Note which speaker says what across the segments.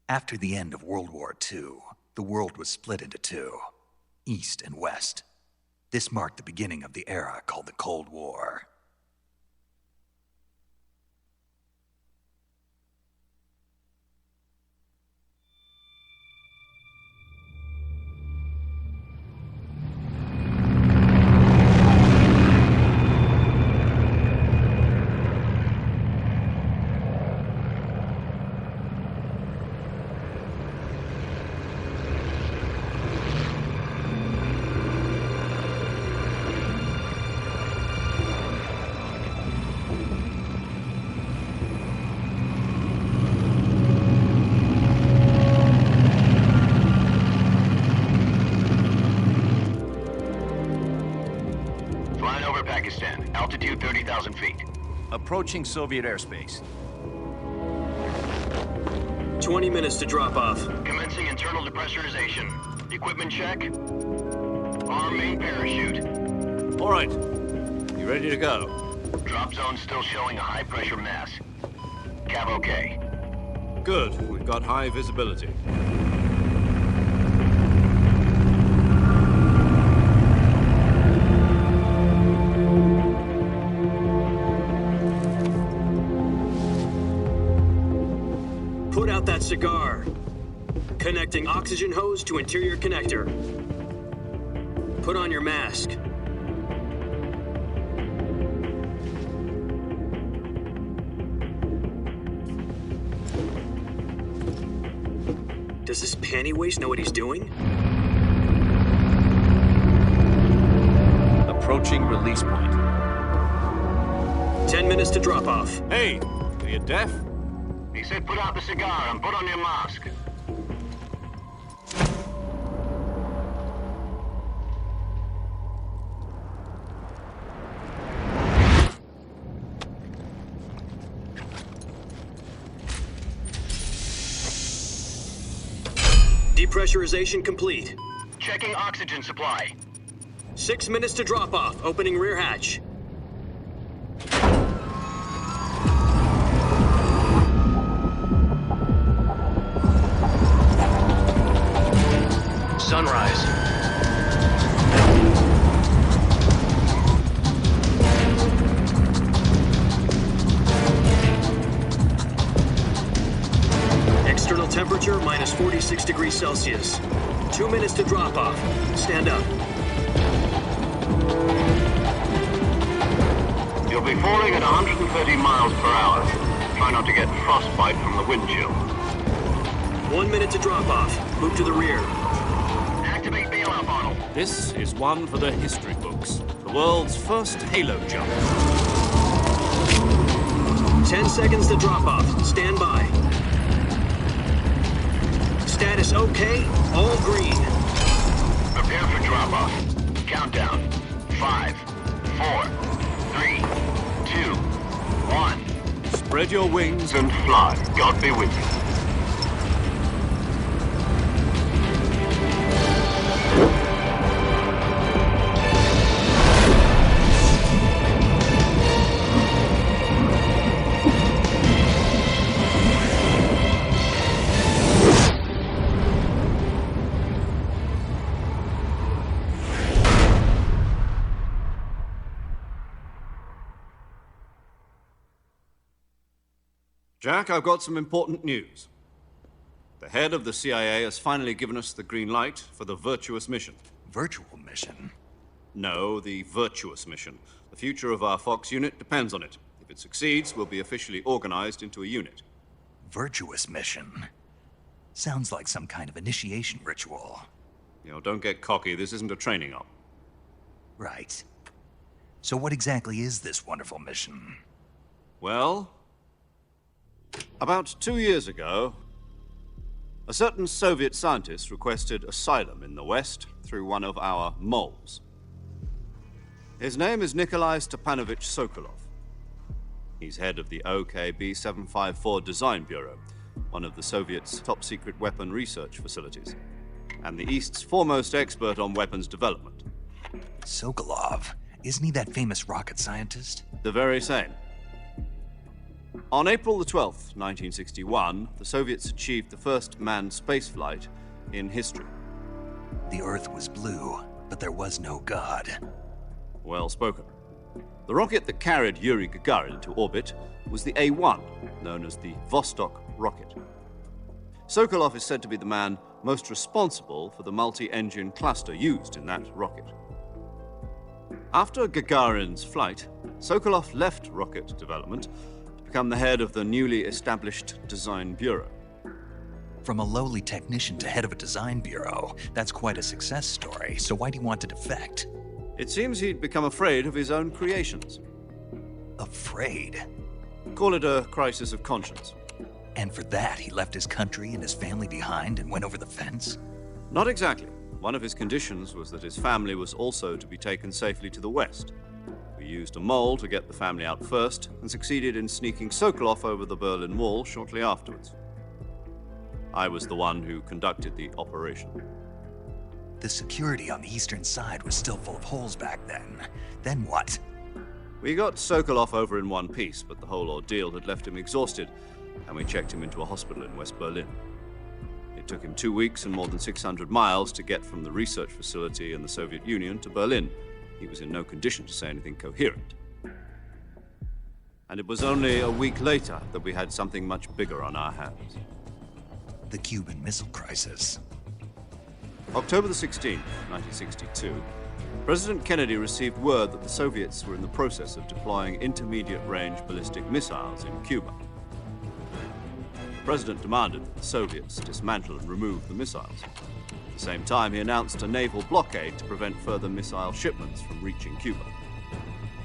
Speaker 1: After the end of World War II, the world was split into two, East and West. This marked the beginning of the era called the Cold War.
Speaker 2: Altitude 30,000 feet.
Speaker 3: Approaching Soviet airspace.
Speaker 4: 20 minutes to drop off.
Speaker 2: Commencing internal depressurization. Equipment check. Arm main parachute.
Speaker 3: All right. You ready to go?
Speaker 2: Drop zone still showing a high pressure mass. Cav okay.
Speaker 3: Good. We've got high visibility.
Speaker 4: Put out that cigar. Connecting oxygen hose to interior connector. Put on your mask. Does this panty waste know what he's doing?
Speaker 3: Approaching release point.
Speaker 4: 10 minutes to drop off.
Speaker 3: Hey, are you deaf?
Speaker 2: He said put out the cigar and put on your mask.
Speaker 4: Depressurization complete.
Speaker 2: Checking oxygen supply.
Speaker 4: 6 minutes to drop off. Opening rear hatch.
Speaker 2: Sunrise.
Speaker 4: External temperature minus 46 degrees Celsius. 2 minutes to drop off. Stand up.
Speaker 2: You'll be falling at 130 miles per hour. Try not to get frostbite from the wind chill.
Speaker 4: 1 minute to drop off. Move to the rear.
Speaker 2: Activate bailout model.
Speaker 3: This is one for the history books. The world's first halo jump.
Speaker 4: 10 seconds to drop off. Stand by. Status okay. All green.
Speaker 2: Prepare for drop off. Countdown. 5, 4, 3, 2, 1.
Speaker 3: Spread your wings
Speaker 2: And fly. God be with you.
Speaker 3: Jack, I've got some important news. The head of the CIA has finally given us the green light for the Virtuous mission.
Speaker 1: Virtual mission?
Speaker 3: No, the Virtuous mission. The future of our Fox unit depends on it. If it succeeds, we'll be officially organized into a unit.
Speaker 1: Virtuous mission? Sounds like some kind of initiation ritual.
Speaker 3: You know, don't get cocky. This isn't a training op.
Speaker 1: Right. So what exactly is this wonderful mission?
Speaker 3: Well, about 2 years ago, a certain Soviet scientist requested asylum in the West through one of our moles. His name is Nikolai Stepanovich Sokolov. He's head of the OKB 754 Design Bureau, one of the Soviets' top-secret weapon research facilities, and the East's foremost expert on weapons development.
Speaker 1: Sokolov? Isn't he that famous rocket scientist?
Speaker 3: The very same. On April the 12th, 1961, the Soviets achieved the first manned spaceflight in history.
Speaker 1: The Earth was blue, but there was no God.
Speaker 3: Well spoken. The rocket that carried Yuri Gagarin into orbit was the A-1, known as the Vostok rocket. Sokolov is said to be the man most responsible for the multi-engine cluster used in that rocket. After Gagarin's flight, Sokolov left rocket development to become the head of the newly established Design Bureau.
Speaker 1: From a lowly technician to head of a design bureau, that's quite a success story, so why do you want to defect?
Speaker 3: It seems he'd become afraid of his own creations.
Speaker 1: Afraid?
Speaker 3: Call it a crisis of conscience.
Speaker 1: And for that, he left his country and his family behind and went over the fence?
Speaker 3: Not exactly. One of his conditions was that his family was also to be taken safely to the west. We used a mole to get the family out first and succeeded in sneaking Sokolov over the Berlin Wall shortly afterwards. I was the one who conducted the operation.
Speaker 1: The security on the eastern side was still full of holes back then. Then what?
Speaker 3: We got Sokolov over in one piece, but the whole ordeal had left him exhausted, and we checked him into a hospital in West Berlin. It took him 2 weeks and more than 600 miles to get from the research facility in the Soviet Union to Berlin. He was in no condition to say anything coherent. And it was only a week later that we had something much bigger on our hands.
Speaker 1: The Cuban Missile Crisis.
Speaker 3: October the 16th, 1962, President Kennedy received word that the Soviets were in the process of deploying intermediate-range ballistic missiles in Cuba. The President demanded that the Soviets dismantle and remove the missiles. At the same time, he announced a naval blockade to prevent further missile shipments from reaching Cuba.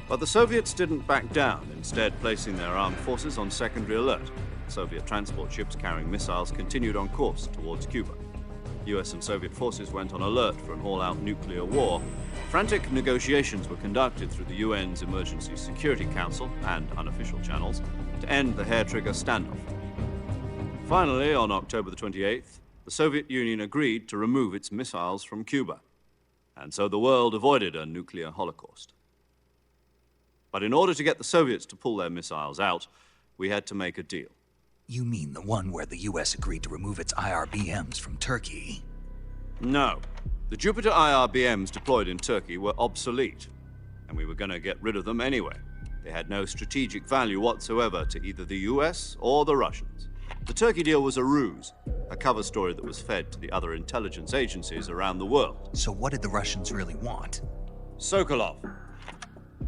Speaker 3: But the Soviets didn't back down, instead placing their armed forces on secondary alert. Soviet transport ships carrying missiles continued on course towards Cuba. US and Soviet forces went on alert for an all-out nuclear war. Frantic negotiations were conducted through the UN's Emergency Security Council and unofficial channels to end the hair-trigger standoff. Finally, on October the 28th, the Soviet Union agreed to remove its missiles from Cuba, and so the world avoided a nuclear holocaust. But in order to get the Soviets to pull their missiles out, we had to make a deal.
Speaker 1: You mean the one where the US agreed to remove its IRBMs from Turkey?
Speaker 3: No. The Jupiter IRBMs deployed in Turkey were obsolete, and we were going to get rid of them anyway. They had no strategic value whatsoever to either the US or the Russians. The Turkey deal was a ruse, a cover story that was fed to the other intelligence agencies around the world.
Speaker 1: So what did the Russians really want?
Speaker 3: Sokolov.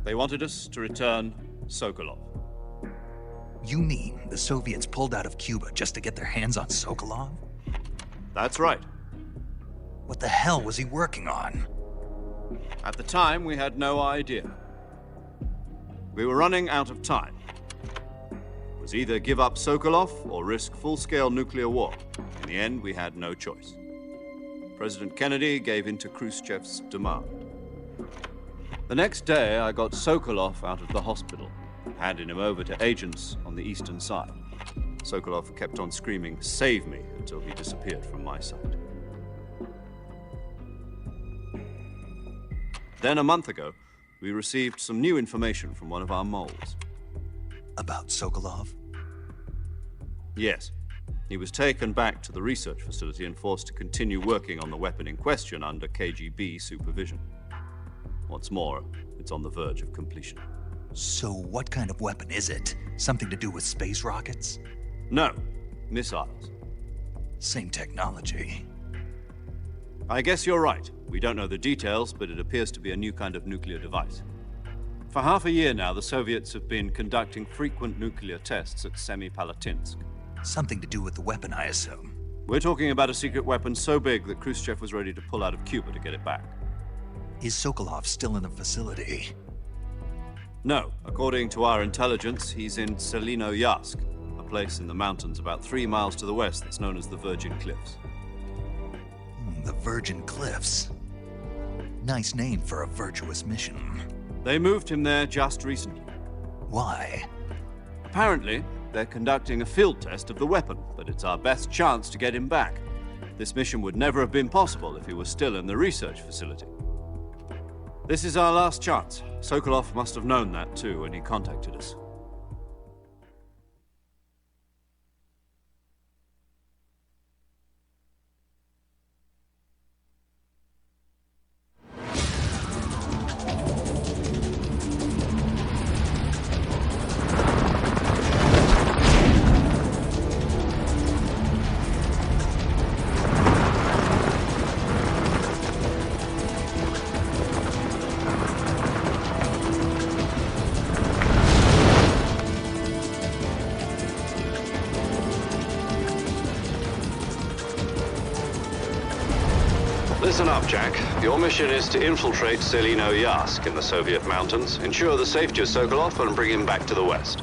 Speaker 3: They wanted us to return Sokolov.
Speaker 1: You mean the Soviets pulled out of Cuba just to get their hands on Sokolov?
Speaker 3: That's right.
Speaker 1: What the hell was he working on?
Speaker 3: At the time, we had no idea. We were running out of time. It was either give up Sokolov or risk full-scale nuclear war. In the end, we had no choice. President Kennedy gave in to Khrushchev's demand. The next day, I got Sokolov out of the hospital, handing him over to agents on the eastern side. Sokolov kept on screaming, "Save me," until he disappeared from my sight. Then a month ago, we received some new information from one of our moles.
Speaker 1: About Sokolov?
Speaker 3: Yes. He was taken back to the research facility and forced to continue working on the weapon in question under KGB supervision. What's more, it's on the verge of completion.
Speaker 1: So what kind of weapon is it? Something to do with space rockets?
Speaker 3: No, missiles.
Speaker 1: Same technology.
Speaker 3: I guess you're right. We don't know the details, but it appears to be a new kind of nuclear device. For half a year now, the Soviets have been conducting frequent nuclear tests at Semipalatinsk.
Speaker 1: Something to do with the weapon, I assume.
Speaker 3: We're talking about a secret weapon so big that Khrushchev was ready to pull out of Cuba to get it back.
Speaker 1: Is Sokolov still in the facility?
Speaker 3: No. According to our intelligence, he's in Selinoyarsk, a place in the mountains about 3 miles to the west that's known as the Virgin Cliffs.
Speaker 1: The Virgin Cliffs. Nice name for a virtuous mission.
Speaker 3: They moved him there just recently.
Speaker 1: Why?
Speaker 3: Apparently, they're conducting a field test of the weapon, but it's our best chance to get him back. This mission would never have been possible if he was still in the research facility. This is our last chance. Sokolov must have known that too when he contacted us.
Speaker 2: Listen up, Jack. Your mission is to infiltrate Selino Yask in the Soviet mountains, ensure the safety of Sokolov, and bring him back to the West.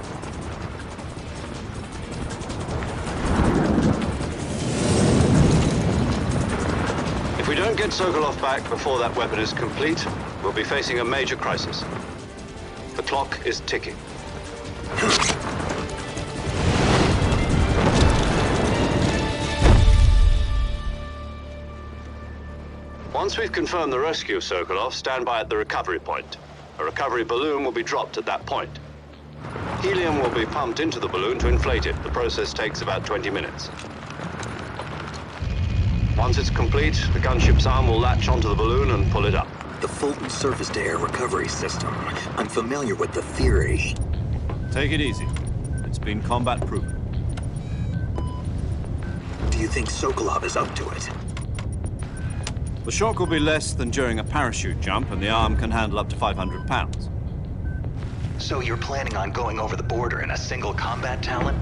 Speaker 2: If we don't get Sokolov back before that weapon is complete, we'll be facing a major crisis. The clock is ticking. Once we've confirmed the rescue of Sokolov, stand by at the recovery point. A recovery balloon will be dropped at that point. Helium will be pumped into the balloon to inflate it. The process takes about 20 minutes. Once it's complete, the gunship's arm will latch onto the balloon and pull it up.
Speaker 5: The Fulton surface-to-air recovery system. I'm familiar with the theory.
Speaker 3: Take it easy. It's been combat-proven.
Speaker 5: Do you think Sokolov is up to it?
Speaker 3: The shock will be less than during a parachute jump, and the arm can handle up to 500 pounds.
Speaker 1: So you're planning on going over the border in a single combat talent?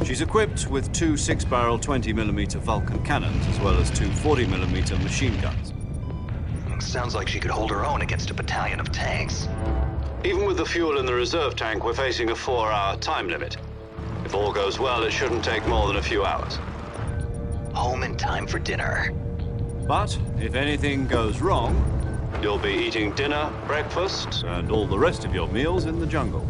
Speaker 3: She's equipped with two 6-barrel 20mm Vulcan cannons, as well as two 40mm machine guns.
Speaker 1: Sounds like she could hold her own against a battalion of tanks.
Speaker 2: Even with the fuel in the reserve tank, we're facing a 4-hour time limit. If all goes well, it shouldn't take more than a few hours.
Speaker 1: Home in time for dinner.
Speaker 3: But if anything goes wrong,
Speaker 2: You'll be eating dinner, breakfast,
Speaker 3: and all the rest of your meals in the jungle.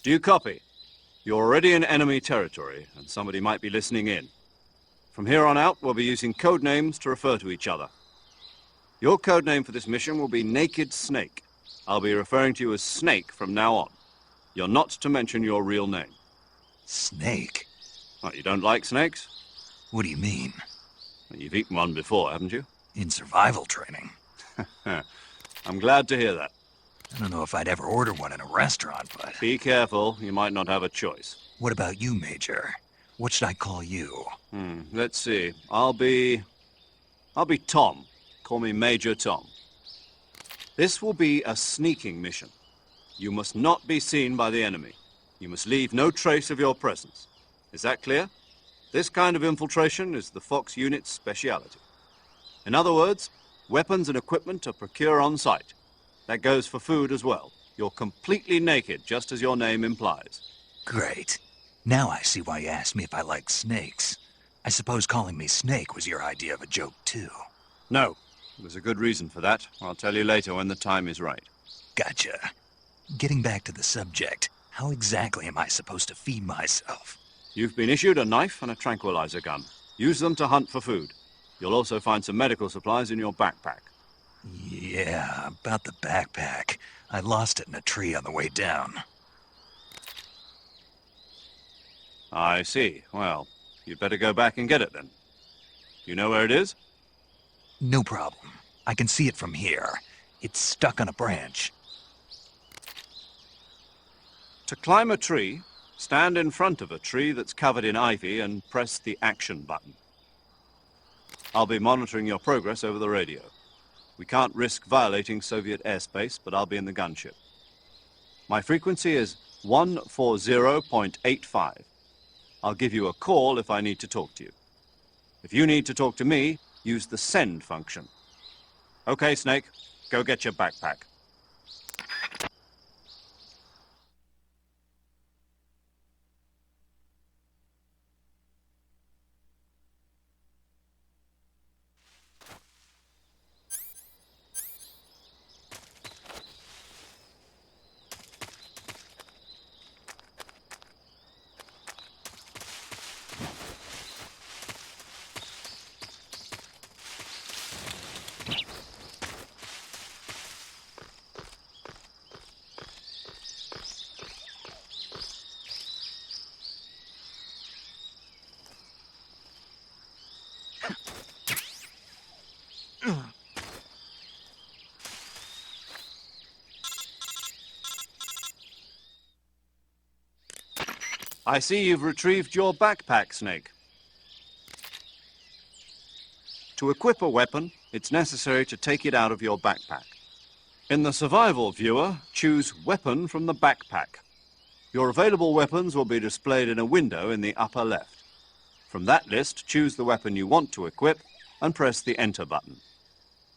Speaker 3: Do you copy? You're already in enemy territory, and somebody might be listening in. From here on out, we'll be using code names to refer to each other. Your code name for this mission will be Naked Snake. I'll be referring to you as Snake from now on. You're not to mention your real name.
Speaker 1: Snake?
Speaker 3: What, you don't like snakes?
Speaker 1: What do you mean?
Speaker 3: Well, you've eaten one before, haven't you?
Speaker 1: In survival training.
Speaker 3: I'm glad to hear that.
Speaker 1: I don't know if I'd ever order one in a restaurant, but...
Speaker 3: Be careful, you might not have a choice.
Speaker 1: What about you, Major? What should I call you?
Speaker 3: Let's see. I'll be Tom. Call me Major Tom. This will be a sneaking mission. You must not be seen by the enemy. You must leave no trace of your presence. Is that clear? This kind of infiltration is the Fox unit's speciality. In other words, weapons and equipment are procured on site. That goes for food as well. You're completely naked, just as your name implies.
Speaker 1: Great. Now I see why you asked me if I like snakes. I suppose calling me Snake was your idea of a joke, too.
Speaker 3: No. There's a good reason for that. I'll tell you later when the time is right.
Speaker 1: Gotcha. Getting back to the subject, how exactly am I supposed to feed myself?
Speaker 3: You've been issued a knife and a tranquilizer gun. Use them to hunt for food. You'll also find some medical supplies in your backpack.
Speaker 1: Yeah, about the backpack. I lost it in a tree on the way down.
Speaker 3: I see. Well, you'd better go back and get it then. You know where it is?
Speaker 1: No problem. I can see it from here. It's stuck on a branch.
Speaker 3: To climb a tree, stand in front of a tree that's covered in ivy and press the action button. I'll be monitoring your progress over the radio. We can't risk violating Soviet airspace, but I'll be in the gunship. My frequency is 140.85. I'll give you a call if I need to talk to you. If you need to talk to me, use the send function. Okay, Snake, go get your backpack. I see you've retrieved your backpack, Snake. To equip a weapon, it's necessary to take it out of your backpack. In the survival viewer, choose Weapon from the backpack. Your available weapons will be displayed in a window in the upper left. From that list, choose the weapon you want to equip and press the Enter button.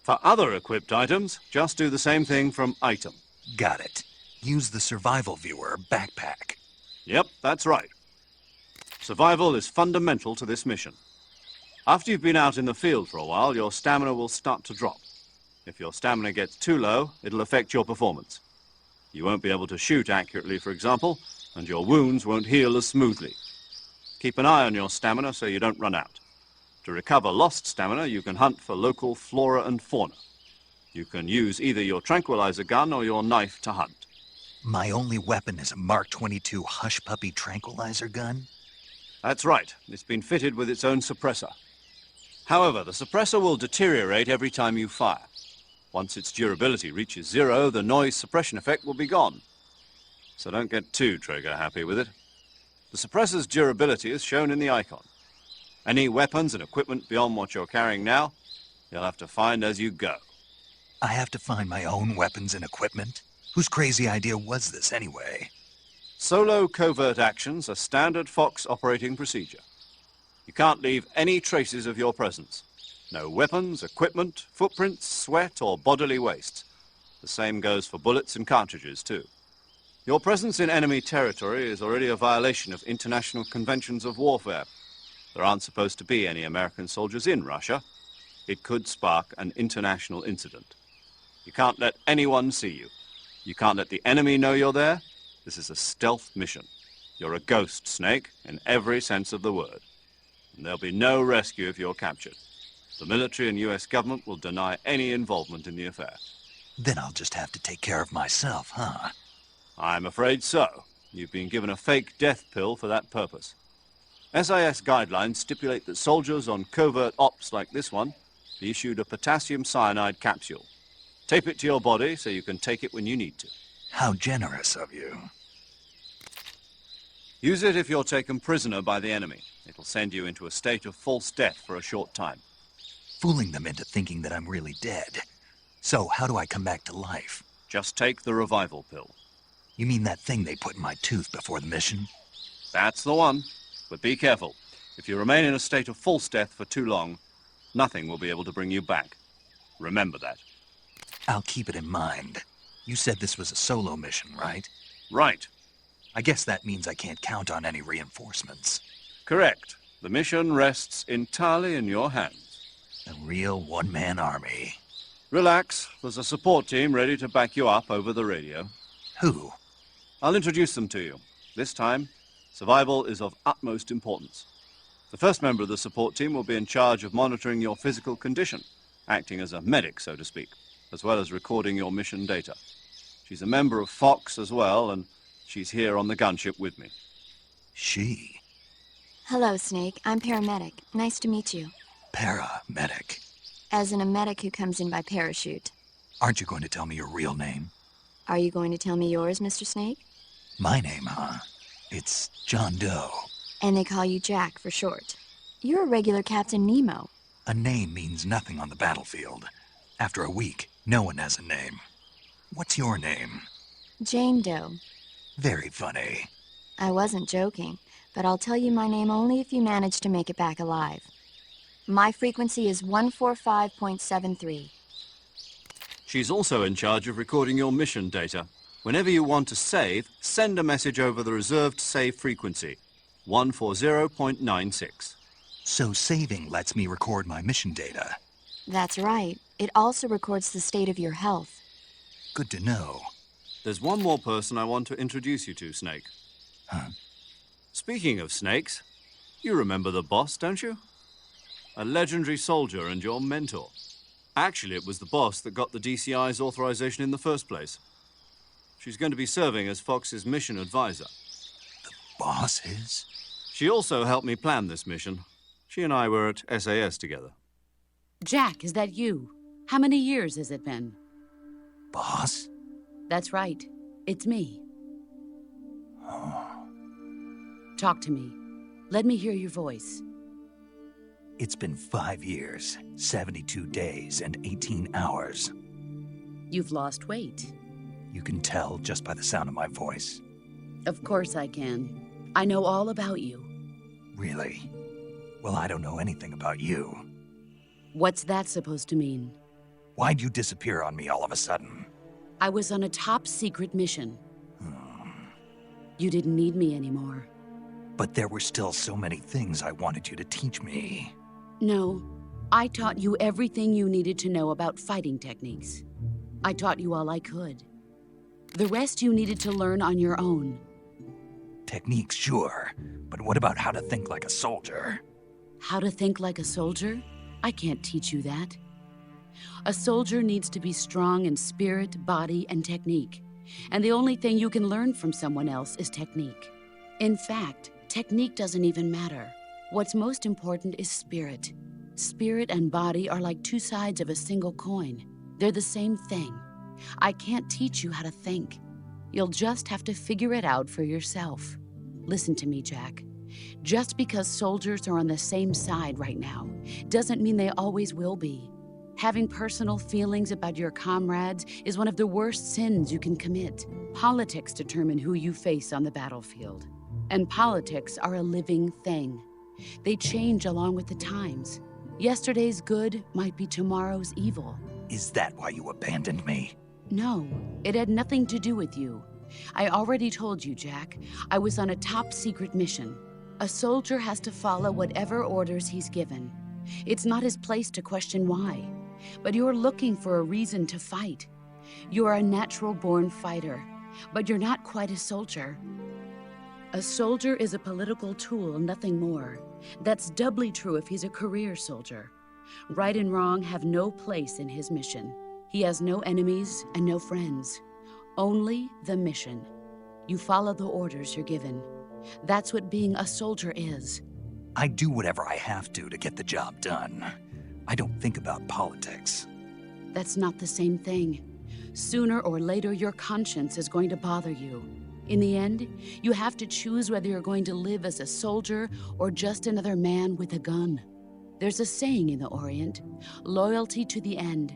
Speaker 3: For other equipped items, just do the same thing from Item.
Speaker 1: Got it. Use the survival viewer backpack.
Speaker 3: Yep, that's right. Survival is fundamental to this mission. After you've been out in the field for a while, your stamina will start to drop. If your stamina gets too low, it'll affect your performance. You won't be able to shoot accurately, for example, and your wounds won't heal as smoothly. Keep an eye on your stamina so you don't run out. To recover lost stamina, you can hunt for local flora and fauna. You can use either your tranquilizer gun or your knife to hunt.
Speaker 1: My only weapon is a Mark 22 Hush Puppy tranquilizer gun?
Speaker 3: That's right. It's been fitted with its own suppressor. However, the suppressor will deteriorate every time you fire. Once its durability reaches 0, the noise suppression effect will be gone. So don't get too trigger-happy with it. The suppressor's durability is shown in the icon. Any weapons and equipment beyond what you're carrying now, you'll have to find as you go.
Speaker 1: I have to find my own weapons and equipment? Whose crazy idea was this, anyway?
Speaker 3: Solo covert actions are standard Fox operating procedure. You can't leave any traces of your presence. No weapons, equipment, footprints, sweat, or bodily waste. The same goes for bullets and cartridges, too. Your presence in enemy territory is already a violation of international conventions of warfare. There aren't supposed to be any American soldiers in Russia. It could spark an international incident. You can't let anyone see you. You can't let the enemy know you're there. This is a stealth mission. You're a ghost, Snake, in every sense of the word. And there'll be no rescue if you're captured. The military and U.S. government will deny any involvement in the affair.
Speaker 1: Then I'll just have to take care of myself, huh?
Speaker 3: I'm afraid so. You've been given a fake death pill for that purpose. SIS guidelines stipulate that soldiers on covert ops like this one be issued a potassium cyanide capsule. Tape it to your body so you can take it when you need to.
Speaker 1: How generous of you.
Speaker 3: Use it if you're taken prisoner by the enemy. It'll send you into a state of false death for a short time.
Speaker 1: Fooling them into thinking that I'm really dead. So, how do I come back to life?
Speaker 3: Just take the revival pill.
Speaker 1: You mean that thing they put in my tooth before the mission?
Speaker 3: That's the one. But be careful. If you remain in a state of false death for too long, nothing will be able to bring you back. Remember that.
Speaker 1: I'll keep it in mind. You said this was a solo mission, right?
Speaker 3: Right.
Speaker 1: I guess that means I can't count on any reinforcements.
Speaker 3: Correct. The mission rests entirely in your hands.
Speaker 1: A real one-man army.
Speaker 3: Relax. There's a support team ready to back you up over the radio.
Speaker 1: Who?
Speaker 3: I'll introduce them to you. This time, survival is of utmost importance. The first member of the support team will be in charge of monitoring your physical condition, acting as a medic, so to speak, as well as recording your mission data. She's a member of Fox as well, and she's here on the gunship with me.
Speaker 1: She?
Speaker 6: Hello, Snake. I'm paramedic. Nice to meet you.
Speaker 1: Paramedic.
Speaker 6: As in a medic who comes in by parachute.
Speaker 1: Aren't you going to tell me your real name?
Speaker 6: Are you going to tell me yours, Mr. Snake?
Speaker 1: My name, huh? It's John Doe.
Speaker 6: And they call you Jack for short. You're a regular Captain Nemo.
Speaker 1: A name means nothing on the battlefield. After a week, no one has a name. What's your name?
Speaker 6: Jane Doe.
Speaker 1: Very funny.
Speaker 6: I wasn't joking, but I'll tell you my name only if you manage to make it back alive. My frequency is 145.73.
Speaker 3: She's also in charge of recording your mission data. Whenever you want to save, send a message over the reserved save frequency, 140.96.
Speaker 1: So saving lets me record my mission data.
Speaker 6: That's right. It also records the state of your health.
Speaker 1: Good to know.
Speaker 3: There's one more person I want to introduce you to, Snake.
Speaker 1: Huh?
Speaker 3: Speaking of snakes, you remember the boss, don't you? A legendary soldier and your mentor. Actually, it was the boss that got the DCI's authorization in the first place. She's going to be serving as Fox's mission advisor.
Speaker 1: The boss is?
Speaker 3: She also helped me plan this mission. She and I were at SAS together.
Speaker 7: Jack, is that you? How many years has it been?
Speaker 1: Boss?
Speaker 7: That's right. It's me. Talk to me. Let me hear your voice.
Speaker 1: It's been 5 years, 72 days, and 18 hours.
Speaker 7: You've lost weight.
Speaker 1: You can tell just by the sound of my voice.
Speaker 7: Of course I can. I know all about you.
Speaker 1: Really? Well, I don't know anything about you.
Speaker 7: What's that supposed to mean?
Speaker 1: Why'd you disappear on me all of a sudden?
Speaker 7: I was on a top-secret mission. You didn't need me anymore.
Speaker 1: But there were still so many things I wanted you to teach me.
Speaker 7: No, I taught you everything you needed to know about fighting techniques. I taught you all I could. The rest you needed to learn on your own.
Speaker 1: Techniques, sure. But what about how to think like a soldier?
Speaker 7: How to think like a soldier? I can't teach you that. A soldier needs to be strong in spirit, body, and technique. And the only thing you can learn from someone else is technique. In fact, technique doesn't even matter. What's most important is spirit. Spirit and body are like two sides of a single coin. They're the same thing. I can't teach you how to think. You'll just have to figure it out for yourself. Listen to me, Jack. Just because soldiers are on the same side right now doesn't mean they always will be. Having personal feelings about your comrades is one of the worst sins you can commit. Politics determine who you face on the battlefield. And politics are a living thing. They change along with the times. Yesterday's good might be tomorrow's evil.
Speaker 1: Is that why you abandoned me?
Speaker 7: No, it had nothing to do with you. I already told you, Jack. I was on a top-secret mission. A soldier has to follow whatever orders he's given. It's not his place to question why. But you're looking for a reason to fight. You're a natural-born fighter, but you're not quite a soldier. A soldier is a political tool, nothing more. That's doubly true if he's a career soldier. Right and wrong have no place in his mission. He has no enemies and no friends. Only the mission. You follow the orders you're given. That's what being a soldier is.
Speaker 1: I do whatever I have to get the job done. I don't think about politics.
Speaker 7: That's not the same thing. Sooner or later, your conscience is going to bother you. In the end, you have to choose whether you're going to live as a soldier or just another man with a gun. There's a saying in the Orient, loyalty to the end.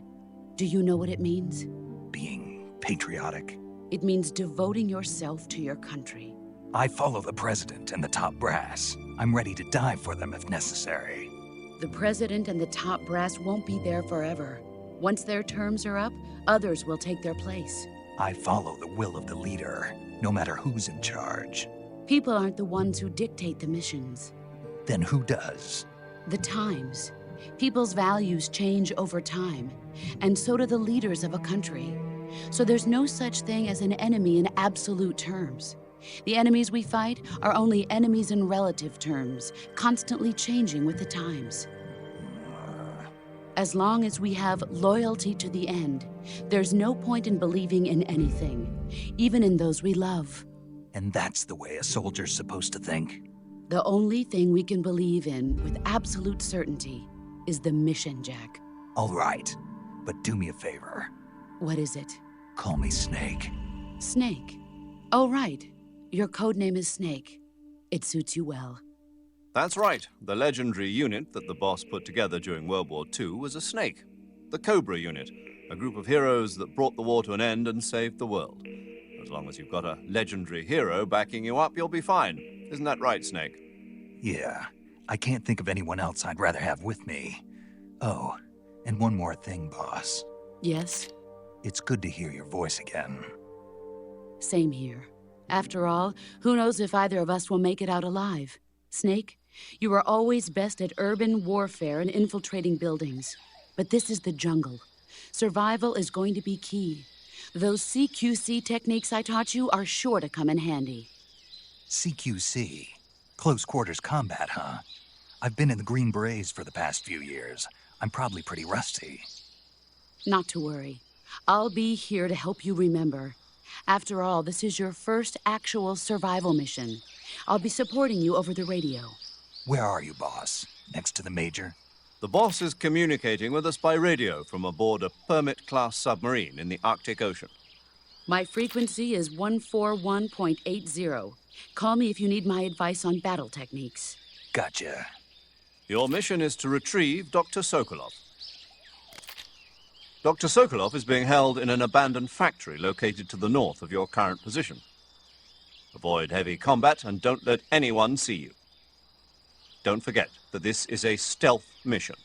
Speaker 7: Do you know what it means?
Speaker 1: Being patriotic.
Speaker 7: It means devoting yourself to your country.
Speaker 1: I follow the president and the top brass. I'm ready to die for them if necessary.
Speaker 7: The president and the top brass won't be there forever. Once their terms are up, others will take their place.
Speaker 1: I follow the will of the leader, no matter who's in charge.
Speaker 7: People aren't the ones who dictate the missions.
Speaker 1: Then who does?
Speaker 7: The times. People's values change over time, and so do the leaders of a country. So there's no such thing as an enemy in absolute terms. The enemies we fight are only enemies in relative terms, constantly changing with the times. As long as we have loyalty to the end, there's no point in believing in anything, even in those we love.
Speaker 1: And that's the way a soldier's supposed to think?
Speaker 7: The only thing we can believe in with absolute certainty is the mission, Jack.
Speaker 1: All right, but do me a favor.
Speaker 7: What is it?
Speaker 1: Call me Snake.
Speaker 7: Snake. Oh, right. Your codename is Snake. It suits you well.
Speaker 3: That's right. The legendary unit that the boss put together during World War II was a snake. The Cobra unit, a group of heroes that brought the war to an end and saved the world. As long as you've got a legendary hero backing you up, you'll be fine. Isn't that right, Snake?
Speaker 1: Yeah, I can't think of anyone else I'd rather have with me. Oh, and one more thing, boss.
Speaker 7: Yes?
Speaker 1: It's good to hear your voice again.
Speaker 7: Same here. After all, who knows if either of us will make it out alive? Snake, you are always best at urban warfare and infiltrating buildings. But this is the jungle. Survival is going to be key. Those CQC techniques I taught you are sure to come in handy.
Speaker 1: CQC? Close quarters combat, huh? I've been in the Green Berets for the past few years. I'm probably pretty rusty.
Speaker 7: Not to worry. I'll be here to help you remember. After all, this is your first actual survival mission. I'll be supporting you over the radio.
Speaker 1: Where are you, boss? Next to the Major?
Speaker 3: The boss is communicating with us by radio from aboard a Permit-class submarine in the Arctic Ocean.
Speaker 7: My frequency is 141.80. Call me if you need my advice on battle techniques.
Speaker 1: Gotcha.
Speaker 3: Your mission is to retrieve Dr. Sokolov. Dr. Sokolov is being held in an abandoned factory located to the north of your current position. Avoid heavy combat and don't let anyone see you. Don't forget that this is a stealth mission.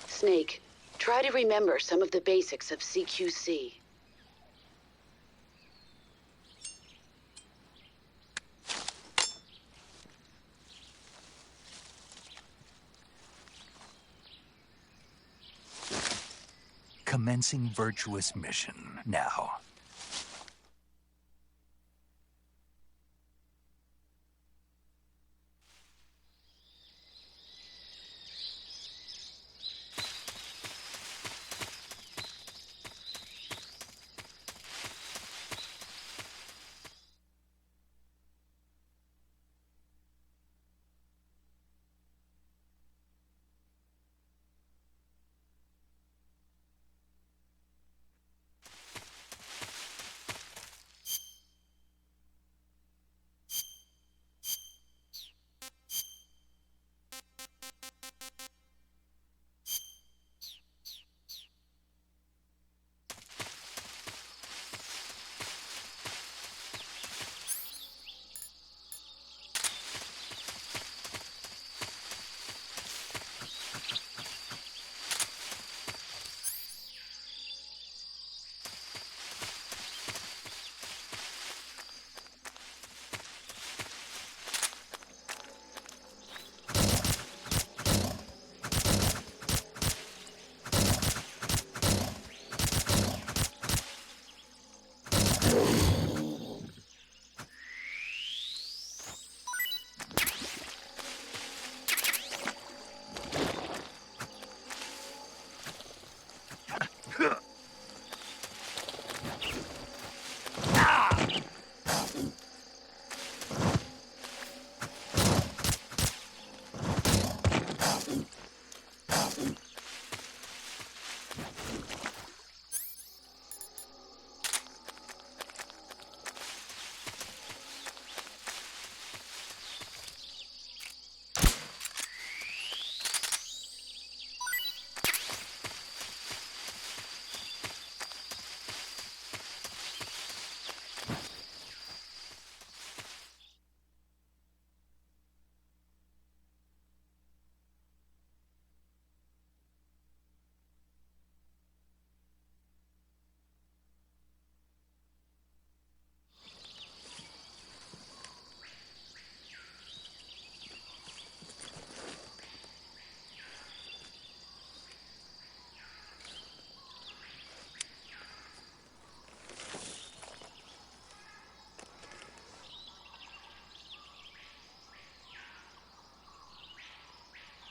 Speaker 7: Snake, try to remember some of the basics of CQC.
Speaker 1: Commencing Virtuous mission now.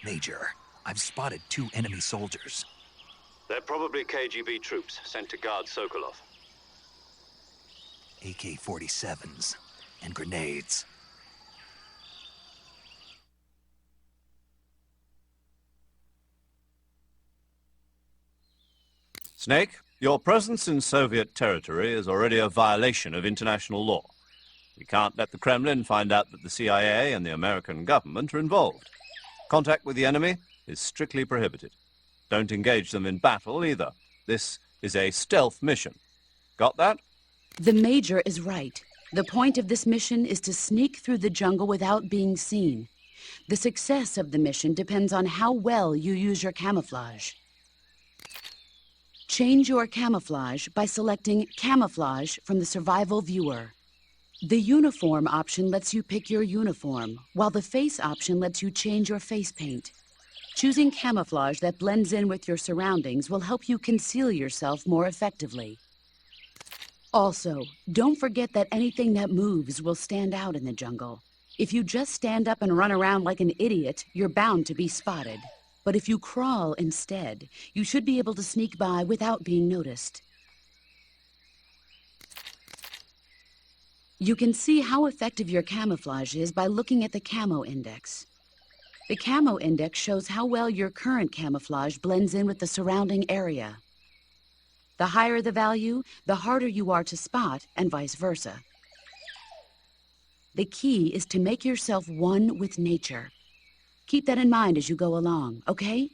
Speaker 1: Major, I've spotted 2 enemy soldiers.
Speaker 2: They're probably KGB troops sent to guard Sokolov.
Speaker 1: AK-47s and grenades.
Speaker 3: Snake, your presence in Soviet territory is already a violation of international law. We can't let the Kremlin find out that the CIA and the American government are involved. Contact with the enemy is strictly prohibited. Don't engage them in battle either. This is a stealth mission. Got that?
Speaker 7: The Major is right. The point of this mission is to sneak through the jungle without being seen. The success of the mission depends on how well you use your camouflage. Change your camouflage by selecting Camouflage from the Survival Viewer. The Uniform option lets you pick your uniform, while the Face option lets you change your face paint. Choosing camouflage that blends in with your surroundings will help you conceal yourself more effectively. Also, don't forget that anything that moves will stand out in the jungle. If you just stand up and run around like an idiot, you're bound to be spotted. But if you crawl instead, you should be able to sneak by without being noticed. You can see how effective your camouflage is by looking at the camo index. The camo index shows how well your current camouflage blends in with the surrounding area. The higher the value, the harder you are to spot, and vice versa. The key is to make yourself one with nature. Keep that in mind as you go along, okay?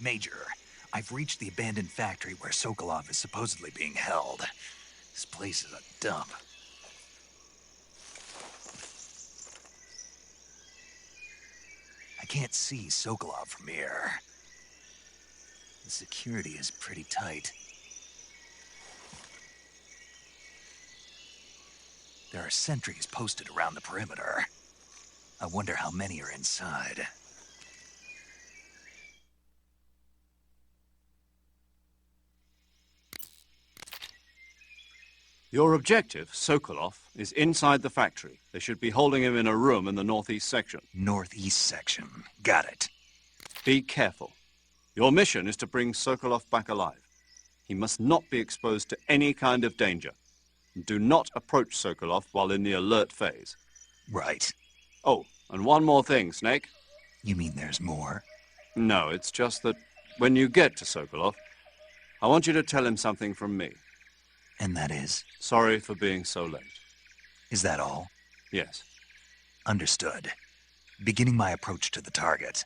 Speaker 1: Major, I've reached the abandoned factory where Sokolov is supposedly being held. This place is a dump. I can't see Sokolov from here. The security is pretty tight. There are sentries posted around the perimeter. I wonder how many are inside.
Speaker 3: Your objective, Sokolov, is inside the factory. They should be holding him in a room in the northeast section.
Speaker 1: Northeast section. Got it.
Speaker 3: Be careful. Your mission is to bring Sokolov back alive. He must not be exposed to any kind of danger. And do not approach Sokolov while in the alert phase.
Speaker 1: Right.
Speaker 3: Oh, and one more thing, Snake.
Speaker 1: You mean there's more?
Speaker 3: No, it's just that when you get to Sokolov, I want you to tell him something from me.
Speaker 1: And that is?
Speaker 3: Sorry for being so late.
Speaker 1: Is that all?
Speaker 3: Yes.
Speaker 1: Understood. Beginning my approach to the target.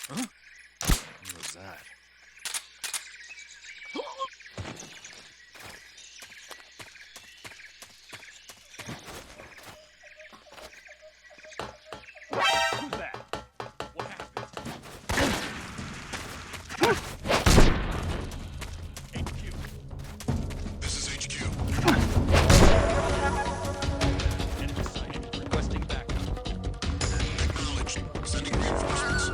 Speaker 8: What was that? Who's that? What happened? HQ. This is HQ. Enemy sighted. Requesting backup. Acknowledged. Sending reinforcements.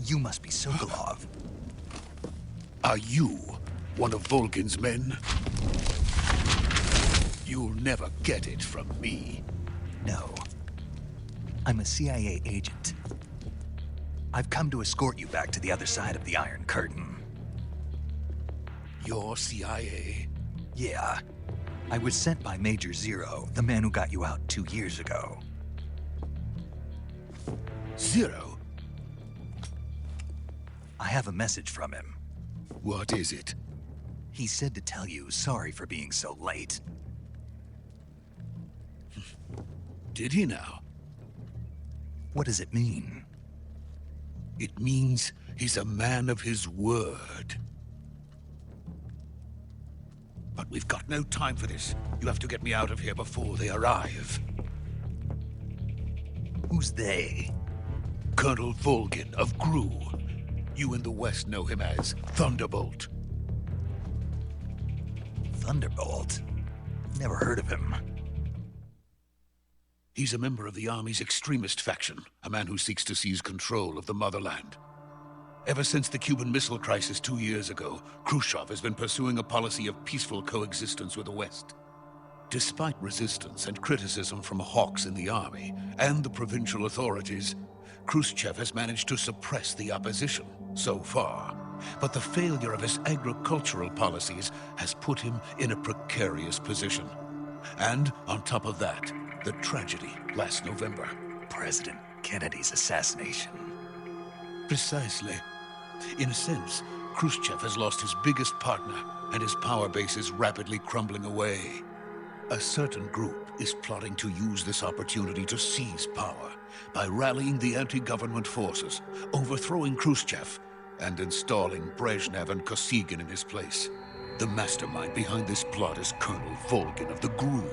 Speaker 1: You must be Sokolov.
Speaker 8: Are you one of Volgin's men? You'll never get it from me.
Speaker 1: No. I'm a CIA agent. I've come to escort you back to the other side of the Iron Curtain.
Speaker 8: You're CIA?
Speaker 1: Yeah. I was sent by Major Zero, the man who got you out 2 years ago.
Speaker 8: Zero?
Speaker 1: I have a message from him.
Speaker 8: What is it?
Speaker 1: He said to tell you sorry for being so late.
Speaker 8: Did he now?
Speaker 1: What does it mean?
Speaker 8: It means he's a man of his word. But we've got no time for this. You have to get me out of here before they arrive.
Speaker 1: Who's they?
Speaker 8: Colonel Volgin of Gru. You in the West know him as Thunderbolt.
Speaker 1: Thunderbolt? Never heard of him.
Speaker 8: He's a member of the Army's extremist faction, a man who seeks to seize control of the motherland. Ever since the Cuban Missile Crisis 2 years ago, Khrushchev has been pursuing a policy of peaceful coexistence with the West. Despite resistance and criticism from hawks in the army and the provincial authorities, Khrushchev has managed to suppress the opposition so far. But the failure of his agricultural policies has put him in a precarious position. And on top of that, the tragedy last November.
Speaker 1: President Kennedy's assassination.
Speaker 8: Precisely. In a sense, Khrushchev has lost his biggest partner, and his power base is rapidly crumbling away. A certain group is plotting to use this opportunity to seize power by rallying the anti-government forces, overthrowing Khrushchev, and installing Brezhnev and Kosygin in his place. The mastermind behind this plot is Colonel Volgin of the GRU.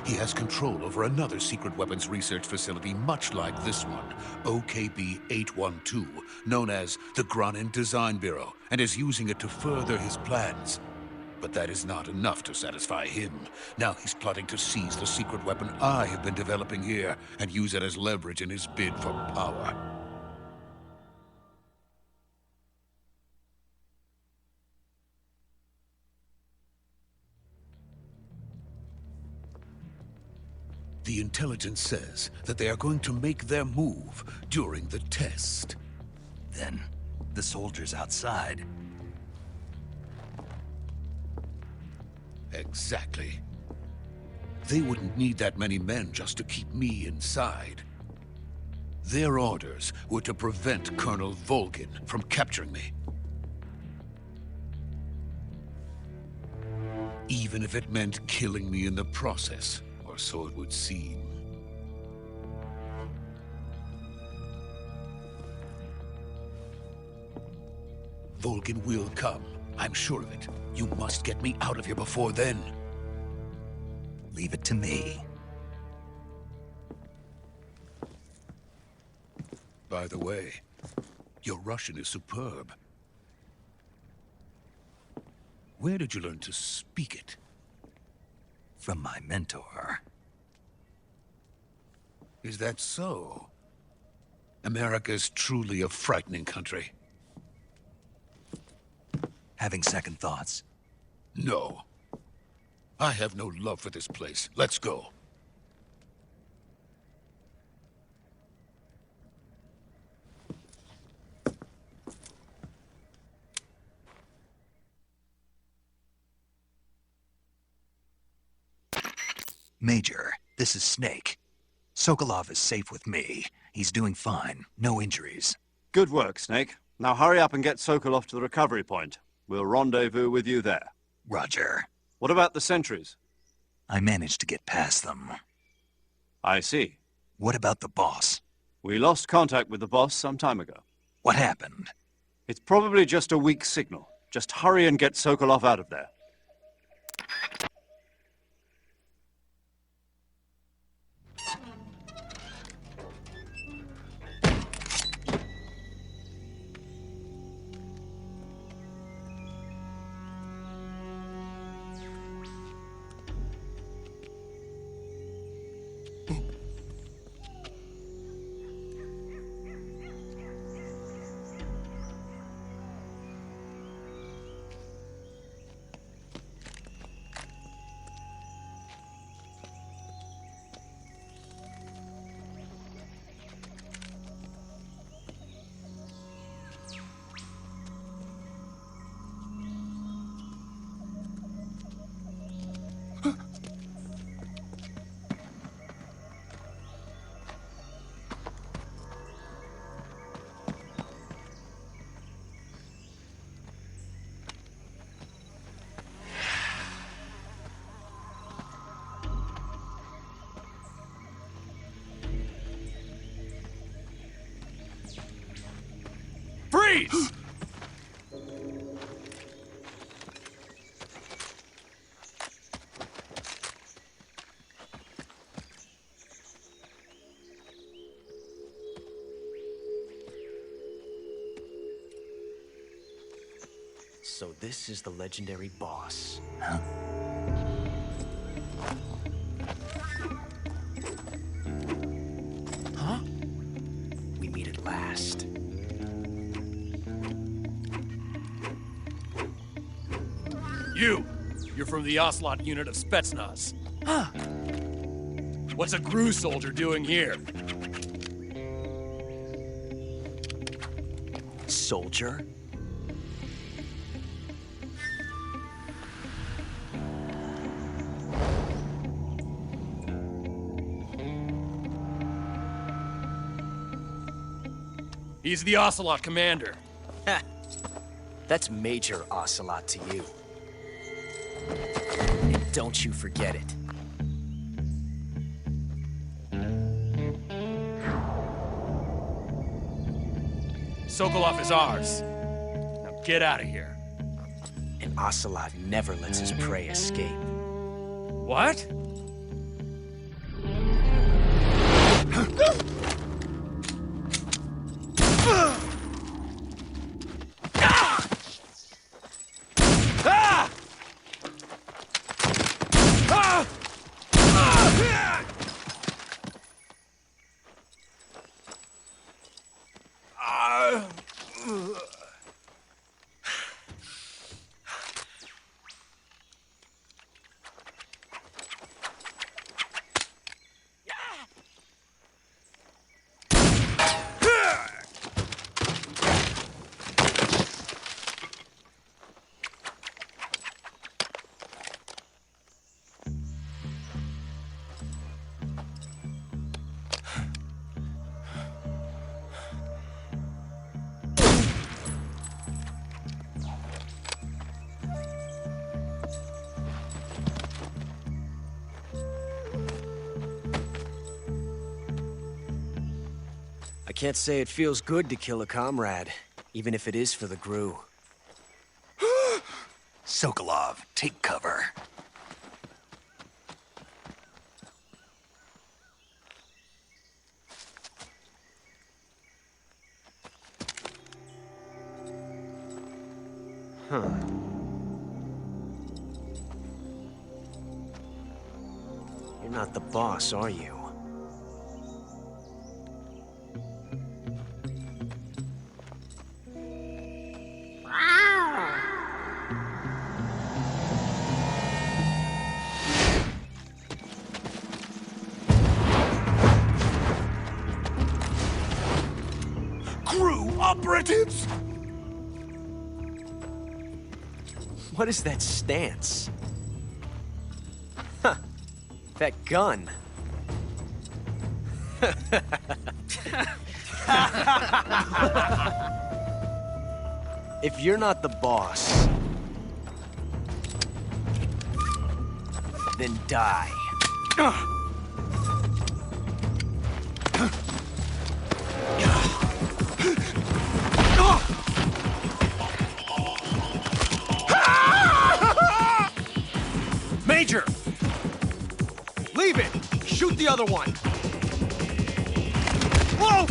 Speaker 8: He has control over another secret weapons research facility much like this one, OKB-812, known as the Granin Design Bureau, and is using it to further his plans. But that is not enough to satisfy him. Now he's plotting to seize the secret weapon I have been developing here and use it as leverage in his bid for power. The intelligence says that they are going to make their move during the test.
Speaker 1: Then, the soldiers outside.
Speaker 8: Exactly. They wouldn't need that many men just to keep me inside. Their orders were to prevent Colonel Volgin from capturing me. Even if it meant killing me in the process. So it would seem. Volgin will come. I'm sure of it. You must get me out of here before then.
Speaker 1: Leave it to me.
Speaker 8: By the way, your Russian is superb. Where did you learn to speak it?
Speaker 1: From my mentor.
Speaker 8: Is that so? America is truly a frightening country.
Speaker 1: Having second thoughts?
Speaker 8: No. I have no love for this place. Let's go.
Speaker 1: Major, this is Snake. Sokolov is safe with me. He's doing fine. No injuries.
Speaker 3: Good work, Snake. Now hurry up and get Sokolov to the recovery point. We'll rendezvous with you there.
Speaker 1: Roger.
Speaker 3: What about the sentries?
Speaker 1: I managed to get past them.
Speaker 3: I see.
Speaker 1: What about the boss?
Speaker 3: We lost contact with the boss some time ago.
Speaker 1: What happened?
Speaker 3: It's probably just a weak signal. Just hurry and get Sokolov out of there.
Speaker 8: Freeze!
Speaker 9: So this is the legendary boss.
Speaker 1: Huh?
Speaker 9: Huh? We meet at last.
Speaker 10: You're from the Ocelot unit of Spetsnaz. Huh. What's a GRU soldier doing here?
Speaker 9: Soldier?
Speaker 10: He's the Ocelot commander.
Speaker 9: Ha! That's Major Ocelot to you. And don't you forget it.
Speaker 10: Sokolov is ours. Now get out of here.
Speaker 9: And Ocelot never lets his prey escape.
Speaker 10: What?
Speaker 9: I can't say it feels good to kill a comrade, even if it is for the GRU.
Speaker 1: Sokolov, take cover.
Speaker 9: Huh. You're not the boss, are you?
Speaker 1: Operatives!
Speaker 9: What is that stance? Huh. That gun. If you're not the boss, then die.
Speaker 10: Major! Leave it! Shoot the other one! Whoa!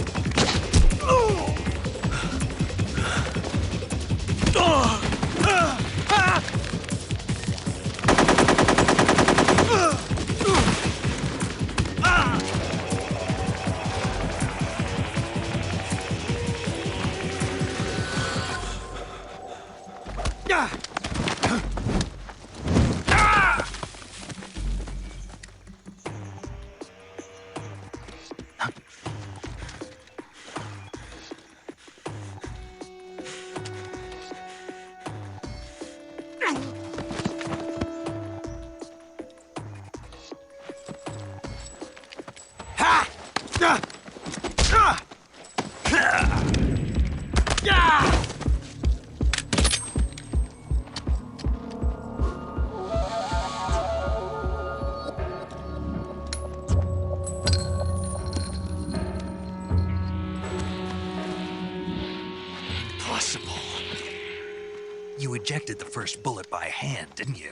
Speaker 1: You ejected the first bullet by hand, didn't you?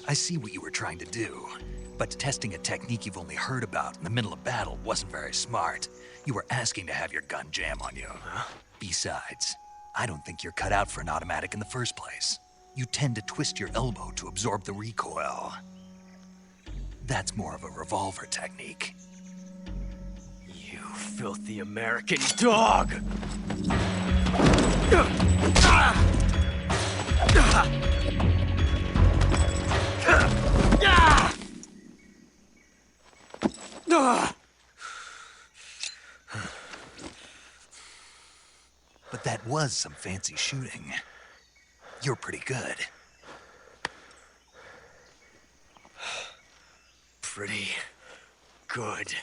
Speaker 1: I see what you were trying to do. But testing a technique you've only heard about in the middle of battle wasn't very smart. You were asking to have your gun jam on you. Huh? Besides, I don't think you're cut out for an automatic in the first place. You tend to twist your elbow to absorb the recoil. That's more of a revolver technique.
Speaker 9: You filthy American dog!
Speaker 1: But that was some fancy shooting. You're pretty good.
Speaker 9: Pretty good.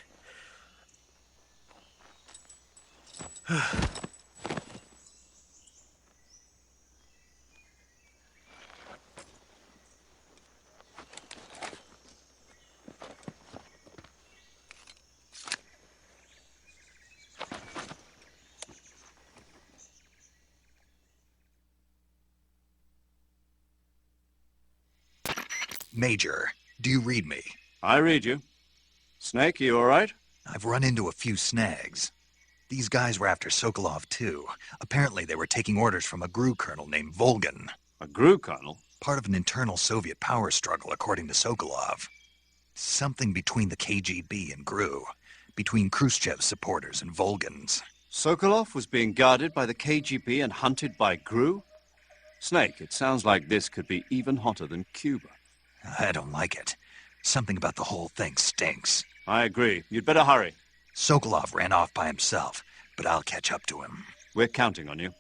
Speaker 1: Major, do you read me?
Speaker 3: I read you. Snake, you all right?
Speaker 1: I've run into a few snags. These guys were after Sokolov, too. Apparently they were taking orders from a GRU colonel named Volgan.
Speaker 3: A GRU colonel?
Speaker 1: Part of an internal Soviet power struggle, according to Sokolov. Something between the KGB and GRU. Between Khrushchev's supporters and Volgan's.
Speaker 3: Sokolov was being guarded by the KGB and hunted by GRU? Snake, it sounds like this could be even hotter than Cuba.
Speaker 1: I don't like it. Something about the whole thing stinks.
Speaker 3: I agree. You'd better hurry.
Speaker 1: Sokolov ran off by himself, but I'll catch up to him.
Speaker 3: We're counting on you.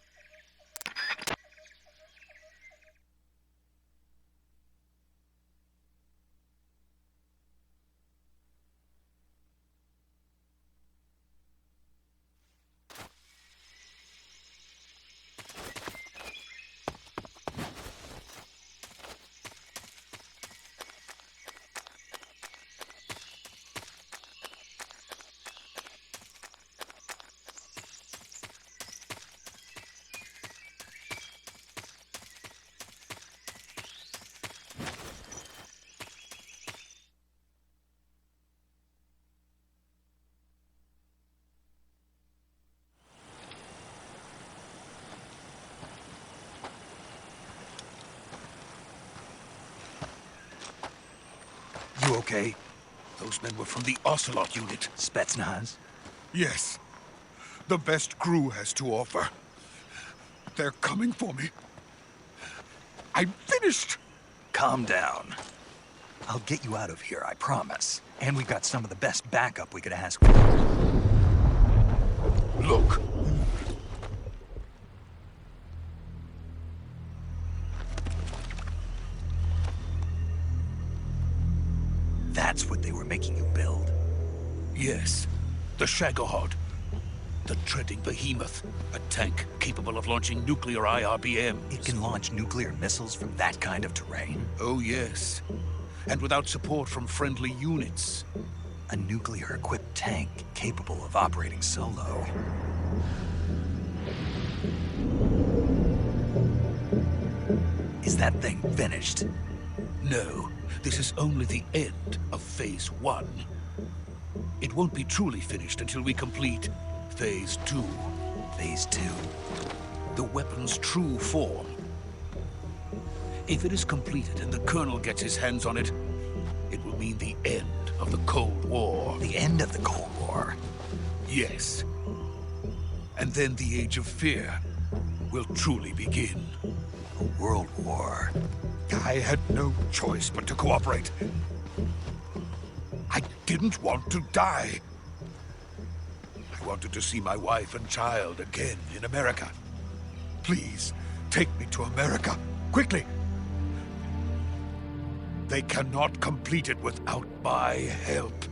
Speaker 1: You okay?
Speaker 8: Those men were from the Ocelot unit.
Speaker 1: Spetsnaz?
Speaker 8: Yes. The best GRU has to offer. They're coming for me. I'm finished!
Speaker 1: Calm down. I'll get you out of here, I promise. And we've got some of the best backup we could ask for.
Speaker 8: Look.
Speaker 1: That's what they were making you build?
Speaker 8: Yes. The Shagahod. The treading behemoth. A tank capable of launching nuclear IRBMs.
Speaker 1: It can launch nuclear missiles from that kind of terrain?
Speaker 8: Oh, yes. And without support from friendly units.
Speaker 1: A nuclear-equipped tank capable of operating solo. Is that thing finished?
Speaker 8: No. This is only the end of Phase 1. It won't be truly finished until we complete Phase 2.
Speaker 1: Phase 2?
Speaker 8: The weapon's true form. If it is completed and the Colonel gets his hands on it, it will mean the end of the Cold War.
Speaker 1: The end of the Cold War?
Speaker 8: Yes. And then the Age of Fear will truly begin.
Speaker 1: A world war.
Speaker 8: I had no choice but to cooperate. I didn't want to die. I wanted to see my wife and child again in America. Please, take me to America, quickly. They cannot complete it without my help.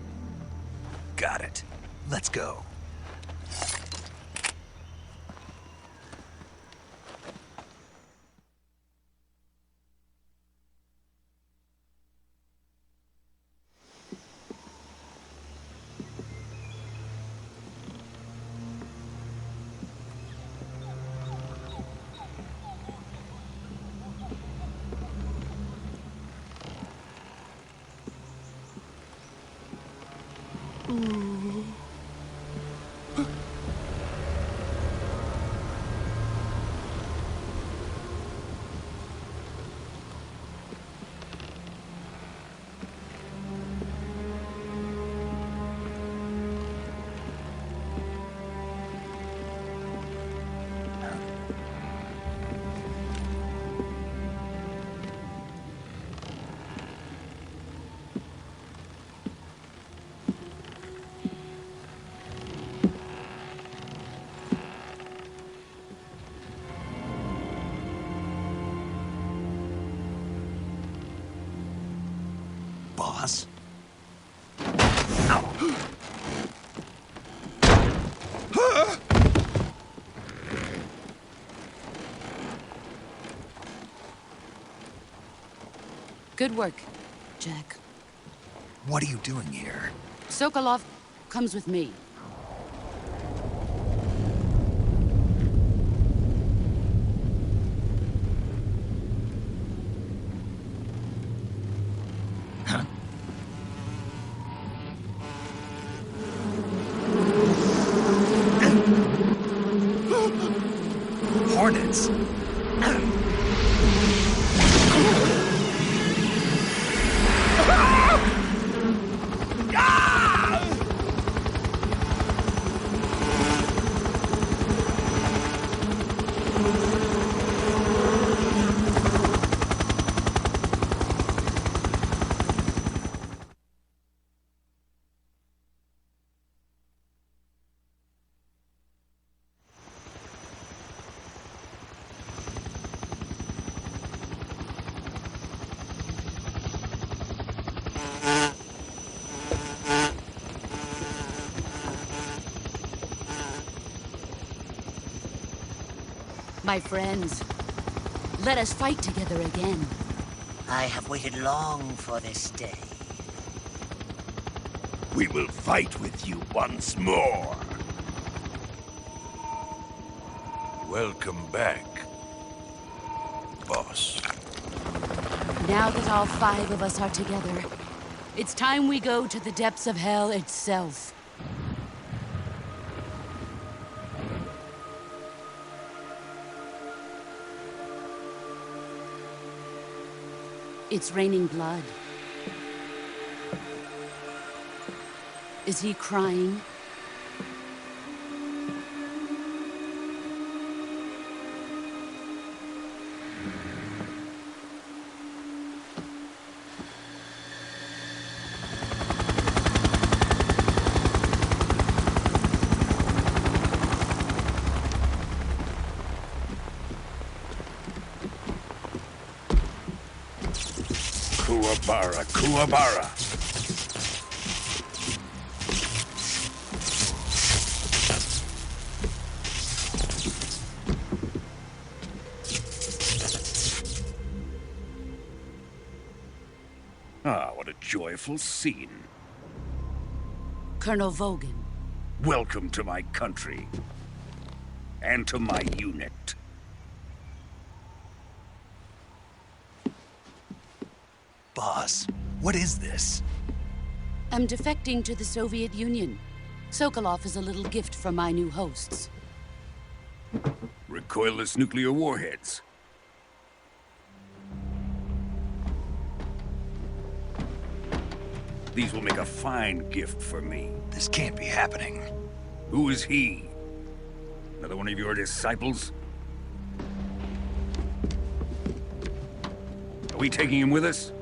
Speaker 1: Got it. Let's go. boss.
Speaker 7: Good work, Jack.
Speaker 1: What are you doing here?
Speaker 7: Sokolov comes with me.
Speaker 1: Huh? Hornets!
Speaker 7: My friends, let us fight together again.
Speaker 11: I have waited long for this day.
Speaker 12: We will fight with you once more. Welcome back, boss.
Speaker 7: Now that all 5 of us are together, it's time we go to the depths of hell itself. It's raining blood. Is he crying?
Speaker 12: Kuwabara, Kuwabara. Ah, what a joyful scene.
Speaker 7: Colonel Vogan.
Speaker 12: Welcome to my country. And to my unit.
Speaker 1: Boss, what is this?
Speaker 7: I'm defecting to the Soviet Union. Sokolov is a little gift from my new hosts.
Speaker 12: Recoilless nuclear warheads. These will make a fine gift for me.
Speaker 1: This can't be happening.
Speaker 12: Who is he? Another one of your disciples? Are we taking him with us?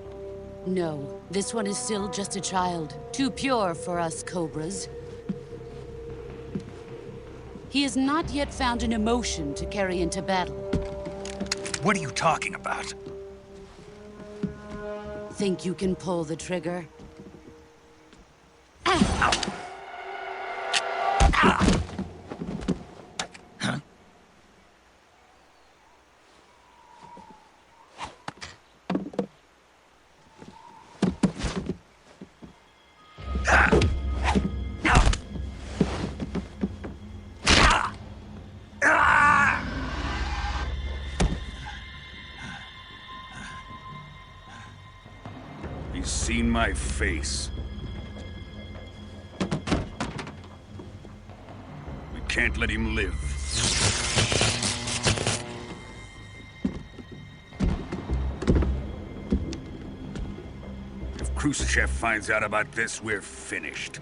Speaker 7: No, this one is still just a child. Too pure for us Cobras. He has not yet found an emotion to carry into battle.
Speaker 1: What are you talking about?
Speaker 7: Think you can pull the trigger?
Speaker 1: Huh?
Speaker 12: He's seen my face. We can't let him live. If Khrushchev finds out about this, we're finished.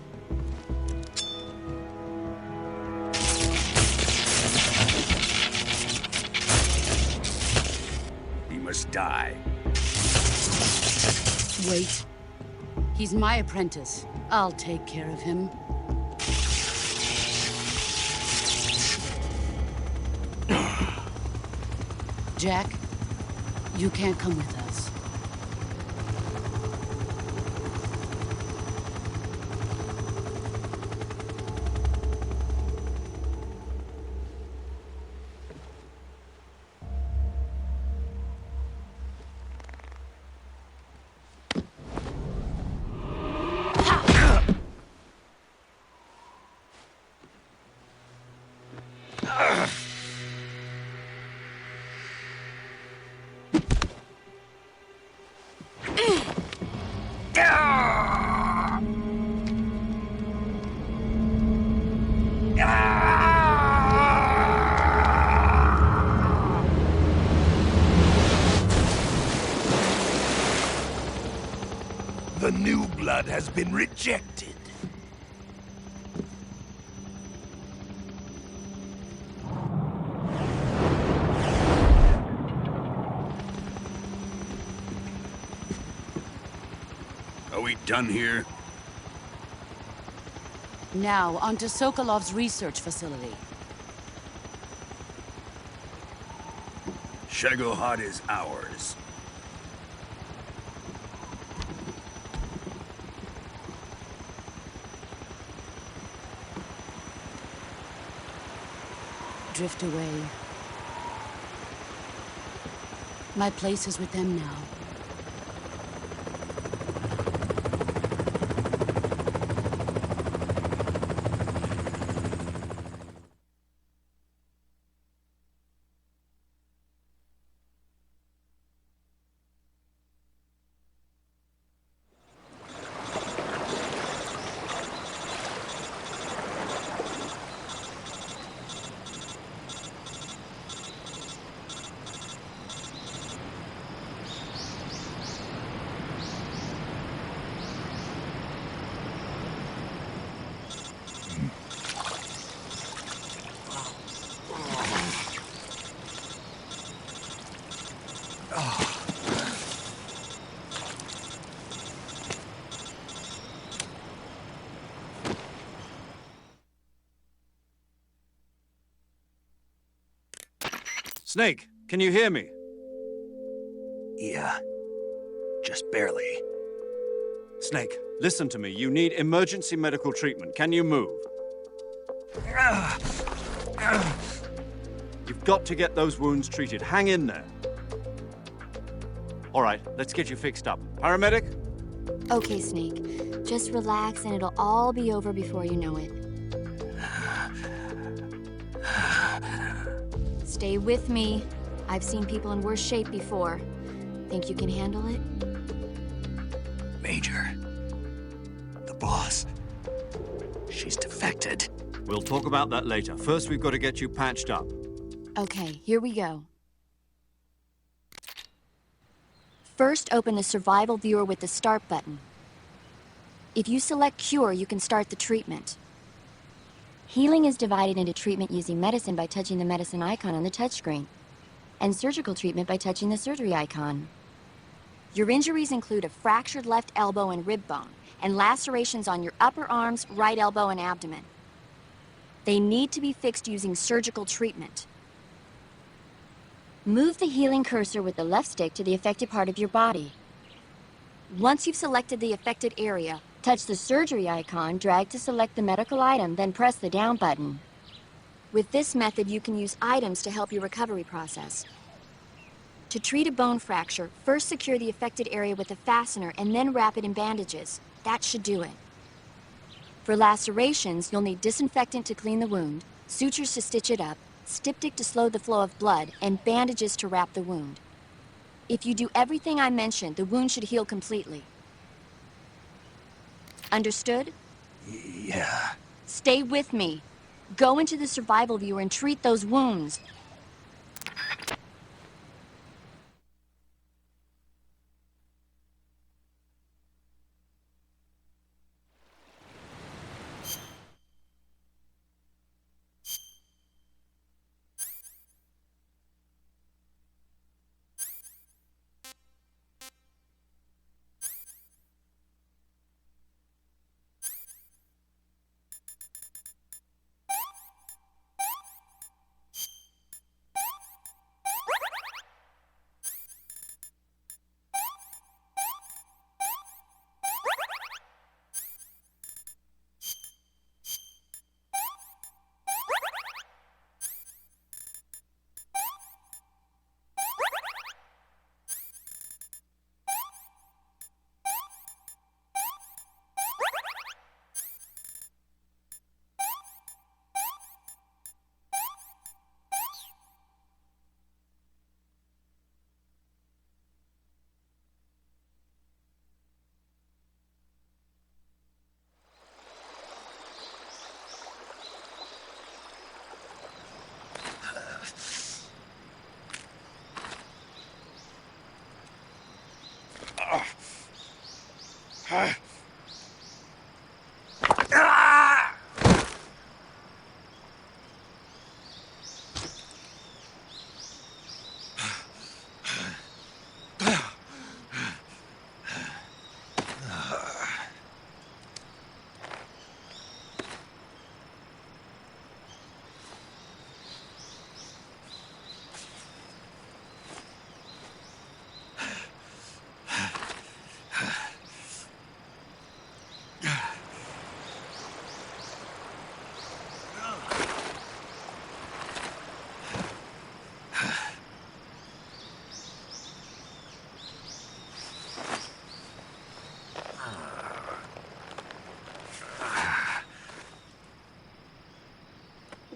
Speaker 12: He must die.
Speaker 7: Wait. He's my apprentice. I'll take care of him. Jack, you can't come with us.
Speaker 12: Shagahod has been rejected. Are we done here?
Speaker 7: Now, onto Sokolov's research facility.
Speaker 12: Shagahod is ours.
Speaker 7: Drift away. My place is with them now.
Speaker 3: Snake, can you hear me?
Speaker 1: Yeah. Just barely.
Speaker 3: Snake, listen to me. You need emergency medical treatment. Can you move? You've got to get those wounds treated. Hang in there. All right, let's get you fixed up. Paramedic?
Speaker 6: Okay, Snake. Just relax and it'll all be over before you know it. Stay with me. I've seen people in worse shape before. Think you can handle it?
Speaker 1: Major. The boss. She's defected.
Speaker 3: We'll talk about that later. First, we've got to get you patched up.
Speaker 6: Okay, here we go. First, open the survival viewer with the start button. If you select cure, you can start the treatment. Healing is divided into treatment using medicine by touching the medicine icon on the touchscreen, and surgical treatment by touching the surgery icon. Your injuries include a fractured left elbow and rib bone, and lacerations on your upper arms, right elbow, and abdomen. They need to be fixed using surgical treatment. Move the healing cursor with the left stick to the affected part of your body. Once you've selected the affected area, touch the surgery icon, drag to select the medical item, then press the down button. With this method, you can use items to help your recovery process. To treat a bone fracture, first secure the affected area with a fastener and then wrap it in bandages. That should do it. For lacerations, you'll need disinfectant to clean the wound, sutures to stitch it up, styptic to slow the flow of blood, and bandages to wrap the wound. If you do everything I mentioned, the wound should heal completely. Understood?
Speaker 1: Yeah.
Speaker 6: Stay with me. Go into the survival viewer and treat those wounds.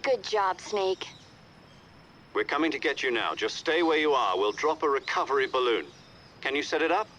Speaker 6: Good job, Snake.
Speaker 2: We're coming to get you now. Just stay where you are. We'll drop a recovery balloon. Can you set it up?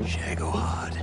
Speaker 1: Shagahod.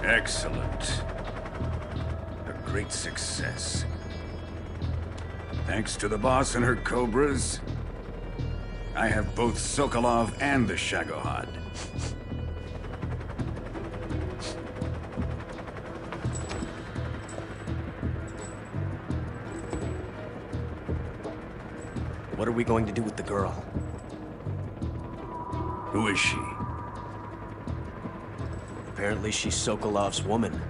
Speaker 12: Excellent. A great success. Thanks to the boss and her Cobras, I have both Sokolov and the Shagahod.
Speaker 9: What are we going to do with the girl?
Speaker 12: Who is she?
Speaker 9: Apparently she's Sokolov's woman.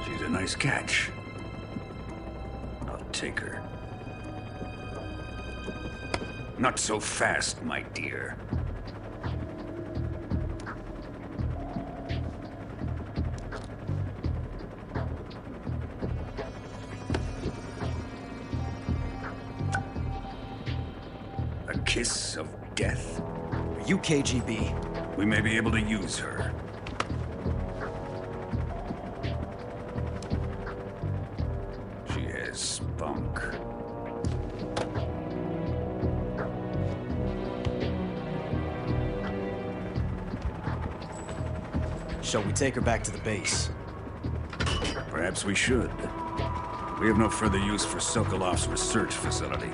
Speaker 12: She's a nice catch. I'll take her. Not so fast, my dear. A kiss of death?
Speaker 9: Are you KGB?
Speaker 12: We may be able to use her. She has spunk.
Speaker 9: Shall we take her back to the base?
Speaker 12: Perhaps we should. We have no further use for Sokolov's research facility.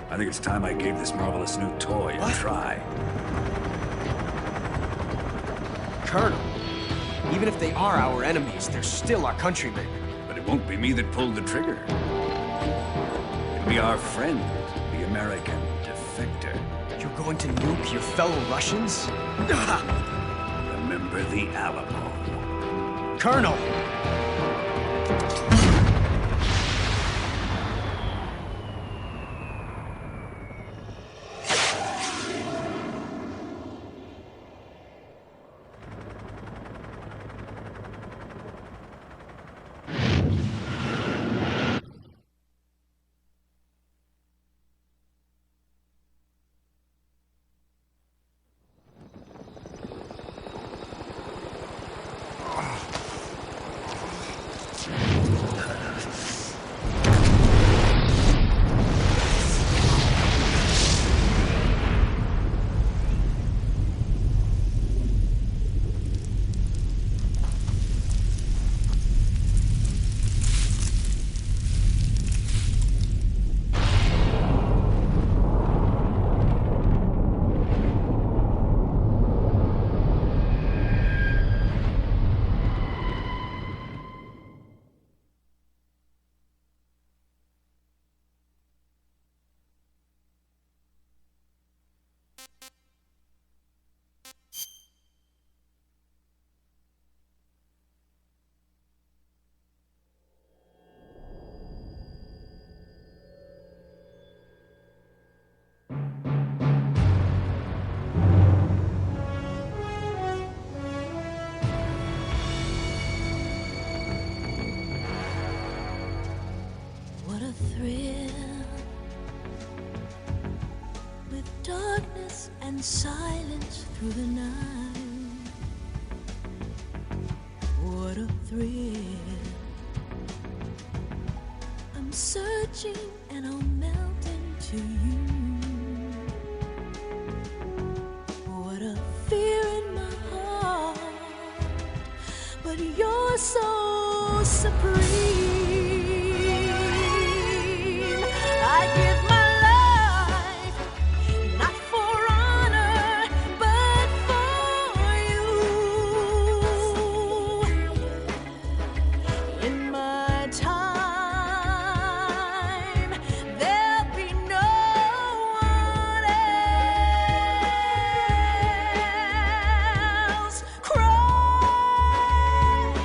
Speaker 12: I think it's time I gave this marvelous new toy a try.
Speaker 9: Colonel, even if they are our enemies, they're still our countrymen.
Speaker 12: But it won't be me that pulled the trigger. It'll be our friend, the American defector.
Speaker 9: You're going to nuke your fellow Russians?
Speaker 12: Remember the Alamo.
Speaker 9: Colonel!
Speaker 13: and silence through the night. What a thrill. I'm searching and I'll melt into you. What a fear in my heart, but you're so supreme. I give my life, not for honor, but for you. In my time, there'll be no one else. Crime,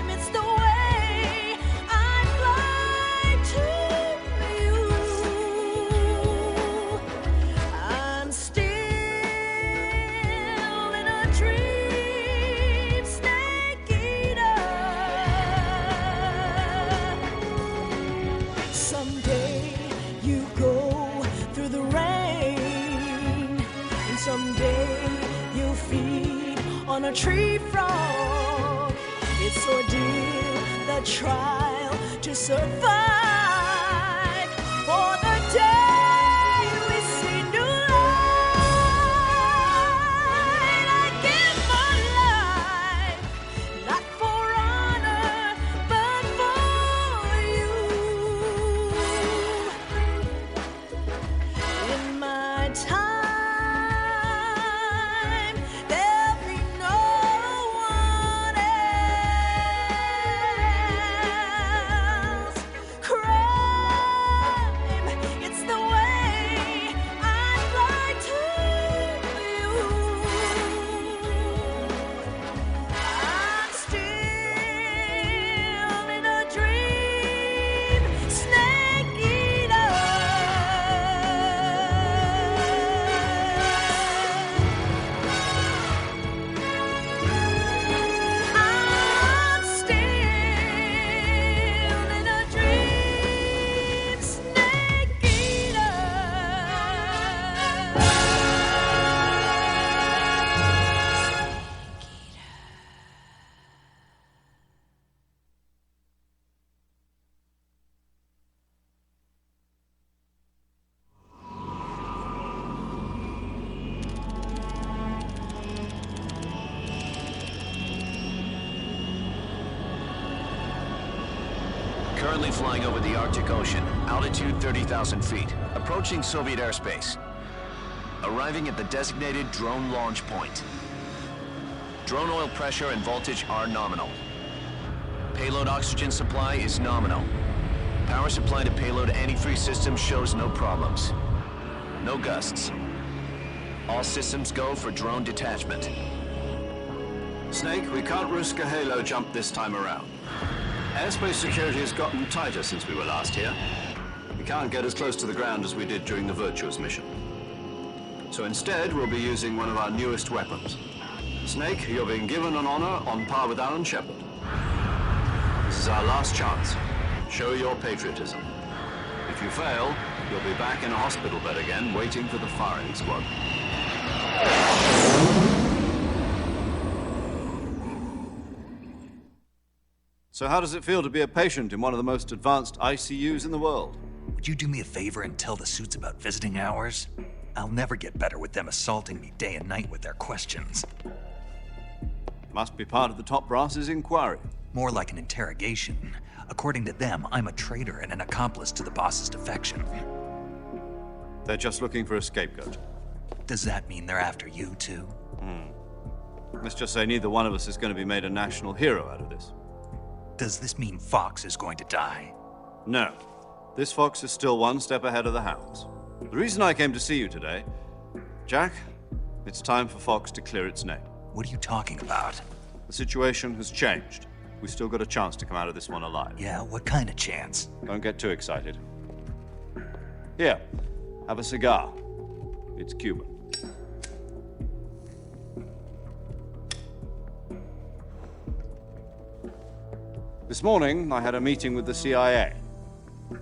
Speaker 13: it's the way I fly to you. I'm still in a dream, snake eater. Someday you go through the rain, and someday you'll feed on a tree frog. It's ordeal, the trial to survive. For the day we see new light, I give my life, not for honor, but for you. In my time, there'll be no one else. Crime, it's the way I fly to you. I'm still in a dream, snake eater. I'm still in a dream, snake eater.
Speaker 14: Currently flying over the Arctic Ocean, altitude 30,000 feet, approaching Soviet airspace. Arriving at the designated drone launch point. Drone oil pressure and voltage are nominal. Payload oxygen supply is nominal. Power supply to payload antifreeze system shows no problems. No gusts. All systems go for drone detachment.
Speaker 3: Snake, we can't risk a halo jump this time around. Airspace security has gotten tighter since we were last here. We can't get as close to the ground as we did during the Virtuous mission. So instead, we'll be using one of our newest weapons. Snake, you're being given an honor on par with Alan Shepard. This is our last chance. Show your patriotism. If you fail, you'll be back in a hospital bed again, waiting for the firing squad. So how does it feel to be a patient in one of the most advanced ICUs in the world?
Speaker 1: Would you do me a favor and tell the suits about visiting hours? I'll never get better with them assaulting me day and night with their questions.
Speaker 3: Must be part of the top brass's inquiry.
Speaker 1: More like an interrogation. According to them, I'm a traitor and an accomplice to the boss's defection.
Speaker 3: They're just looking for a scapegoat.
Speaker 1: Does that mean they're after you, too?
Speaker 3: Let's just say neither one of us is going to be made a national hero out of this.
Speaker 1: Does this mean Fox is going to die?
Speaker 3: No. This fox is still one step ahead of the hounds. The reason I came to see you today, Jack, it's time for Fox to clear its name.
Speaker 1: What are you talking about?
Speaker 3: The situation has changed. We've still got a chance to come out of this one alive.
Speaker 1: Yeah, what kind of chance?
Speaker 3: Don't get too excited. Here, have a cigar. It's Cuban. This morning, I had a meeting with the CIA.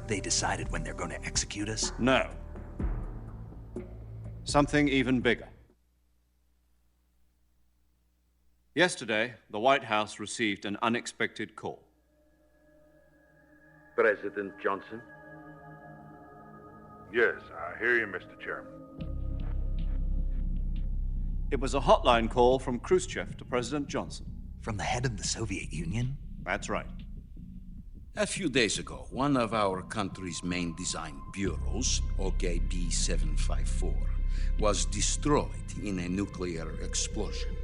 Speaker 1: They decided when they're going to execute us?
Speaker 3: No. Something even bigger. Yesterday, the White House received an unexpected call.
Speaker 15: President Johnson?
Speaker 16: Yes, I hear you, Mr. Chairman.
Speaker 3: It was a hotline call from Khrushchev to President Johnson.
Speaker 1: From the head of the Soviet Union?
Speaker 3: That's right.
Speaker 8: A few days ago, one of our country's main design bureaus, OKB 754, was destroyed in a nuclear explosion.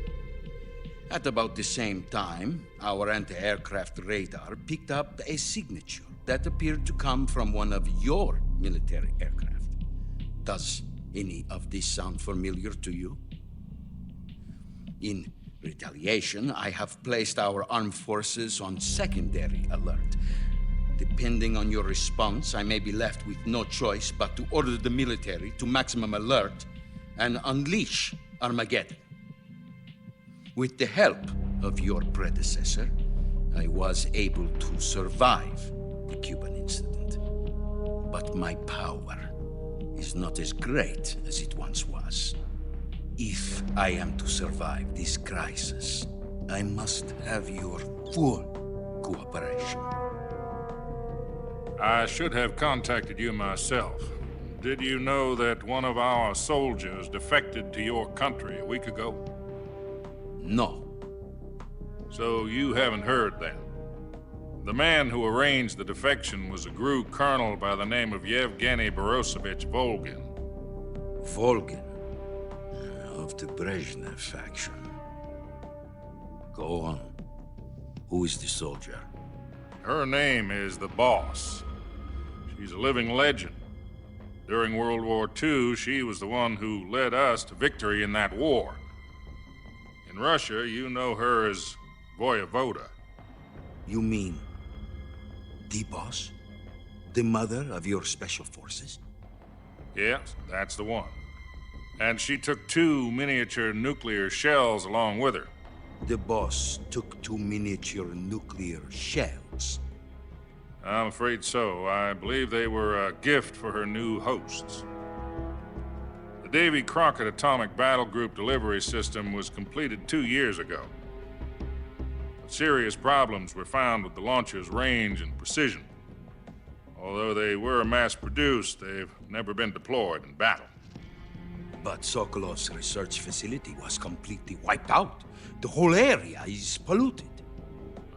Speaker 8: At about the same time, our anti-aircraft radar picked up a signature that appeared to come from one of your military aircraft. Does any of this sound familiar to you? In retaliation, I have placed our armed forces on secondary alert. Depending on your response, I may be left with no choice but to order the military to maximum alert and unleash Armageddon. With the help of your predecessor, I was able to survive the Cuban incident. But my power is not as great as it once was. If I am to survive this crisis, I must have your full cooperation.
Speaker 16: I should have contacted you myself. Did you know that one of our soldiers defected to your country a week ago?
Speaker 8: No.
Speaker 16: So you haven't heard then? The man who arranged the defection was a GRU colonel by the name of Yevgeny Borosovich Volgin.
Speaker 8: Volgin? Of the Brezhnev faction. Go on. Who is the soldier?
Speaker 16: Her name is the Boss. She's a living legend. During World War II, she was the one who led us to victory in that war. In Russia, you know her as Voyevoda.
Speaker 8: You mean the Boss? The mother of your special forces?
Speaker 16: Yes, that's the one. And she took 2 miniature nuclear shells along with her.
Speaker 8: The Boss took 2 miniature nuclear shells?
Speaker 16: I'm afraid so. I believe they were a gift for her new hosts. The Davy Crockett Atomic Battle Group delivery system was completed 2 years ago. But serious problems were found with the launcher's range and precision. Although they were mass-produced, they've never been deployed in battle.
Speaker 8: But Sokolov's research facility was completely wiped out. The whole area is polluted.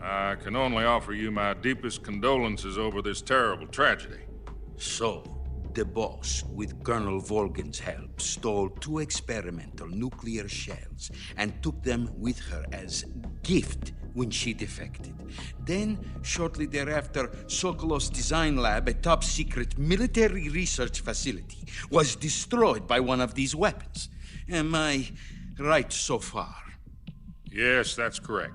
Speaker 16: I can only offer you my deepest condolences over this terrible tragedy.
Speaker 8: So, the Boss, with Colonel Volgin's help, stole 2 experimental nuclear shells and took them with her as gift when she defected. Then, shortly thereafter, Sokolov's design lab, a top-secret military research facility, was destroyed by one of these weapons. Am I right so far?
Speaker 16: Yes, that's correct.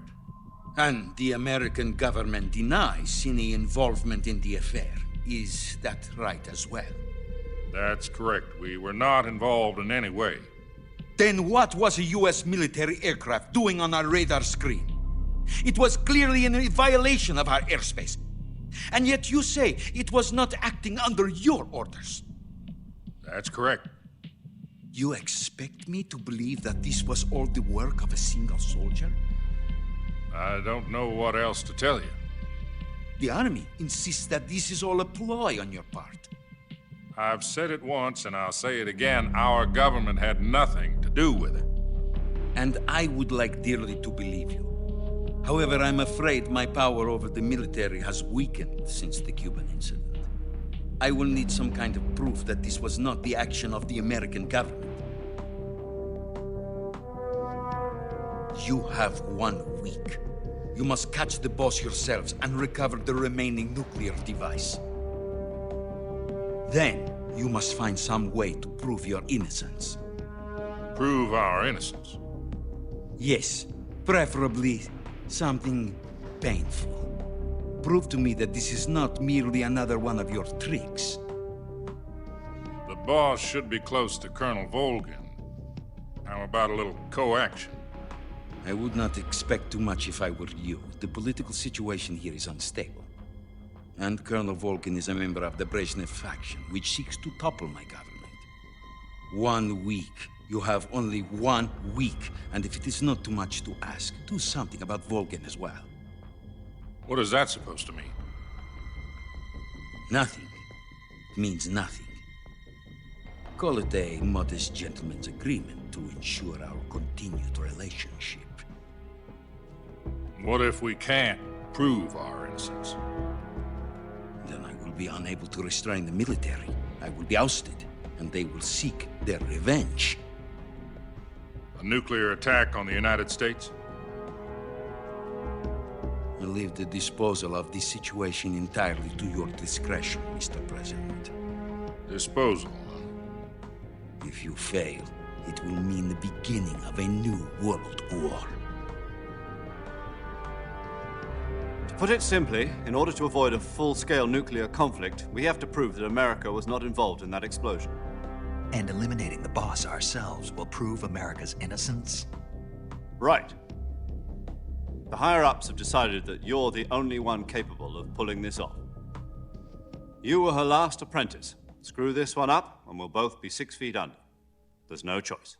Speaker 8: And the American government denies any involvement in the affair. Is that right as well?
Speaker 16: That's correct. We were not involved in any way.
Speaker 8: Then what was a U.S. military aircraft doing on our radar screen? It was clearly in a violation of our airspace. And yet you say it was not acting under your orders.
Speaker 16: That's correct.
Speaker 8: You expect me to believe that this was all the work of a single soldier?
Speaker 16: I don't know what else to tell you.
Speaker 8: The army insists that this is all a ploy on your part.
Speaker 16: I've said it once and I'll say it again. Our government had nothing to do with it.
Speaker 8: And I would like dearly to believe you. However, I'm afraid my power over the military has weakened since the Cuban incident. I will need some kind of proof that this was not the action of the American government. You have 1 week. You must catch the Boss yourselves and recover the remaining nuclear device. Then, you must find some way to prove your innocence.
Speaker 16: Prove our innocence?
Speaker 8: Yes, preferably something painful. Prove to me that this is not merely another one of your tricks.
Speaker 16: The Boss should be close to Colonel Volgin. How about a little co-action?
Speaker 8: I would not expect too much if I were you. The political situation here is unstable. And Colonel Volgin is a member of the Brezhnev faction, which seeks to topple my government. 1 week
Speaker 15: You have only 1 week, and if it is not too much to ask, do something about Volgin as well.
Speaker 16: What is that supposed to mean?
Speaker 15: Nothing. It means nothing. Call it a modest gentleman's agreement to ensure our continued relationship.
Speaker 16: What if we can't prove our innocence?
Speaker 15: Then I will be unable to restrain the military. I will be ousted, and they will seek their revenge.
Speaker 16: A nuclear attack on the United States?
Speaker 15: I leave the disposal of this situation entirely to your discretion, Mr. President.
Speaker 16: Disposal?
Speaker 15: If you fail, it will mean the beginning of a new world war.
Speaker 3: To put it simply, in order to avoid a full-scale nuclear conflict, we have to prove that America was not involved in that explosion.
Speaker 1: And eliminating the boss ourselves will prove America's innocence?
Speaker 3: Right. The higher-ups have decided that you're the only one capable of pulling this off. You were her last apprentice. Screw this one up, and we'll both be 6 feet under. There's no choice.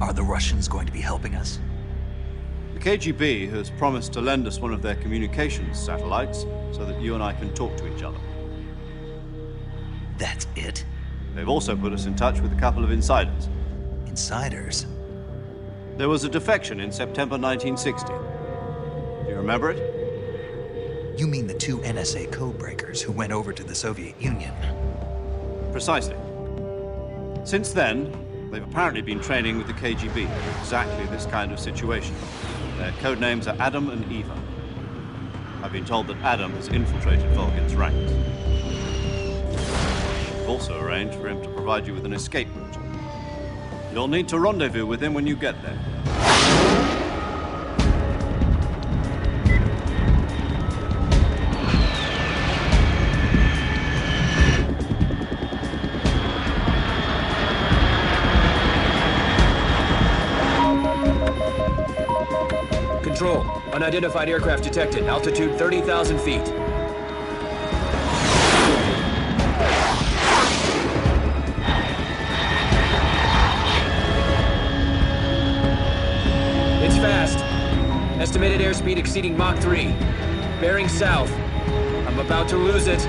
Speaker 1: Are the Russians going to be helping us?
Speaker 3: The KGB has promised to lend us one of their communications satellites so that you and I can talk to each other.
Speaker 1: That's it?
Speaker 3: They've also put us in touch with a couple of insiders.
Speaker 1: Insiders?
Speaker 3: There was a defection in September 1960. Do you remember it?
Speaker 1: You mean the 2 NSA codebreakers who went over to the Soviet Union?
Speaker 3: Precisely. Since then, they've apparently been training with the KGB for exactly this kind of situation. Their code names are Adam and Eva. I've been told that Adam has infiltrated Volgin's ranks. I've also arranged for him to provide you with an escape route. You'll need to rendezvous with him when you get there.
Speaker 4: Control. Unidentified aircraft detected. Altitude 30,000 feet. It's fast. Estimated airspeed exceeding Mach 3. Bearing south. I'm about to lose it.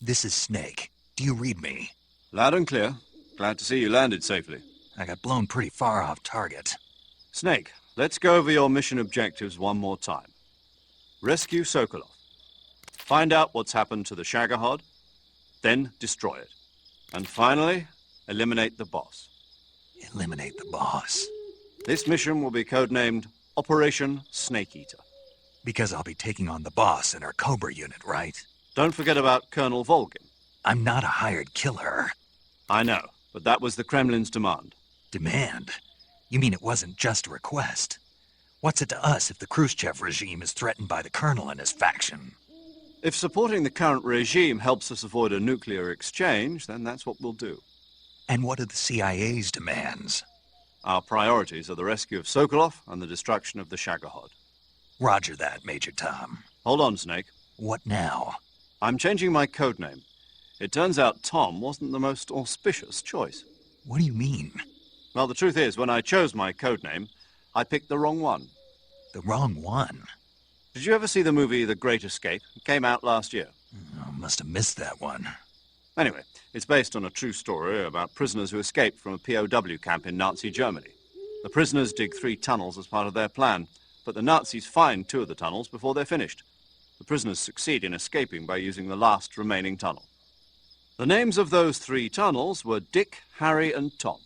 Speaker 1: This is Snake. Do you read me?
Speaker 3: Loud and clear. Glad to see you landed safely.
Speaker 1: I got blown pretty far off target.
Speaker 3: Snake, let's go over your mission objectives one more time. Rescue Sokolov. Find out what's happened to the Shagahod, then destroy it. And finally, eliminate the boss.
Speaker 1: Eliminate the boss?
Speaker 3: This mission will be codenamed Operation Snake Eater.
Speaker 1: Because I'll be taking on the boss and her Cobra unit, right?
Speaker 3: Don't forget about Colonel Volgin.
Speaker 1: I'm not a hired killer.
Speaker 3: I know, but that was the Kremlin's demand.
Speaker 1: Demand? You mean it wasn't just a request? What's it to us if the Khrushchev regime is threatened by the Colonel and his faction?
Speaker 3: If supporting the current regime helps us avoid a nuclear exchange, then that's what we'll do.
Speaker 1: And what are the CIA's demands?
Speaker 3: Our priorities are the rescue of Sokolov and the destruction of the Shagahod.
Speaker 1: Roger that, Major Tom.
Speaker 3: Hold on, Snake.
Speaker 1: What now?
Speaker 3: I'm changing my codename. It turns out Tom wasn't the most auspicious choice.
Speaker 1: What do you mean?
Speaker 3: Well, the truth is, when I chose my codename, I picked the wrong one.
Speaker 1: The wrong one?
Speaker 3: Did you ever see the movie The Great Escape? It came out last year.
Speaker 1: Oh, must have missed that one.
Speaker 3: Anyway, it's based on a true story about prisoners who escaped from a POW camp in Nazi Germany. The prisoners dig 3 tunnels as part of their plan, but the Nazis find 2 of the tunnels before they're finished. The prisoners succeed in escaping by using the last remaining tunnel. The names of those 3 tunnels were Dick, Harry, and Tom.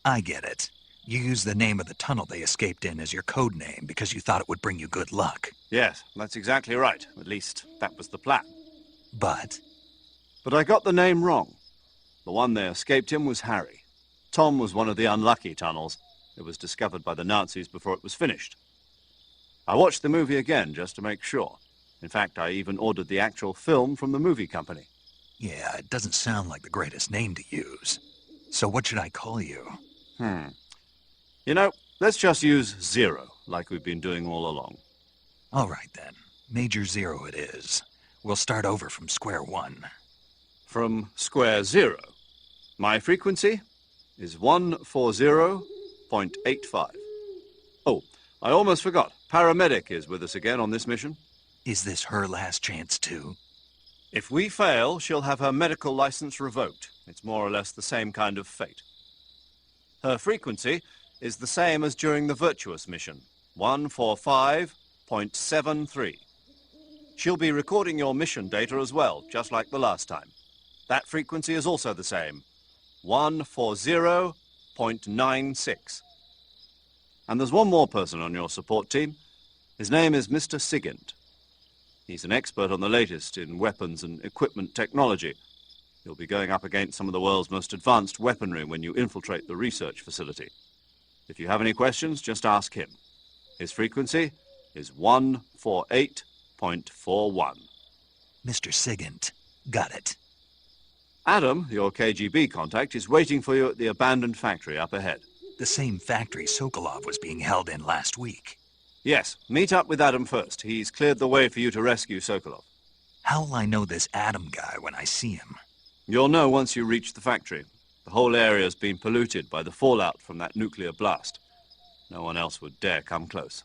Speaker 1: I get it. You used the name of the tunnel they escaped in as your code name because you thought it would bring you good luck.
Speaker 3: Yes, that's exactly right. At least, that was the plan.
Speaker 1: But
Speaker 3: I got the name wrong. The one they escaped in was Harry. Tom was one of the unlucky tunnels. It was discovered by the Nazis before it was finished. I watched the movie again just to make sure. In fact, I even ordered the actual film from the movie company.
Speaker 1: yeah, it doesn't sound like the greatest name to use. So what should I call you?
Speaker 3: You know, let's just use Zero, like we've been doing all along.
Speaker 1: All right, then. Major Zero it is. We'll start over from square one.
Speaker 3: From square zero. My frequency is 140.85. Oh, I almost forgot. Paramedic is with us again on this mission.
Speaker 1: Is this her last chance, too?
Speaker 3: If we fail, she'll have her medical license revoked. It's more or less the same kind of fate. Her frequency is the same as during the Virtuous mission, 145.73. She'll be recording your mission data as well, just like the last time. That frequency is also the same, 140.96. And there's one more person on your support team. His name is Mr. Sigint. He's an expert on the latest in weapons and equipment technology. You'll be going up against some of the world's most advanced weaponry when you infiltrate the research facility. If you have any questions, just ask him. His frequency is 148.41.
Speaker 1: Mr. Sigint. Got it.
Speaker 3: Adam, your KGB contact, is waiting for you at the abandoned factory up ahead.
Speaker 1: The same factory Sokolov was being held in last week.
Speaker 3: Yes, meet up with Adam first. He's cleared the way for you to rescue Sokolov.
Speaker 1: How will I know this Adam guy when I see him?
Speaker 3: You'll know once you reach the factory. The whole area's been polluted by the fallout from that nuclear blast. No one else would dare come close.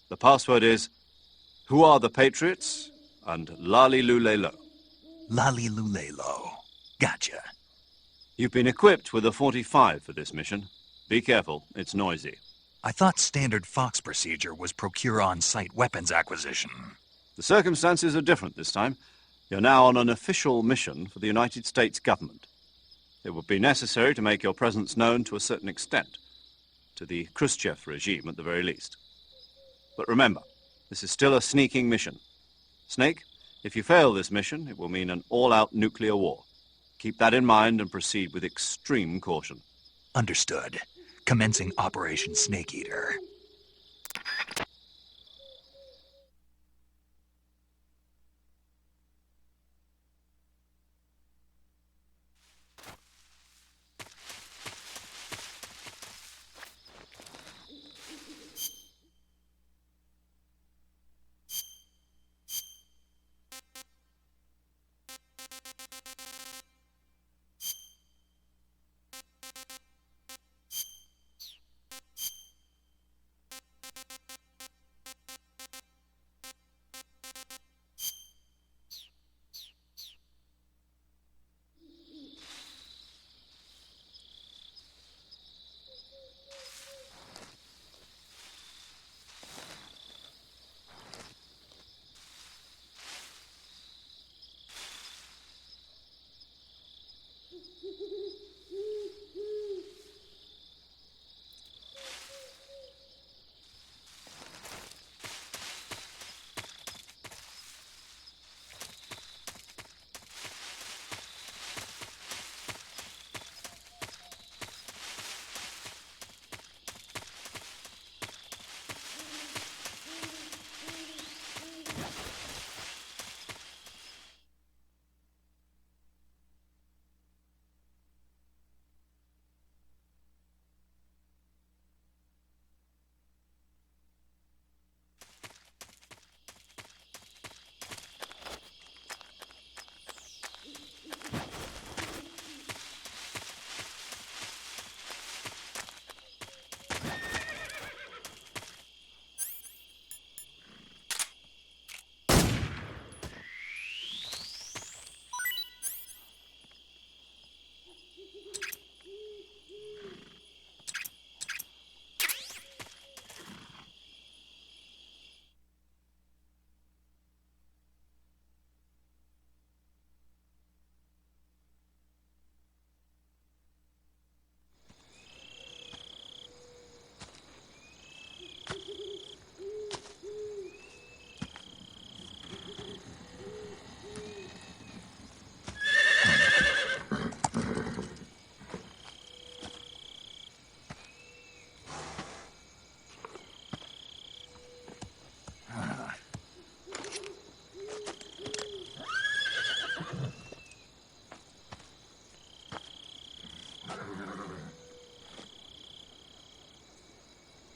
Speaker 3: The password is, "Who are the Patriots?" and Lali Lulelo.
Speaker 1: Lali Lulelo. Gotcha.
Speaker 3: You've been equipped with a 45 for this mission. Be careful, it's noisy.
Speaker 1: I thought standard Fox procedure was procure on-site weapons acquisition.
Speaker 3: The circumstances are different this time. You're now on an official mission for the United States government. It would be necessary to make your presence known to a certain extent, to the Khrushchev regime at the very least. But remember, this is still a sneaking mission. Snake, if you fail this mission, it will mean an all-out nuclear war. Keep that in mind and proceed with extreme caution.
Speaker 1: Understood. Commencing Operation Snake Eater.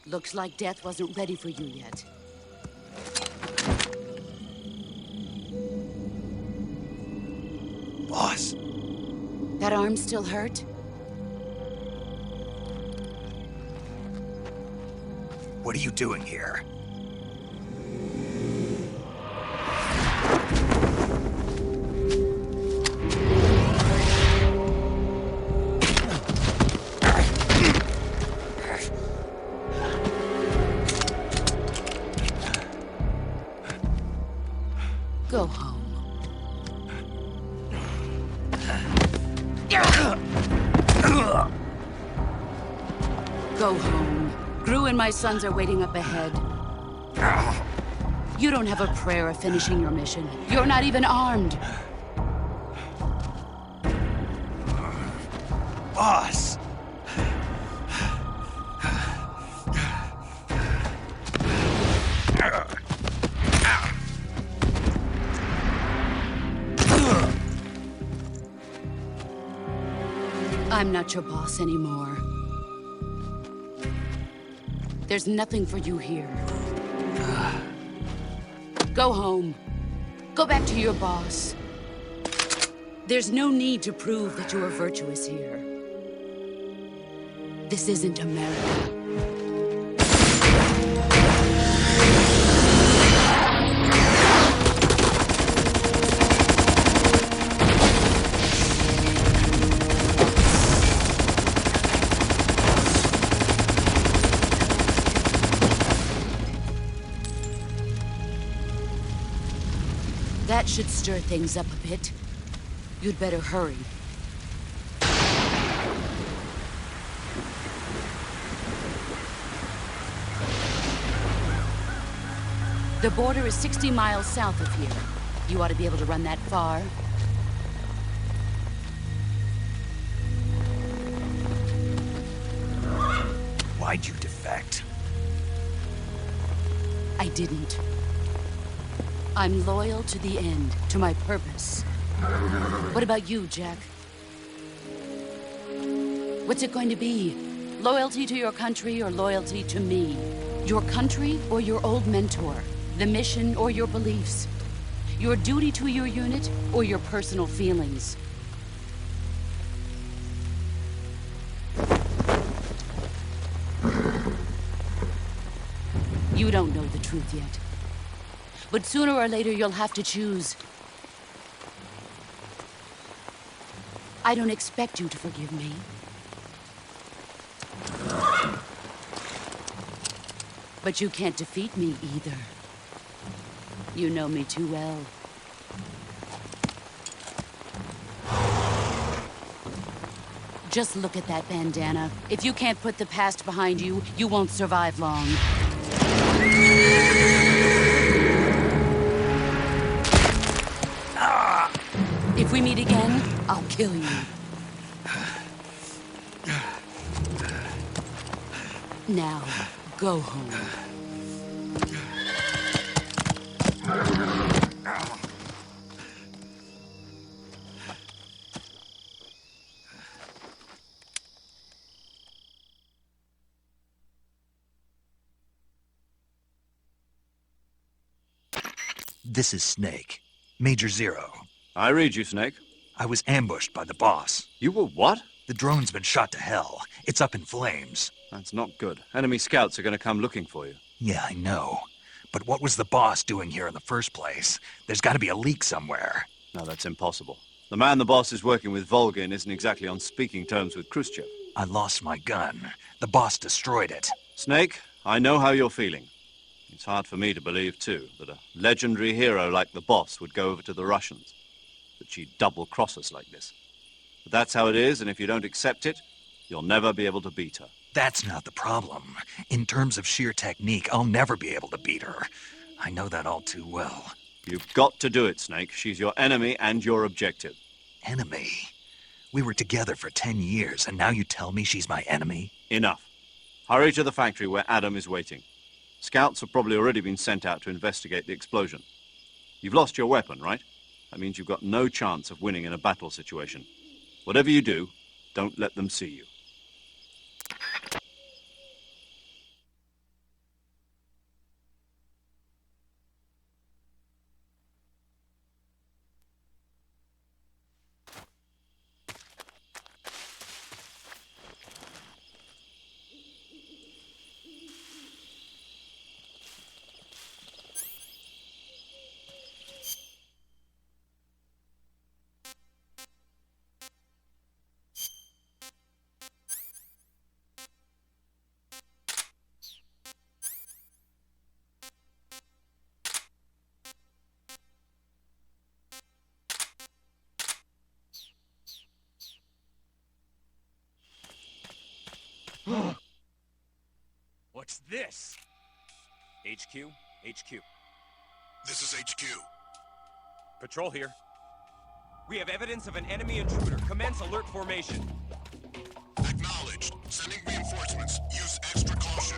Speaker 7: Looks like death wasn't ready for you yet.
Speaker 1: Boss.
Speaker 7: That arm still hurt?
Speaker 1: What are you doing here?
Speaker 7: Go home. Go home. Gru and my sons are waiting up ahead. You don't have a prayer of finishing your mission. You're not even armed.
Speaker 1: Boss!
Speaker 7: I'm not your boss anymore. There's nothing for you here. Go home. Go back to your boss. There's no need to prove that you are virtuous here. This isn't America. That should stir things up a bit. You'd better hurry. The border is 60 miles south of here. You ought to be able to run that far.
Speaker 1: Why'd you defect?
Speaker 7: I didn't. I'm loyal to the end, to my purpose. What about you, Jack? What's it going to be? Loyalty to your country or loyalty to me? Your country or your old mentor? The mission or your beliefs? Your duty to your unit or your personal feelings? You don't know the truth yet. But sooner or later, you'll have to choose. I don't expect you to forgive me. But you can't defeat me either. You know me too well. Just look at that bandana. If you can't put the past behind you, you won't survive long. If we meet again, I'll kill you. Now, go home.
Speaker 1: This is Snake. Major Zero.
Speaker 3: I read you, Snake.
Speaker 1: I was ambushed by the boss.
Speaker 3: You were what?
Speaker 1: The drone's been shot to hell. It's up in flames.
Speaker 3: That's not good. Enemy scouts are going to come looking for you.
Speaker 1: Yeah, I know. But what was the boss doing here in the first place? There's got to be a leak somewhere.
Speaker 3: No, that's impossible. The man the boss is working with, Volgin, isn't exactly on speaking terms with Khrushchev.
Speaker 1: I lost my gun. The boss destroyed it.
Speaker 3: Snake, I know how you're feeling. It's hard for me to believe, too, that a legendary hero like the boss would go over to the Russians. That she'd double-cross us like this. But that's how it is, and if you don't accept it, you'll never be able to beat her.
Speaker 1: That's not the problem. In terms of sheer technique, I'll never be able to beat her. I know that all too well.
Speaker 3: You've got to do it, Snake. She's your enemy and your objective.
Speaker 1: Enemy? We were together for 10 years, and now you tell me she's my enemy?
Speaker 3: Enough. Hurry to the factory where Adam is waiting. Scouts have probably already been sent out to investigate the explosion. You've lost your weapon, right? That means you've got no chance of winning in a battle situation. Whatever you do, don't let them see you.
Speaker 17: What's this? HQ? HQ.
Speaker 18: This is HQ.
Speaker 17: Patrol here. We have evidence of an enemy intruder. Commence alert formation.
Speaker 18: Acknowledged. Sending reinforcements. Use extra caution.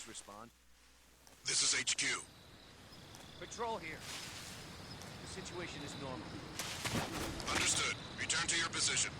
Speaker 17: Respond.
Speaker 18: This is HQ.
Speaker 17: Patrol here. The situation is normal.
Speaker 18: Understood. Return to your position.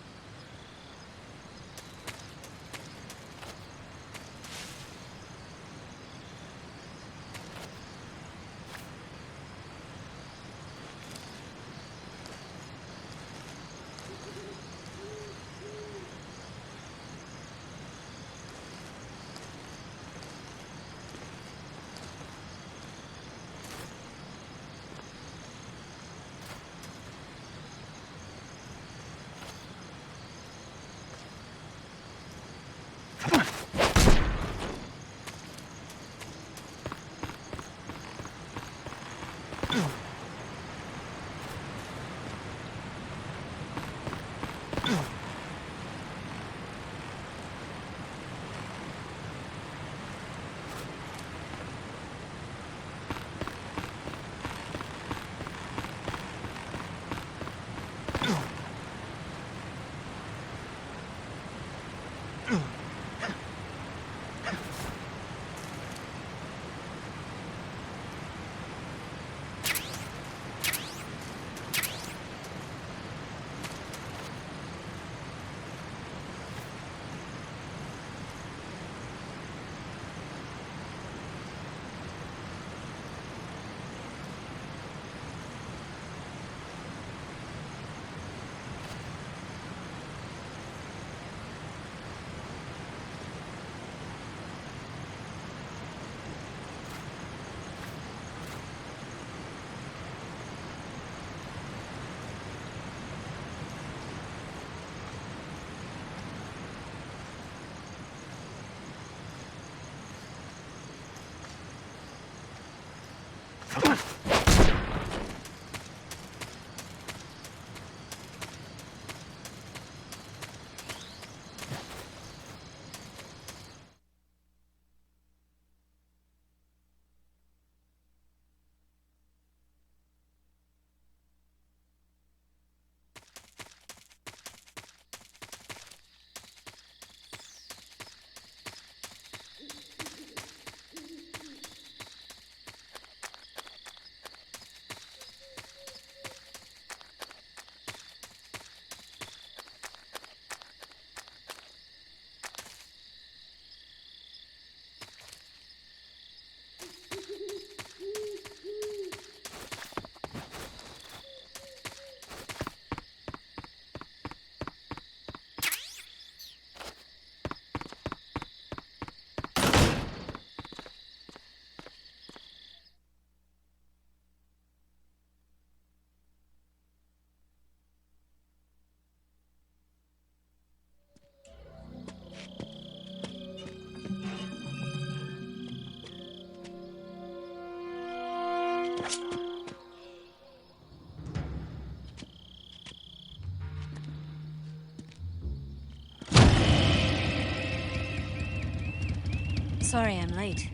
Speaker 19: Sorry I'm late.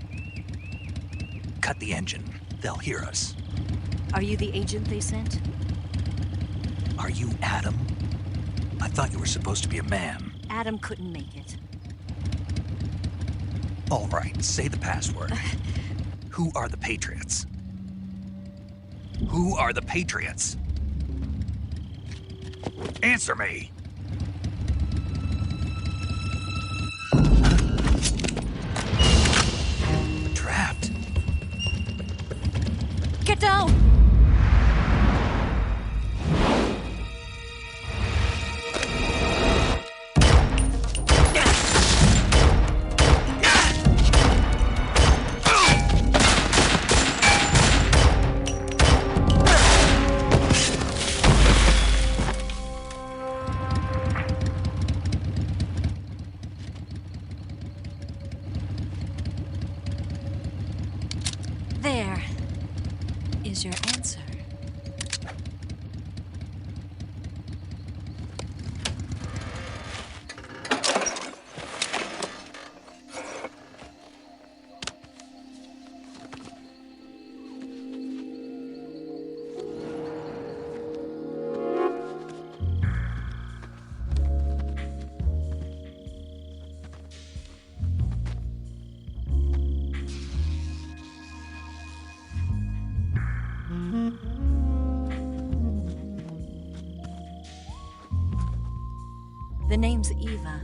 Speaker 1: Cut the engine. They'll hear us.
Speaker 19: Are you the agent they sent?
Speaker 1: Are you Adam? I thought you were supposed to be a man.
Speaker 19: Adam couldn't make it.
Speaker 1: All right, say the password. Who are the Patriots? Who are the Patriots? Answer me! Trapped.
Speaker 19: Get down! There is your answer. The name's Eva.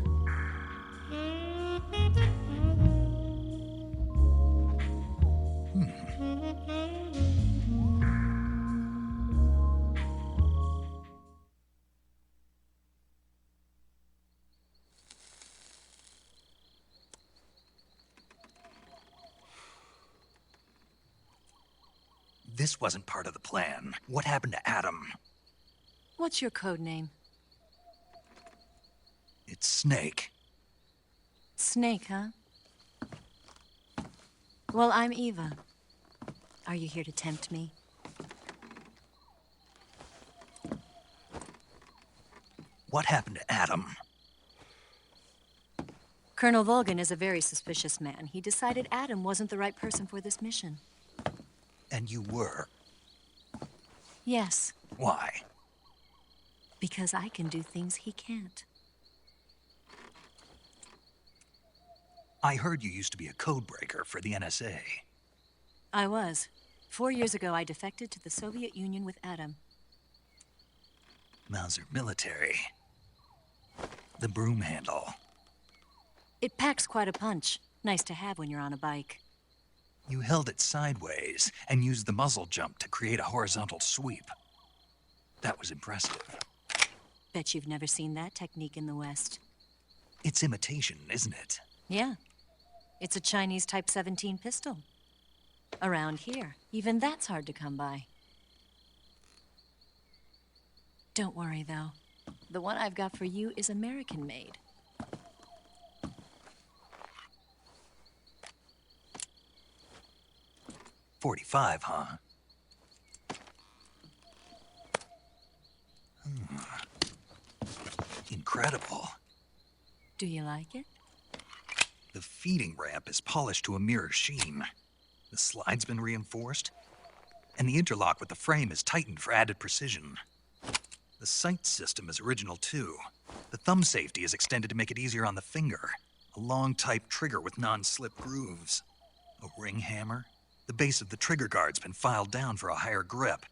Speaker 1: This wasn't part of the plan. What happened to Adam?
Speaker 19: What's your code name?
Speaker 1: It's Snake.
Speaker 19: Snake, huh? Well, I'm Eva. Are you here to tempt me?
Speaker 1: What happened to Adam?
Speaker 19: Colonel Volgan is a very suspicious man. He decided Adam wasn't the right person for this mission.
Speaker 1: And you were.
Speaker 19: Yes,
Speaker 1: Why?
Speaker 19: because I can do things he can't.
Speaker 1: I heard you used to be a codebreaker for the NSA.
Speaker 19: I was. 4 years ago, I defected to the Soviet Union with Adam.
Speaker 1: Mauser military. The broom handle.
Speaker 19: It packs quite a punch. Nice to have when you're on a bike.
Speaker 1: You held it sideways and used the muzzle jump to create a horizontal sweep. That was impressive.
Speaker 19: Bet you've never seen that technique in the West.
Speaker 1: It's imitation, isn't it?
Speaker 19: Yeah. It's a Chinese Type 17 pistol. Around here, even that's hard to come by. Don't worry, though. The one I've got for you is American-made.
Speaker 1: 45, huh? Incredible.
Speaker 19: Do you like it?
Speaker 1: The feeding ramp is polished to a mirror sheen. The slide's been reinforced, and the interlock with the frame is tightened for added precision. The sight system is original too. The thumb safety is extended to make it easier on the finger. A long type trigger with non-slip grooves. A ring hammer. The base of the trigger guard's been filed down for a higher grip.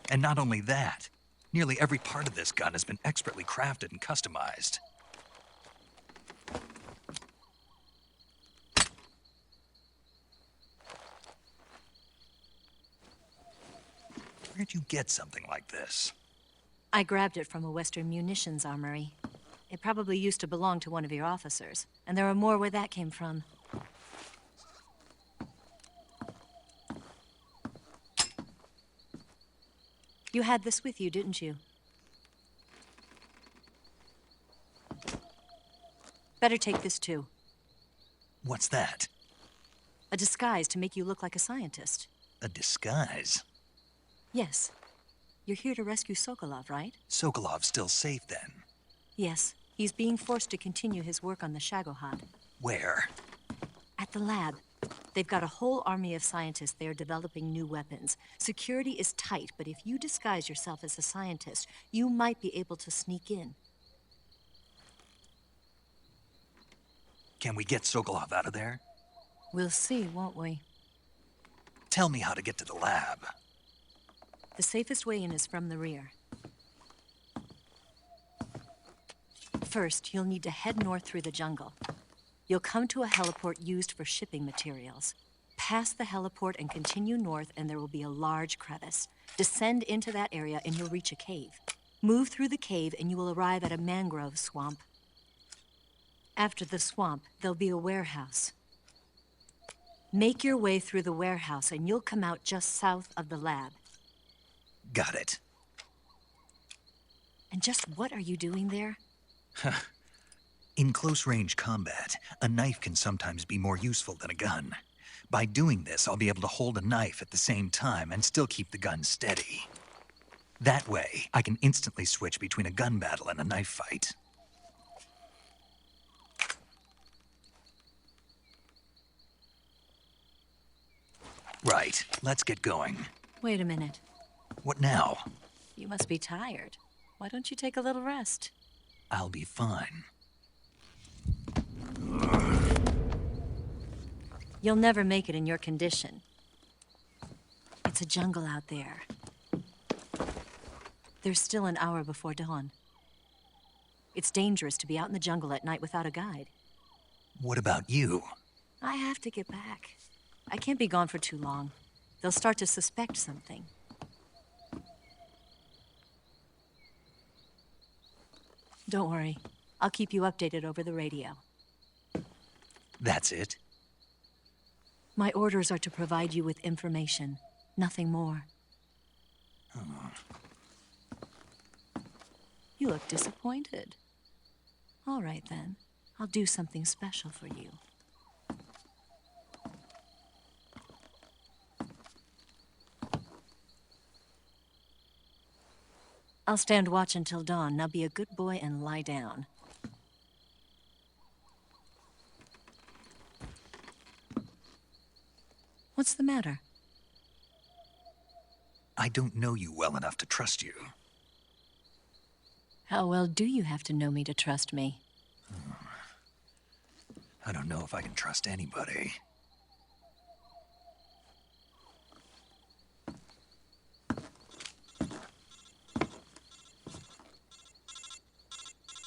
Speaker 1: And not only that, nearly every part of this gun has been expertly crafted and customized. Where'd you get something like this?
Speaker 19: I grabbed it from a Western munitions armory. It probably used to belong to one of your officers, and there are more where that came from. You had this with you, didn't you? Better take this too.
Speaker 1: What's that?
Speaker 19: A disguise to make you look like a scientist.
Speaker 1: A disguise?
Speaker 19: Yes. You're here to rescue Sokolov, right?
Speaker 1: Sokolov's still safe then?
Speaker 19: Yes. He's being forced to continue his work on the Shagahod.
Speaker 1: Where?
Speaker 19: At the lab. They've got a whole army of scientists there developing new weapons. Security is tight, but if you disguise yourself as a scientist, you might be able to sneak in.
Speaker 1: Can we get Sokolov out of there?
Speaker 19: We'll see, won't we?
Speaker 1: Tell me how to get to the lab.
Speaker 19: The safest way in is from the rear. First, you'll need to head north through the jungle. You'll come to a heliport used for shipping materials. Pass the heliport and continue north, and there will be a large crevice. Descend into that area, and you'll reach a cave. Move through the cave, and you will arrive at a mangrove swamp. After the swamp, there'll be a warehouse. Make your way through the warehouse, and you'll come out just south of the lab.
Speaker 1: Got it.
Speaker 19: And just what are you doing there?
Speaker 1: In close-range combat, a knife can sometimes be more useful than a gun. By doing this, I'll be able to hold a knife at the same time and still keep the gun steady. That way, I can instantly switch between a gun battle and a knife fight. Right, let's get going.
Speaker 19: Wait a minute.
Speaker 1: What now?
Speaker 19: You must be tired. Why don't you take a little rest?
Speaker 1: I'll be fine.
Speaker 19: You'll never make it in your condition. It's a jungle out there. There's still an hour before dawn. It's dangerous to be out in the jungle at night without a guide.
Speaker 1: What about you?
Speaker 19: I have to get back. I can't be gone for too long. They'll start to suspect something. Don't worry. I'll keep you updated over the radio.
Speaker 1: That's it?
Speaker 19: My orders are to provide you with information. Nothing more.
Speaker 1: Oh.
Speaker 19: You look disappointed. All right, then. I'll do something special for you. I'll stand watch until dawn. Now be a good boy and lie down. What's the matter?
Speaker 1: I don't know you well enough to trust you.
Speaker 19: How well do you have to know me to trust me?
Speaker 1: I don't know if I can trust anybody.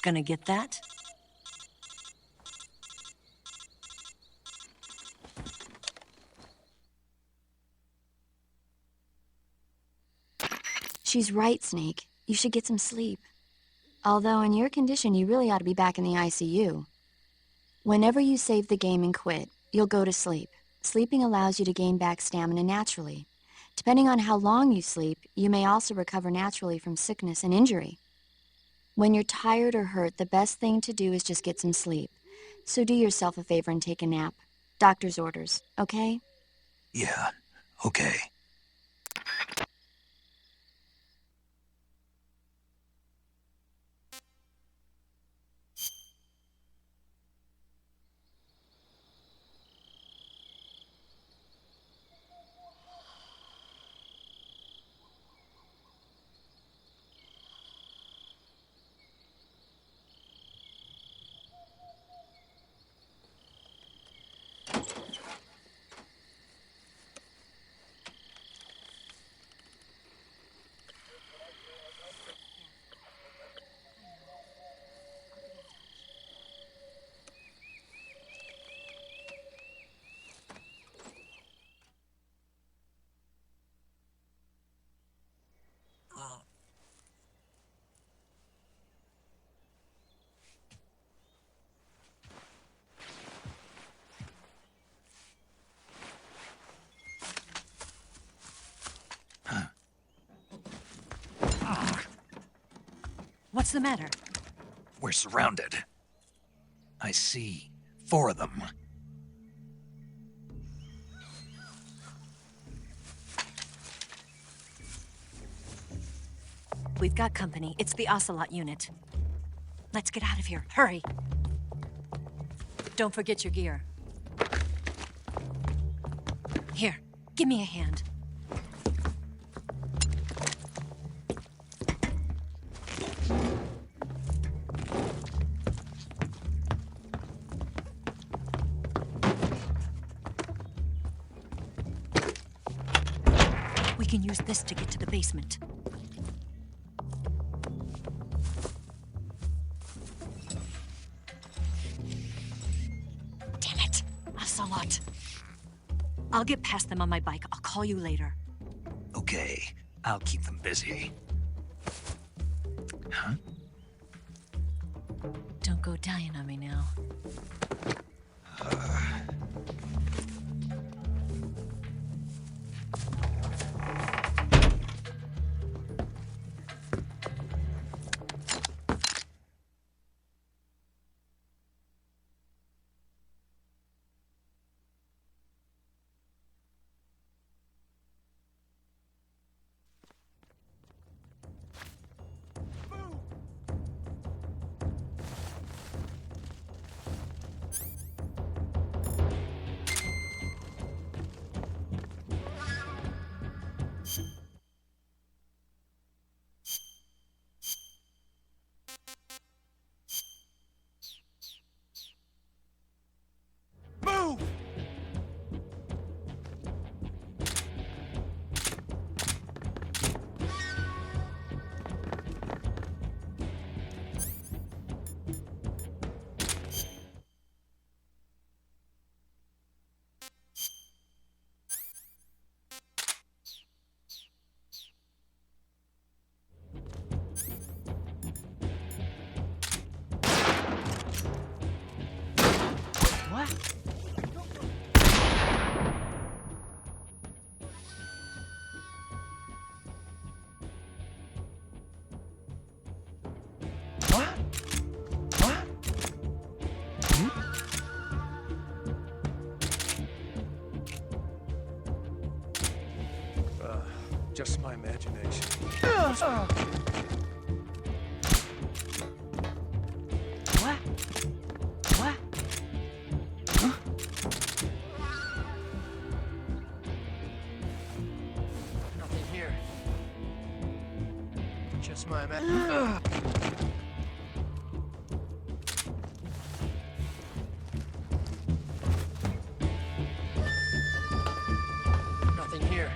Speaker 19: Gonna get that?
Speaker 6: She's right, Snake. You should get some sleep. Although in your condition, you really ought to be back in the ICU. Whenever you save the game and quit, you'll go to sleep. Sleeping allows you to gain back stamina naturally. Depending on how long you sleep, you may also recover naturally from sickness and injury. When you're tired or hurt, the best thing to do is just get some sleep. So do yourself a favor and take a nap. Doctor's orders, okay?
Speaker 1: Yeah, Okay.
Speaker 19: What's the matter?
Speaker 1: We're surrounded. I see 4 of them.
Speaker 19: We've got company. It's the Ocelot unit. Let's get out of here. Hurry! Don't forget your gear. Here, give me a hand. We can use this to get to the basement. Damn it! Ocelot. I'll get past them on my bike. I'll call you later.
Speaker 1: Okay, I'll keep them busy. Huh?
Speaker 19: Don't go dying on me now.
Speaker 10: Just my imagination.
Speaker 19: What? What?
Speaker 10: Huh? Nothing here. Just my imagination. Nothing here.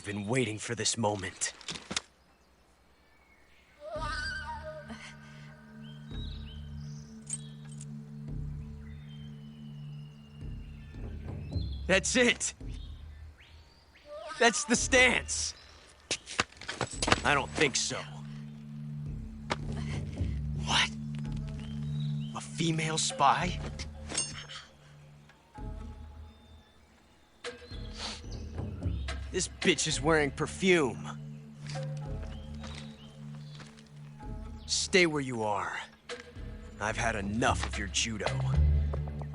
Speaker 9: I've been waiting for this moment. That's it! That's the stance! I don't think so. What? A female spy? This bitch is wearing perfume. Stay where you are. I've had enough of your judo.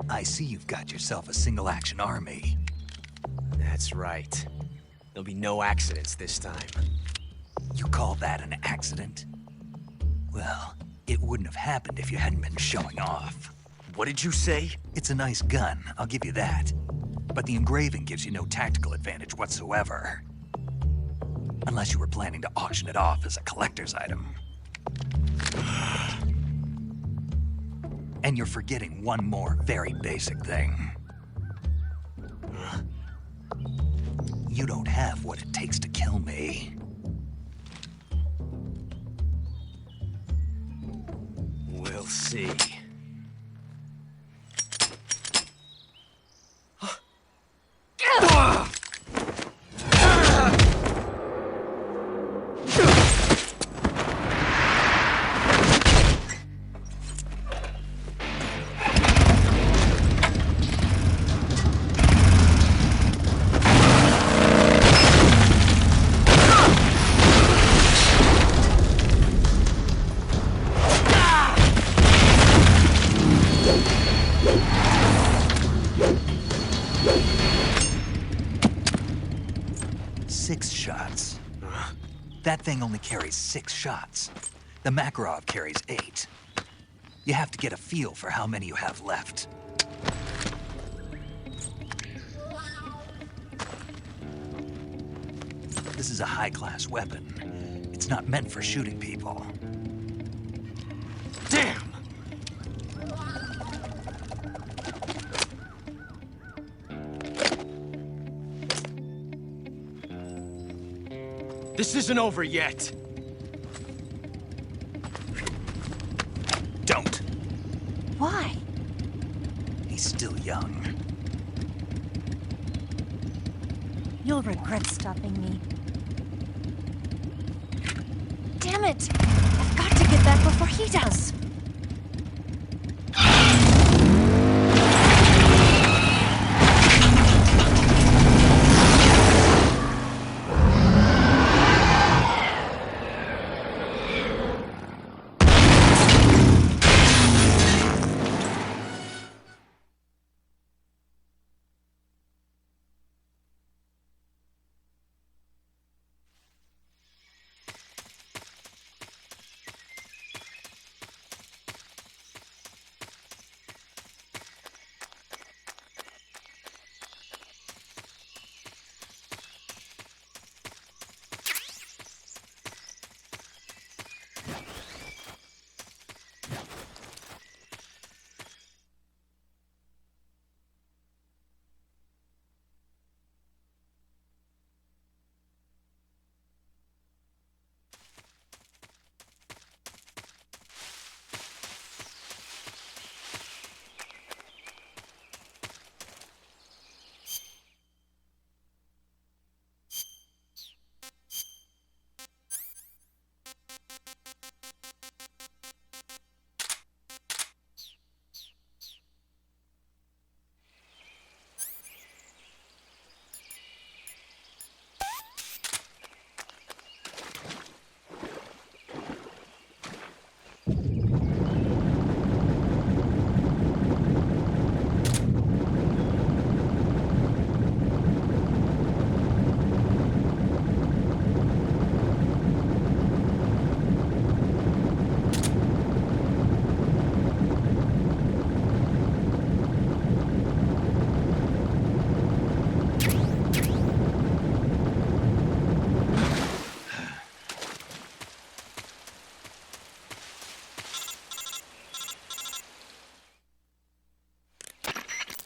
Speaker 1: I see you've got yourself a single-action army.
Speaker 9: That's right. There'll be no accidents this time.
Speaker 1: You call that an accident? Well, it wouldn't have happened if you hadn't been showing off.
Speaker 9: What did you say?
Speaker 1: It's a nice gun, I'll give you that. But the engraving gives you no tactical advantage whatsoever. Unless you were planning to auction it off as a collector's item. And you're forgetting one more very basic thing. You don't have what it takes to kill me.
Speaker 9: We'll see.
Speaker 1: That thing only carries 6 shots. The Makarov carries 8. You have to get a feel for how many you have left. This is a high-class weapon. It's not meant for shooting people.
Speaker 9: Damn! This isn't over yet.
Speaker 1: Don't.
Speaker 19: Why?
Speaker 1: He's still young.
Speaker 19: You'll regret stopping me. Damn it! I've got to get back before he does.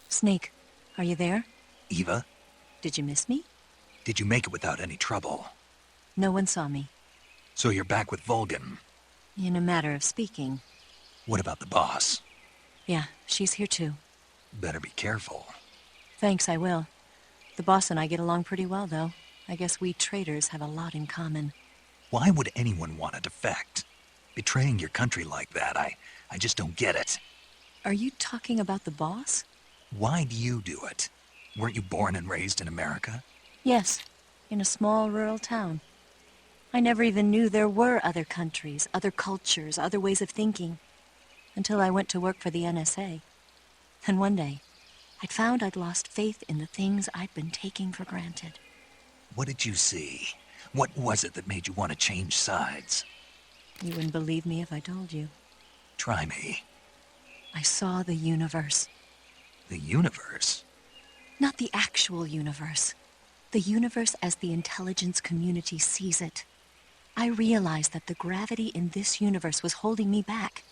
Speaker 19: Snake, are you there?
Speaker 1: Eva?
Speaker 19: Did you miss me?
Speaker 1: Did you make it without any trouble?
Speaker 19: No one saw me.
Speaker 1: So you're back with Vulcan?
Speaker 19: In a matter of speaking.
Speaker 1: What about the boss?
Speaker 19: Yeah, she's here too.
Speaker 1: Better be careful.
Speaker 19: Thanks, I will. The boss and I get along pretty well, though. I guess we traitors have a lot in common.
Speaker 1: Why would anyone want to defect? Betraying your country like that, I just don't get it.
Speaker 19: Are you talking about the boss?
Speaker 1: Why do you do it? Weren't you born and raised in America?
Speaker 19: Yes, in a small rural town. I never even knew there were other countries, other cultures, other ways of thinking, until I went to work for the NSA. And one day, I'd found I'd lost faith in the things I'd been taking for granted.
Speaker 1: What did you see? What was it that made you want to change sides?
Speaker 19: You wouldn't believe me if I told you.
Speaker 1: Try me.
Speaker 19: I saw the universe.
Speaker 1: The universe?
Speaker 19: Not the actual universe. The universe as the intelligence community sees it. I realized that the gravity in this universe was holding me back.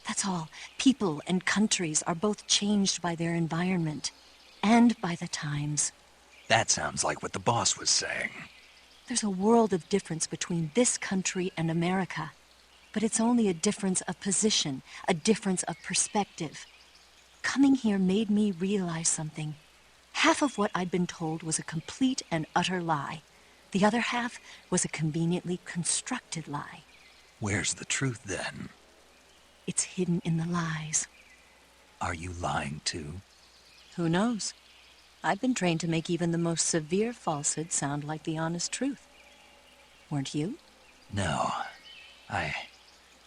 Speaker 19: That's all. People and countries are both changed by their environment and by the times.
Speaker 1: That sounds like what the boss was saying.
Speaker 19: There's a world of difference between this country and America. But it's only a difference of position, a difference of perspective. Coming here made me realize something. Half of what I'd been told was a complete and utter lie. The other half was a conveniently constructed lie.
Speaker 1: Where's the truth, then?
Speaker 19: It's hidden in the lies.
Speaker 1: Are you lying, too?
Speaker 19: Who knows? I've been trained to make even the most severe falsehood sound like the honest truth. Weren't you?
Speaker 1: No. I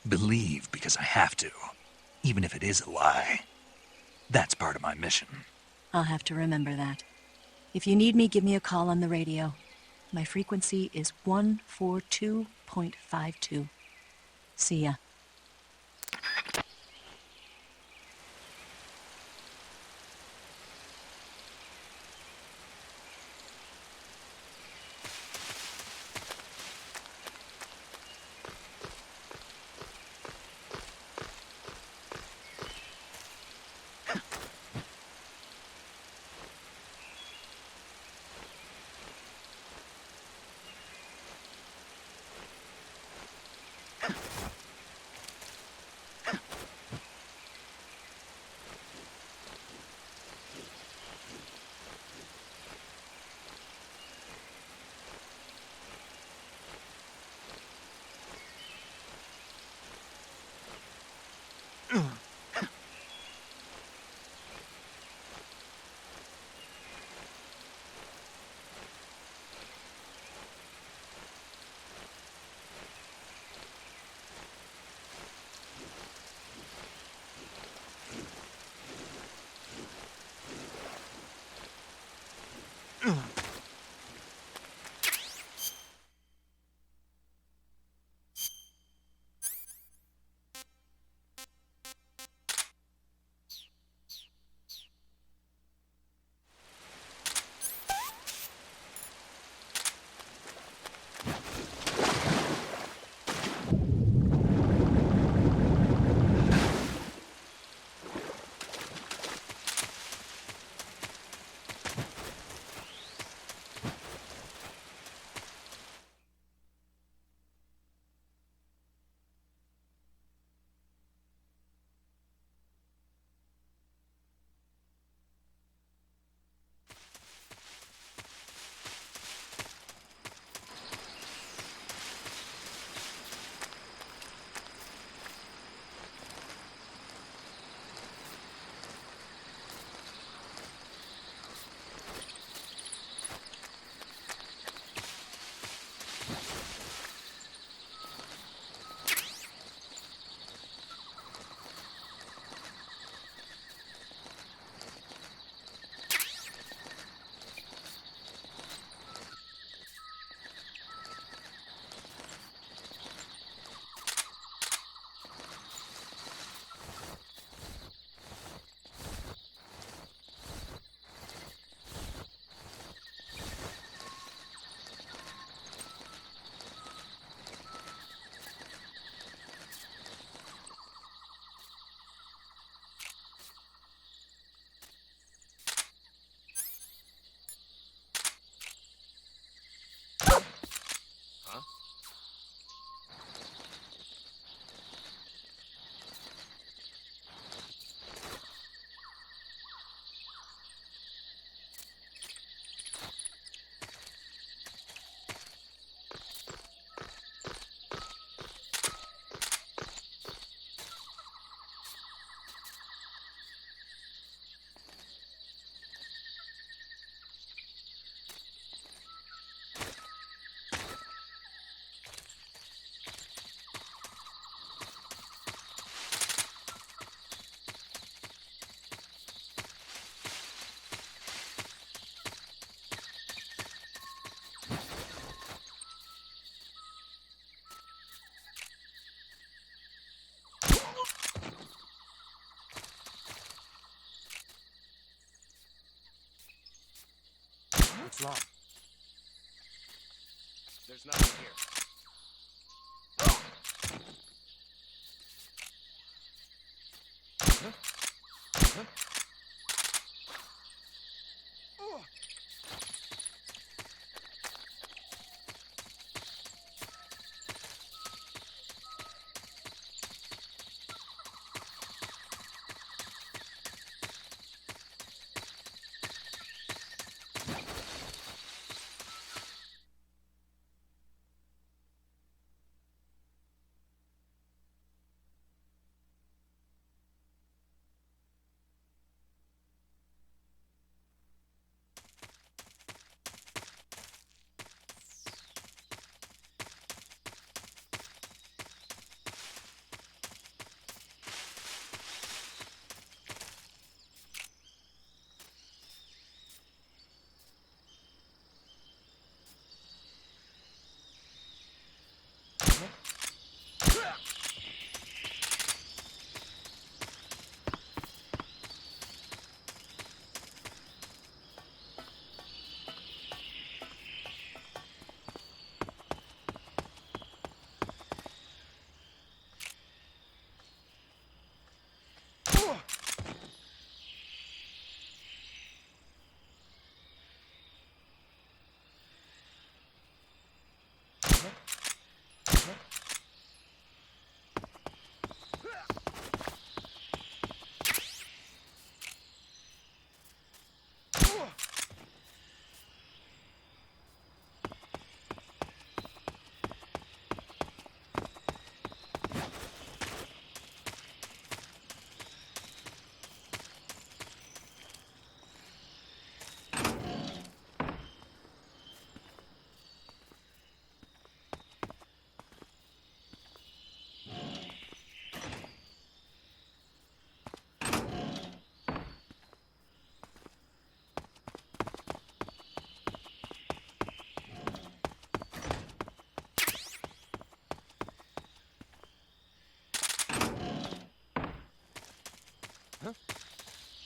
Speaker 1: believe because I have to, even if it is a lie. That's part of my mission.
Speaker 19: I'll have to remember that. If you need me, give me a call on the radio. My frequency is 142.52. See ya.
Speaker 17: What's wrong? There's nothing here.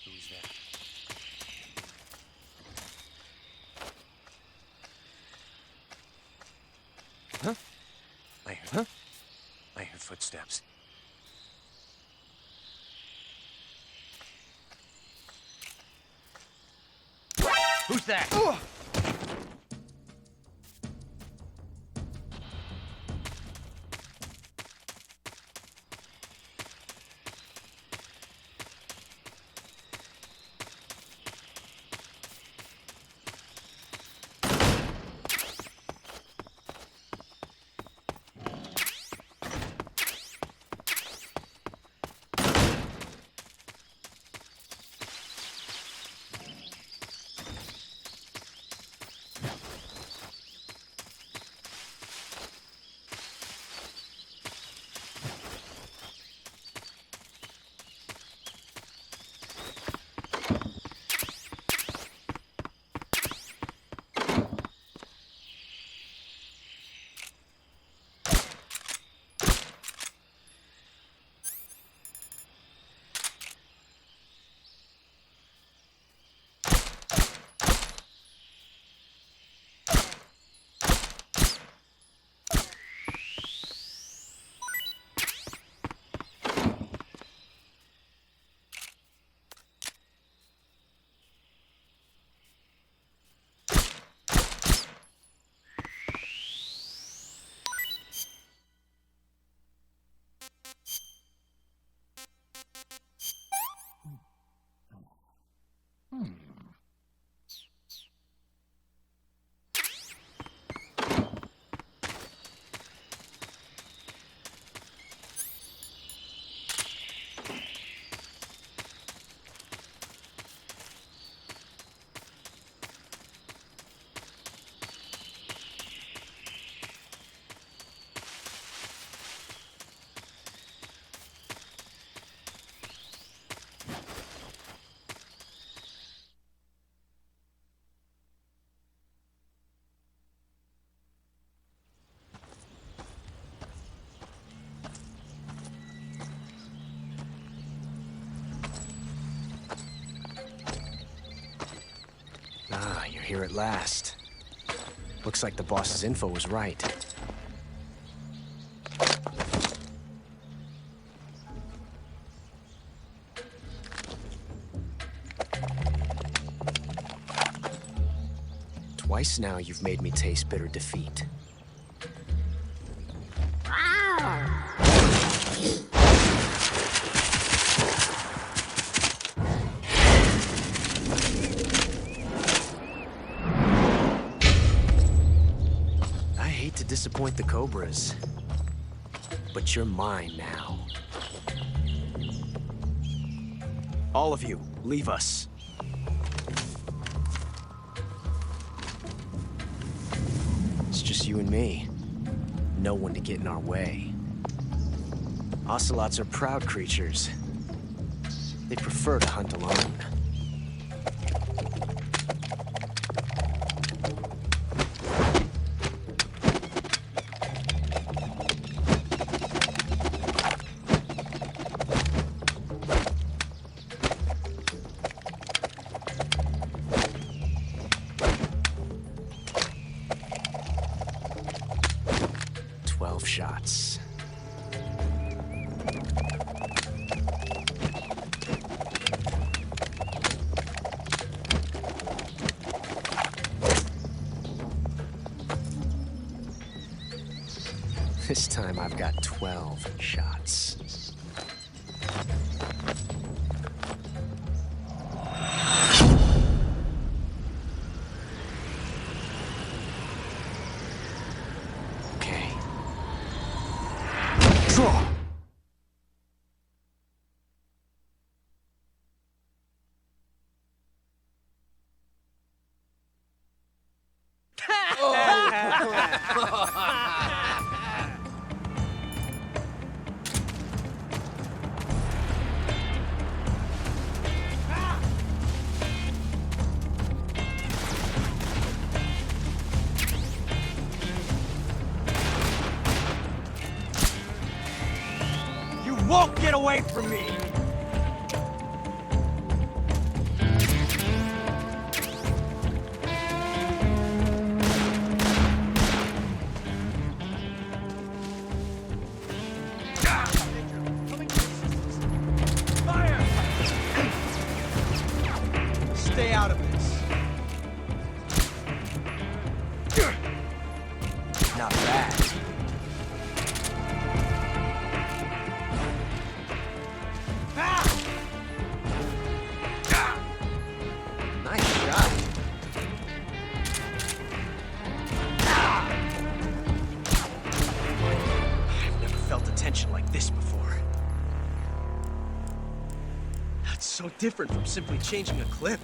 Speaker 17: Who's that? Huh? I hear footsteps. Who's that?
Speaker 9: here at last. Looks like the boss's info was right. Twice now you've made me taste bitter defeat. I hate to disappoint the Cobras, but you're mine now. All of you, leave us. It's just you and me. No one to get in our way. Ocelots are proud creatures. They prefer to hunt alone. Shots. This time I've got 12 shots.
Speaker 17: Won't get away from me! Fire! Stay out of this.
Speaker 9: Not bad. So different from simply changing a clip.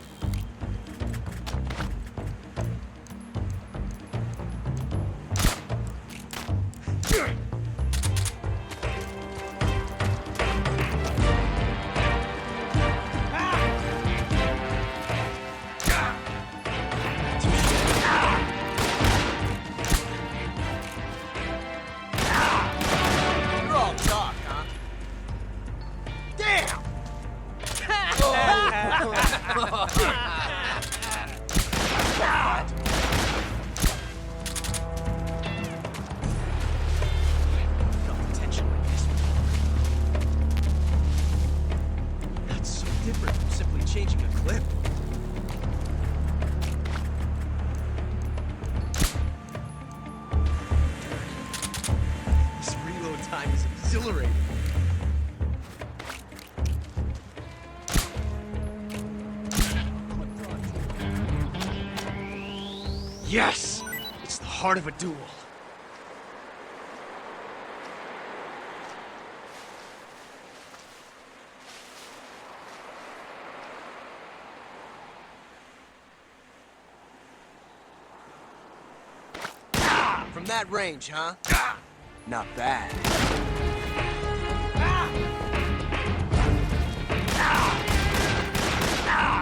Speaker 9: Yes! It's the heart of a duel. From that range, huh? Not bad.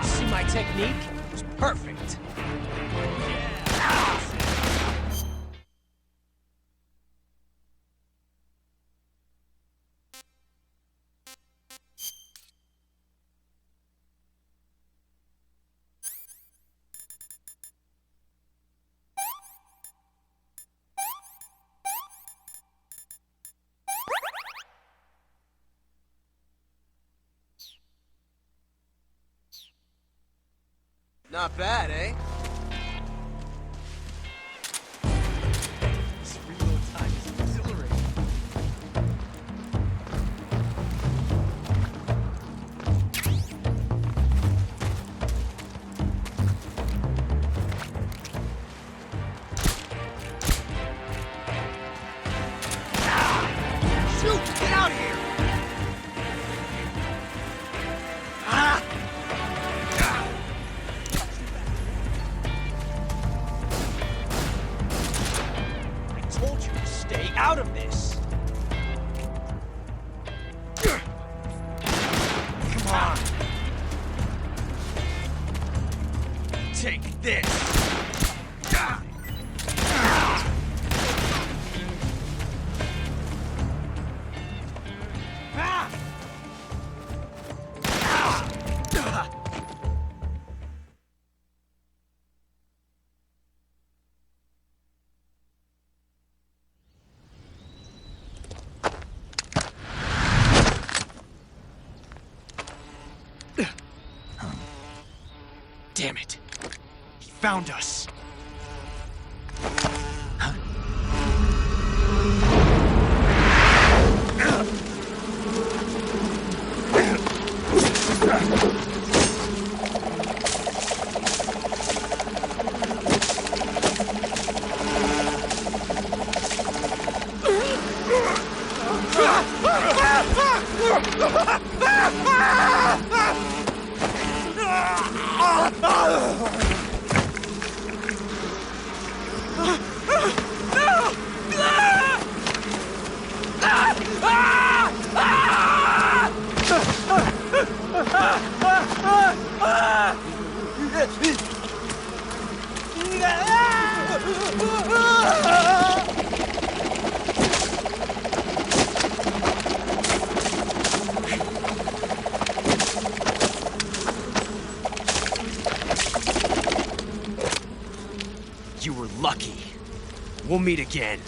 Speaker 9: See my technique? It was perfect.
Speaker 20: Not bad, eh?
Speaker 10: This reload time is exhilarating.
Speaker 20: Shoot! Get out of here! Ah!
Speaker 17: I told you to stay out of this!
Speaker 20: Come on! Take this! Damn it! He found us! You were lucky. We'll meet again.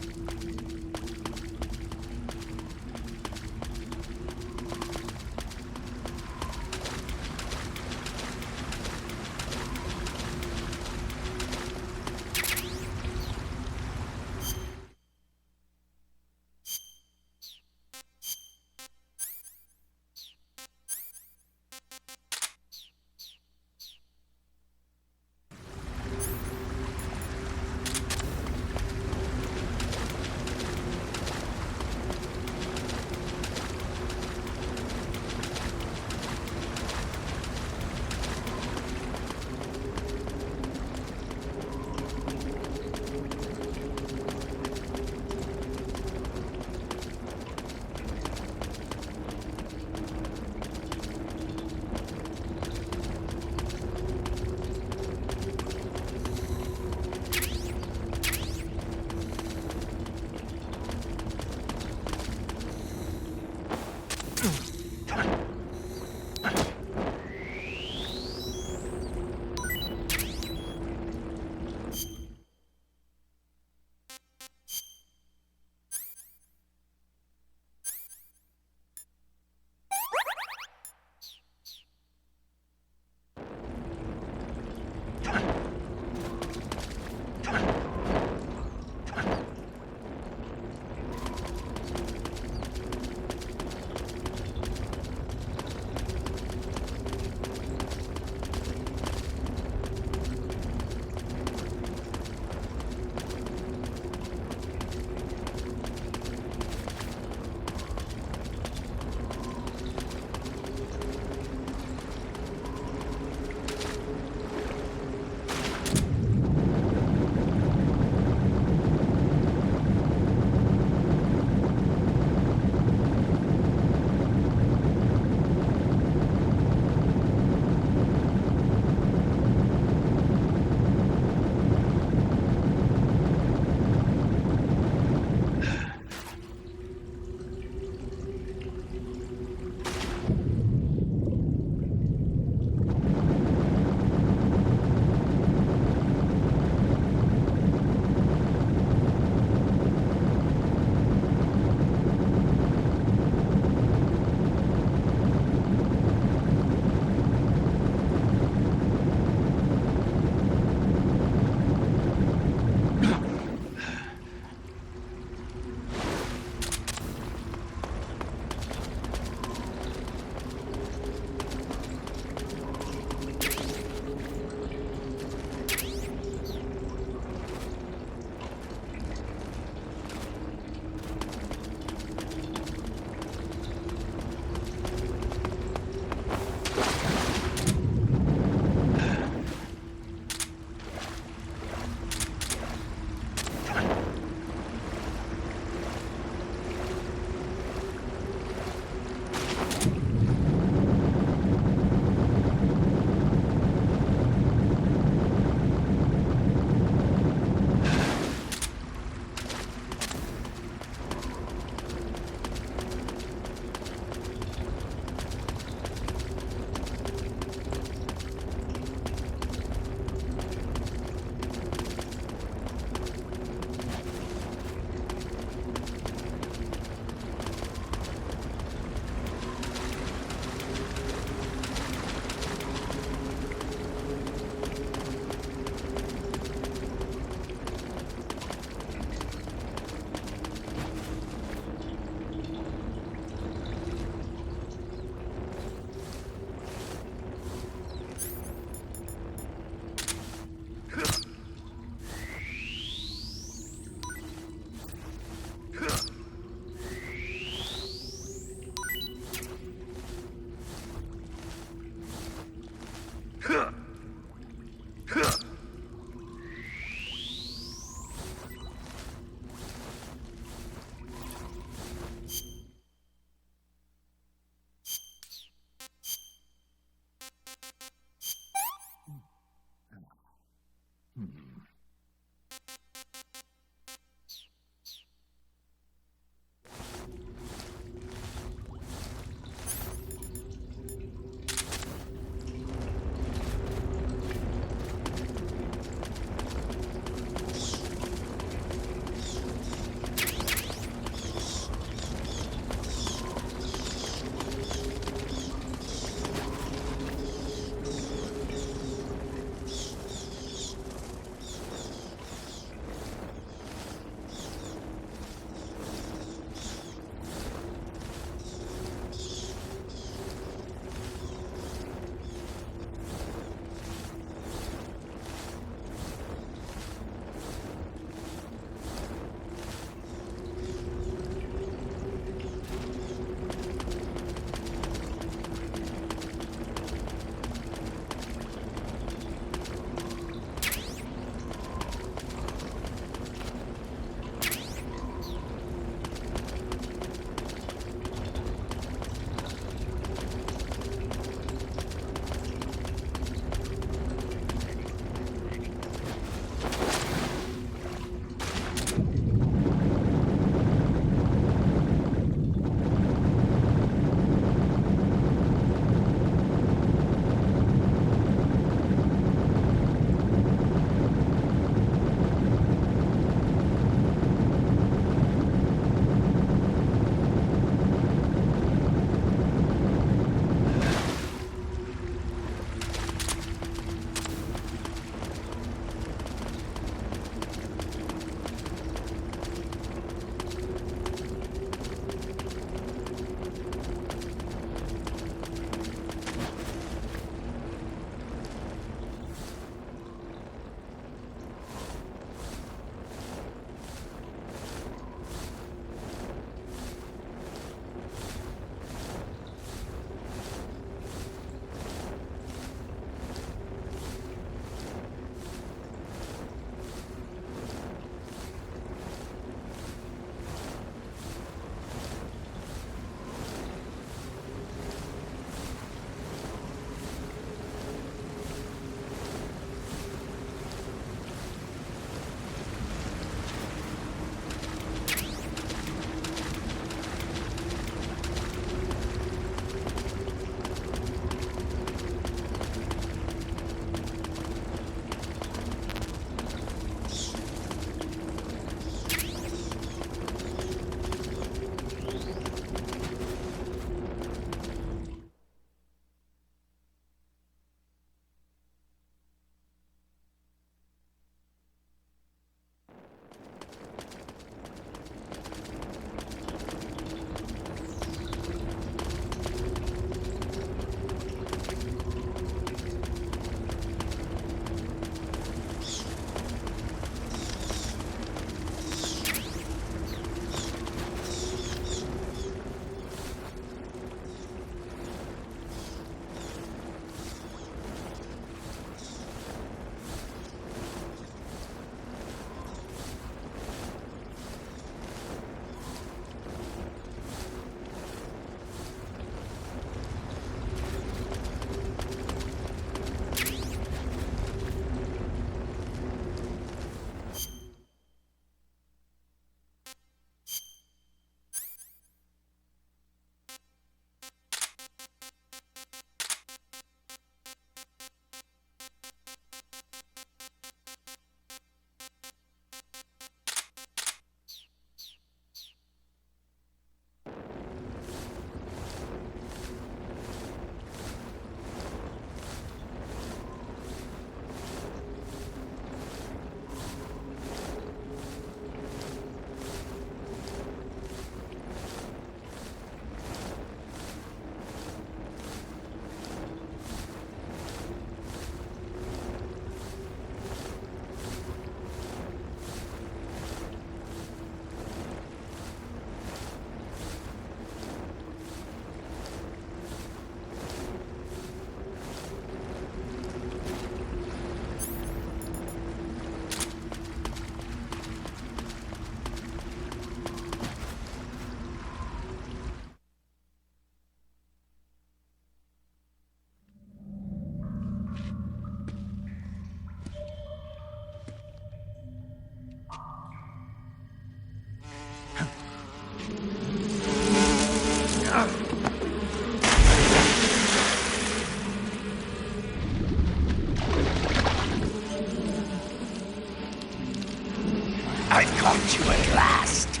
Speaker 21: I've caught you at last.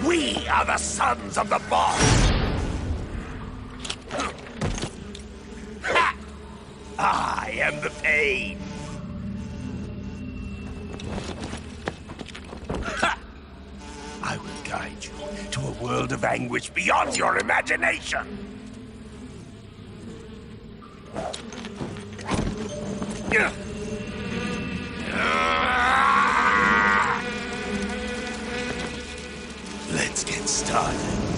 Speaker 21: We are the sons of the boss. Ha! I am the pain. Ha! I will guide you to a world of anguish beyond your imagination. Let's get started.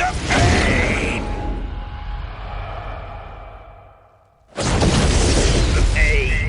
Speaker 21: the pain! The pain!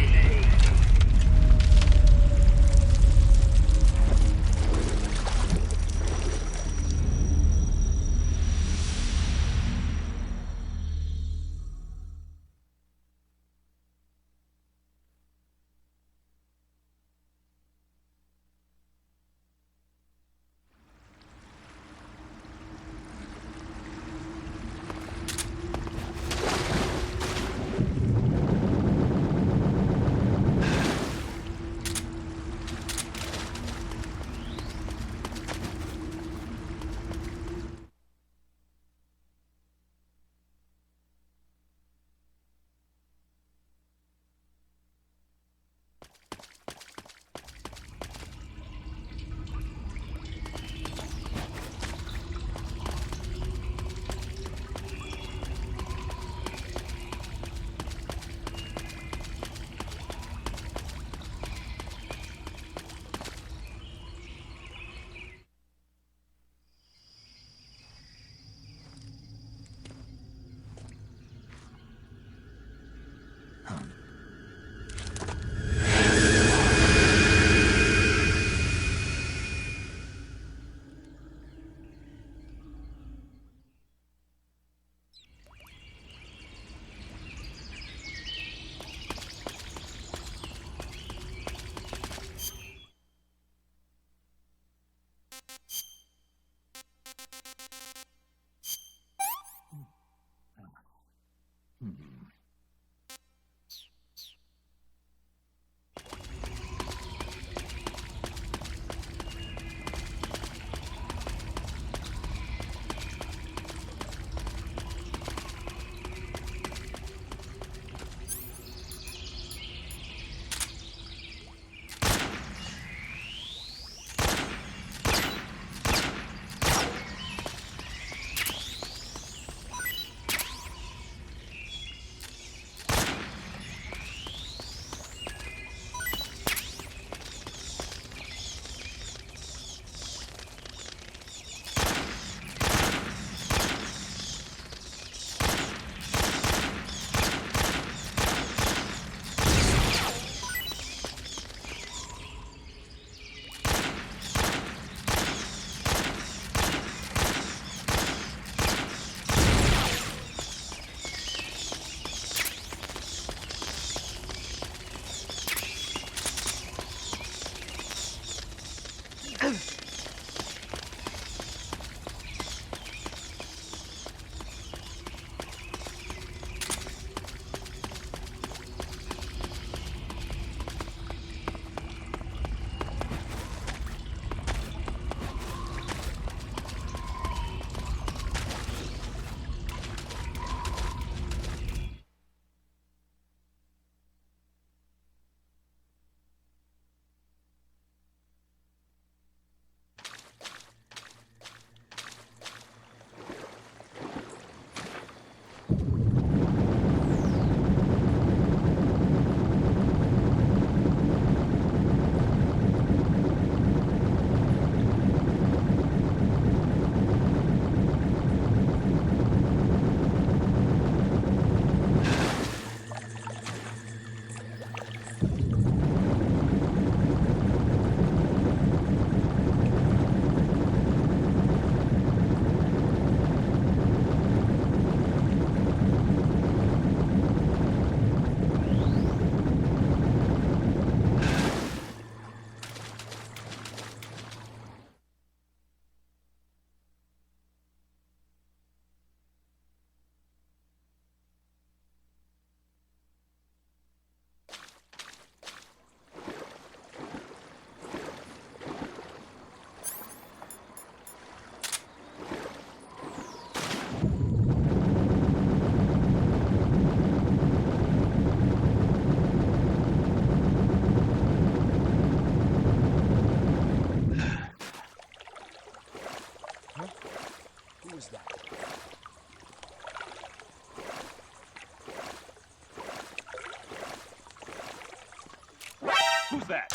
Speaker 5: Who's that?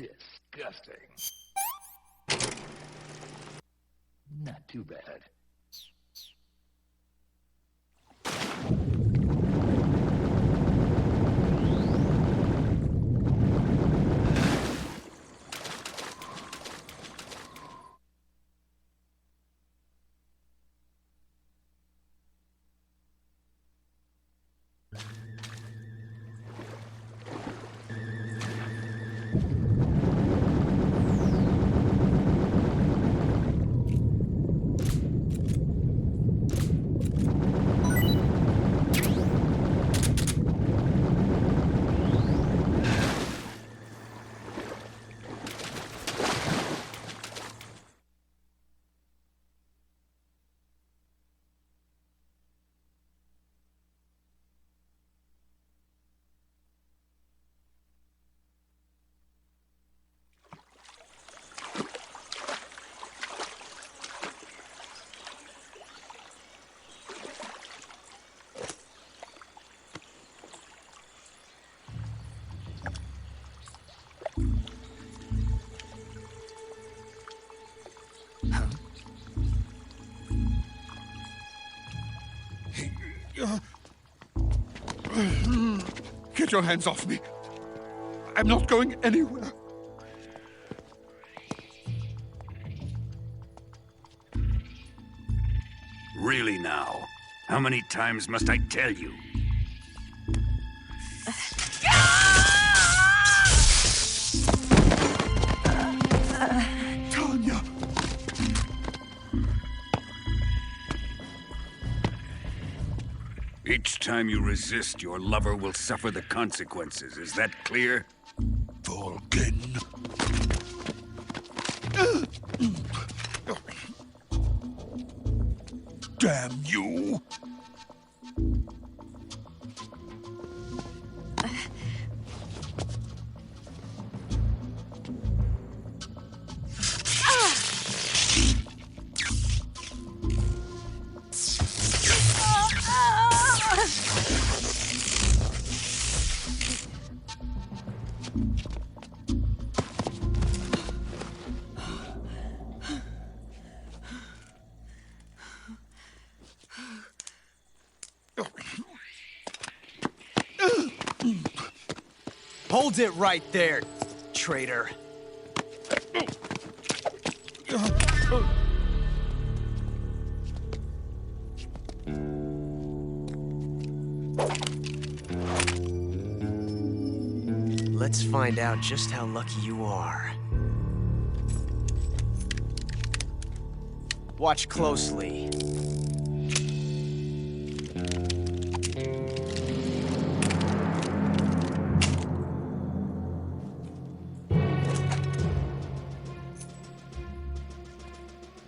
Speaker 12: Disgusting. Not too bad.
Speaker 8: Get your hands off me. I'm not going anywhere.
Speaker 12: Really now? How many times must I tell you?
Speaker 8: Tanya!
Speaker 12: Each time you resist, your lover will suffer the consequences. Is that clear?
Speaker 8: Vulcan. Damn you!
Speaker 9: Hold it right there, traitor. Let's find out just how lucky you are. Watch closely.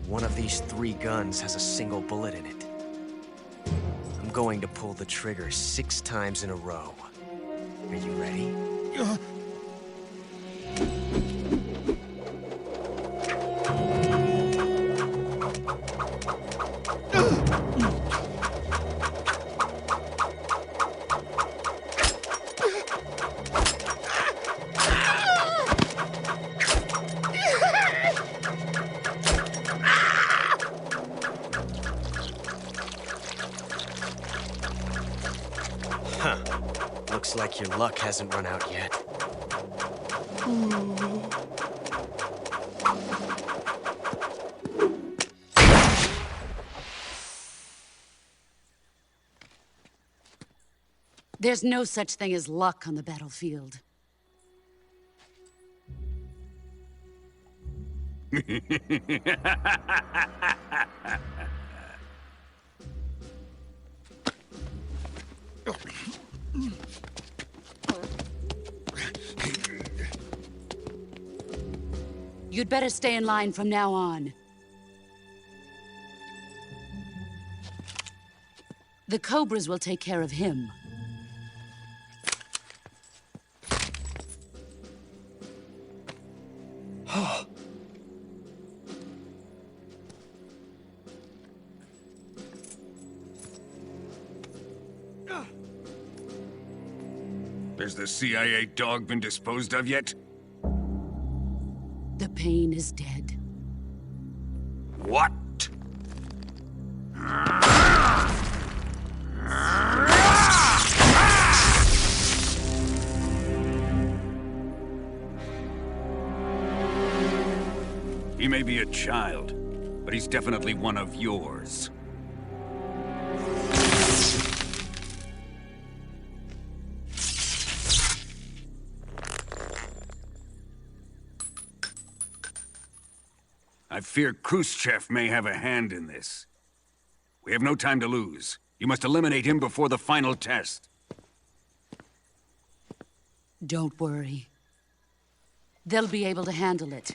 Speaker 9: One of these 3 guns has a single bullet in it. I'm going to pull the trigger 6 times in a row. Are you ready? Looks like your luck hasn't run out yet.
Speaker 7: There's no such thing as luck on the battlefield. You'd better stay in line from now on. The Cobras will take care of him.
Speaker 12: Has the CIA dog been disposed of yet?
Speaker 7: The pain is dead.
Speaker 12: What? He may be a child, but he's definitely one of yours. I fear Khrushchev may have a hand in this. We have no time to lose. You must eliminate him before the final test.
Speaker 7: Don't worry. They'll be able to handle it.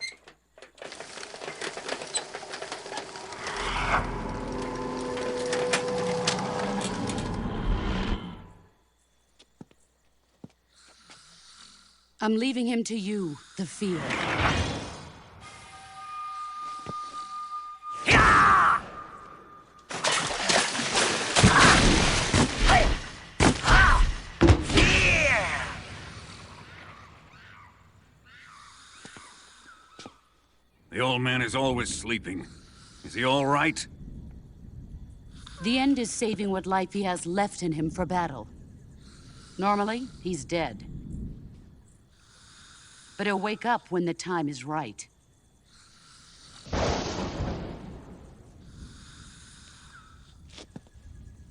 Speaker 7: I'm leaving him to you, the field.
Speaker 12: The old man is always sleeping. Is he all right?
Speaker 7: The end is saving what life he has left in him for battle. Normally, he's dead. But he'll wake up when the time is right.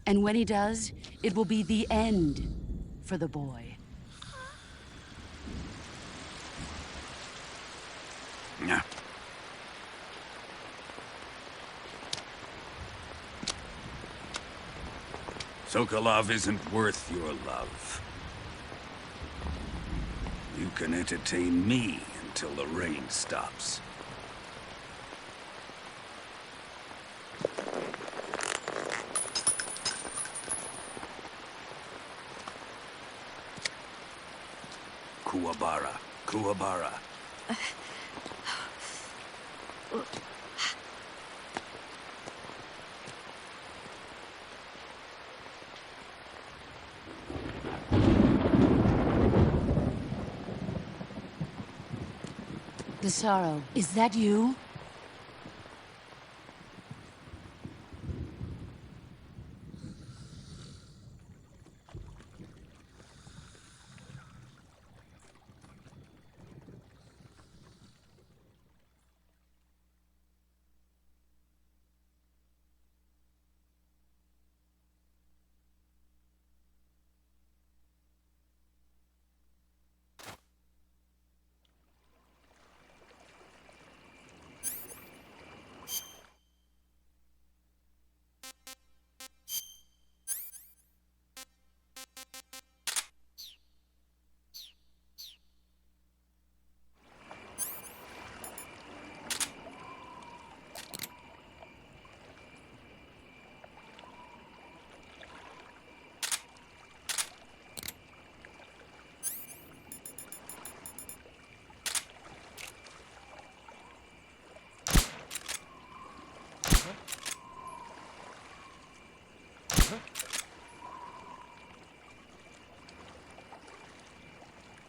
Speaker 7: And when he does, it will be the end for the boy.
Speaker 12: Yeah. Sokolov isn't worth your love. You can entertain me until the rain stops. Kuwabara, Kuwabara.
Speaker 7: The sorrow, is that you?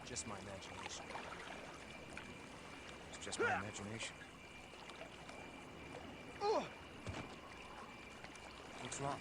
Speaker 9: Just my imagination. It's just my imagination. What's wrong?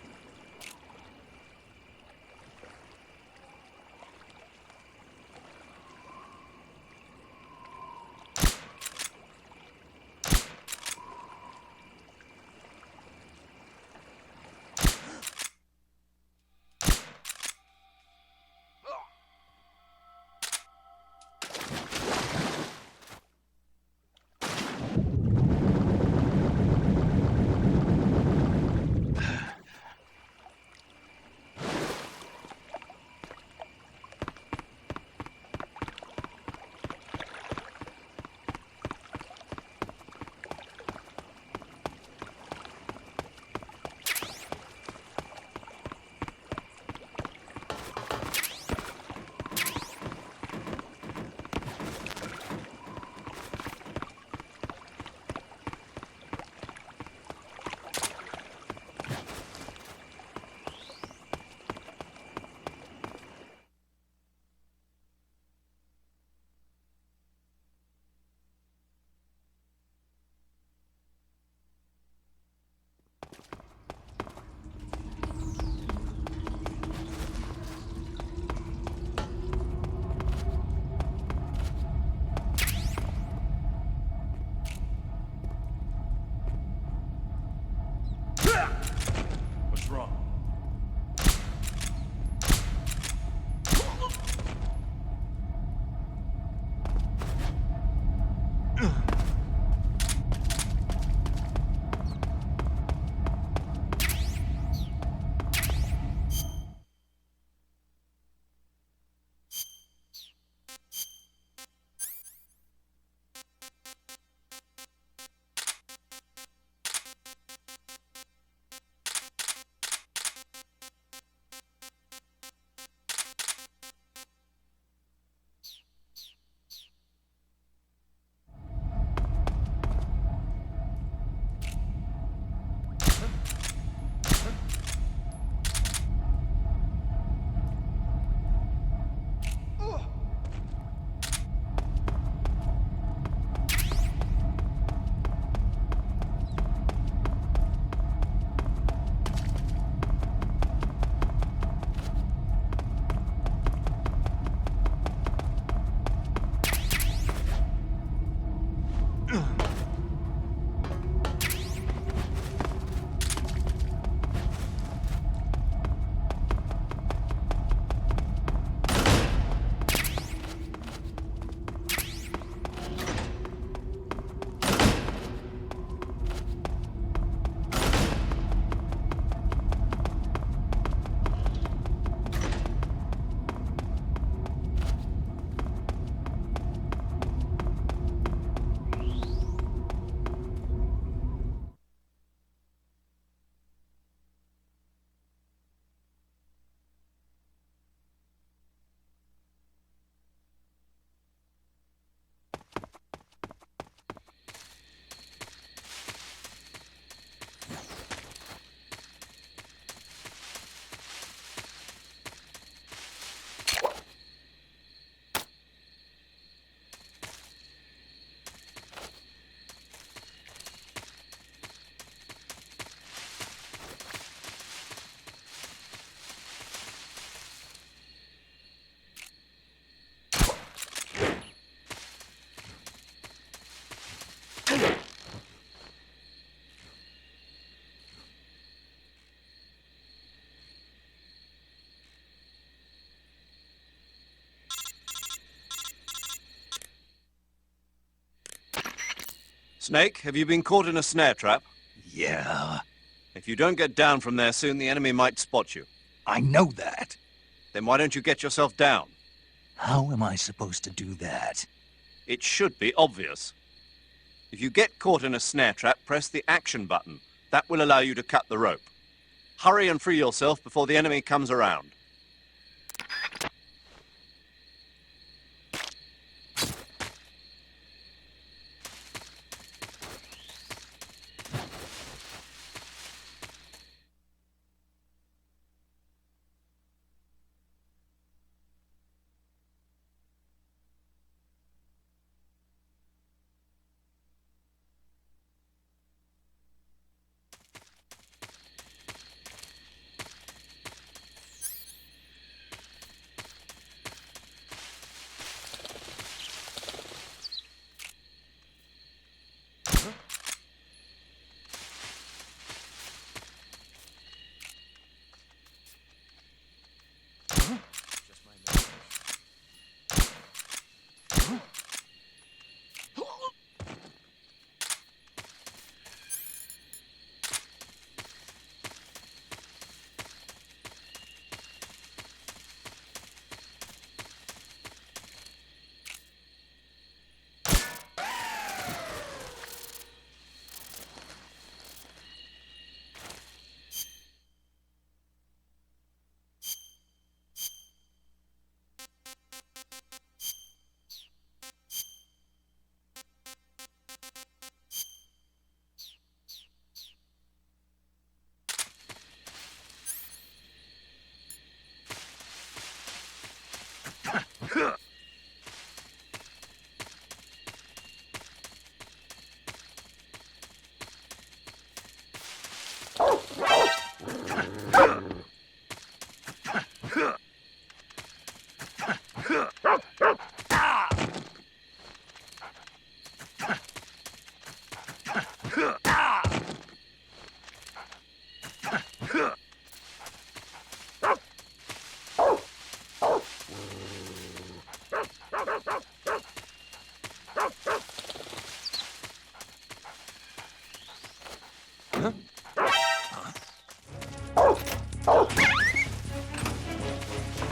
Speaker 3: Snake, have you been caught in a snare trap?
Speaker 1: Yeah.
Speaker 3: If you don't get down from there soon, the enemy might spot you.
Speaker 1: I know that.
Speaker 3: Then why don't you get yourself down?
Speaker 1: How am I supposed to do that?
Speaker 3: It should be obvious. If you get caught in a snare trap, press the action button. That will allow you to cut the rope. Hurry and free yourself before the enemy comes around.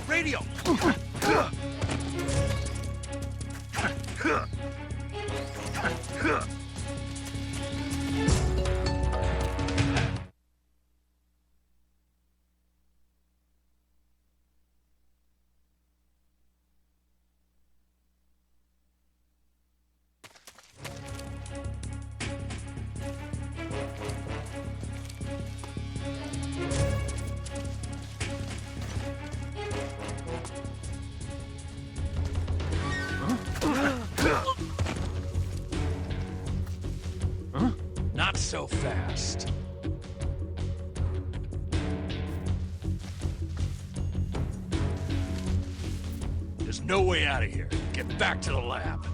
Speaker 1: Radio! Not so fast. There's no way out of here. Get back to the lab.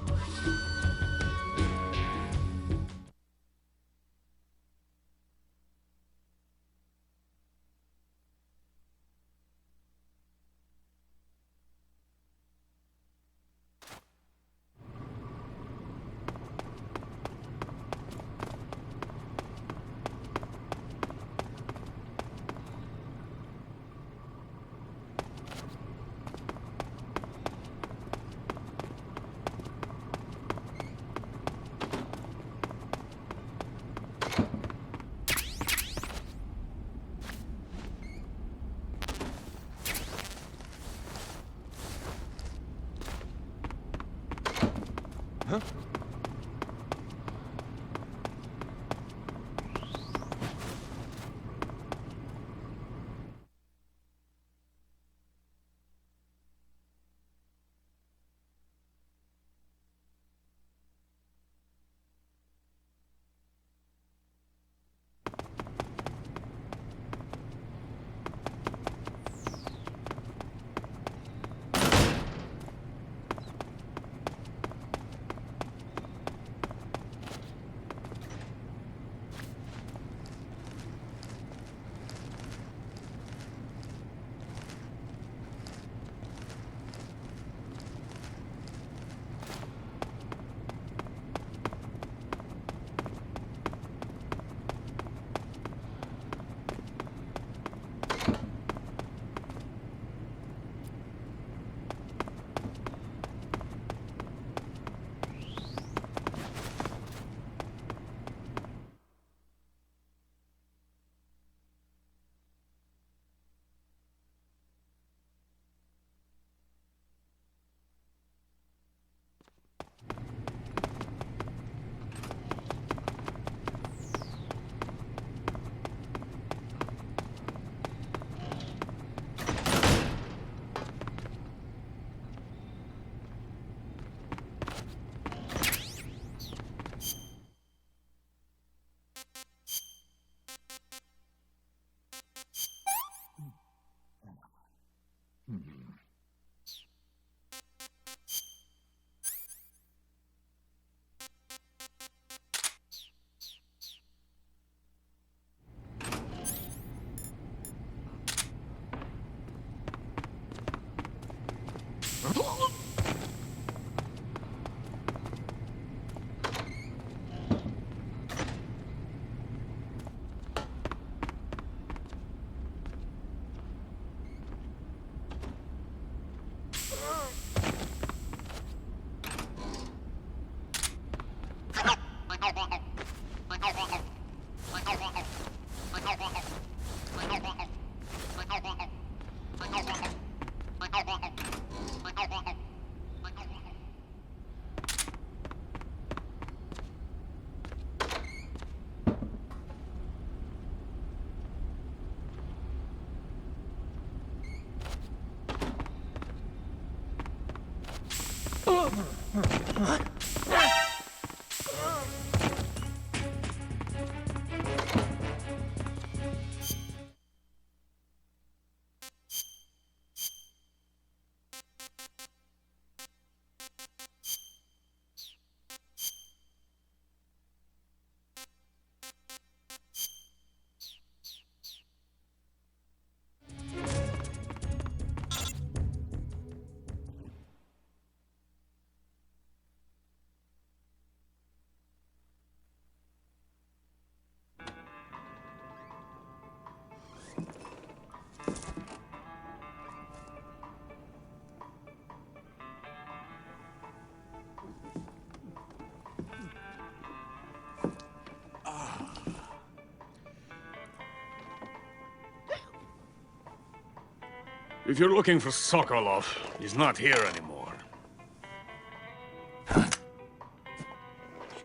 Speaker 5: If you're looking for Sokolov, he's not here anymore.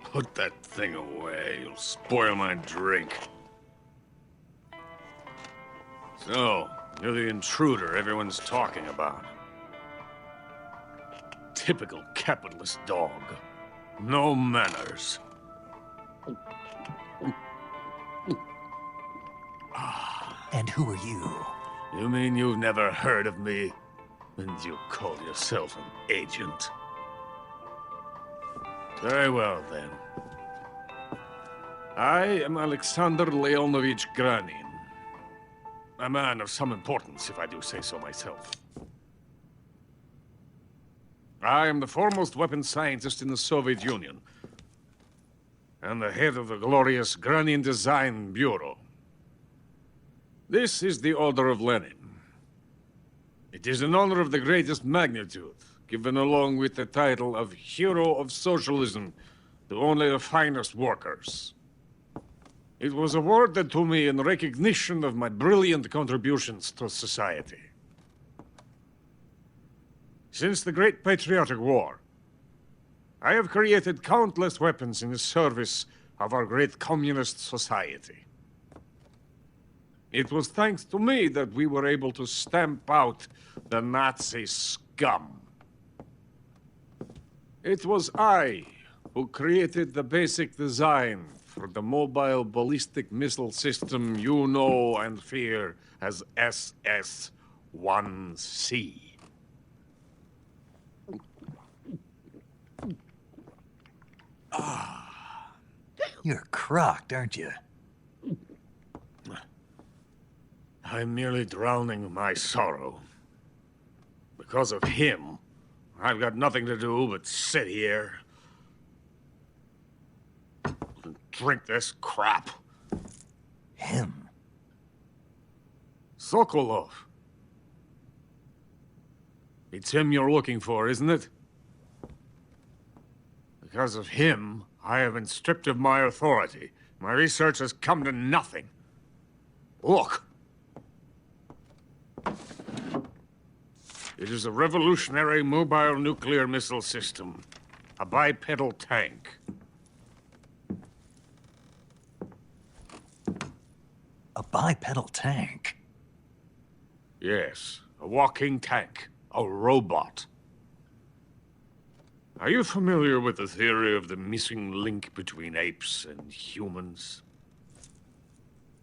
Speaker 5: Put that thing away. You'll spoil my drink. So, you're the intruder everyone's talking about. Typical capitalist dog. No manners.
Speaker 1: And who are you?
Speaker 5: You mean you've never heard of me? And you call yourself an agent? Very well, then. I am Alexander Leonovich Granin. A man of some importance, if I do say so myself. I am the foremost weapons scientist in the Soviet Union, and the head of the glorious Granin Design Bureau. This is the Order of Lenin. It is an honor of the greatest magnitude, given along with the title of Hero of Socialism to only the finest workers. It was awarded to me in recognition of my brilliant contributions to society. Since the Great Patriotic War, I have created countless weapons in the service of our great communist society. It was thanks to me that we were able to stamp out the Nazi scum. It was I who created the basic design for the mobile ballistic missile system you know and fear as SS-1C.
Speaker 1: You're crocked, aren't you?
Speaker 5: I'm merely drowning my sorrow. Because of him, I've got nothing to do but sit here and drink this crap.
Speaker 1: Him?
Speaker 5: Sokolov. It's him you're looking for, isn't it? Because of him, I have been stripped of my authority. My research has come to nothing. Look. It is a revolutionary mobile nuclear missile system. A bipedal tank.
Speaker 1: A bipedal tank?
Speaker 5: Yes, a walking tank. A robot. Are you familiar with the theory of the missing link between apes and humans?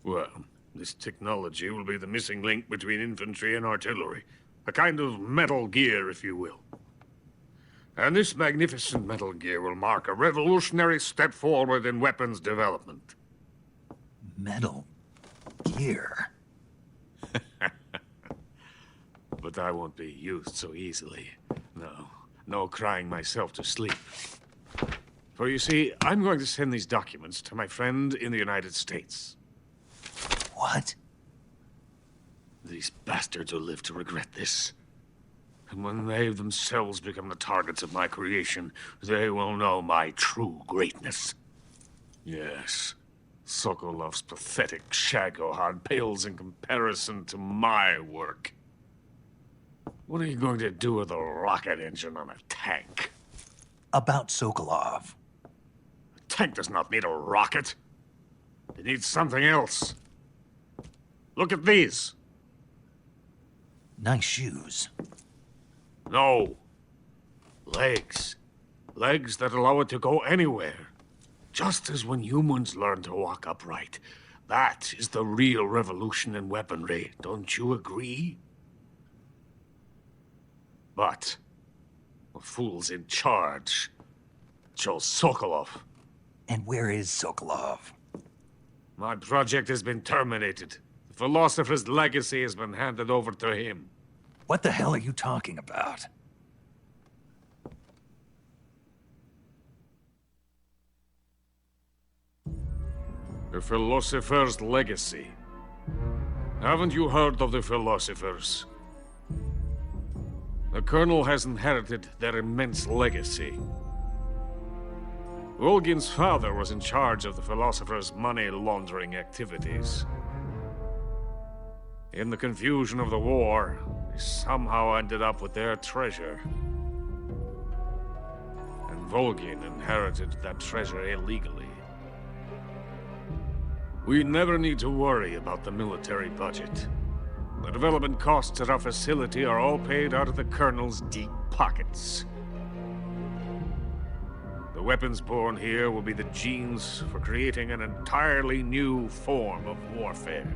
Speaker 5: Well, this technology will be the missing link between infantry and artillery. A kind of Metal Gear, if you will. And this magnificent Metal Gear will mark a revolutionary step forward in weapons development.
Speaker 1: Metal Gear?
Speaker 5: But I won't be used so easily. No crying myself to sleep. For you see, I'm going to send these documents to my friend in the United States.
Speaker 1: What?
Speaker 5: These bastards will live to regret this. And when they themselves become the targets of my creation, they will know my true greatness. Yes, Sokolov's pathetic Shagahod pales in comparison to my work. What are you going to do with a rocket engine on a tank?
Speaker 1: About Sokolov.
Speaker 5: A tank does not need a rocket. It needs something else. Look at these.
Speaker 1: Nice shoes.
Speaker 5: No. Legs. Legs that allow it to go anywhere. Just as when humans learn to walk upright. That is the real revolution in weaponry. Don't you agree? But the fool's in charge. Joe Sokolov.
Speaker 1: And where is Sokolov?
Speaker 5: My project has been terminated. The philosopher's legacy has been handed over to him.
Speaker 1: What the hell are you talking about?
Speaker 5: The philosopher's legacy. Haven't you heard of the philosophers? The Colonel has inherited their immense legacy. Volgin's father was in charge of the philosophers' money laundering activities. In the confusion of the war, they somehow ended up with their treasure. And Volgin inherited that treasure illegally. We never need to worry about the military budget. The development costs at our facility are all paid out of the Colonel's deep pockets. The weapons born here will be the genes for creating an entirely new form of warfare.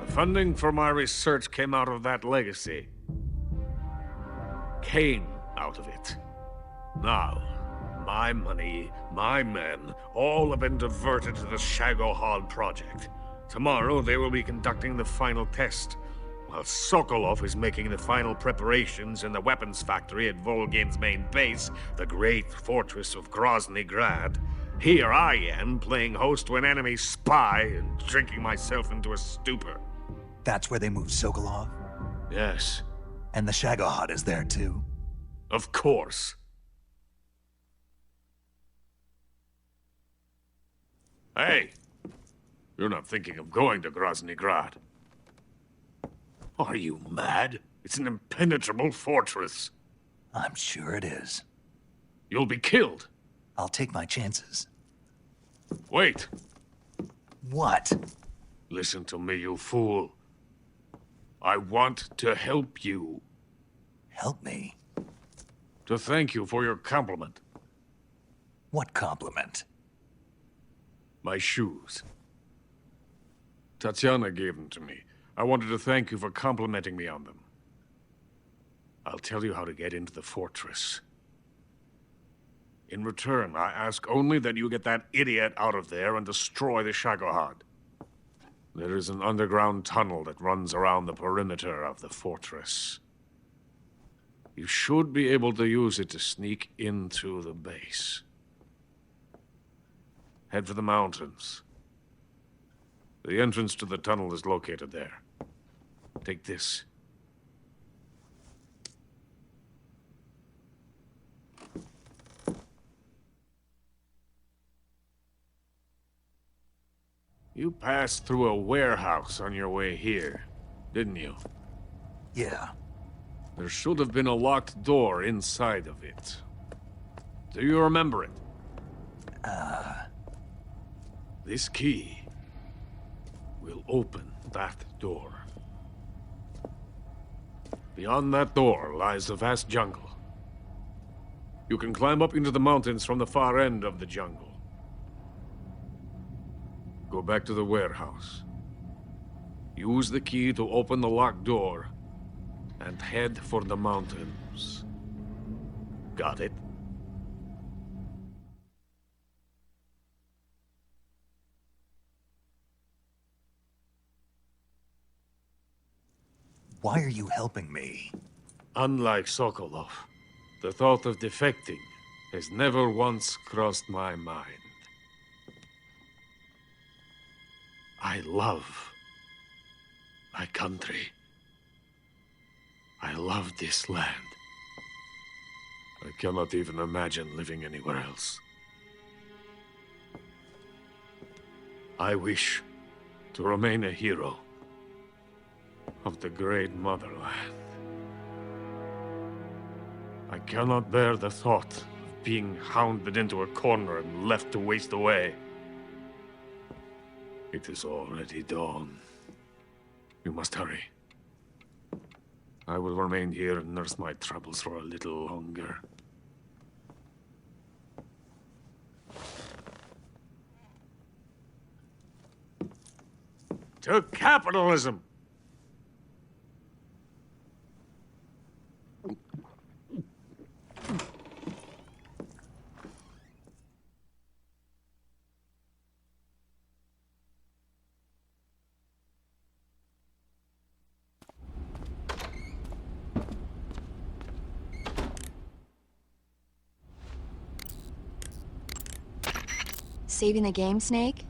Speaker 5: The funding for my research came out of that legacy. Came out of it. Now, my money, my men, all have been diverted to the Shagahod project. Tomorrow, they will be conducting the final test, while Sokolov is making the final preparations in the weapons factory at Volgin's main base, the great fortress of Grozny Grad. Here I am, playing host to an enemy spy and drinking myself into a stupor.
Speaker 1: That's where they moved Sokolov?
Speaker 5: Yes.
Speaker 1: And the Shagahod is there, too?
Speaker 5: Of course. Hey! You're not thinking of going to Grozny Grad. Are you mad? It's an impenetrable fortress.
Speaker 1: I'm sure it is.
Speaker 5: You'll be killed.
Speaker 1: I'll take my chances.
Speaker 5: Wait.
Speaker 1: What?
Speaker 5: Listen to me, you fool. I want to help you.
Speaker 1: Help me?
Speaker 5: To thank you for your compliment.
Speaker 1: What compliment?
Speaker 5: My shoes. Tatiana gave them to me. I wanted to thank you for complimenting me on them. I'll tell you how to get into the fortress. In return, I ask only that you get that idiot out of there and destroy the Shagahod. There is an underground tunnel that runs around the perimeter of the fortress. You should be able to use it to sneak into the base. Head for the mountains. The entrance to the tunnel is located there. Take this. You passed through a warehouse on your way here, didn't you?
Speaker 1: Yeah.
Speaker 5: There should have been a locked door inside of it. Do you remember it? This key will open that door. Beyond that door lies the vast jungle. You can climb up into the mountains from the far end of the jungle. Go back to the warehouse. Use the key to open the locked door, and head for the mountains. Got it?
Speaker 1: Why are you helping me?
Speaker 5: Unlike Sokolov, the thought of defecting has never once crossed my mind. I love my country. I love this land. I cannot even imagine living anywhere else. I wish to remain a hero of the great motherland. I cannot bear the thought of being hounded into a corner and left to waste away. It is already dawn. We must hurry. I will remain here and nurse my troubles for a little longer. To capitalism!
Speaker 6: Saving the game, Snake?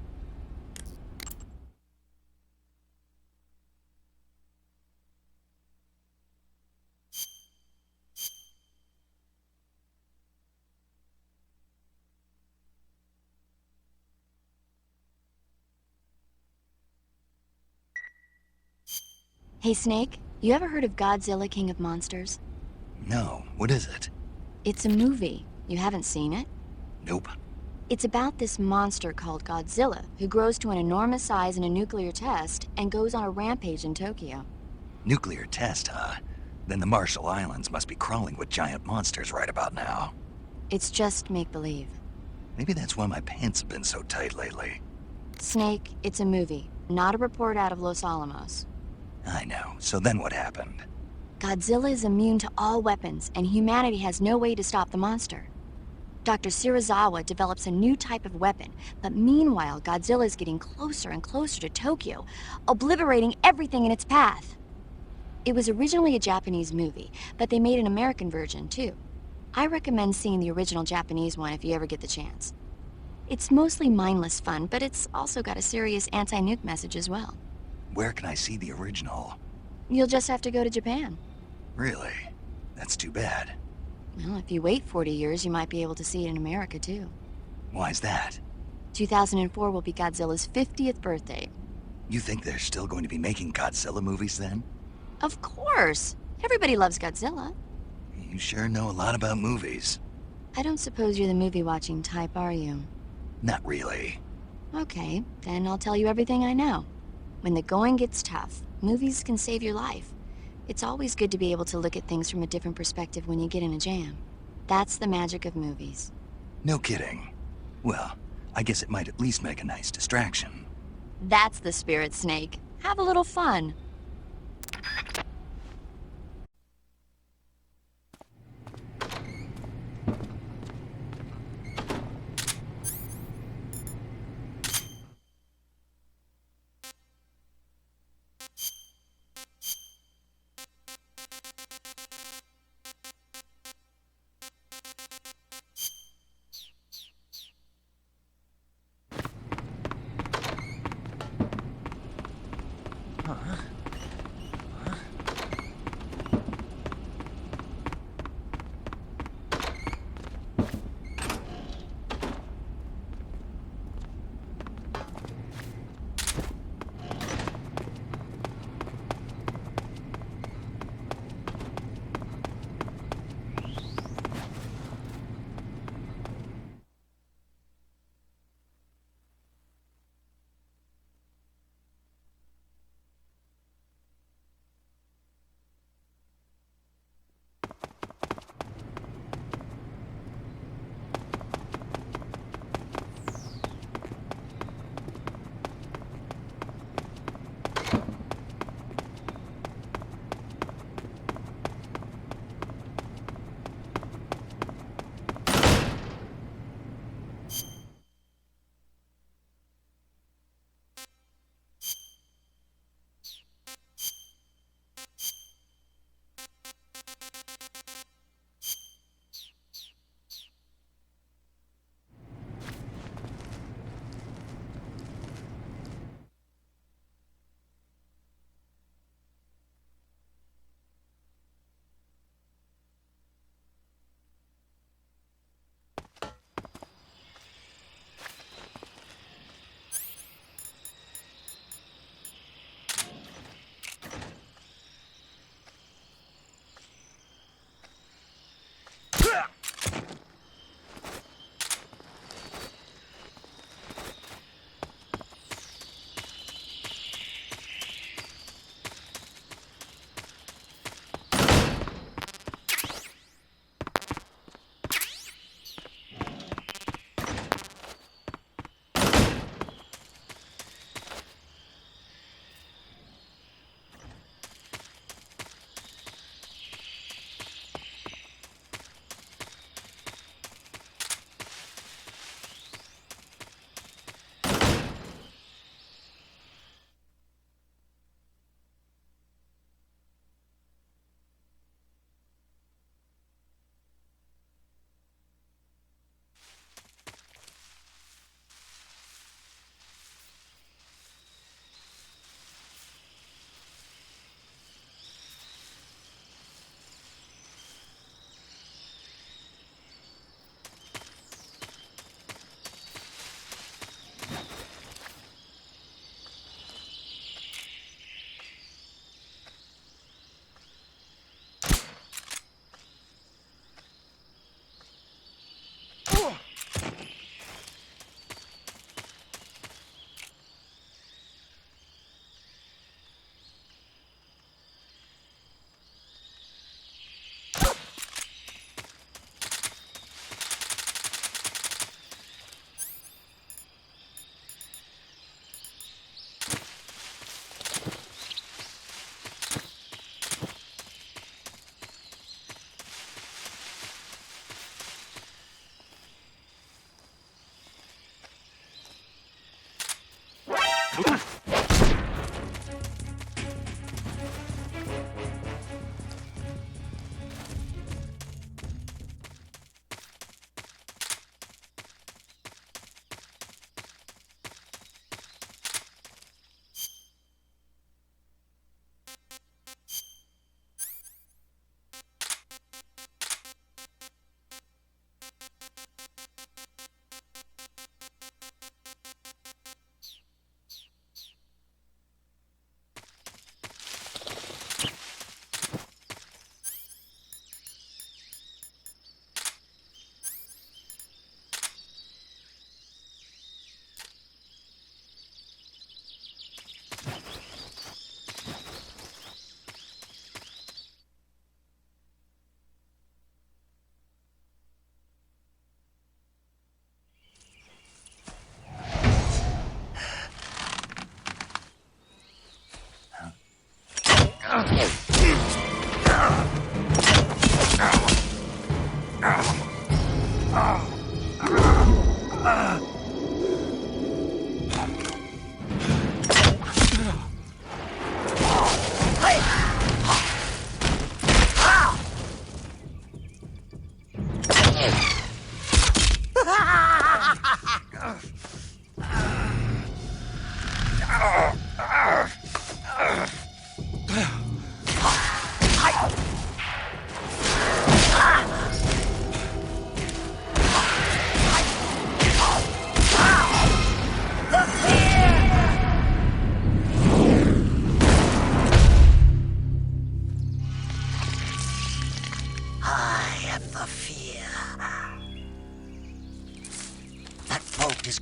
Speaker 6: Hey, Snake, you ever heard of Godzilla, King of Monsters?
Speaker 1: No, what is it?
Speaker 6: It's a movie. You haven't seen it?
Speaker 1: Nope.
Speaker 6: It's about this monster called Godzilla, who grows to an enormous size in a nuclear test and goes on a rampage in Tokyo.
Speaker 1: Nuclear test, huh? Then the Marshall Islands must be crawling with giant monsters right about now.
Speaker 6: It's just make-believe.
Speaker 1: Maybe that's why my pants have been so tight lately.
Speaker 6: Snake, it's a movie, not a report out of Los Alamos.
Speaker 1: I know. So then what happened?
Speaker 6: Godzilla is immune to all weapons, and humanity has no way to stop the monster. Dr. Shirazawa develops a new type of weapon, but meanwhile, Godzilla is getting closer and closer to Tokyo, obliterating everything in its path. It was originally a Japanese movie, but they made an American version, too. I recommend seeing the original Japanese one if you ever get the chance. It's mostly mindless fun, but it's also got a serious anti-nuke message as well.
Speaker 1: Where can I see the original?
Speaker 6: You'll just have to go to Japan.
Speaker 1: Really? That's too bad.
Speaker 6: Well, if you wait 40 years, you might be able to see it in America, too.
Speaker 1: Why's that?
Speaker 6: 2004 will be Godzilla's 50th birthday.
Speaker 1: You think they're still going to be making Godzilla movies then?
Speaker 6: Of course! Everybody loves Godzilla.
Speaker 1: You sure know a lot about movies.
Speaker 6: I don't suppose you're the movie-watching type, are you?
Speaker 1: Not really.
Speaker 6: Okay, then I'll tell you everything I know. When the going gets tough, movies can save your life. It's always good to be able to look at things from a different perspective when you get in a jam. That's the magic of movies.
Speaker 1: No kidding. Well, I guess it might at least make a nice distraction.
Speaker 6: That's the spirit, Snake. Have a little fun.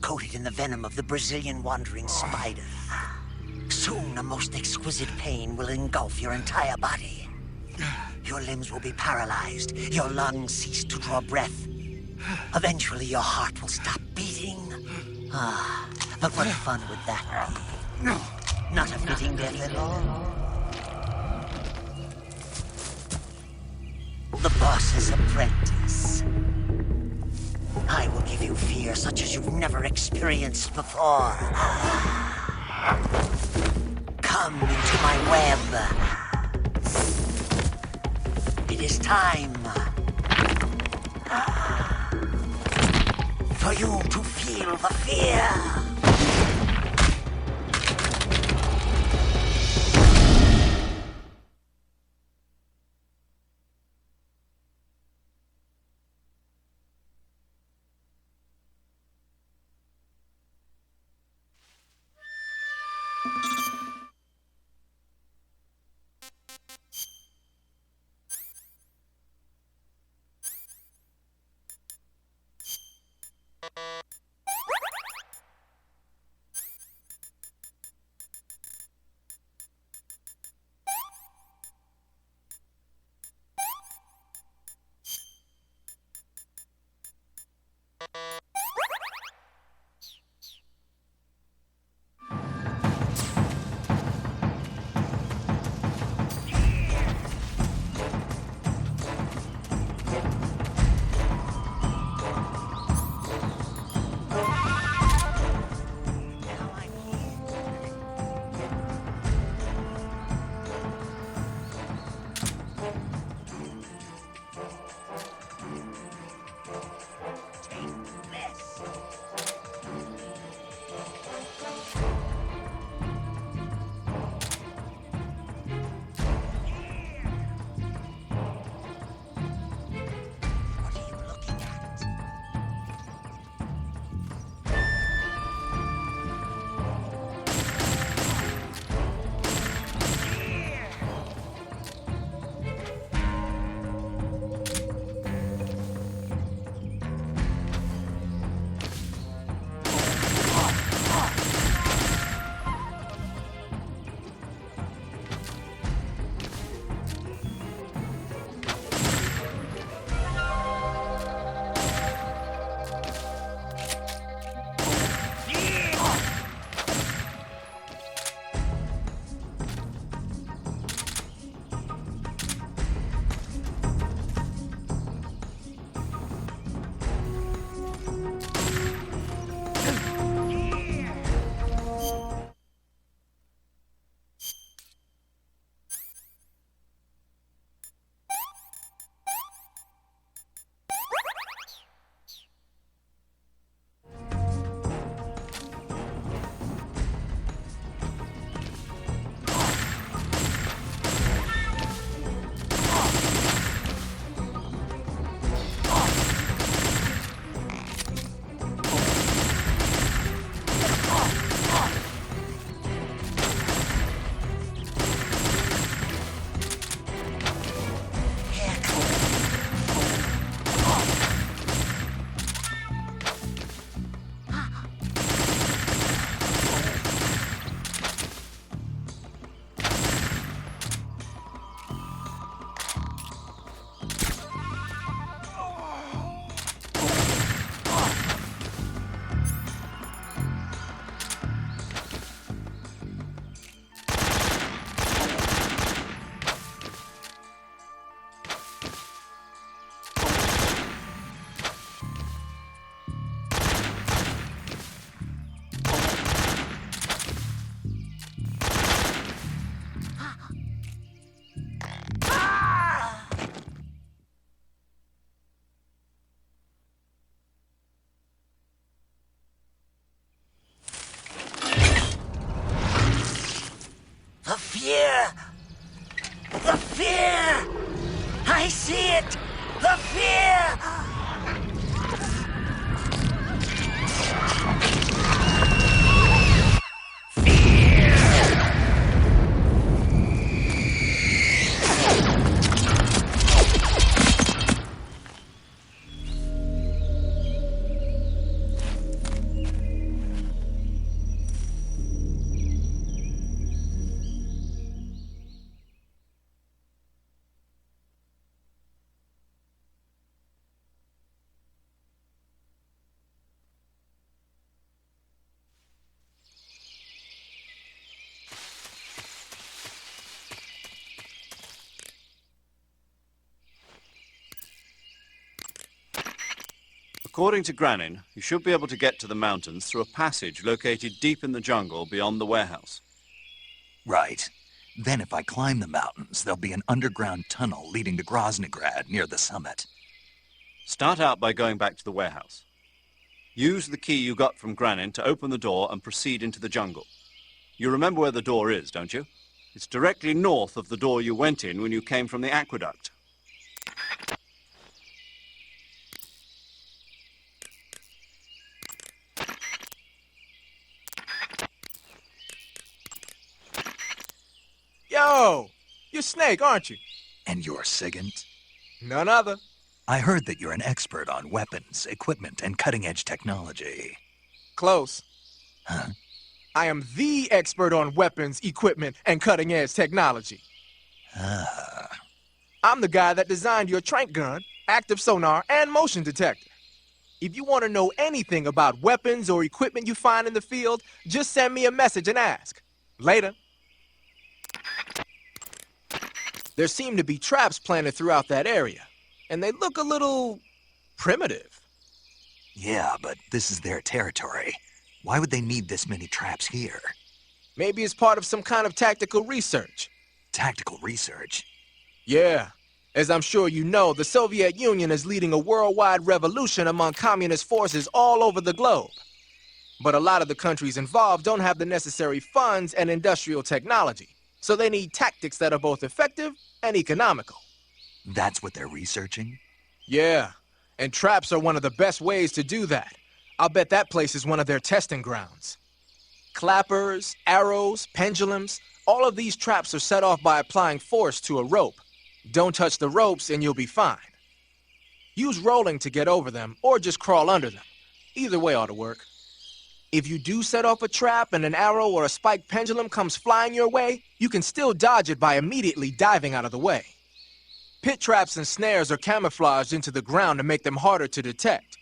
Speaker 11: Coated in the venom of the Brazilian wandering spider. Soon, a most exquisite pain will engulf your entire body. Your limbs will be paralyzed, your lungs cease to draw breath. Eventually, your heart will stop beating. Ah, but what fun would that be? Not a fitting death at all. The boss's apprentice. I will give you fear such as you've never experienced before. Come into my web. It is time for you to feel the fear. see it? The fear!
Speaker 3: According to Granin, you should be able to get to the mountains through a passage located deep in the jungle beyond the warehouse.
Speaker 1: Right. Then if I climb the mountains, there'll be an underground tunnel leading to Groznygrad near the summit.
Speaker 3: Start out by going back to the warehouse. Use the key you got from Granin to open the door and proceed into the jungle. You remember where the door is, don't you? It's directly north of the door you went in when you came from the aqueduct.
Speaker 2: Yo! You're Snake, aren't you?
Speaker 1: And you're Sigint?
Speaker 2: None other.
Speaker 1: I heard that you're an expert on weapons, equipment, and cutting-edge technology.
Speaker 2: Close.
Speaker 1: Huh?
Speaker 2: I am the expert on weapons, equipment, and cutting-edge technology.
Speaker 1: Ah.
Speaker 2: I'm the guy that designed your trank gun, active sonar, and motion detector. If you want to know anything about weapons or equipment you find in the field, just send me a message and ask. Later. There seem to be traps planted throughout that area, and they look a little primitive.
Speaker 1: Yeah, but this is their territory. Why would they need this many traps here?
Speaker 2: Maybe it's part of some kind of tactical research.
Speaker 1: Tactical research?
Speaker 2: Yeah. As I'm sure you know, the Soviet Union is leading a worldwide revolution among communist forces all over the globe. But a lot of the countries involved don't have the necessary funds and industrial technology, so they need tactics that are both effective and economical.
Speaker 1: That's what they're researching?
Speaker 2: Yeah, and traps are one of the best ways to do that. I'll bet that place is one of their testing grounds. Clappers, arrows, pendulums, all of these traps are set off by applying force to a rope. Don't touch the ropes and you'll be fine. Use rolling to get over them, or just crawl under them. Either way ought to work. If you do set off a trap and an arrow or a spiked pendulum comes flying your way, you can still dodge it by immediately diving out of the way. Pit traps and snares are camouflaged into the ground to make them harder to detect.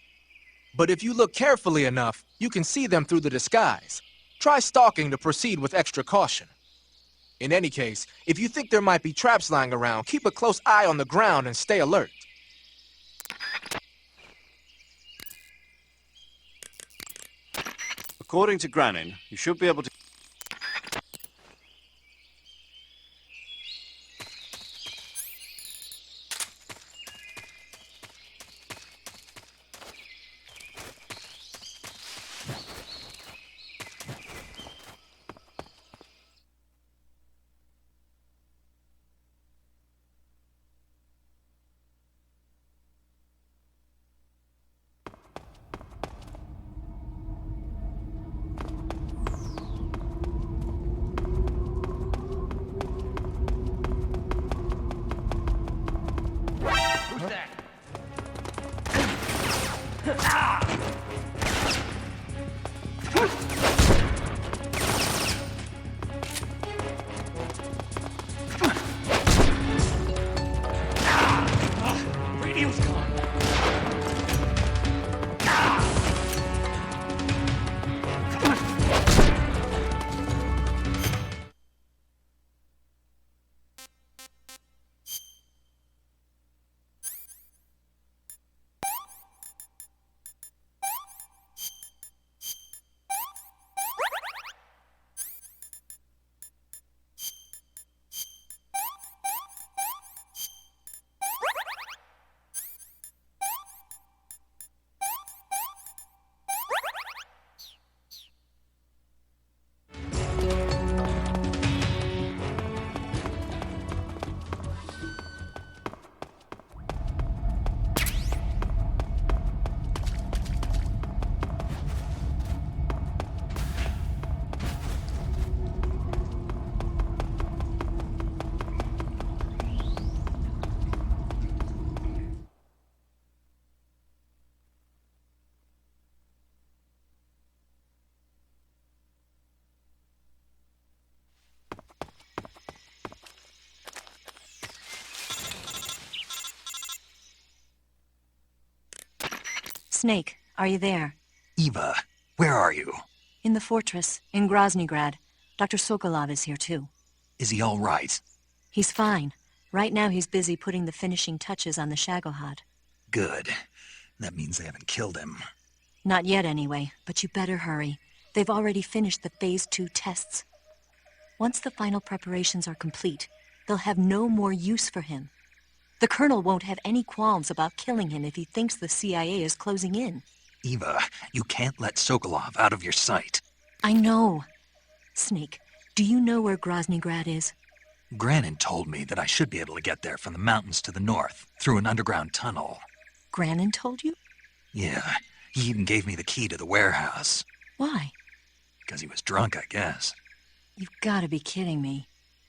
Speaker 2: But if you look carefully enough, you can see them through the disguise. Try stalking to proceed with extra caution. In any case, if you think there might be traps lying around, keep a close eye on the ground and stay alert.
Speaker 3: According to Granin, you should be able to...
Speaker 19: Snake, are you there?
Speaker 1: Eva, where are you?
Speaker 19: In the fortress, in Groznygrad. Dr. Sokolov is here too.
Speaker 1: Is he all right?
Speaker 19: He's fine. Right now he's busy putting the finishing touches on the Shagahod.
Speaker 1: Good. That means they haven't killed him.
Speaker 19: Not yet anyway, but you better hurry. They've already finished the Phase 2 tests. Once the final preparations are complete, they'll have no more use for him. The Colonel won't have any qualms about killing him if he thinks the CIA is closing in.
Speaker 1: Eva, you can't let Sokolov out of your sight.
Speaker 19: I know. Snake, do you know where Groznygrad is?
Speaker 1: Granin told me that I should be able to get there from the mountains to the north, through an underground tunnel.
Speaker 19: Granin told you?
Speaker 1: Yeah, he even gave me the key to the warehouse.
Speaker 19: Why?
Speaker 1: Because he was drunk, I guess.
Speaker 19: You've got to be kidding me.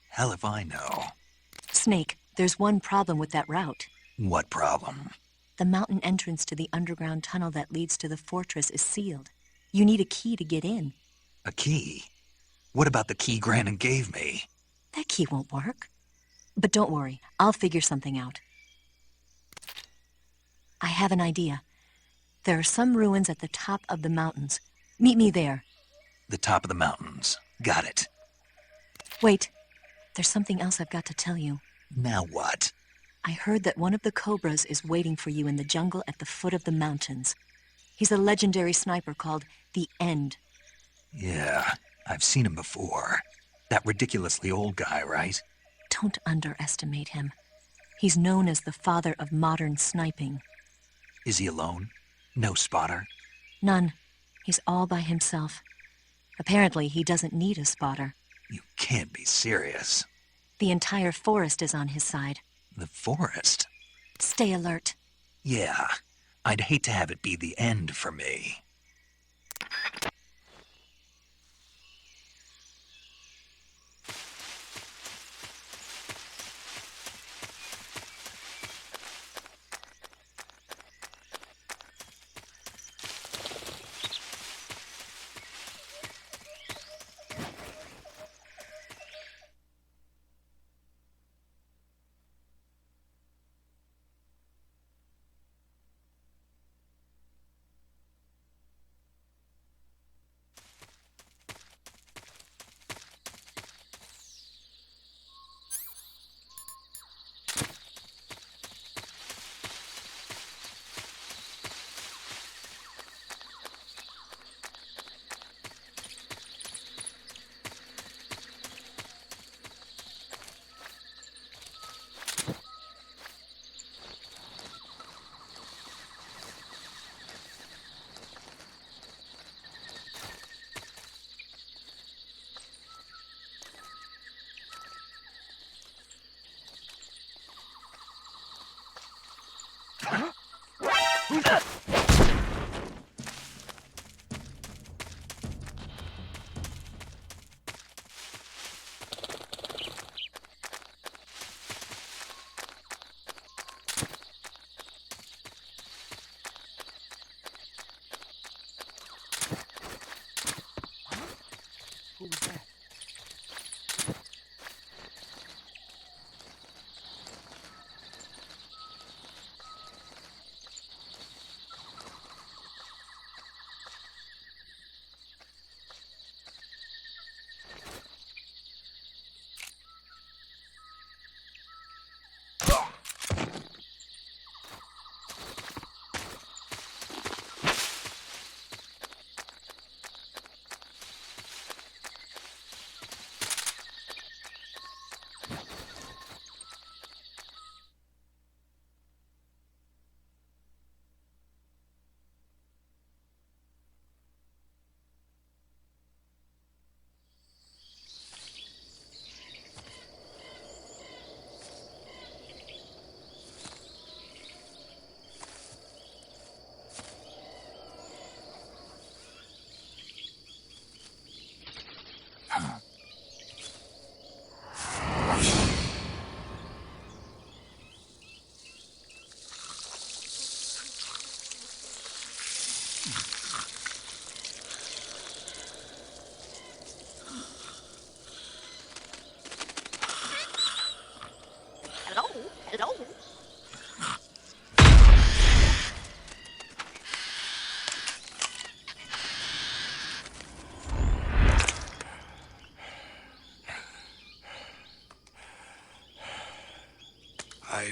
Speaker 1: Hell if I know.
Speaker 19: Snake, there's one problem with that route.
Speaker 1: What problem?
Speaker 19: The mountain entrance to the underground tunnel that leads to the fortress is sealed. You need a key to get in.
Speaker 1: A key? What about the key Granin gave me?
Speaker 19: That key won't work. But don't worry, I'll figure something out. I have an idea. There are some ruins at the top of the mountains. Meet me there.
Speaker 1: The top of the mountains. Got it.
Speaker 19: Wait, there's something else I've got to tell you.
Speaker 1: Now what?
Speaker 19: I heard that one of the Cobras is waiting for you in the jungle at the foot of the mountains. He's a legendary sniper called the End.
Speaker 1: Yeah, I've seen him before. That ridiculously old guy, right?
Speaker 19: Don't underestimate him. He's known as the father of modern sniping.
Speaker 1: Is he alone? No spotter?
Speaker 19: None. He's all by himself. Apparently, he doesn't need a spotter.
Speaker 1: You can't be serious.
Speaker 19: The entire forest is on his side.
Speaker 1: The forest?
Speaker 19: Stay alert.
Speaker 1: Yeah, I'd hate to have it be the end for me.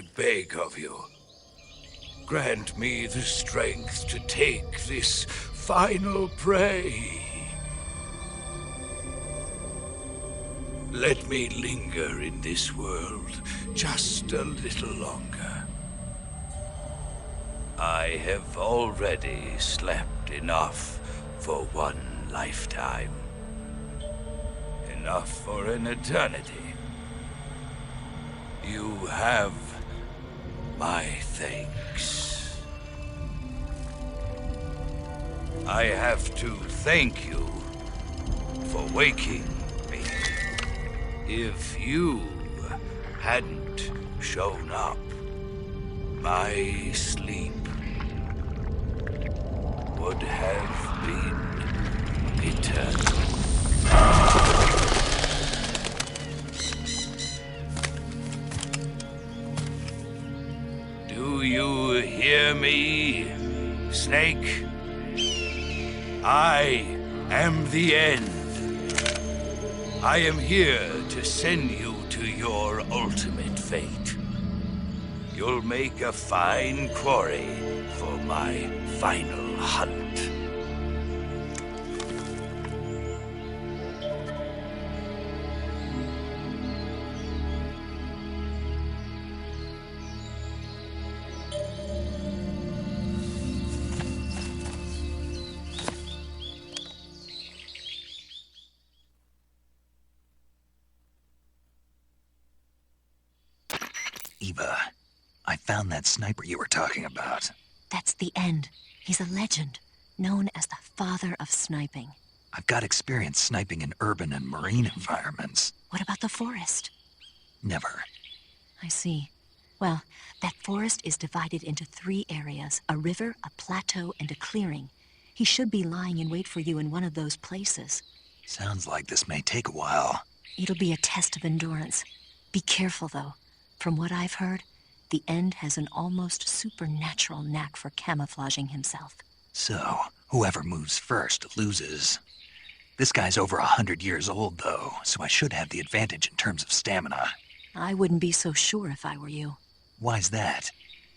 Speaker 8: I beg of you, grant me the strength to take this final prey. Let me linger in this world just a little longer. I have already slept enough for one lifetime. Enough for an eternity. You have my thanks. I have to thank you for waking me. If you hadn't shown up, my sleep would have been eternal. Do you hear me, Snake? I am the end. I am here to send you to your ultimate fate. You'll make a fine quarry for my final hunt.
Speaker 1: Eva, I found that sniper you were talking about.
Speaker 19: That's the end. He's a legend, known as the father of sniping.
Speaker 1: I've got experience sniping in urban and marine environments.
Speaker 19: What about the forest?
Speaker 1: Never.
Speaker 19: I see. Well, that forest is divided into 3 areas, a river, a plateau, and a clearing. He should be lying in wait for you in one of those places.
Speaker 1: Sounds like this may take a while.
Speaker 19: It'll be a test of endurance. Be careful, though. From what I've heard, the End has an almost supernatural knack for camouflaging himself.
Speaker 1: So, whoever moves first loses. This guy's over 100 years old, though, so I should have the advantage in terms of stamina.
Speaker 19: I wouldn't be so sure if I were you.
Speaker 1: Why's that?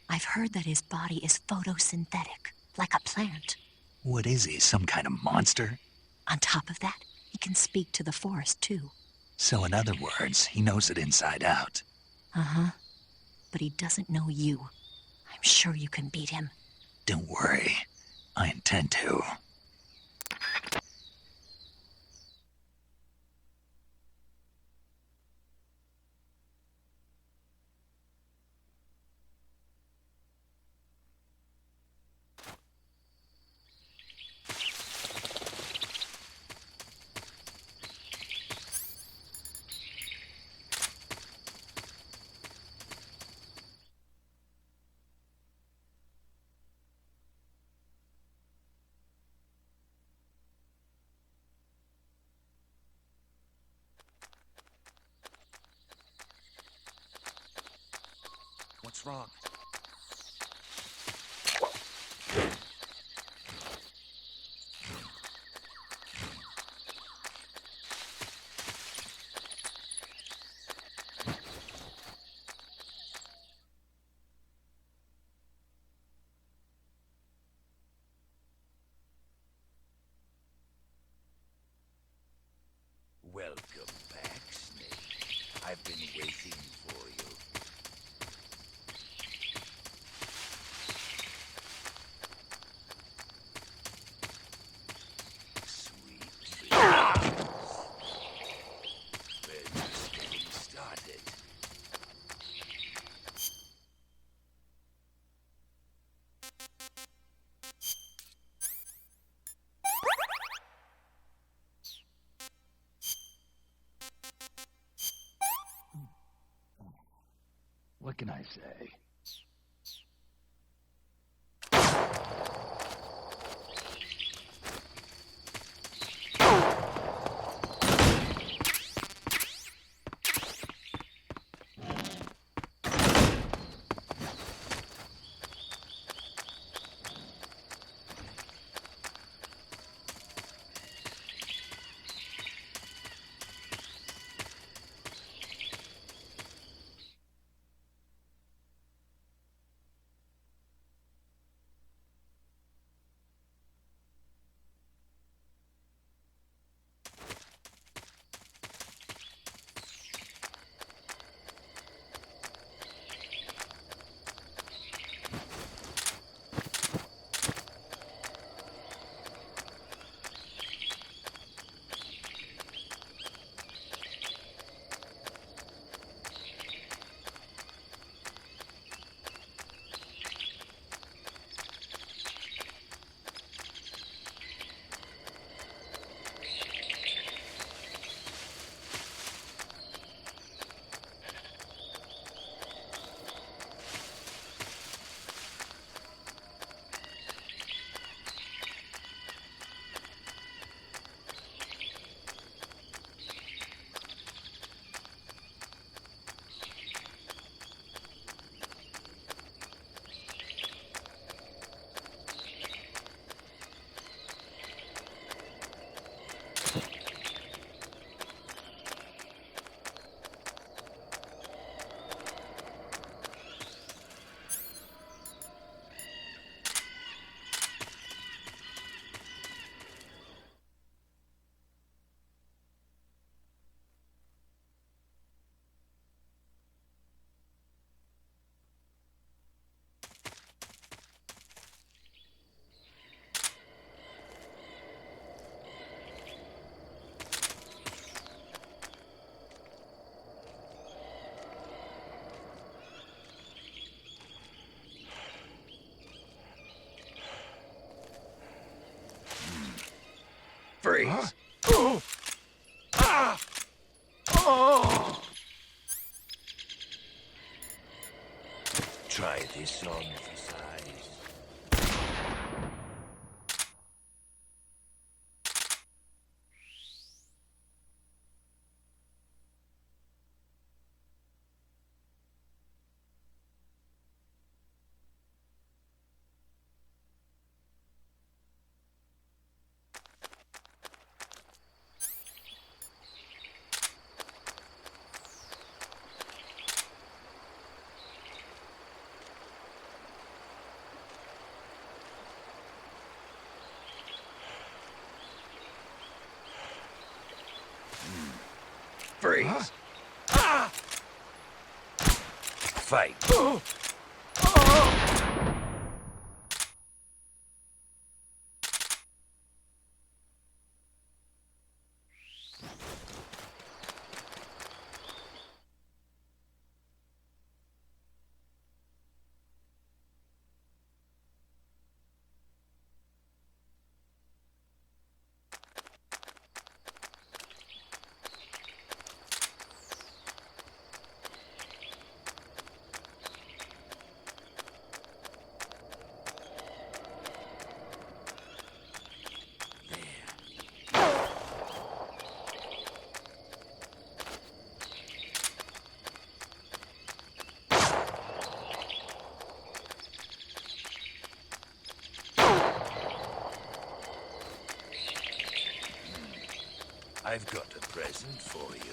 Speaker 19: I've heard that his body is photosynthetic, like a plant.
Speaker 1: What is he, some kind of monster?
Speaker 19: On top of that, he can speak to the forest, too.
Speaker 1: So in other words, he knows it inside out.
Speaker 19: Uh-huh. But he doesn't know you. I'm sure you can beat him.
Speaker 1: Don't worry. I intend to.
Speaker 20: What's wrong?
Speaker 8: Welcome back, Snake. I've been waiting for you. Sweet dreams. We're just getting started.
Speaker 1: What can I say?
Speaker 21: Freeze. Try this on for size. Freeze. Fight. I've got a present for you.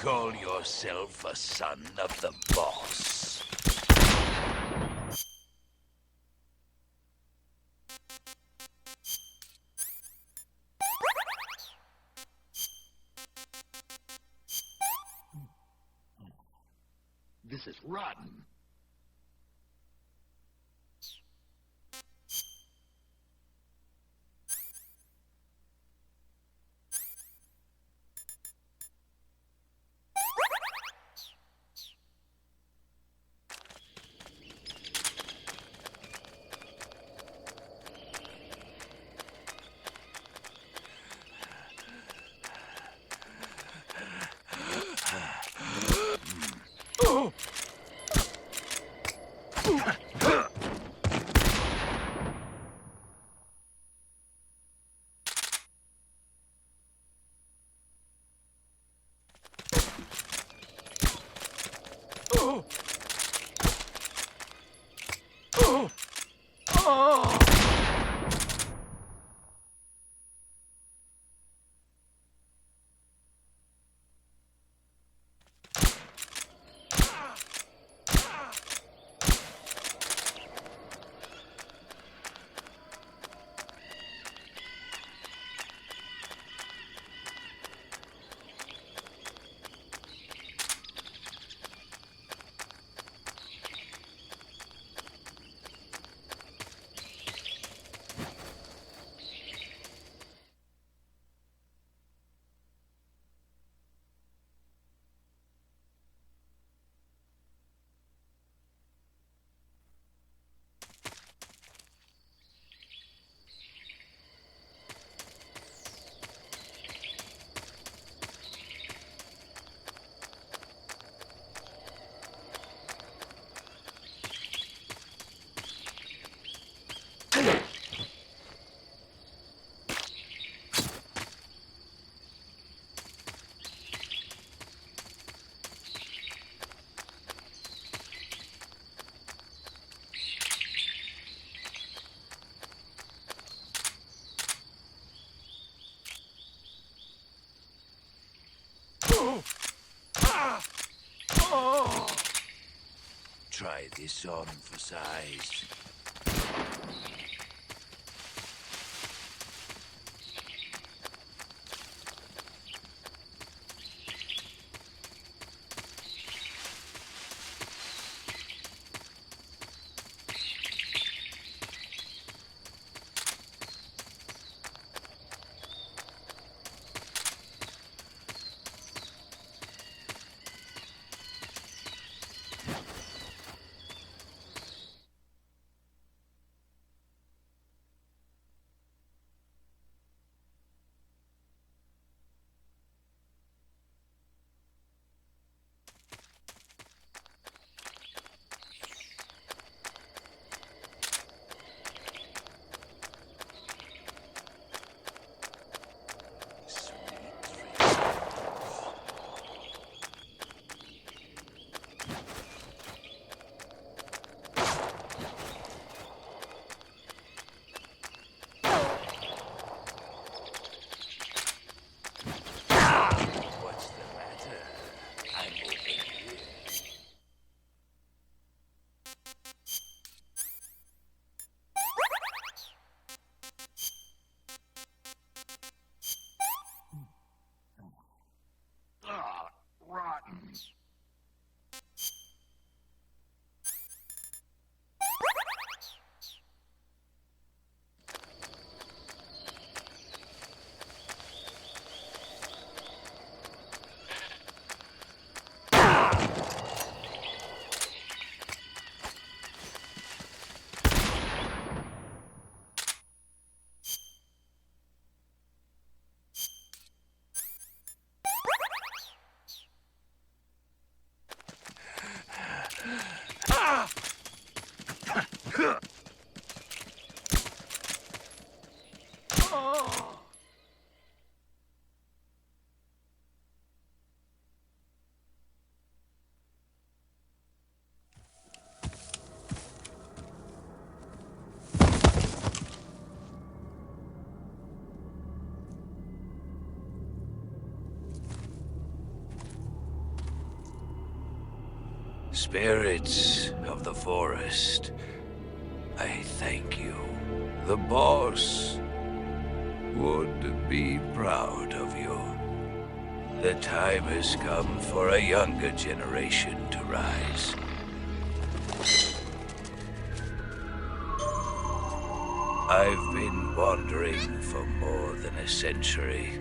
Speaker 21: Call yourself a son of the boss. This is rotten.
Speaker 15: Try this on for size. Spirits of the forest, I thank you. The boss would be proud of you. The time has come for a younger generation to rise. I've been wandering for more than a century,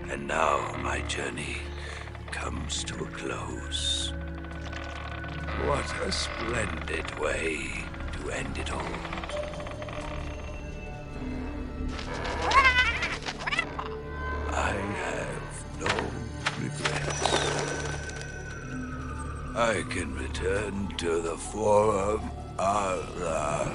Speaker 15: and now my journey comes to a close. What a splendid way to end it all. I have no regrets. I can return to the form Allah.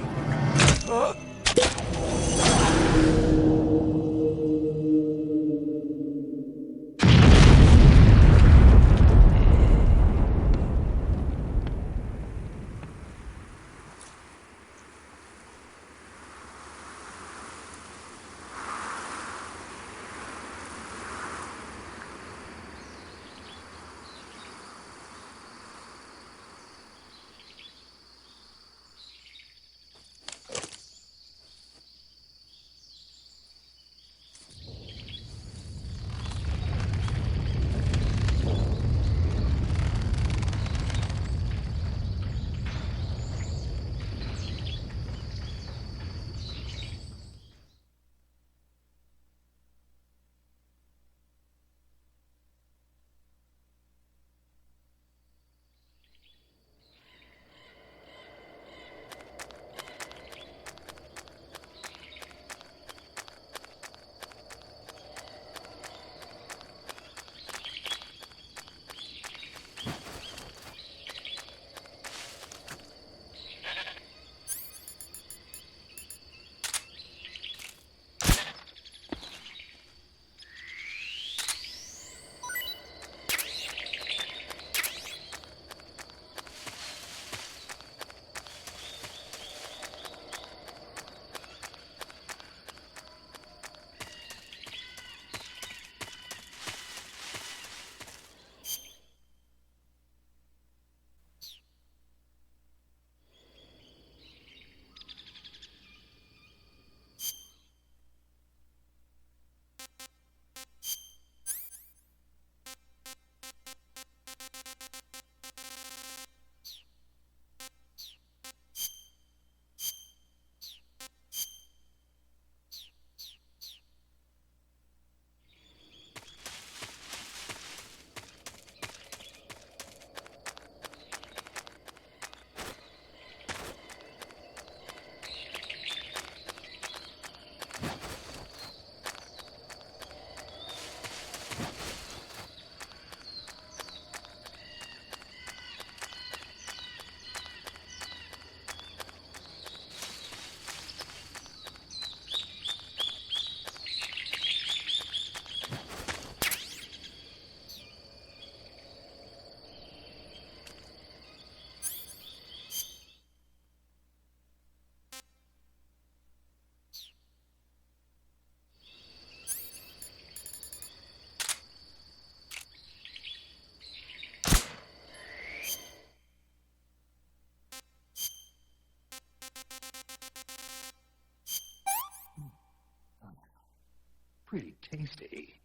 Speaker 15: tasty.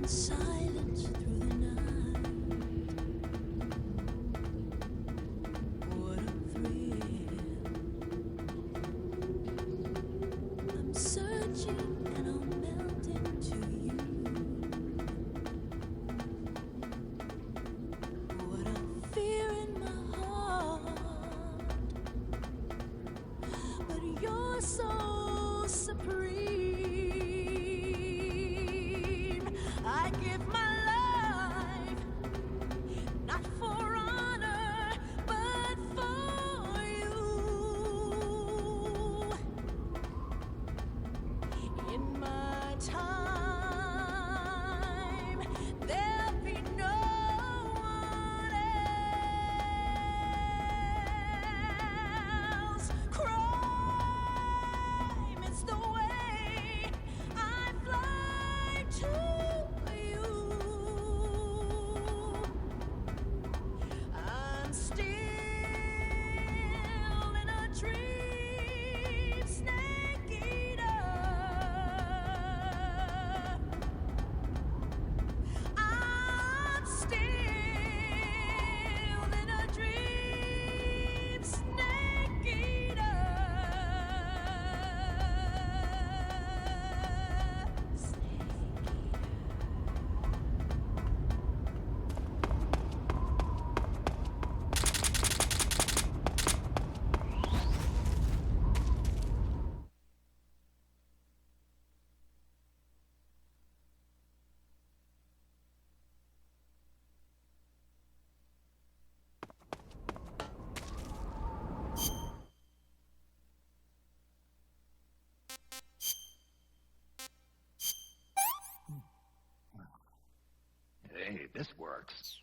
Speaker 13: Silence through the night. What a thrill. I'm searching and I'll melt into you. What a fear in my heart. But you're so supreme. I give my life, not for honor, but for you. In my time, there'll be no one else. Crime is the way I fly to. I'm still in a dream, snake eater. I'm still in a dream, snake eater.
Speaker 15: Hey, this works.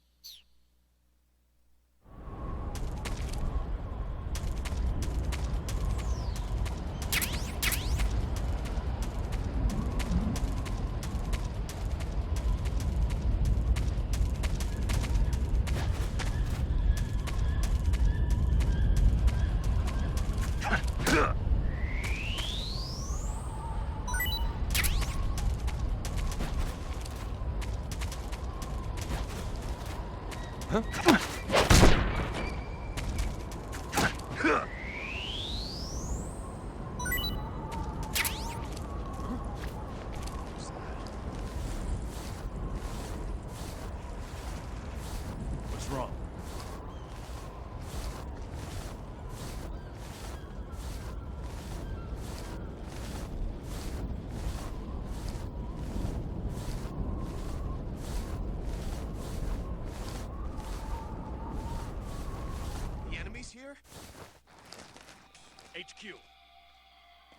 Speaker 10: What's wrong?
Speaker 17: The enemies here?
Speaker 10: HQ.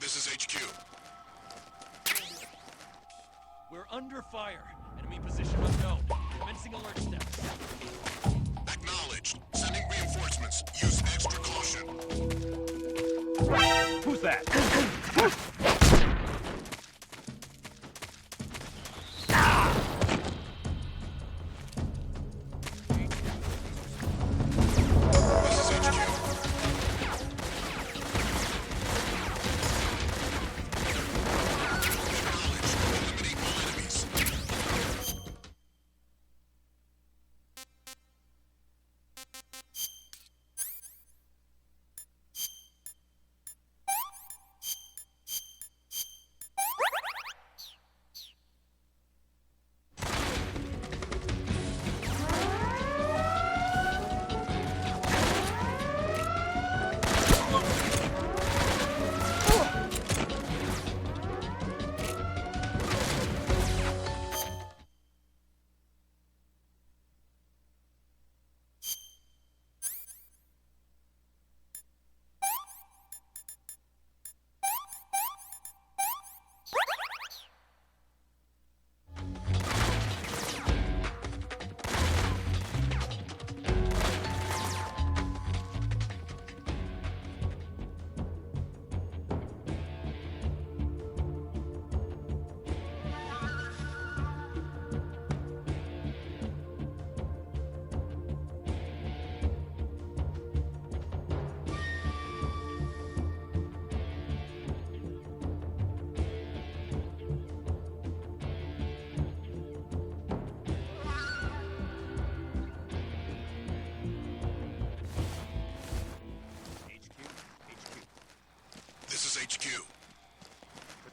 Speaker 18: This is HQ.
Speaker 10: We're under fire. Enemy position unknown. Commencing alert steps.
Speaker 18: Acknowledged. Sending reinforcements. Use extra caution.
Speaker 10: Who's that?
Speaker 18: This is HQ.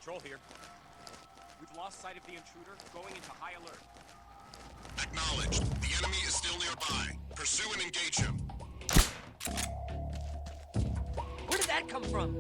Speaker 17: Patrol here. We've lost sight of the intruder, going into high alert.
Speaker 18: Acknowledged. The enemy is still nearby. Pursue and engage him.
Speaker 10: Where did that come from?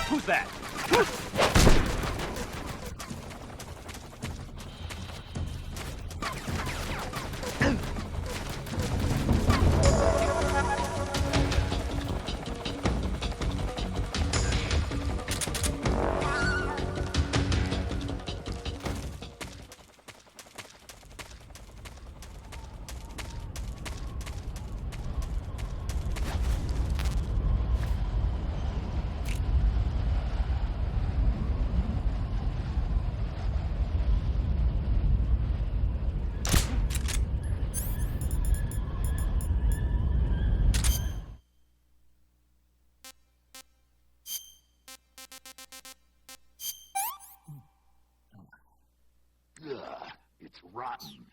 Speaker 17: Who's that?
Speaker 8: It's rotten.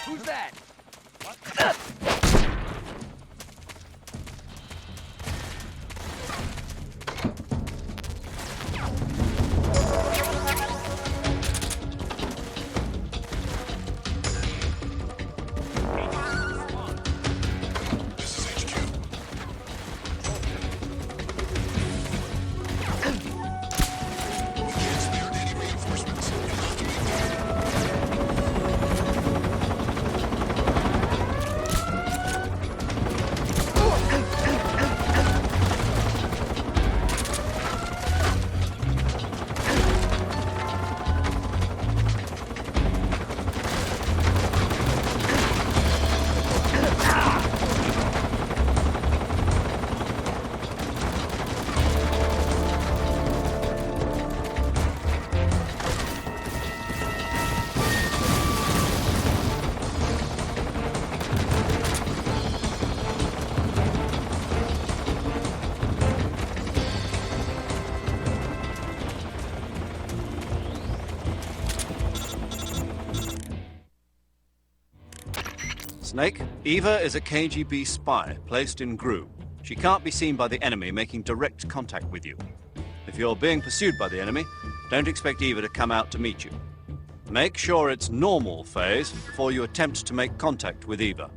Speaker 20: Who's that?
Speaker 3: Snake, Eva is a KGB spy placed in group. She can't be seen by the enemy making direct contact with you. If you're being pursued by the enemy, don't expect Eva to come out to meet you. Make sure it's normal phase before you attempt to make contact with Eva.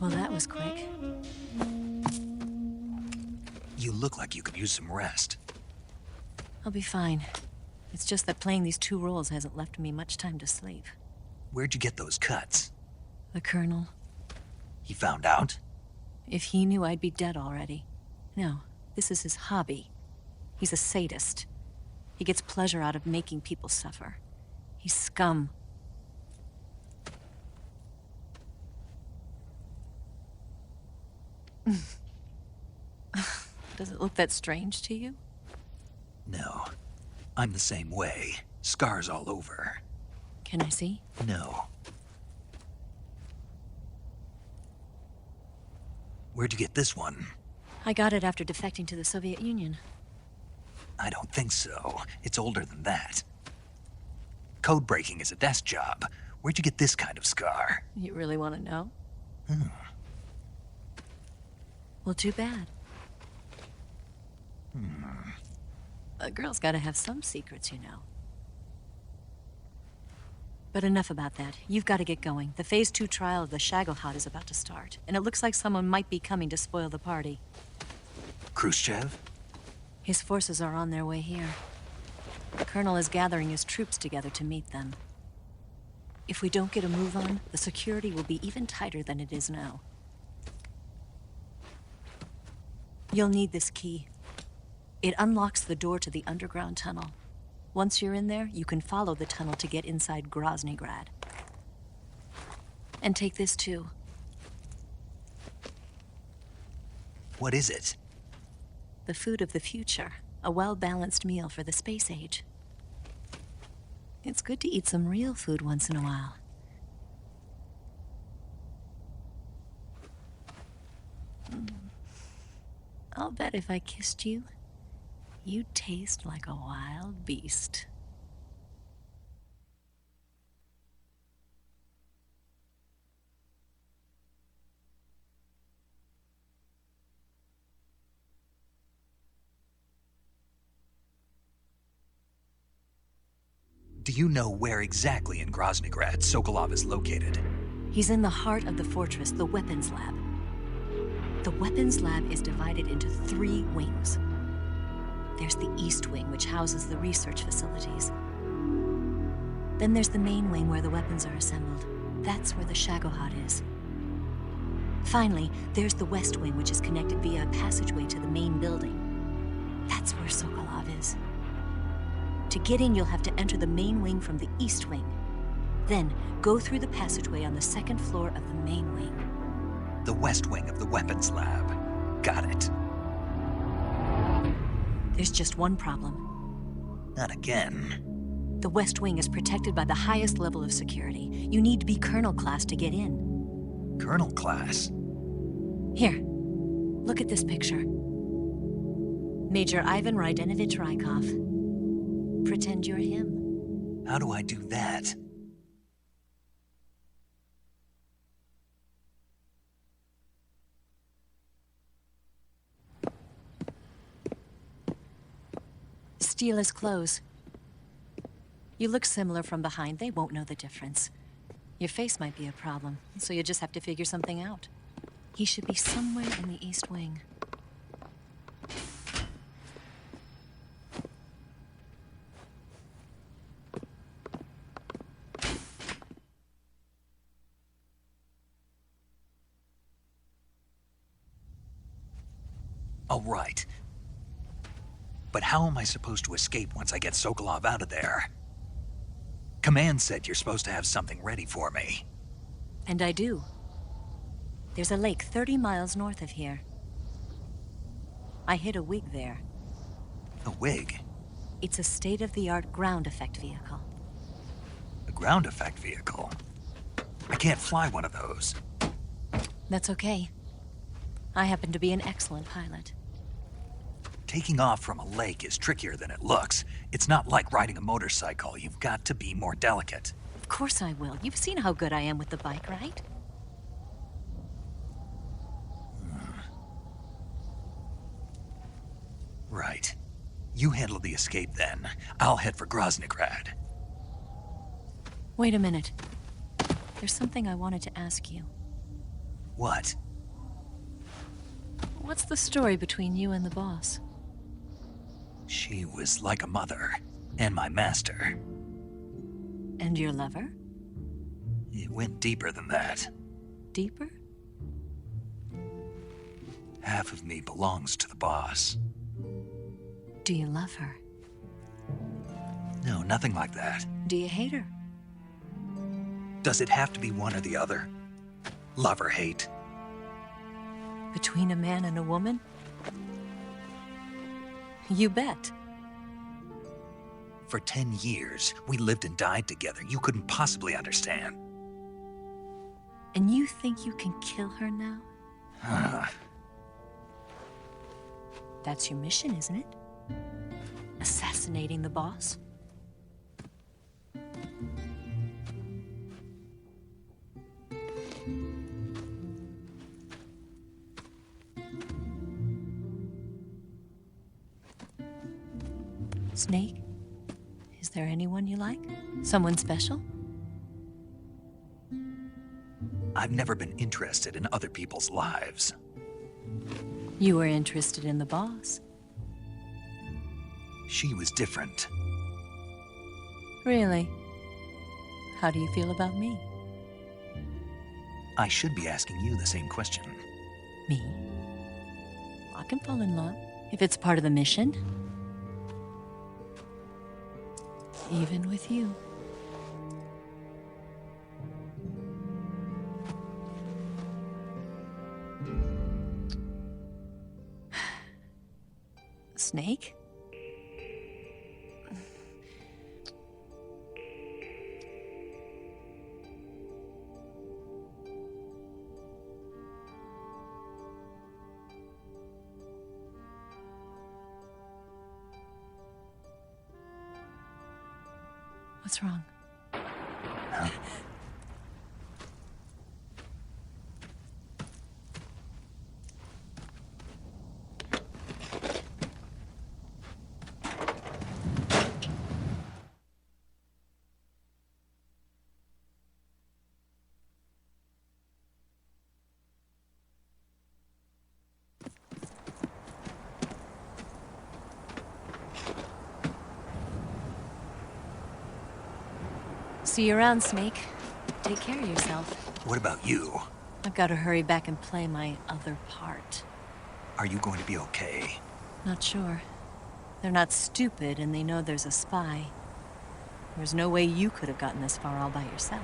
Speaker 19: Well, that was quick.
Speaker 1: You look like you could use some rest.
Speaker 19: I'll be fine. It's just that playing these two roles hasn't left me much time to sleep.
Speaker 1: Where'd you get those cuts?
Speaker 19: The Colonel.
Speaker 1: He found out?
Speaker 19: If he knew, I'd be dead already. No, this is his hobby. He's a sadist. He gets pleasure out of making people suffer. He's scum. Does it look that strange to you?
Speaker 1: No. I'm the same way. Scars all over.
Speaker 19: Can I see?
Speaker 1: No. Where'd you get this one?
Speaker 19: I got it after defecting to the Soviet Union.
Speaker 1: I don't think so. It's older than that. Code breaking is a desk job. Where'd you get this kind of scar?
Speaker 19: You really want to know?
Speaker 1: Hmm.
Speaker 19: Well, too bad. A girl's gotta have some secrets, you know. But enough about that. You've got to get going. The Phase 2 trial of the Shagahod is about to start, and it looks like someone might be coming to spoil the party.
Speaker 1: Khrushchev?
Speaker 19: His forces are on their way here. The Colonel is gathering his troops together to meet them. If we don't get a move on, the security will be even tighter than it is now. You'll need this key. It unlocks the door to the underground tunnel. Once you're in there, you can follow the tunnel to get inside Groznygrad. And take this too.
Speaker 1: What is it?
Speaker 19: The food of the future. A well-balanced meal for the space age. It's good to eat some real food once in a while. I'll bet if I kissed you, you'd taste like a wild beast.
Speaker 1: Do you know where exactly in Groznygrad Sokolov is located?
Speaker 19: He's in the heart of the fortress, the weapons lab. The weapons lab is divided into 3 wings. There's the East Wing, which houses the research facilities. Then there's the main wing where the weapons are assembled. That's where the Shagahod is. Finally, there's the West Wing, which is connected via a passageway to the main building. That's where Sokolov is. To get in, you'll have to enter the main wing from the East Wing. Then, go through the passageway on the 2nd floor of the main wing.
Speaker 1: The West Wing of the weapons lab. Got it.
Speaker 19: There's just one problem.
Speaker 1: Not again.
Speaker 19: The West Wing is protected by the highest level of security. You need to be Colonel class to get in.
Speaker 1: Colonel class?
Speaker 19: Here, look at this picture. Major Ivan Rydenovich Rykov. Pretend you're him.
Speaker 1: How do I do that?
Speaker 19: Steal his clothes. You look similar from behind. They won't know the difference. Your face might be a problem, so you just have to figure something out. He should be somewhere in the East Wing.
Speaker 1: All right. But how am I supposed to escape once I get Sokolov out of there? Command said you're supposed to have something ready for me.
Speaker 19: And I do. There's a lake 30 miles north of here. I hid a wig there.
Speaker 1: A wig?
Speaker 19: It's a state-of-the-art ground effect vehicle.
Speaker 1: A ground effect vehicle? I can't fly one of those.
Speaker 19: That's okay. I happen to be an excellent pilot.
Speaker 1: Taking off from a lake is trickier than it looks. It's not like riding a motorcycle. You've got to be more delicate.
Speaker 19: Of course I will. You've seen how good I am with the bike, right?
Speaker 1: Right. You handle the escape then. I'll head for Groznygrad.
Speaker 19: Wait a minute. There's something I wanted to ask you.
Speaker 1: What?
Speaker 19: What's the story between you and the boss?
Speaker 1: She was like a mother, and my master.
Speaker 19: And your lover?
Speaker 1: It went deeper than that.
Speaker 19: Deeper?
Speaker 1: Half of me belongs to the boss.
Speaker 19: Do you love her?
Speaker 1: No, nothing like that.
Speaker 19: Do you hate her?
Speaker 1: Does it have to be one or the other? Love or hate?
Speaker 19: Between a man and a woman? You bet.
Speaker 1: For 10 years, we lived and died together. You couldn't possibly understand.
Speaker 19: And you think you can kill her now? That's your mission, isn't it? Assassinating the boss? Snake, is there anyone you like? Someone special?
Speaker 1: I've never been interested in other people's lives.
Speaker 19: You were interested in the boss.
Speaker 1: She was different.
Speaker 19: Really? How do you feel about me?
Speaker 1: I should be asking you the same question.
Speaker 19: Me? I can fall in love if it's part of the mission. Even with you. Snake? What's wrong? See you around, Snake. Take care of yourself.
Speaker 1: What about you?
Speaker 19: I've got to hurry back and play my other part.
Speaker 1: Are you going to be okay?
Speaker 19: Not sure. They're not stupid, and they know there's a spy. There's no way you could have gotten this far all by yourself.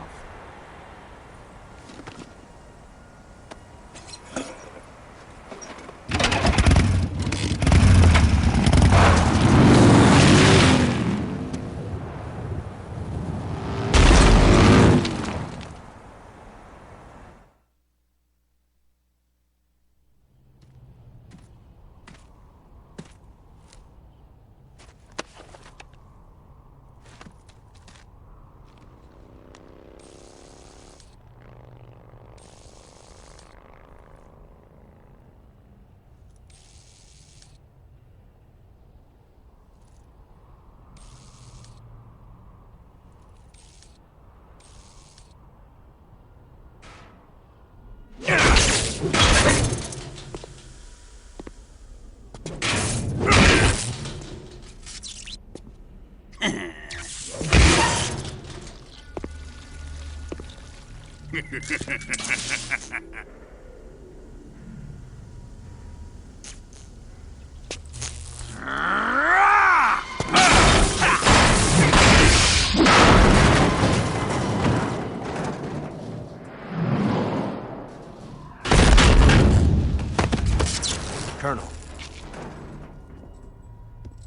Speaker 9: Colonel.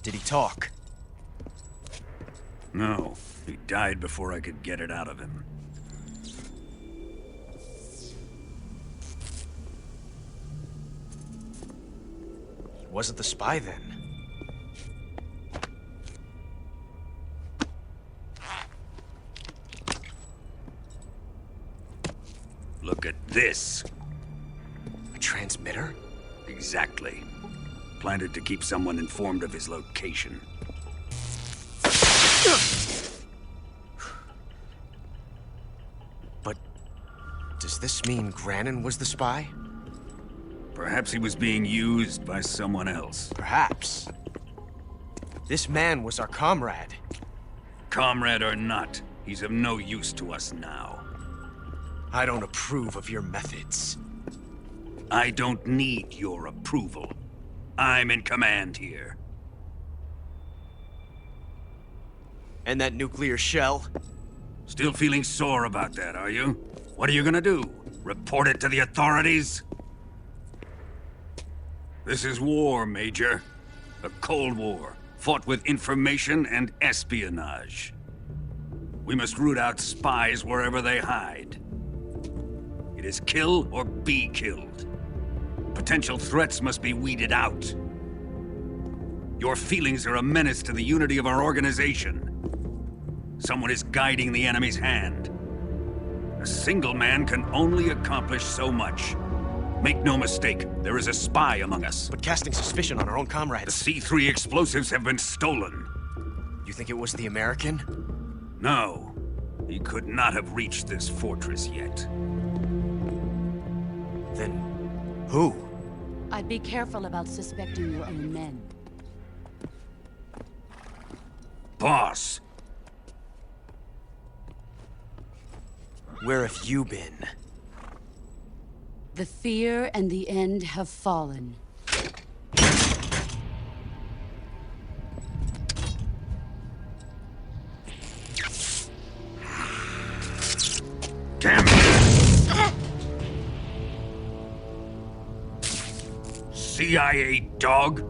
Speaker 9: Did he talk?
Speaker 12: No, he died before I could get it out of him.
Speaker 9: He wasn't the spy then.
Speaker 12: Look at this.
Speaker 9: A transmitter?
Speaker 12: Exactly. Planted to keep someone informed of his location.
Speaker 9: But does this mean Granin was the spy?
Speaker 12: Perhaps he was being used by someone else.
Speaker 9: Perhaps. This man was our comrade.
Speaker 12: Comrade or not, he's of no use to us now.
Speaker 9: I don't approve of your methods.
Speaker 12: I don't need your approval. I'm in command here.
Speaker 9: And that nuclear shell?
Speaker 12: Still feeling sore about that, are you? What are you gonna do? Report it to the authorities? This is war, Major. A Cold War, fought with information and espionage. We must root out spies wherever they hide. It is kill or be killed. Potential threats must be weeded out. Your feelings are a menace to the unity of our organization. Someone is guiding the enemy's hand. A single man can only accomplish so much. Make no mistake, there is a spy among us.
Speaker 9: But casting suspicion on our own comrades...
Speaker 12: The C3 explosives have been stolen.
Speaker 9: You think it was the American?
Speaker 12: No. He could not have reached this fortress yet.
Speaker 9: Then who?
Speaker 7: I'd be careful about suspecting your own men.
Speaker 12: Boss!
Speaker 9: Where have you been?
Speaker 7: The fear and the end have fallen.
Speaker 12: Damn it! CIA dog?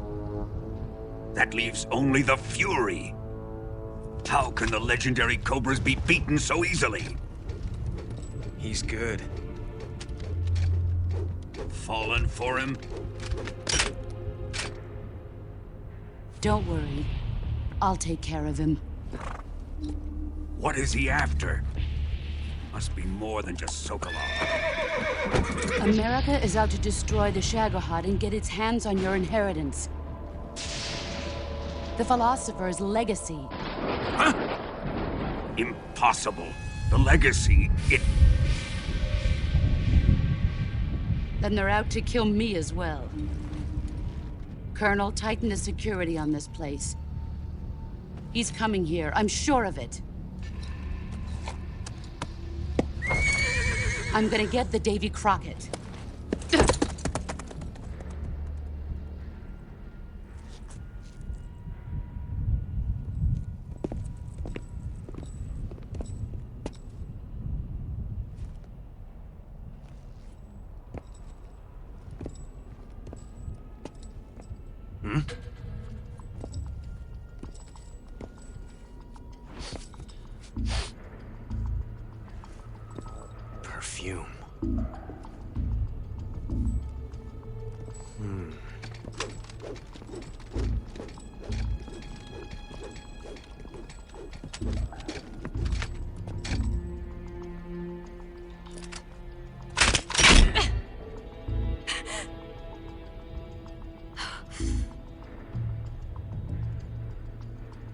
Speaker 12: That leaves only the Fury. How can the legendary Cobras be beaten so easily?
Speaker 9: He's good.
Speaker 12: Fallen for him?
Speaker 7: Don't worry. I'll take care of him.
Speaker 12: What is he after? Must be more than just Sokolov.
Speaker 7: America is out to destroy the Shagahod and get its hands on your inheritance. The philosopher's legacy.
Speaker 12: Huh? Impossible. The legacy,
Speaker 7: Then they're out to kill me as well. Colonel, tighten the security on this place. He's coming here, I'm sure of it. I'm gonna get the Davy Crockett.
Speaker 9: Perfume.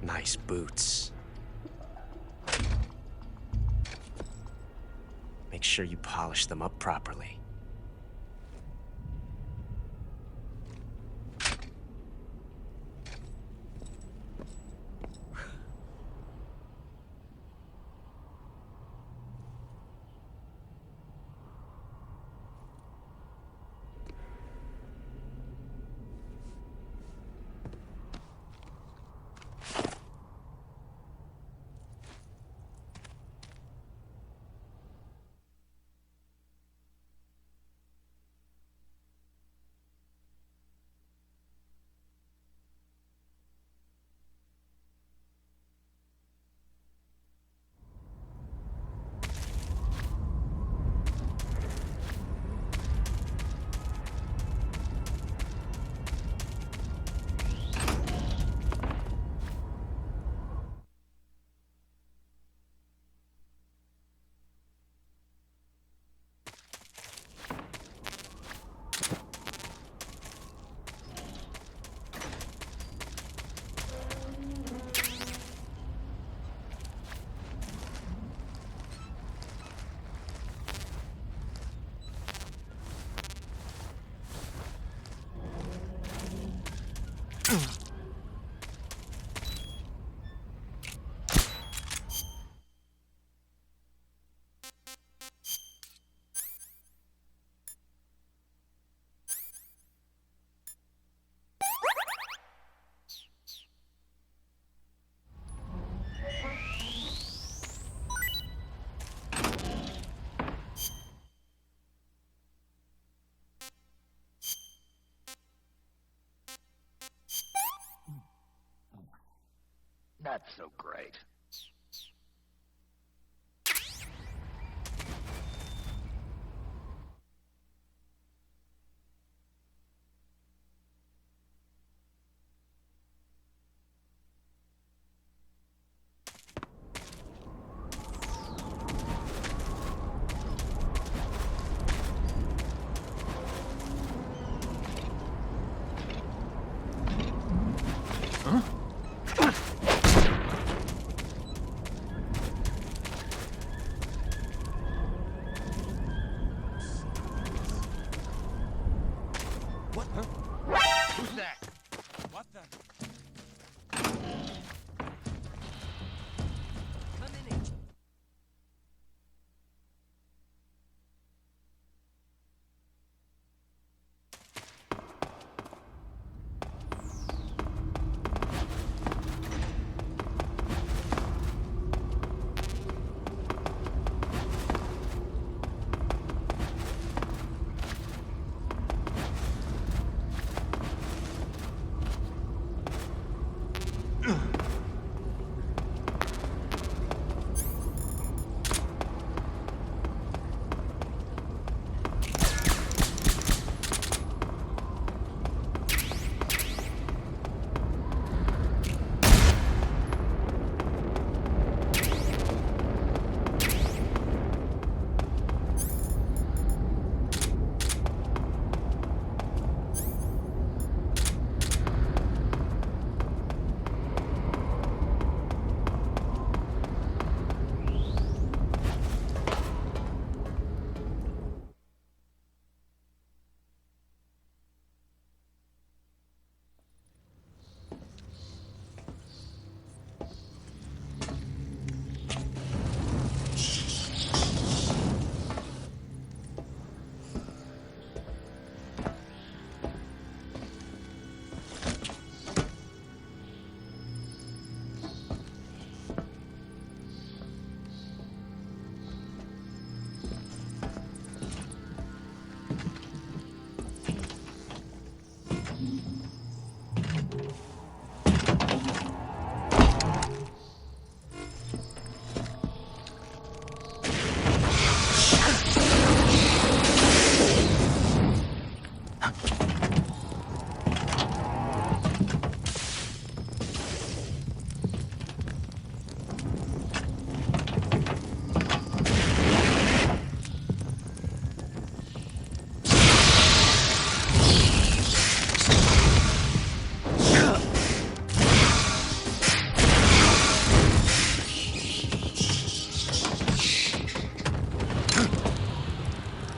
Speaker 9: Nice boots. Make sure you polish them up properly.
Speaker 15: Not so great.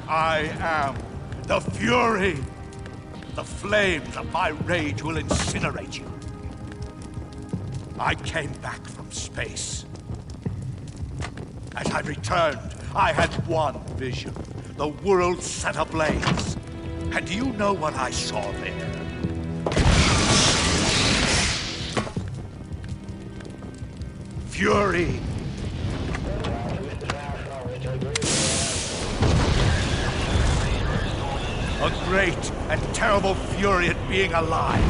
Speaker 8: I am the Fury. The flames of my rage will incinerate you. I came back from space. As I returned, I had one vision. The world set ablaze. And do you know what I saw there? Fury. A great and terrible fury at being alive.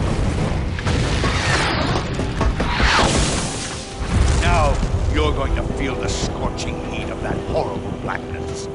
Speaker 8: Now, you're going to feel the scorching heat of that horrible blackness.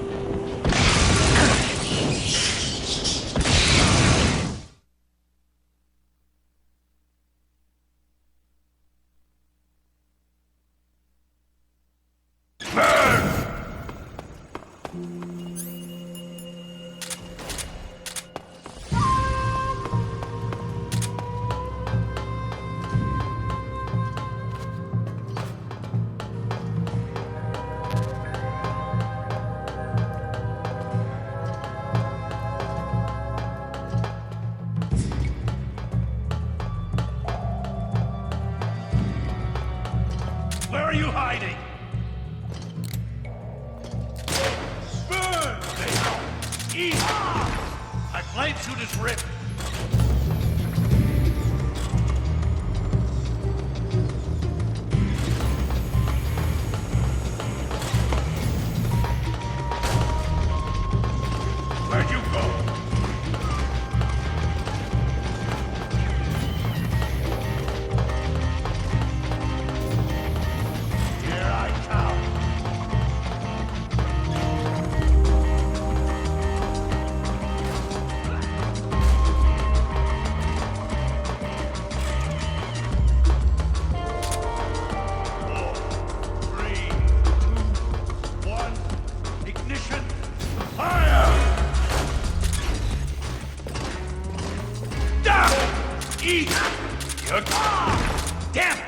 Speaker 8: Where are you hiding? Burn! Eat! My blade suit is ripped. Where'd you go? Damn it!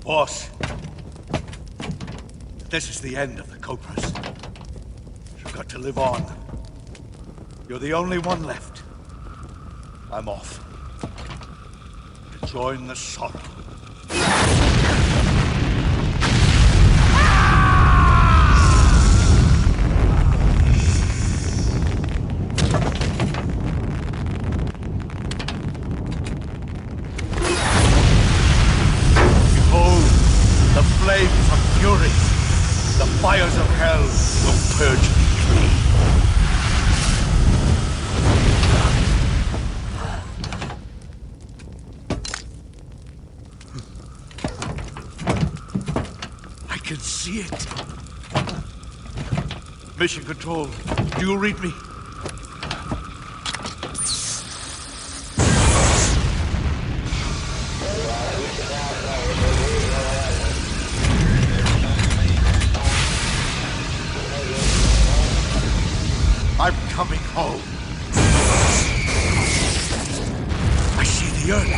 Speaker 8: Boss, this is the end of the Cobras. You've got to live on. You're the only one left. I'm off. To join the sorrow. Behold, the flames of fury. The fires of hell will purge me clean. I can see it. Mission Control, do you read me? I'm coming home. I see the Earth.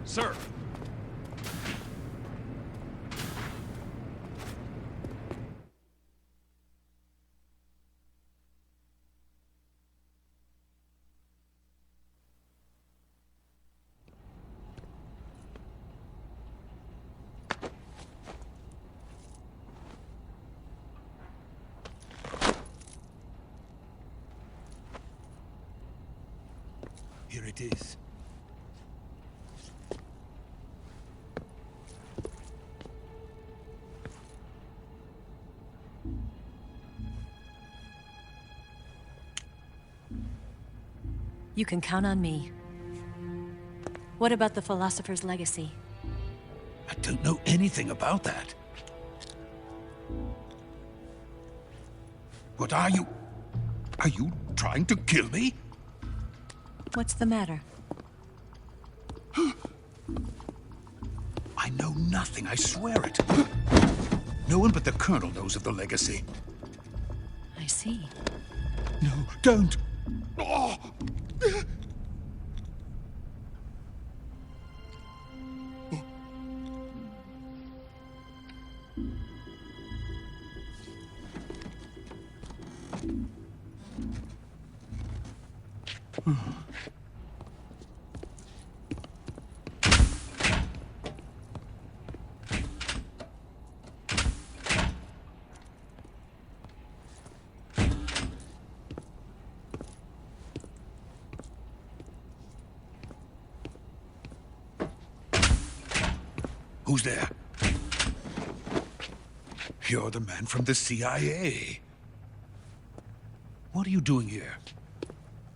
Speaker 10: Sir!
Speaker 8: Here it is.
Speaker 19: You can count on me. What about the philosopher's legacy?
Speaker 8: I don't know anything about that. What are you? Are you trying to kill me?
Speaker 19: What's the matter?
Speaker 8: I know nothing, I swear it. No one but the Colonel knows of the legacy.
Speaker 19: I see.
Speaker 8: No, don't! Oh. Who's there? You're the man from the CIA. What are you doing here?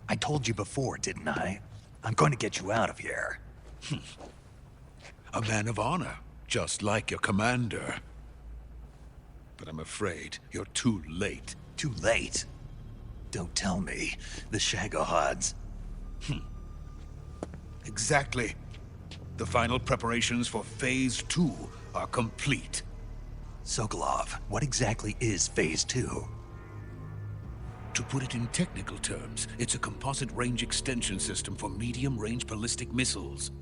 Speaker 1: I told you before, didn't I? I'm going to get you out of here.
Speaker 8: A man of honor, just like your commander. But I'm afraid you're too late.
Speaker 1: Too late? Don't tell me. The Shagahods.
Speaker 8: Exactly. The final preparations for Phase 2 are complete.
Speaker 1: Sokolov, what exactly is Phase 2?
Speaker 8: To put it in technical terms, it's a composite range extension system for medium-range ballistic missiles.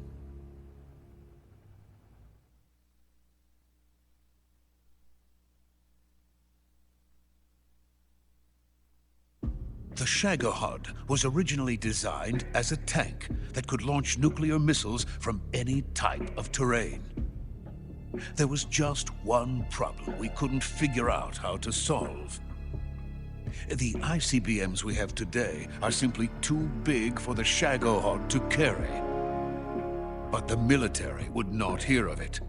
Speaker 8: The Shagahod was originally designed as a tank that could launch nuclear missiles from any type of terrain. There was just one problem we couldn't figure out how to solve. The ICBMs we have today are simply too big for the Shagahod to carry. But the military would not hear of it.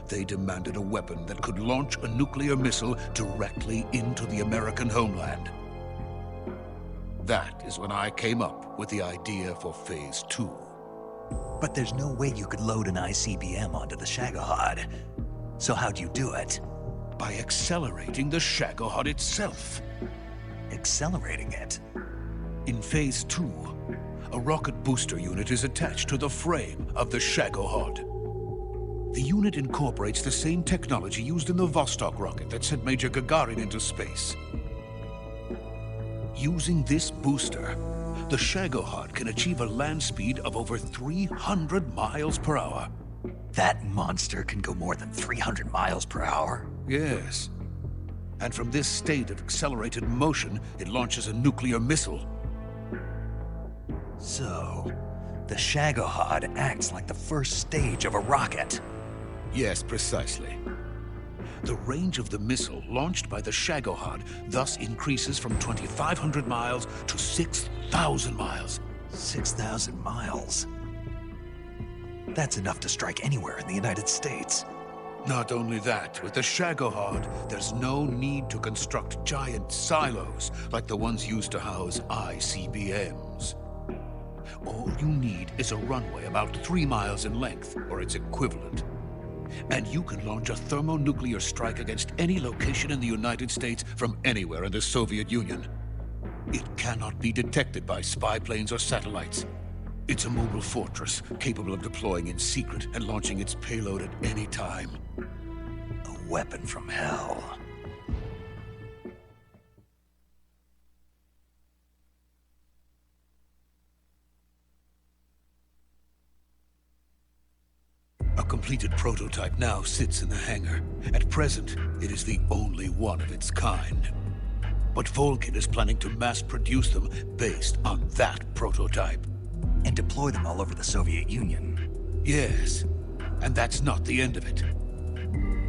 Speaker 8: They demanded a weapon that could launch a nuclear missile directly into the American homeland. That is when I came up with the idea for Phase 2.
Speaker 1: But there's no way you could load an ICBM onto the Shagahod. So how'd you do it?
Speaker 8: By accelerating the Shagahod itself.
Speaker 1: Accelerating it?
Speaker 8: In Phase 2, a rocket booster unit is attached to the frame of the Shagahod. The unit incorporates the same technology used in the Vostok rocket that sent Major Gagarin into space. Using this booster, the Shagahod can achieve a land speed of over 300 miles per hour.
Speaker 1: That monster can go more than 300 miles per hour?
Speaker 8: Yes. And from this state of accelerated motion, it launches a nuclear missile.
Speaker 1: So, the Shagahod acts like the first stage of a rocket.
Speaker 8: Yes, precisely. The range of the missile launched by the Shagahod thus increases from 2,500 miles to 6,000 miles.
Speaker 1: 6,000 miles? That's enough to strike anywhere in the United States.
Speaker 8: Not only that, with the Shagahod, there's no need to construct giant silos like the ones used to house ICBMs. All you need is a runway about 3 miles in length, or its equivalent. And you can launch a thermonuclear strike against any location in the United States from anywhere in the Soviet Union. It cannot be detected by spy planes or satellites. It's a mobile fortress, capable of deploying in secret and launching its payload at any time.
Speaker 1: A weapon from hell.
Speaker 8: A completed prototype now sits in the hangar. At present, it is the only one of its kind. But Volgin is planning to mass-produce them based on that prototype.
Speaker 1: And deploy them all over the Soviet Union.
Speaker 8: Yes, and that's not the end of it.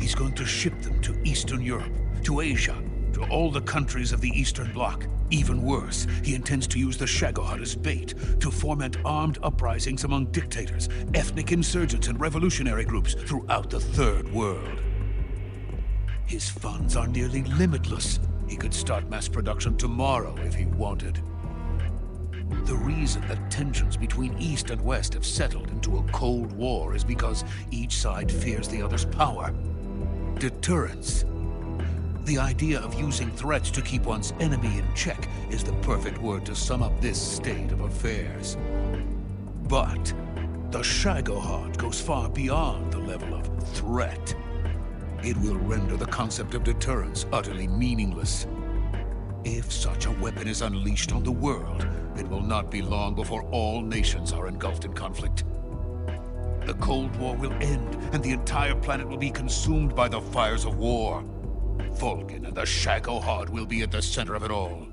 Speaker 8: He's going to ship them to Eastern Europe, to Asia, to all the countries of the Eastern Bloc. Even worse, he intends to use the Shagahod as bait to foment armed uprisings among dictators, ethnic insurgents, and revolutionary groups throughout the Third World. His funds are nearly limitless. He could start mass production tomorrow if he wanted. The reason that tensions between East and West have settled into a Cold War is because each side fears the other's power. Deterrence. The idea of using threats to keep one's enemy in check is the perfect word to sum up this state of affairs. But the Shagahod goes far beyond the level of threat. It will render the concept of deterrence utterly meaningless. If such a weapon is unleashed on the world, it will not be long before all nations are engulfed in conflict. The Cold War will end, and the entire planet will be consumed by the fires of war. Volgin and the Shagahod will be at the center of it all.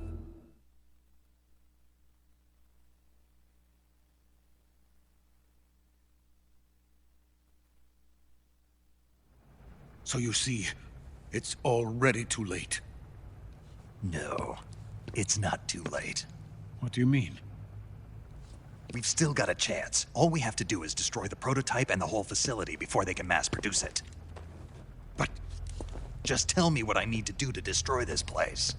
Speaker 8: So you see, it's already too late.
Speaker 1: No, it's not too late.
Speaker 8: What do you mean?
Speaker 1: We've still got a chance. All we have to do is destroy the prototype and the whole facility before they can mass produce it.
Speaker 8: But
Speaker 1: just tell me what I need to do to destroy this place.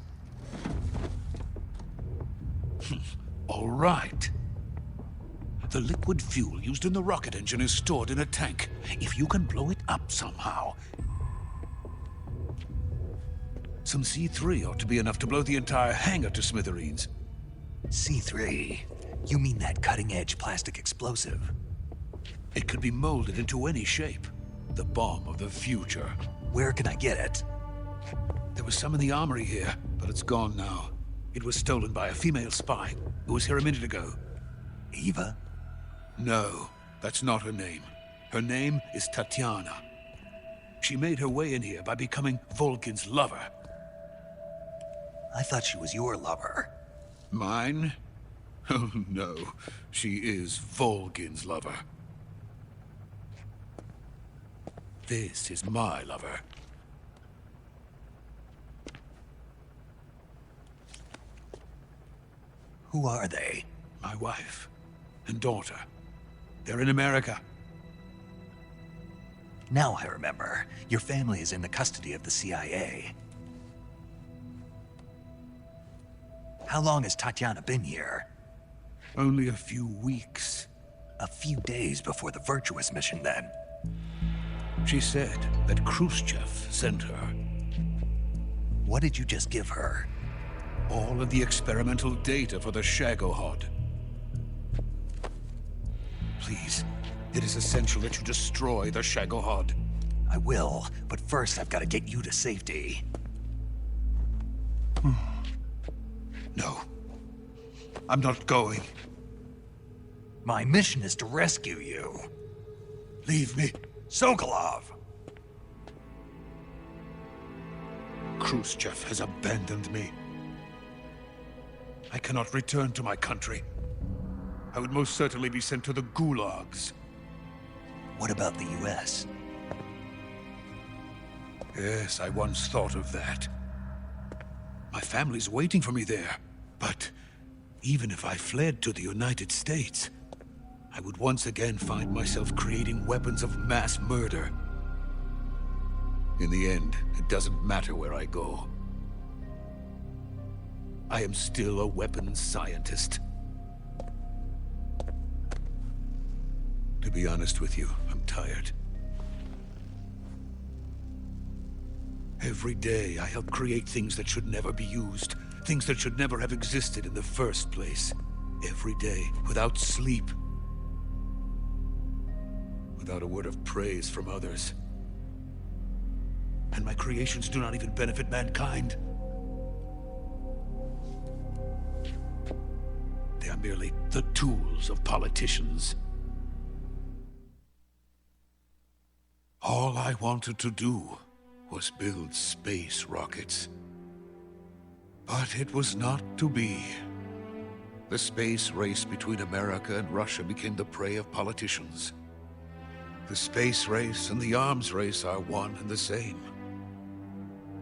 Speaker 8: All right. The liquid fuel used in the rocket engine is stored in a tank. If you can blow it up somehow, some C3 ought to be enough to blow the entire hangar to smithereens.
Speaker 1: C3? You mean that cutting-edge plastic explosive?
Speaker 8: It could be molded into any shape. The bomb of the future.
Speaker 1: Where can I get it?
Speaker 8: There was some in the armory here, but it's gone now. It was stolen by a female spy who was here a minute ago.
Speaker 1: Eva?
Speaker 8: No, that's not her name. Her name is Tatiana. She made her way in here by becoming Volgin's lover.
Speaker 1: I thought she was your lover.
Speaker 8: Mine? Oh no, she is Volgin's lover. This is my lover.
Speaker 1: Who are they?
Speaker 8: My wife and daughter. They're in America.
Speaker 1: Now I remember. Your family is in the custody of the CIA. How long has Tatiana been here?
Speaker 8: Only a few weeks.
Speaker 1: A few days before the Virtuous mission, then.
Speaker 8: She said that Khrushchev sent her.
Speaker 1: What did you just give her?
Speaker 8: All of the experimental data for the Shagahod. Please, it is essential that you destroy the Shagahod.
Speaker 1: I will, but first I've got to get you to safety.
Speaker 8: No. I'm not going.
Speaker 1: My mission is to rescue you.
Speaker 8: Leave me.
Speaker 1: Sokolov!
Speaker 8: Khrushchev has abandoned me. I cannot return to my country. I would most certainly be sent to the gulags.
Speaker 1: What about the US?
Speaker 8: Yes, I once thought of that. My family's waiting for me there. But even if I fled to the United States, I would once again find myself creating weapons of mass murder. In the end, it doesn't matter where I go. I am still a weapons scientist. To be honest with you, I'm tired. Every day, I help create things that should never be used. Things that should never have existed in the first place. Every day, without sleep. Without a word of praise from others. And my creations do not even benefit mankind. They are merely the tools of politicians. All I wanted to do was build space rockets. But it was not to be. The space race between America and Russia became the prey of politicians. The space race and the arms race are one and the same.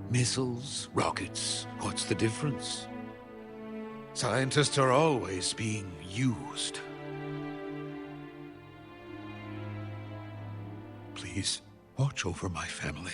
Speaker 8: Missiles, rockets, what's the difference? Scientists are always being used. Please, watch over my family.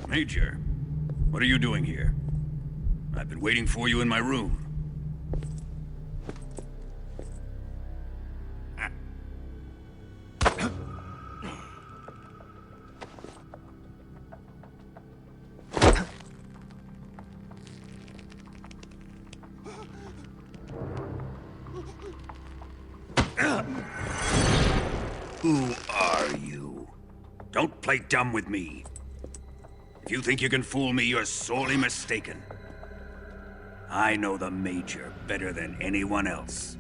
Speaker 12: Major, what are you doing here? I've been waiting for you in my room. Who are you? Don't play dumb with me. If you think you can fool me, you're sorely mistaken. I know the Major better than anyone else.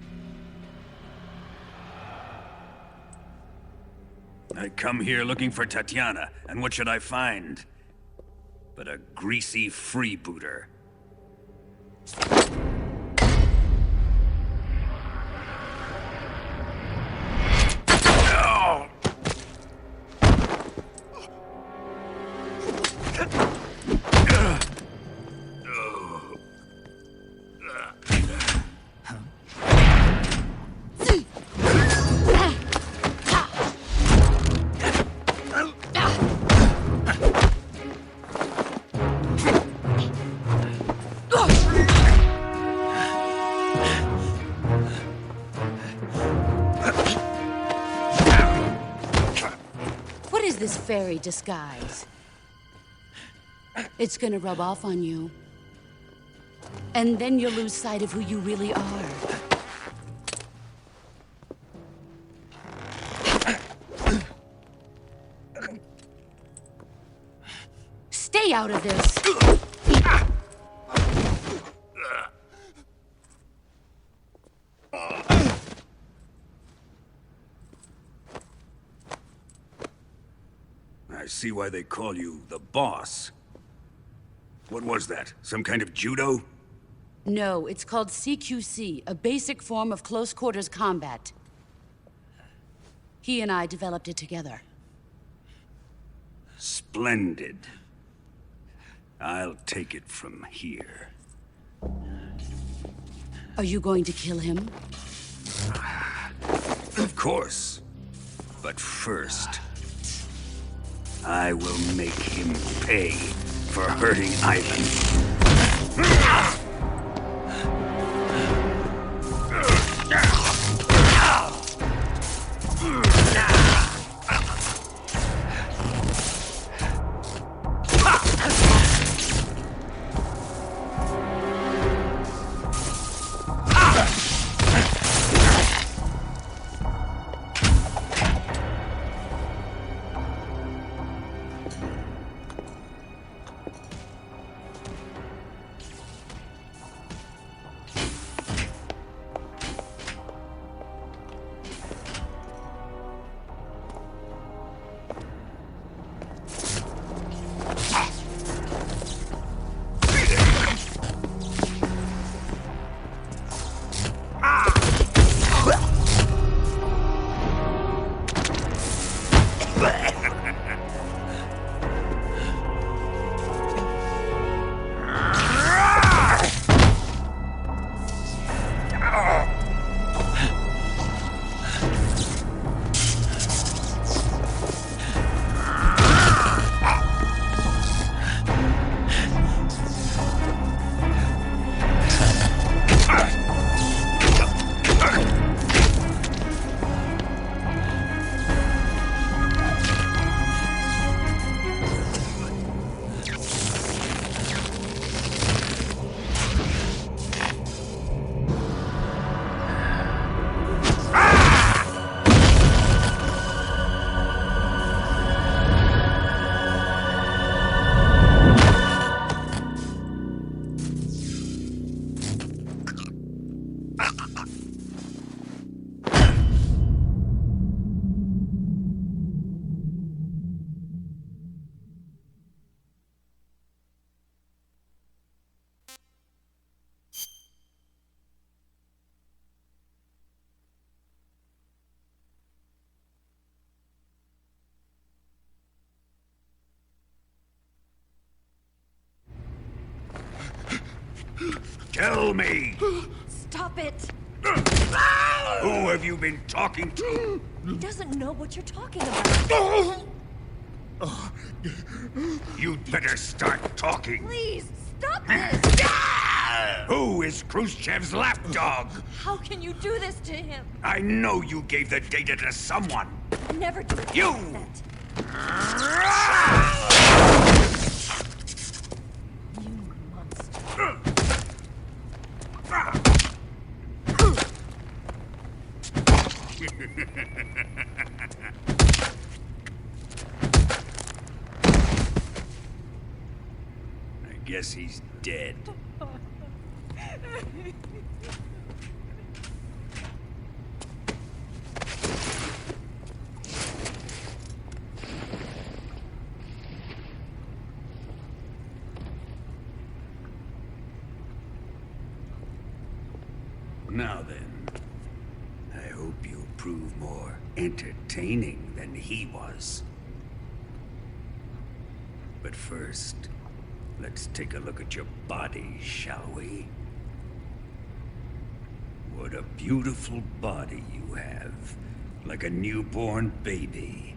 Speaker 12: I come here looking for Tatiana, and what should I find? But a greasy freebooter.
Speaker 7: This fairy disguise. It's gonna rub off on you. And then you'll lose sight of who you really are. Stay out of this!
Speaker 12: I see why they call you the boss. What was that? Some kind of judo?
Speaker 7: No, it's called CQC, a basic form of close-quarters combat. He and I developed it together.
Speaker 12: Splendid. I'll take it from here.
Speaker 7: Are you going to kill him?
Speaker 12: Of course. But first, I will make him pay for hurting Ivan. Tell me!
Speaker 19: Stop it!
Speaker 12: Who have you been talking to?
Speaker 19: He doesn't know what you're talking about.
Speaker 12: You'd better start talking.
Speaker 19: Please, stop this!
Speaker 12: Who is Khrushchev's lapdog?
Speaker 19: How can you do this to him?
Speaker 12: I know you gave the data to someone.
Speaker 19: Never do
Speaker 12: You!
Speaker 19: that.
Speaker 12: I guess he's dead. Now then, I hope you'll prove more entertaining than he was. But first, let's take a look at your body, shall we? What a beautiful body you have, like a newborn baby.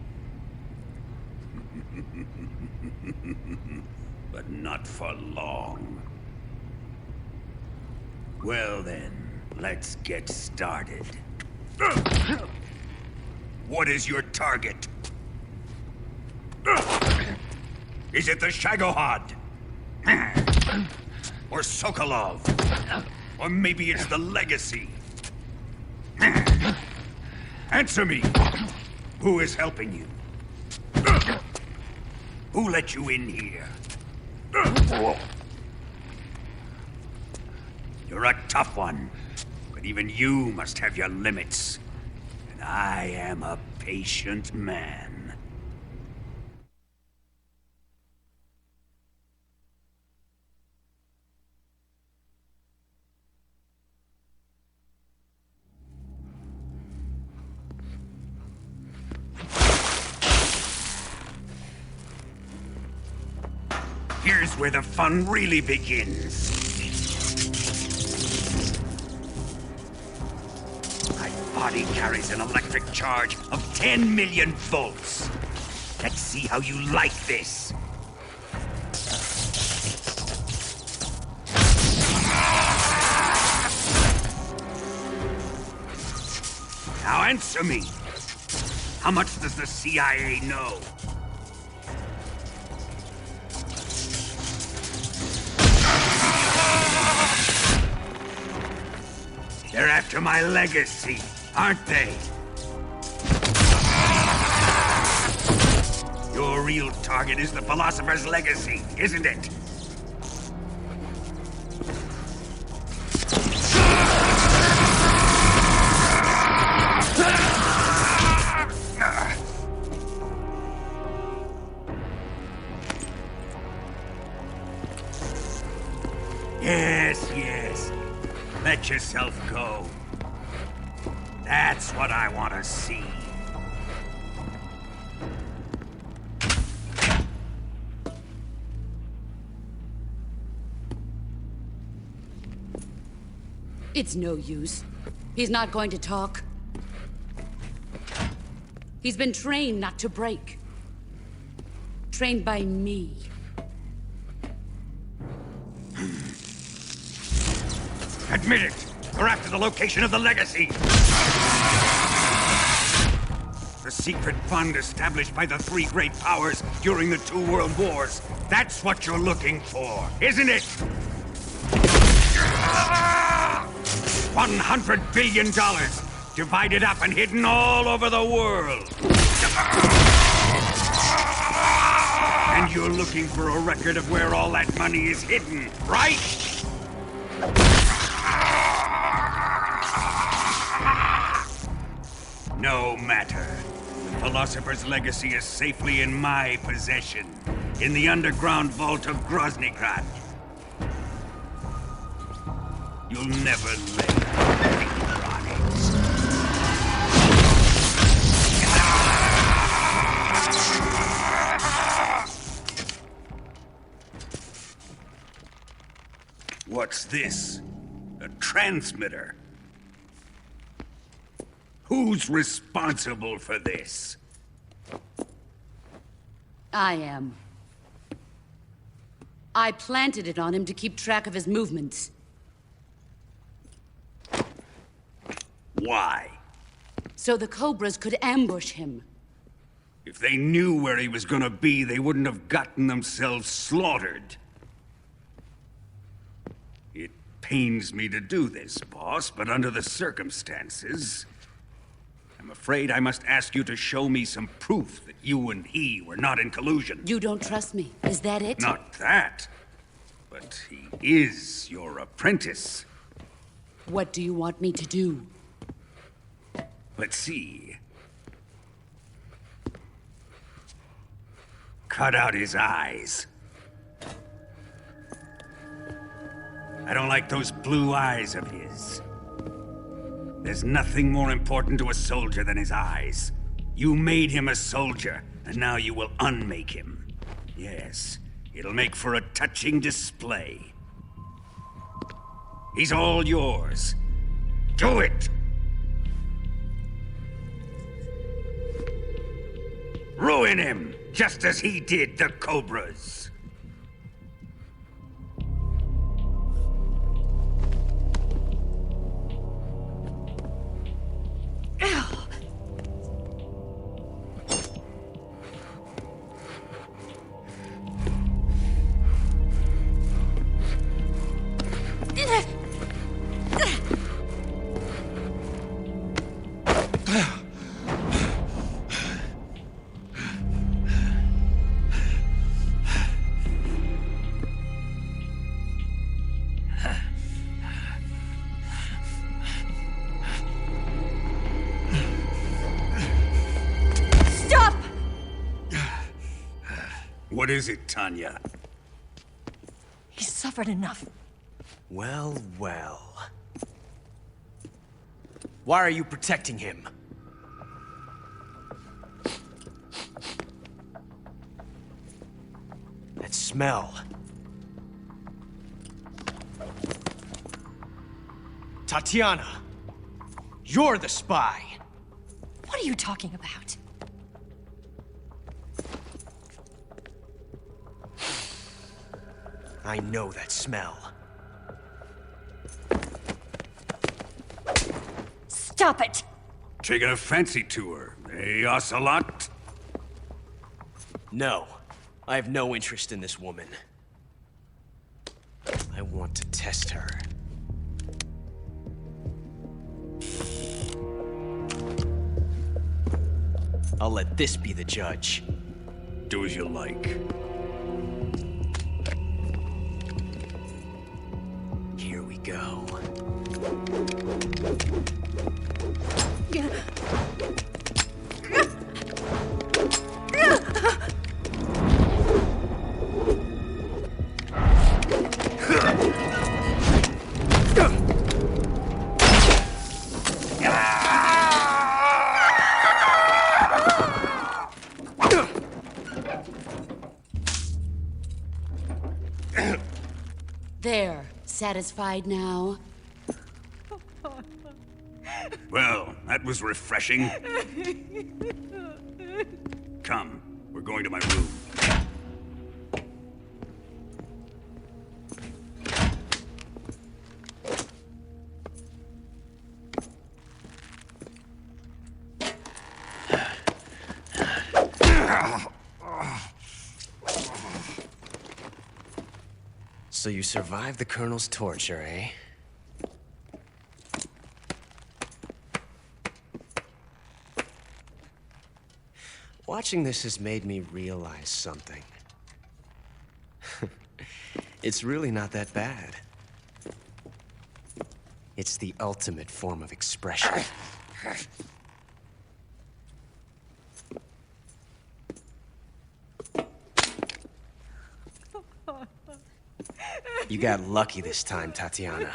Speaker 12: But not for long. Well then, let's get started. What is your target? Is it the Shagahod? Or Sokolov? Or maybe it's the Legacy? Answer me! Who is helping you? Who let you in here? You're a tough one, but even you must have your limits. And I am a patient man. Here's where the fun really begins. My body carries an electric charge of 10 million volts. Let's see how you like this. Now answer me. How much does the CIA know? They're after my legacy, aren't they? Your real target is the Philosopher's legacy, isn't it? Yes. Let yourself go. That's what I want to see.
Speaker 7: It's no use. He's not going to talk. He's been trained not to break. Trained by me.
Speaker 12: Admit it! We're after the location of the legacy! The secret fund established by the three great powers during the 2 world wars. That's what you're looking for, isn't it? $100 billion, divided up and hidden all over the world. And you're looking for a record of where all that money is hidden, right? No matter. The Philosopher's legacy is safely in my possession, in the underground vault of Groznygrad. You'll never live, Granin. What's this? A transmitter? Who's responsible for this?
Speaker 7: I am. I planted it on him to keep track of his movements.
Speaker 12: Why?
Speaker 7: So the Cobras could ambush him.
Speaker 12: If they knew where he was gonna be, they wouldn't have gotten themselves slaughtered. It pains me to do this, boss, but under the circumstances, I'm afraid I must ask you to show me some proof that you and he were not in collusion.
Speaker 7: You don't trust me, is that it?
Speaker 12: Not that, but he is your apprentice.
Speaker 7: What do you want me to do?
Speaker 12: Let's see. Cut out his eyes. I don't like those blue eyes of his. There's nothing more important to a soldier than his eyes. You made him a soldier, and now you will unmake him. Yes, it'll make for a touching display. He's all yours. Do it! Ruin him, just as he did the Cobras. What is it, Tanya?
Speaker 19: He's suffered enough.
Speaker 9: Well, well. Why are you protecting him? That smell.
Speaker 20: Tatiana! You're the spy!
Speaker 19: What are you talking about?
Speaker 20: I know that smell.
Speaker 19: Stop it!
Speaker 12: Taking a fancy to her, eh, Ocelot?
Speaker 20: No. I have no interest in this woman. I want to test her. I'll let this be the judge.
Speaker 12: Do as you like.
Speaker 20: Here we go.
Speaker 7: There. Satisfied now?
Speaker 12: Well, that was refreshing. Come, we're going to my room.
Speaker 20: So you survived the Colonel's torture, eh? Watching this has made me realize something. It's really not that bad. It's the ultimate form of expression. You got lucky this time, Tatiana.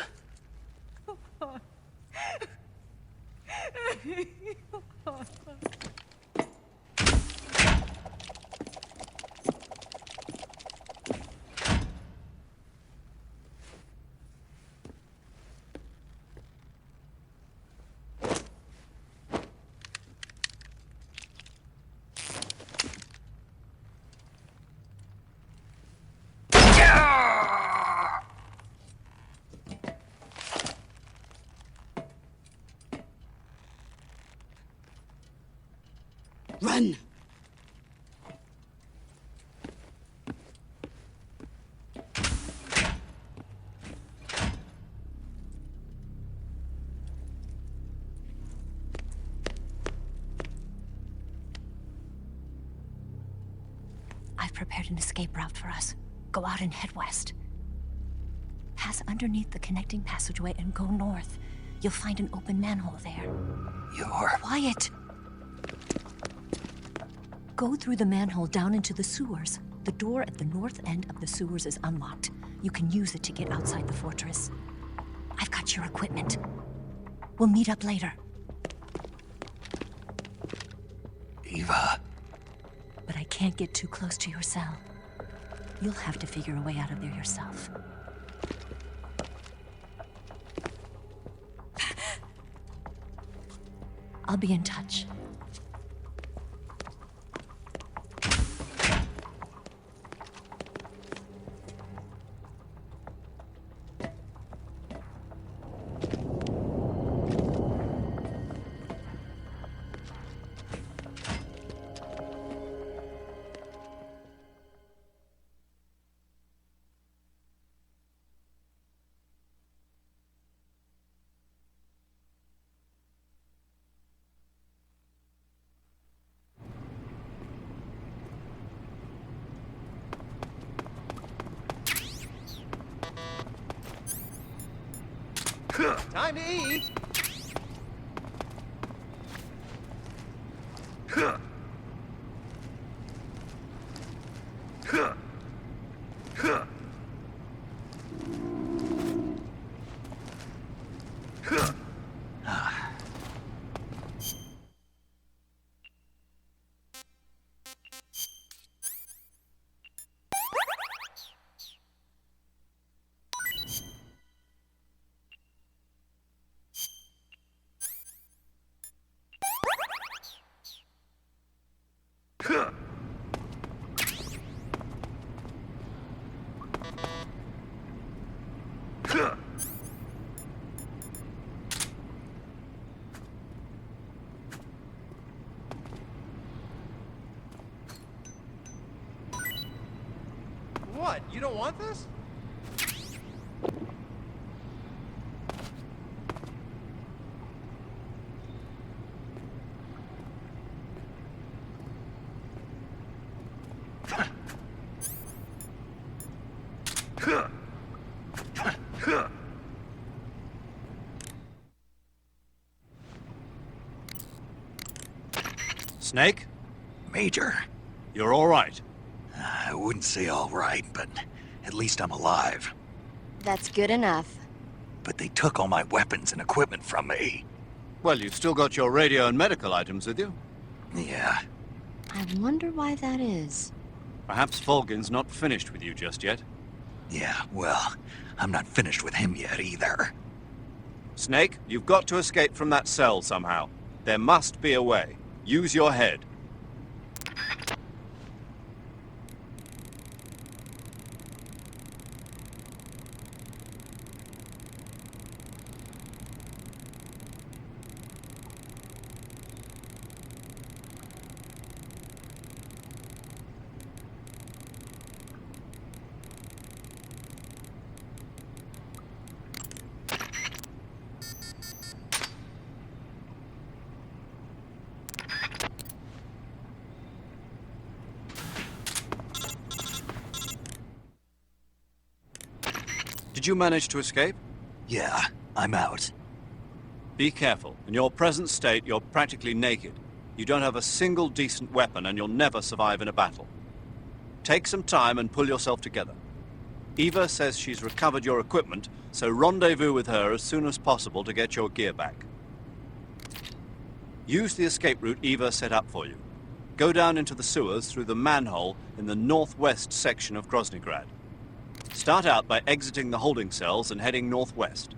Speaker 7: Run!
Speaker 19: I've prepared an escape route for us. Go out and head west. Pass underneath the connecting passageway and go north. You'll find an open manhole there.
Speaker 1: You're...
Speaker 19: Quiet! Go through the manhole down into the sewers. The door at the north end of the sewers is unlocked. You can use it to get outside the fortress. I've got your equipment. We'll meet up later.
Speaker 1: Eva.
Speaker 19: But I can't get too close to your cell. You'll have to figure a way out of there yourself. I'll be in touch.
Speaker 20: Time to eat!
Speaker 3: What? You don't want this?
Speaker 9: Snake?
Speaker 1: Major.
Speaker 3: You're all right.
Speaker 1: I wouldn't say all right, but at least I'm alive.
Speaker 6: That's good enough.
Speaker 1: But they took all my weapons and equipment from me.
Speaker 3: Well, you've still got your radio and medical items with you.
Speaker 1: Yeah.
Speaker 6: I wonder why that is.
Speaker 3: Perhaps Volgin's not finished with you just yet.
Speaker 1: Yeah, well, I'm not finished with him yet either.
Speaker 3: Snake, you've got to escape from that cell somehow. There must be a way. Use your head. Did you manage to escape?
Speaker 1: Yeah, I'm out.
Speaker 3: Be careful. In your present state, you're practically naked. You don't have a single decent weapon, and you'll never survive in a battle. Take some time and pull yourself together. Eva says she's recovered your equipment, so rendezvous with her as soon as possible to get your gear back. Use the escape route Eva set up for you. Go down into the sewers through the manhole in the northwest section of Groznygrad. Start out by exiting the holding cells and heading northwest.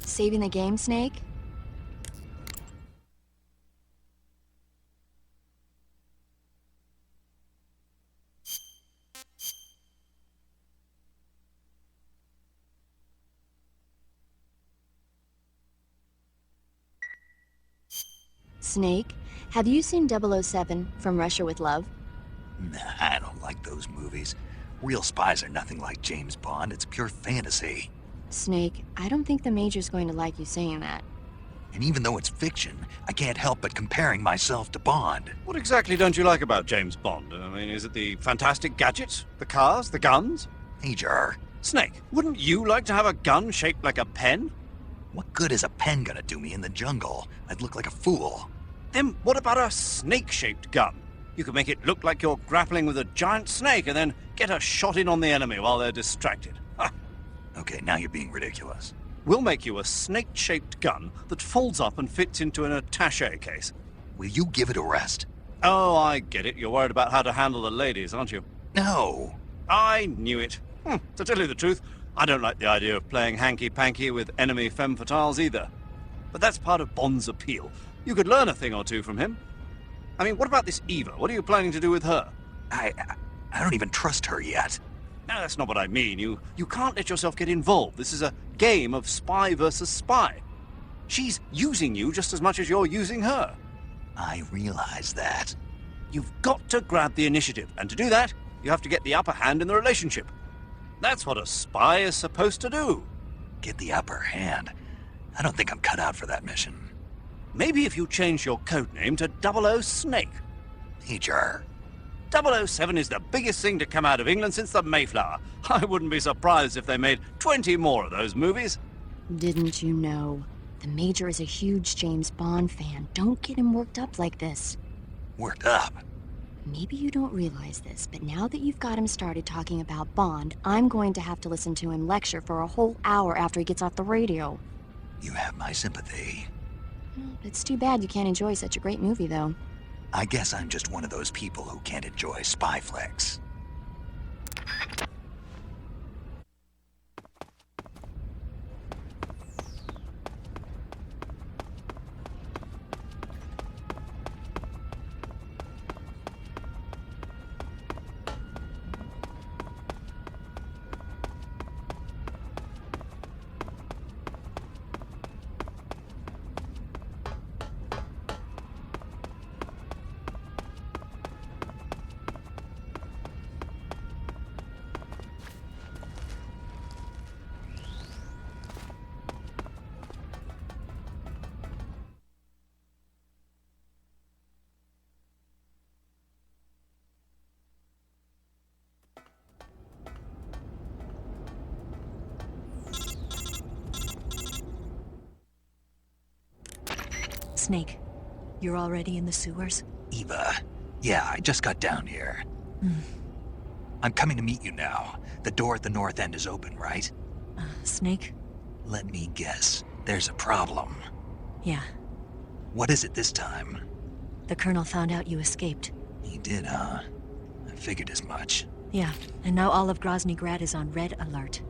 Speaker 6: Saving the game, Snake? Snake, have you seen 007 from Russia with Love?
Speaker 1: Nah, I don't like those movies. Real spies are nothing like James Bond. It's pure fantasy.
Speaker 6: Snake, I don't think the Major's going to like you saying that.
Speaker 1: And even though it's fiction, I can't help but comparing myself to Bond.
Speaker 3: What exactly don't you like about James Bond? I mean, is it the fantastic gadgets? The cars? The guns?
Speaker 1: Major.
Speaker 3: Snake, wouldn't you like to have a gun shaped like a pen?
Speaker 1: What good is a pen gonna do me in the jungle? I'd look like a fool.
Speaker 3: Then what about a snake-shaped gun? You could make it look like you're grappling with a giant snake and then get a shot in on the enemy while they're distracted. Ha!
Speaker 1: Okay, now you're being ridiculous.
Speaker 3: We'll make you a snake-shaped gun that folds up and fits into an attaché case.
Speaker 1: Will you give it a rest?
Speaker 3: Oh, I get it. You're worried about how to handle the ladies, aren't you?
Speaker 1: No.
Speaker 3: I knew it. To tell you the truth, I don't like the idea of playing hanky-panky with enemy femme fatales either. But that's part of Bond's appeal. You could learn a thing or two from him. I mean, what about this Eva? What are you planning to do with her?
Speaker 1: I don't even trust her yet.
Speaker 3: No, that's not what I mean. You can't let yourself get involved. This is a game of spy versus spy. She's using you just as much as you're using her.
Speaker 1: I realize that.
Speaker 3: You've got to grab the initiative, and to do that, you have to get the upper hand in the relationship. That's what a spy is supposed to do.
Speaker 1: Get the upper hand? I don't think I'm cut out for that mission.
Speaker 3: Maybe if you change your codename to 00 Snake.
Speaker 1: Major.
Speaker 3: 007 is the biggest thing to come out of England since the Mayflower. I wouldn't be surprised if they made 20 more of those movies.
Speaker 6: Didn't you know? The Major is a huge James Bond fan. Don't get him worked up like this.
Speaker 1: Worked up?
Speaker 6: Maybe you don't realize this, but now that you've got him started talking about Bond, I'm going to have to listen to him lecture for a whole hour after he gets off the radio.
Speaker 1: You have my sympathy.
Speaker 6: It's too bad you can't enjoy such a great movie, though.
Speaker 1: I guess I'm just one of those people who can't enjoy spy flicks.
Speaker 19: Snake, you're already in the sewers?
Speaker 1: Eva. Yeah, I just got down here. I'm coming to meet you now. The door at the north end is open, right?
Speaker 19: Snake?
Speaker 1: Let me guess. There's a problem.
Speaker 19: Yeah.
Speaker 1: What is it this time?
Speaker 19: The Colonel found out you escaped.
Speaker 1: He did, huh? I figured as much.
Speaker 19: Yeah, and now all of Grozny Grad is on red alert.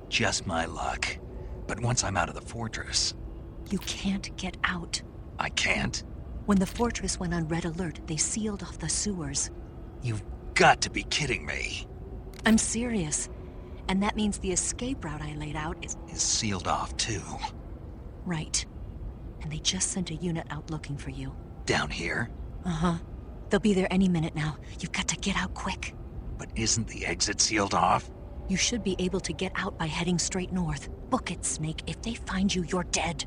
Speaker 1: Just my luck. But once I'm out of the fortress...
Speaker 19: You can't get out.
Speaker 1: I can't?
Speaker 19: When the fortress went on red alert, they sealed off the sewers.
Speaker 1: You've got to be kidding me.
Speaker 19: I'm serious. And that means the escape route I laid out is
Speaker 1: sealed off, too.
Speaker 19: Right. And they just sent a unit out looking for you.
Speaker 1: Down here?
Speaker 19: Uh-huh. They'll be there any minute now. You've got to get out quick.
Speaker 1: But isn't the exit sealed off?
Speaker 19: You should be able to get out by heading straight north. Book it, Snake. If they find you, you're dead.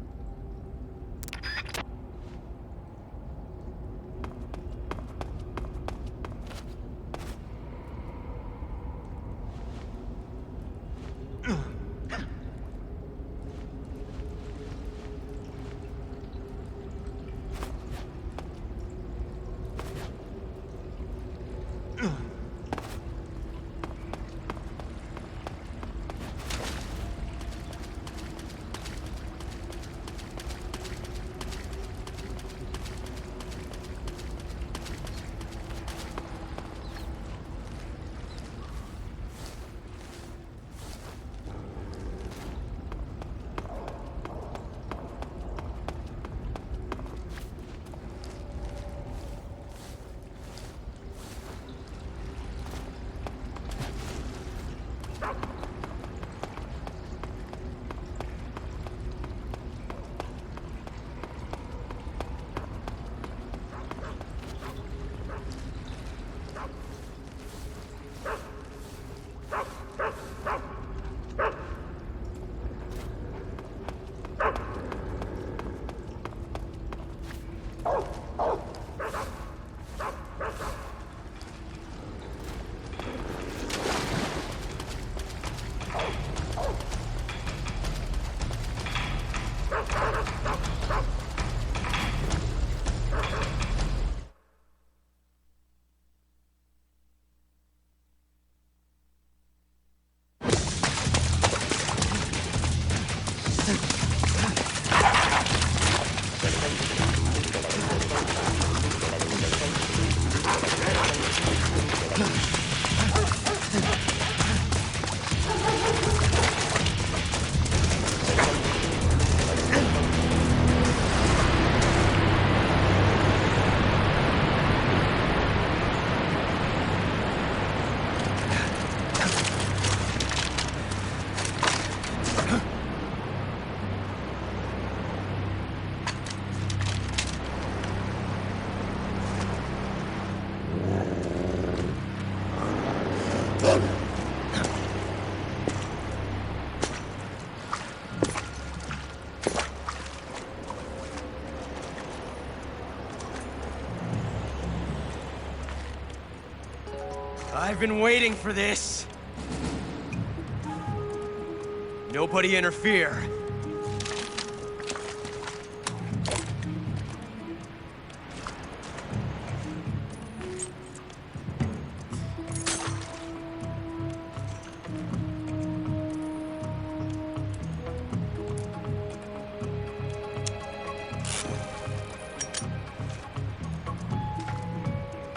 Speaker 20: I've been waiting for this. Nobody interfere.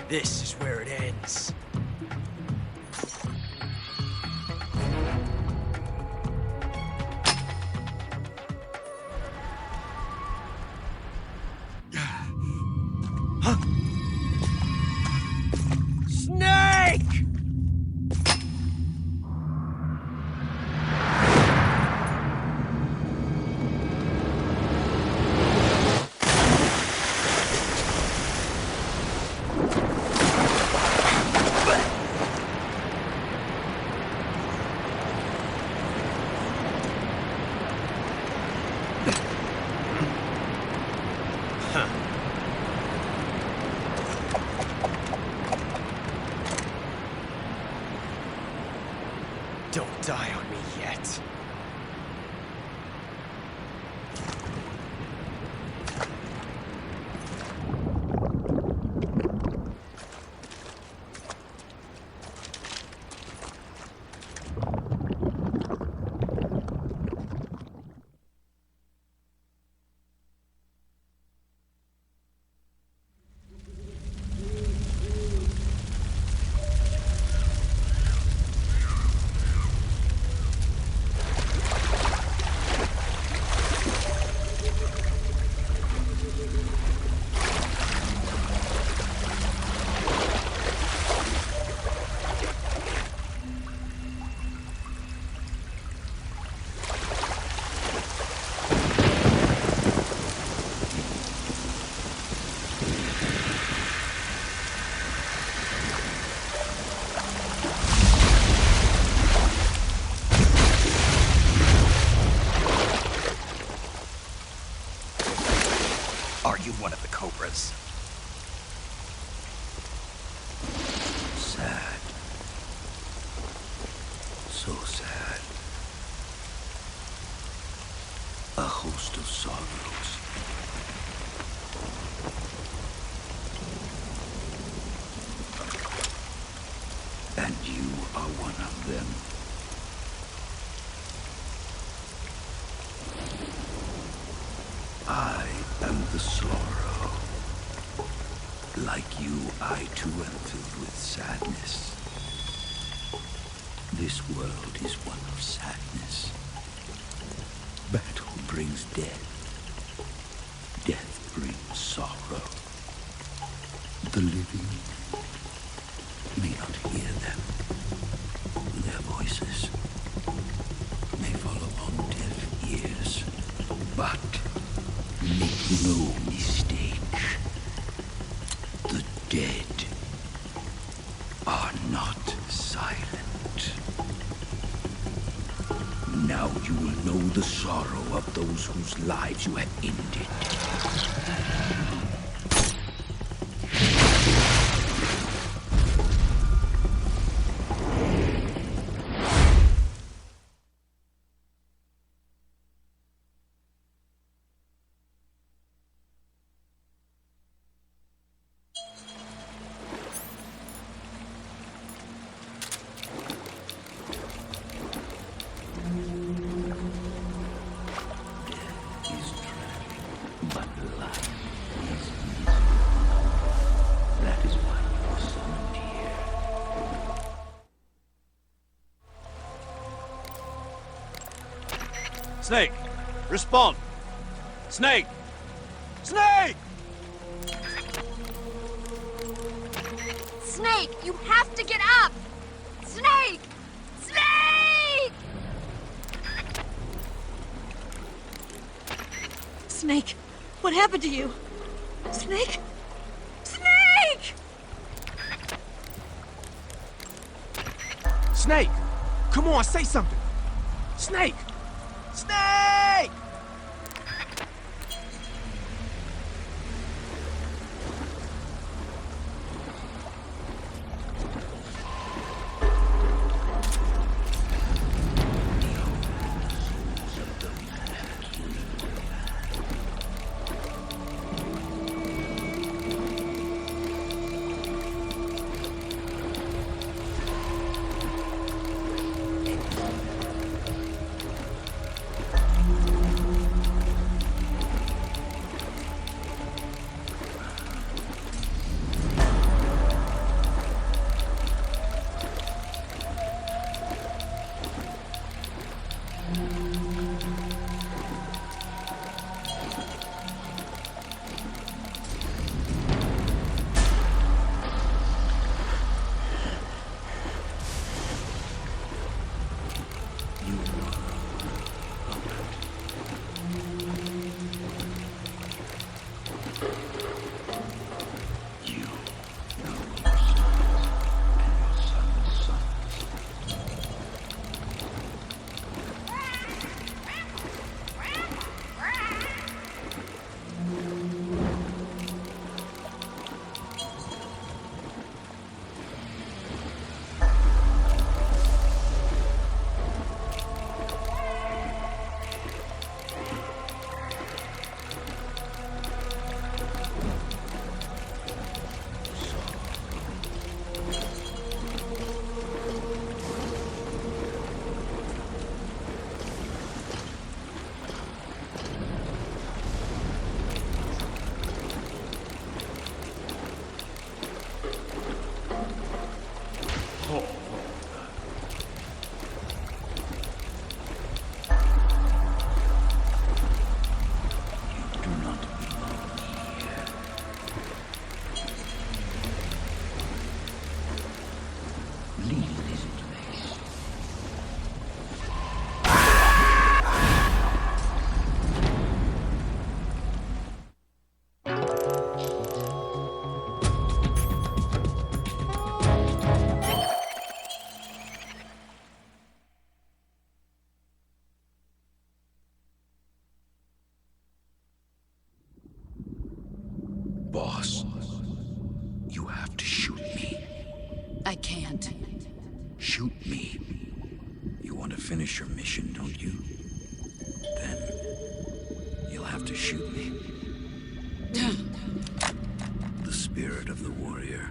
Speaker 20: This is where it ends. Snake! Don't die on me yet.
Speaker 1: Are you one of the Cobras?
Speaker 15: Sad. So sad. A host of sorrows. And you are one of them. I am the sorrow. Like you, I too am filled with sadness. This world is one of sadness. Battle brings death. Death brings sorrow. The living may not hear them. Their voices may fall upon deaf ears. But make no mistake. The dead are not silent. Now you will know the sorrow of those whose lives you have ended.
Speaker 3: Snake, respond! Snake! Snake!
Speaker 6: Snake, you have to get up! Snake! Snake!
Speaker 19: Snake, what happened to you? Snake? Snake!
Speaker 2: Snake! Come on, say something! Snake! Snake!
Speaker 8: Boss, you have to shoot me.
Speaker 7: I can't.
Speaker 15: Shoot me. You want to finish your mission, don't you? Then you'll have to shoot me. The spirit of the warrior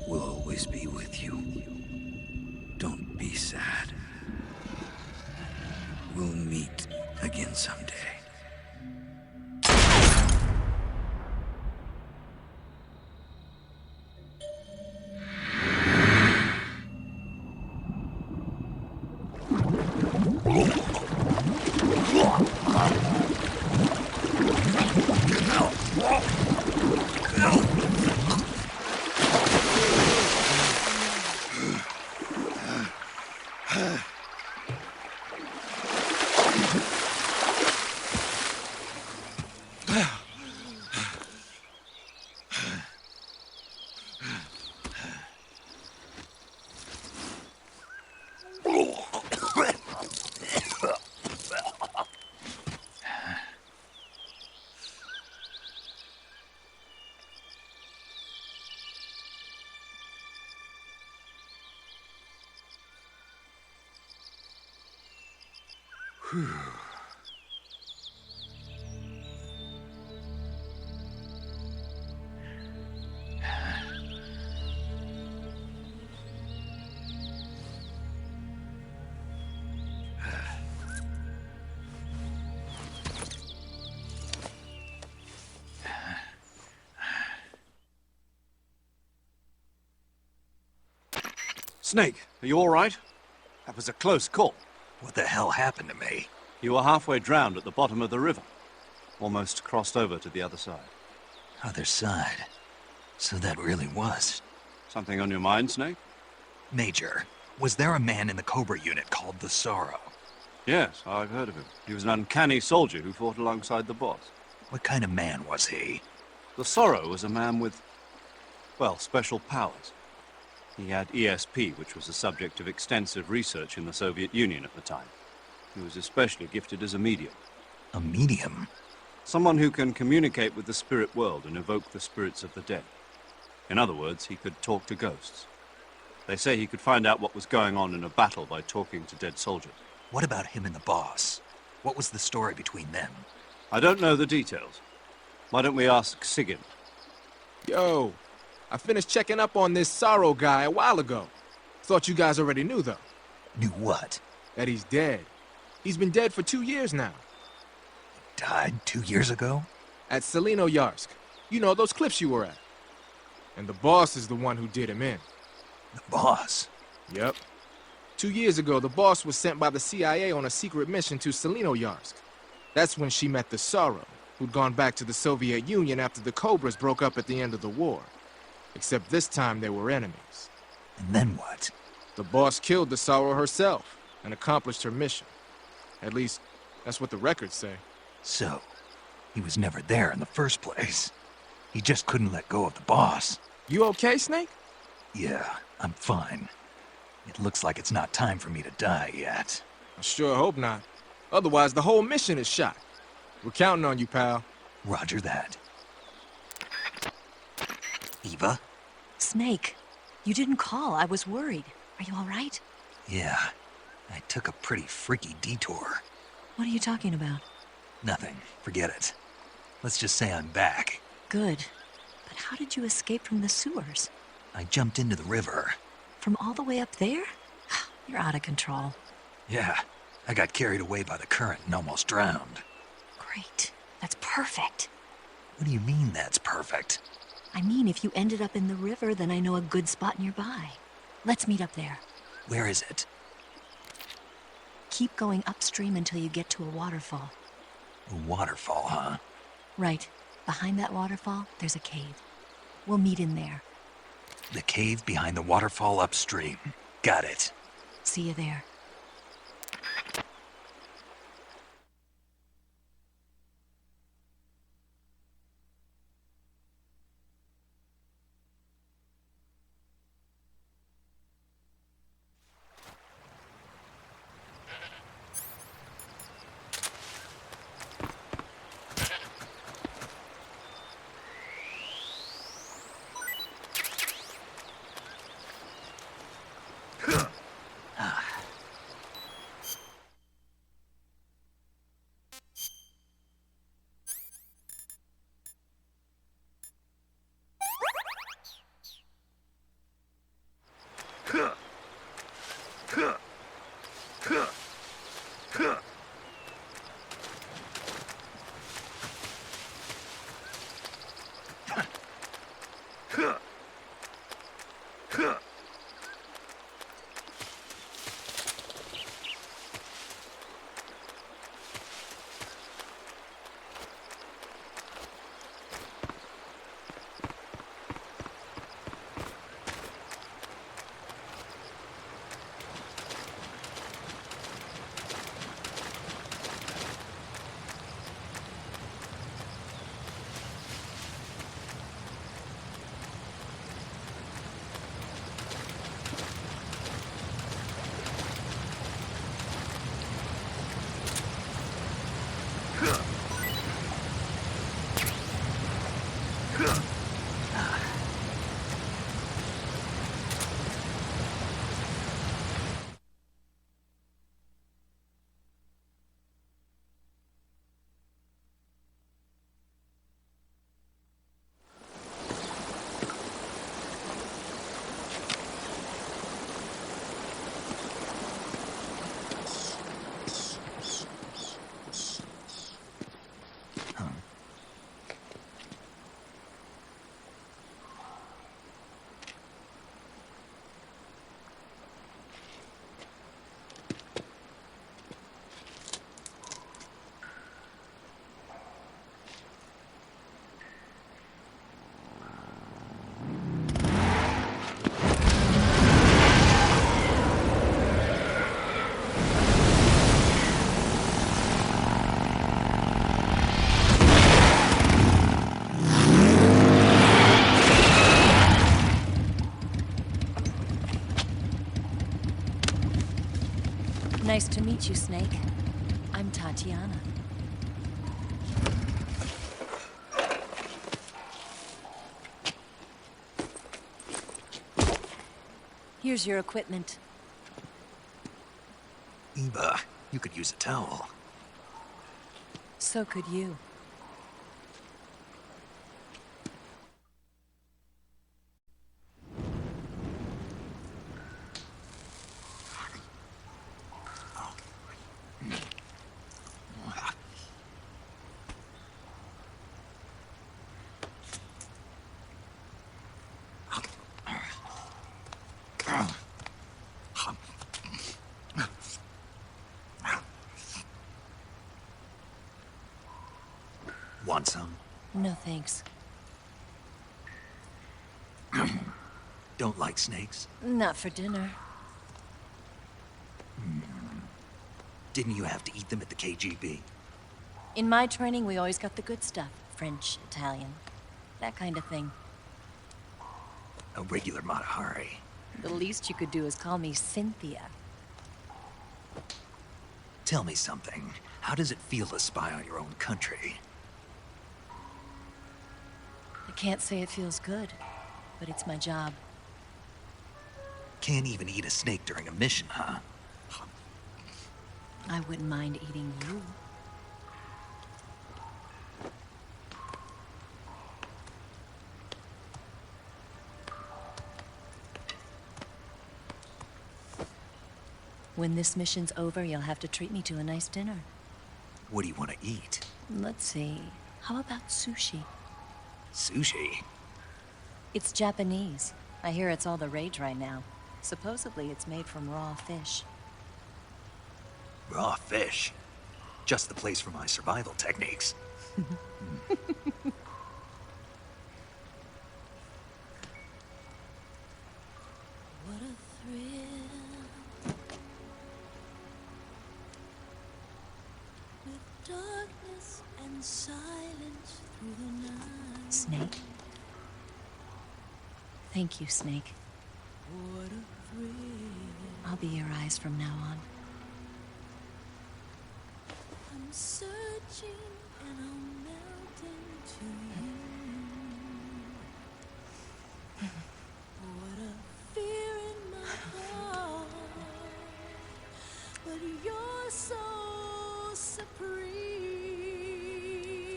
Speaker 15: will always be with you. Don't be sad. We'll meet again someday.
Speaker 3: Snake, are you all right? That was a close call.
Speaker 1: What the hell happened to me?
Speaker 3: You were halfway drowned at the bottom of the river. Almost crossed over to the other side.
Speaker 1: Other side? So that really was.
Speaker 3: Something on your mind, Snake?
Speaker 1: Major, was there a man in the Cobra unit called the Sorrow?
Speaker 3: Yes, I've heard of him. He was an uncanny soldier who fought alongside the boss.
Speaker 1: What kind of man was he?
Speaker 3: The Sorrow was a man with, well, special powers. He had ESP, which was the subject of extensive research in the Soviet Union at the time. He was especially gifted as a medium.
Speaker 1: A medium?
Speaker 3: Someone who can communicate with the spirit world and evoke the spirits of the dead. In other words, he could talk to ghosts. They say he could find out what was going on in a battle by talking to dead soldiers.
Speaker 1: What about him and the boss? What was the story between them?
Speaker 3: I don't know the details. Why don't we ask Sigyn?
Speaker 2: Yo, I finished checking up on this Sorrow guy a while ago. Thought you guys already knew, though.
Speaker 1: Knew what?
Speaker 2: That he's dead. He's been dead for 2 years now.
Speaker 1: Died 2 years ago?
Speaker 2: At Selino-Yarsk. You know, those cliffs you were at. And the boss is the one who did him in.
Speaker 1: The boss?
Speaker 2: Yep. 2 years ago, the boss was sent by the CIA on a secret mission to Selino-Yarsk. That's when she met the Sorrow, who'd gone back to the Soviet Union after the Cobras broke up at the end of the war. Except this time they were enemies.
Speaker 1: And then what?
Speaker 2: The boss killed the Sorrow herself and accomplished her mission. At least, that's what the records say.
Speaker 1: So, he was never there in the first place. He just couldn't let go of the boss.
Speaker 2: You okay, Snake?
Speaker 1: Yeah, I'm fine. It looks like it's not time for me to die yet.
Speaker 2: I sure hope not. Otherwise, the whole mission is shot. We're counting on you, pal.
Speaker 1: Roger that. Eva?
Speaker 19: Snake, you didn't call. I was worried. Are you all right?
Speaker 1: Yeah, I took a pretty freaky detour.
Speaker 19: What are you talking about?
Speaker 1: Nothing. Forget it. Let's just say I'm back.
Speaker 19: Good. But how did you escape from the sewers?
Speaker 1: I jumped into the river.
Speaker 19: From all the way up there? You're out of control.
Speaker 1: Yeah, I got carried away by the current and almost drowned.
Speaker 19: Great. That's perfect.
Speaker 1: What do you mean that's perfect?
Speaker 19: I mean, if you ended up in the river, then I know a good spot nearby. Let's meet up there.
Speaker 1: Where is it?
Speaker 19: Keep going upstream until you get to a waterfall.
Speaker 1: A waterfall, huh?
Speaker 19: Right. Behind that waterfall, there's a cave. We'll meet in there.
Speaker 1: The cave behind the waterfall upstream. Got it.
Speaker 19: See you there. Nice to meet you, Snake. I'm Tatiana. Here's your equipment.
Speaker 1: Eva, you could use a towel.
Speaker 19: So could you.
Speaker 1: Want some?
Speaker 19: No thanks.
Speaker 1: Don't like snakes?
Speaker 19: Not for dinner.
Speaker 1: Didn't you have to eat them at the KGB?
Speaker 19: In my training, we always got the good stuff. French, Italian, that kind of thing.
Speaker 1: A regular Matahari.
Speaker 19: The least you could do is call me Cynthia.
Speaker 1: Tell me something. How does it feel to spy on your own country?
Speaker 19: I can't say it feels good, but it's my job.
Speaker 1: Can't even eat a snake during a mission, huh?
Speaker 19: I wouldn't mind eating you. When this mission's over, you'll have to treat me to a nice dinner.
Speaker 1: What do you want to eat?
Speaker 19: Let's see. How about sushi?
Speaker 1: Sushi?
Speaker 19: It's Japanese. I hear it's all the rage right now. Supposedly, it's made from raw fish.
Speaker 1: Raw fish? Just the place for my survival techniques.
Speaker 13: What a thrill. With darkness and silence through the night.
Speaker 19: Snake? Thank you, Snake.
Speaker 13: What a thrill.
Speaker 19: I'll be your eyes from now on.
Speaker 13: I'm searching and I'm melting to you. What a fear in my heart. But you're so supreme.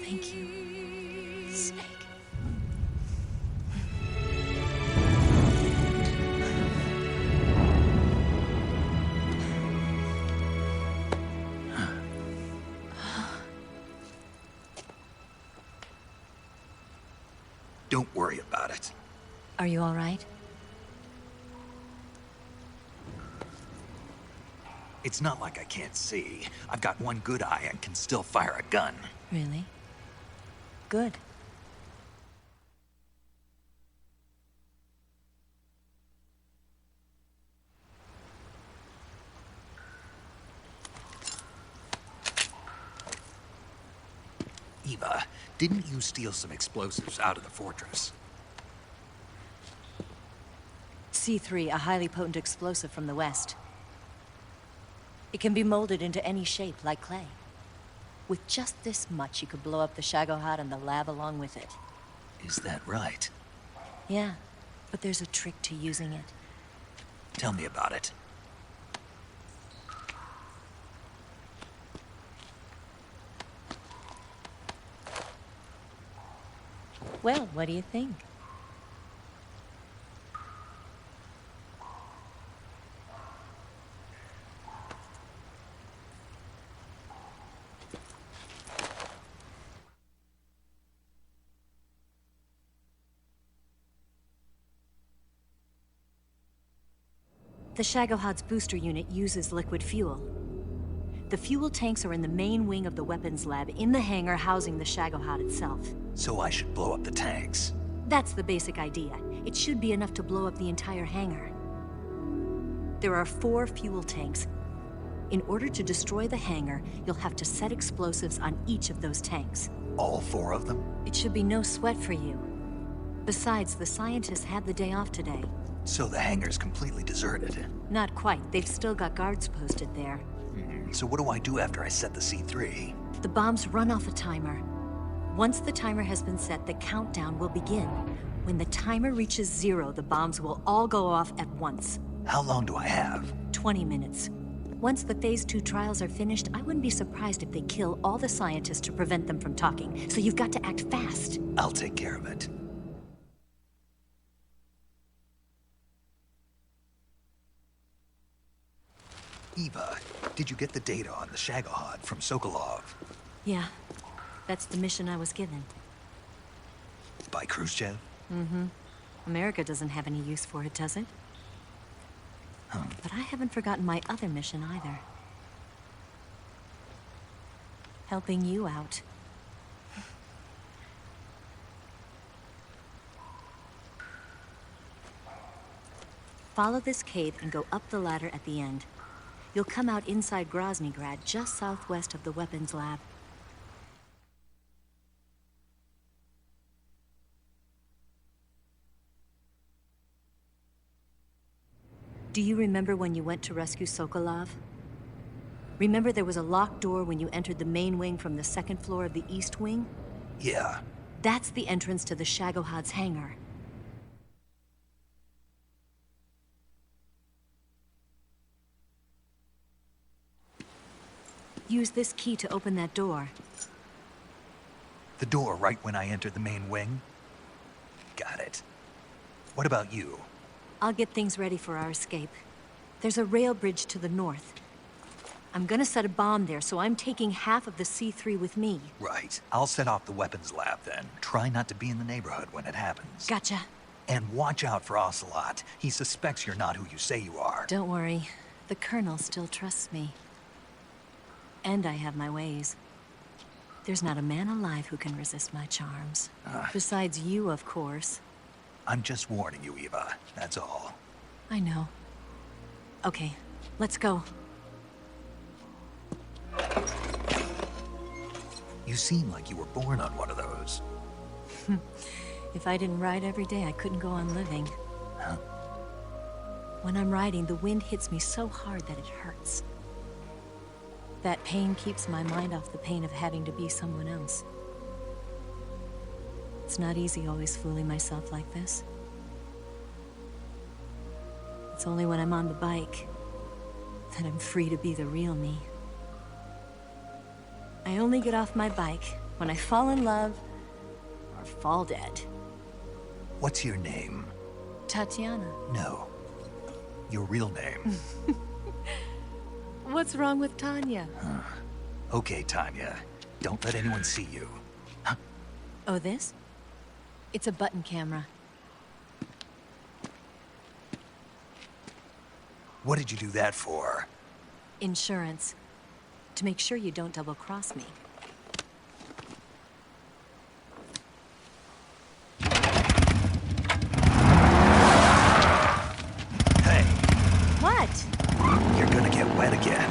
Speaker 19: Thank you, Snake.
Speaker 1: Don't worry about it.
Speaker 19: Are you all right?
Speaker 1: It's not like I can't see. I've got one good eye and can still fire a gun.
Speaker 19: Really? Good.
Speaker 1: Eva, didn't you steal some explosives out of the fortress?
Speaker 19: C3, a highly potent explosive from the west. It can be molded into any shape, like clay. With just this much, you could blow up the Shagahod and the lab along with it.
Speaker 1: Is that right?
Speaker 19: Yeah, but there's a trick to using it.
Speaker 1: Tell me about it.
Speaker 19: Well, what do you think? The Shagahod's booster unit uses liquid fuel. The fuel tanks are in the main wing of the weapons lab in the hangar housing the Shagahod itself.
Speaker 1: So I should blow up the tanks.
Speaker 19: That's the basic idea. It should be enough to blow up the entire hangar. There are 4 fuel tanks. In order to destroy the hangar, you'll have to set explosives on each of those tanks.
Speaker 1: All 4 of them?
Speaker 19: It should be no sweat for you. Besides, the scientists had the day off today.
Speaker 1: So the hangar's completely deserted.
Speaker 19: Not quite. They've still got guards posted there.
Speaker 1: So what do I do after I set the C3?
Speaker 19: The bombs run off a timer. Once the timer has been set, the countdown will begin. When the timer reaches 0, the bombs will all go off at once.
Speaker 1: How long do I have?
Speaker 19: 20 minutes. Once the Phase 2 trials are finished, I wouldn't be surprised if they kill all the scientists to prevent them from talking. So you've got to act fast.
Speaker 1: I'll take care of it. Eva, did you get the data on the Shagahod from Sokolov?
Speaker 19: Yeah, that's the mission I was given.
Speaker 1: By Khrushchev?
Speaker 19: Mm-hmm. America doesn't have any use for it, does it? But I haven't forgotten my other mission either. Helping you out. Follow this cave and go up the ladder at the end. You'll come out inside Groznygrad, just southwest of the weapons lab. Do you remember when you went to rescue Sokolov? Remember there was a locked door when you entered the main wing from the 2nd floor of the east wing?
Speaker 1: Yeah.
Speaker 19: That's the entrance to the Shagahod's hangar. Use this key to open that door.
Speaker 1: The door right when I entered the main wing? Got it. What about you?
Speaker 19: I'll get things ready for our escape. There's a rail bridge to the north. I'm gonna set a bomb there, so I'm taking half of the C3 with me.
Speaker 1: Right. I'll set off the weapons lab then. Try not to be in the neighborhood when it happens.
Speaker 19: Gotcha.
Speaker 1: And watch out for Ocelot. He suspects you're not who you say you are.
Speaker 19: Don't worry. The Colonel still trusts me. And I have my ways. There's not a man alive who can resist my charms. Besides you, of course.
Speaker 1: I'm just warning you, Eva. That's all.
Speaker 19: I know. Okay, let's go.
Speaker 1: You seem like you were born on one of those.
Speaker 19: If I didn't ride every day, I couldn't go on living.
Speaker 1: Huh?
Speaker 19: When I'm riding, the wind hits me so hard that it hurts. That pain keeps my mind off the pain of having to be someone else. It's not easy always fooling myself like this. It's only when I'm on the bike that I'm free to be the real me. I only get off my bike when I fall in love or fall dead.
Speaker 1: What's your name?
Speaker 19: Tatiana.
Speaker 1: No. Your real name.
Speaker 19: What's wrong with Tanya?
Speaker 1: Okay, Tanya. Don't let anyone see you.
Speaker 19: Oh, this? It's a button camera.
Speaker 1: What did you do that for?
Speaker 19: Insurance. To make sure you don't double-cross me.
Speaker 1: Hey.
Speaker 19: What?
Speaker 1: You're gonna get wet again.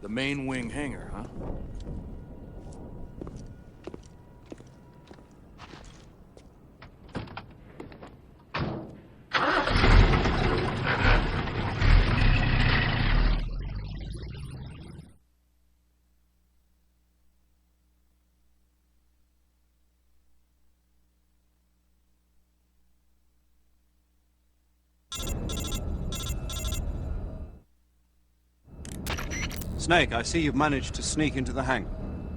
Speaker 14: The main wing hangar, huh?
Speaker 3: Snake, I see you've managed to sneak into the hangar.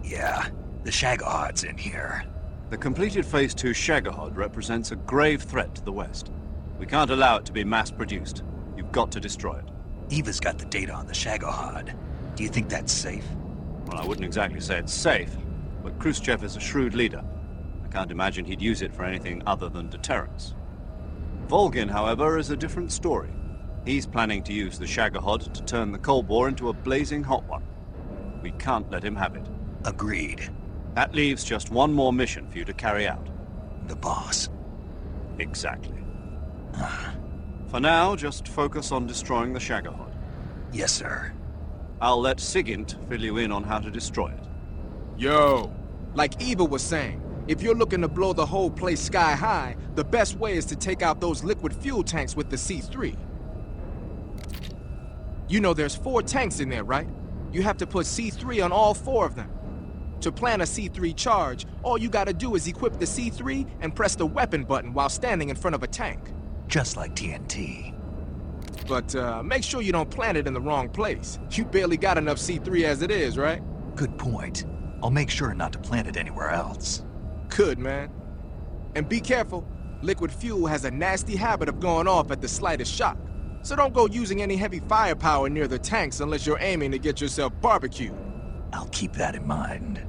Speaker 1: Yeah, the Shagahod's in here.
Speaker 3: The completed Phase 2 Shagahod represents a grave threat to the West. We can't allow it to be mass-produced. You've got to destroy it.
Speaker 1: Eva's got the data on the Shagahod. Do you think that's safe?
Speaker 3: Well, I wouldn't exactly say it's safe, but Khrushchev is a shrewd leader. I can't imagine he'd use it for anything other than deterrence. Volgin, however, is a different story. He's planning to use the Shagahod to turn the Cold War into a blazing hot one. We can't let him have it.
Speaker 1: Agreed.
Speaker 3: That leaves just one more mission for you to carry out.
Speaker 1: The boss.
Speaker 3: Exactly. For now, just focus on destroying the Shagahod.
Speaker 1: Yes, sir.
Speaker 3: I'll let Sigint fill you in on how to destroy it.
Speaker 2: Yo, like Eva was saying, if you're looking to blow the whole place sky high, the best way is to take out those liquid fuel tanks with the C3. You know there's 4 tanks in there, right? You have to put C3 on all 4 of them. To plan a C3 charge, all you gotta do is equip the C3 and press the weapon button while standing in front of a tank.
Speaker 1: Just like TNT.
Speaker 2: But make sure you don't plant it in the wrong place. You barely got enough C3 as it is, right?
Speaker 1: Good point. I'll make sure not to plant it anywhere else.
Speaker 2: Good, man. And be careful. Liquid fuel has a nasty habit of going off at the slightest shock. So don't go using any heavy firepower near the tanks unless you're aiming to get yourself barbecued.
Speaker 1: I'll keep that in mind.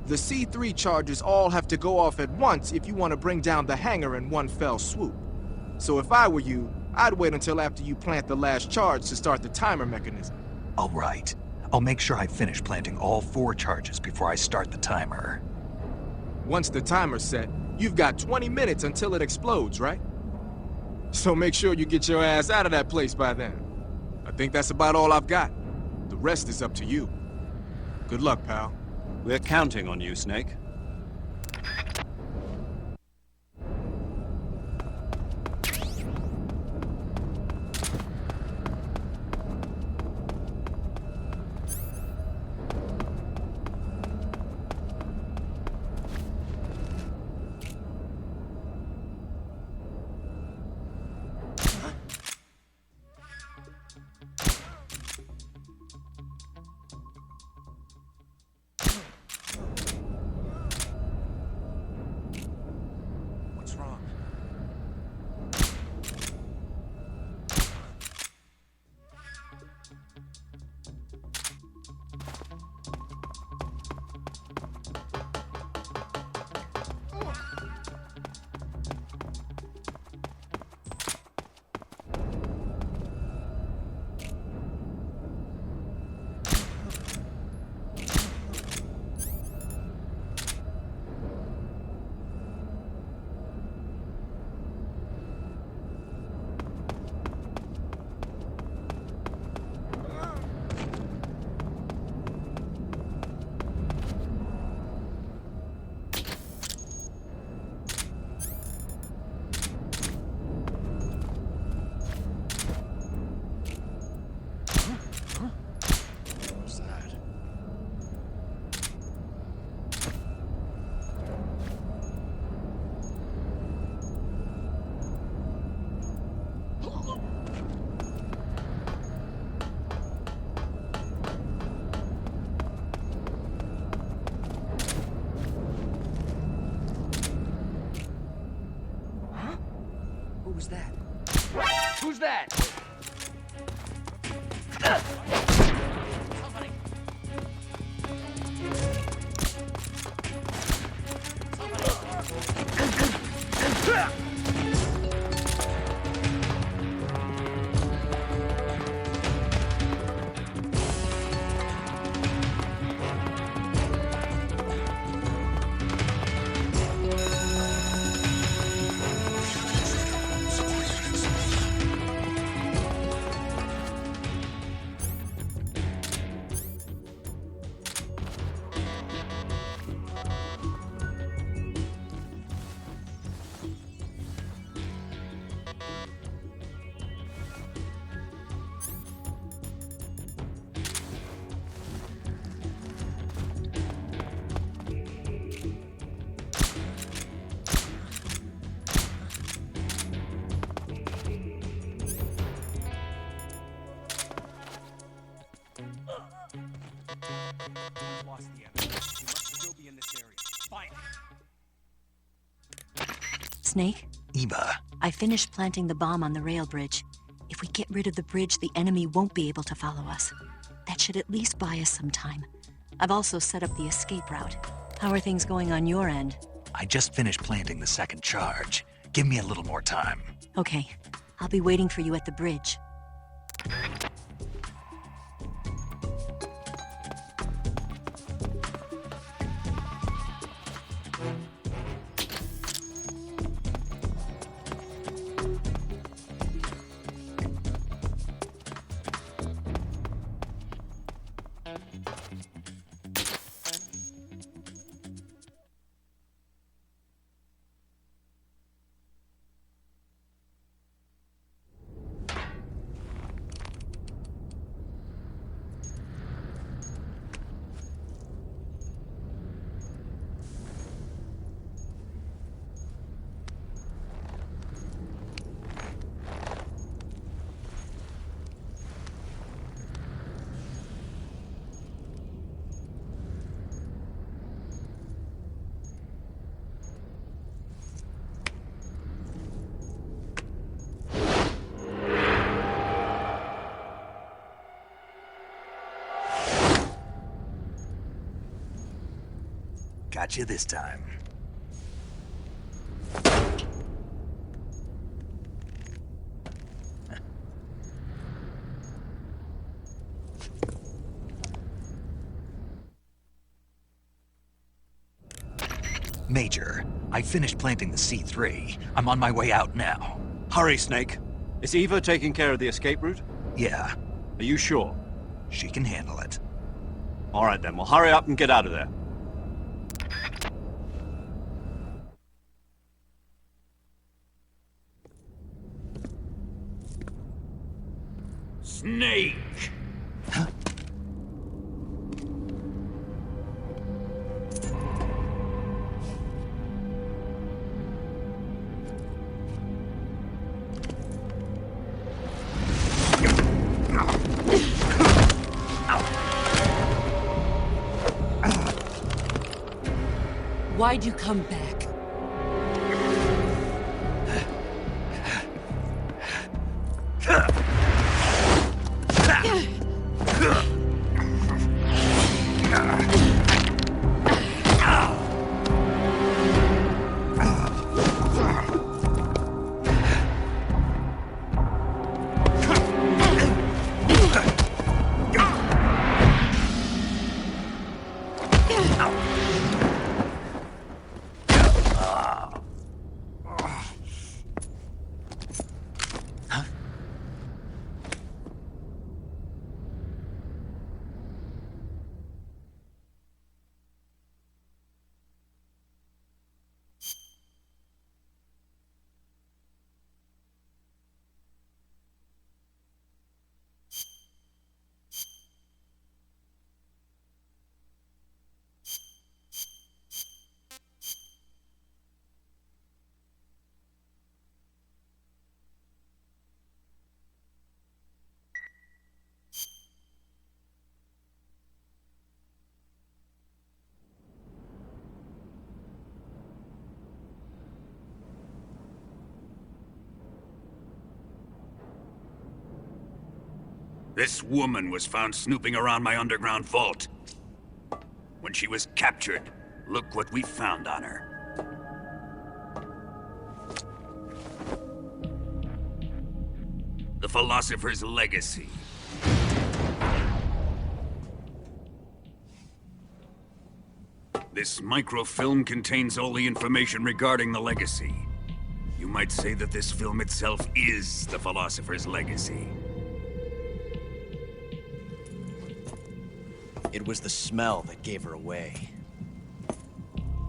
Speaker 2: The C3 charges all have to go off at once if you want to bring down the hangar in one fell swoop. So if I were you, I'd wait until after you plant the last charge to start the timer mechanism.
Speaker 1: All right. I'll make sure I finish planting all 4 charges before I start the timer.
Speaker 2: Once the timer's set, you've got 20 minutes until it explodes, right? So make sure you get your ass out of that place by then. I think that's about all I've got. The rest is up to you. Good luck, pal.
Speaker 3: We're counting on you, Snake.
Speaker 20: Who's that? Who's that?
Speaker 19: Snake?
Speaker 1: Eva.
Speaker 19: I finished planting the bomb on the rail bridge. If we get rid of the bridge, the enemy won't be able to follow us. That should at least buy us some time. I've also set up the escape route. How are things going on your end?
Speaker 1: I just finished planting the second charge. Give me a little more time.
Speaker 19: Okay. I'll be waiting for you at the bridge.
Speaker 1: Got you this time. Major, I finished planting the C3. I'm on my way out now.
Speaker 3: Hurry, Snake. Is Eva taking care of the escape route?
Speaker 1: Yeah.
Speaker 3: Are you sure?
Speaker 1: She can handle it.
Speaker 3: All right then, well hurry up and get out of there.
Speaker 12: Snake!
Speaker 1: Huh?
Speaker 7: Why'd you come back?
Speaker 12: This woman was found snooping around my underground vault. When she was captured, look what we found on her. The Philosopher's Legacy. This microfilm contains all the information regarding the Legacy. You might say that this film itself is the Philosopher's Legacy.
Speaker 9: It was the smell that gave her away.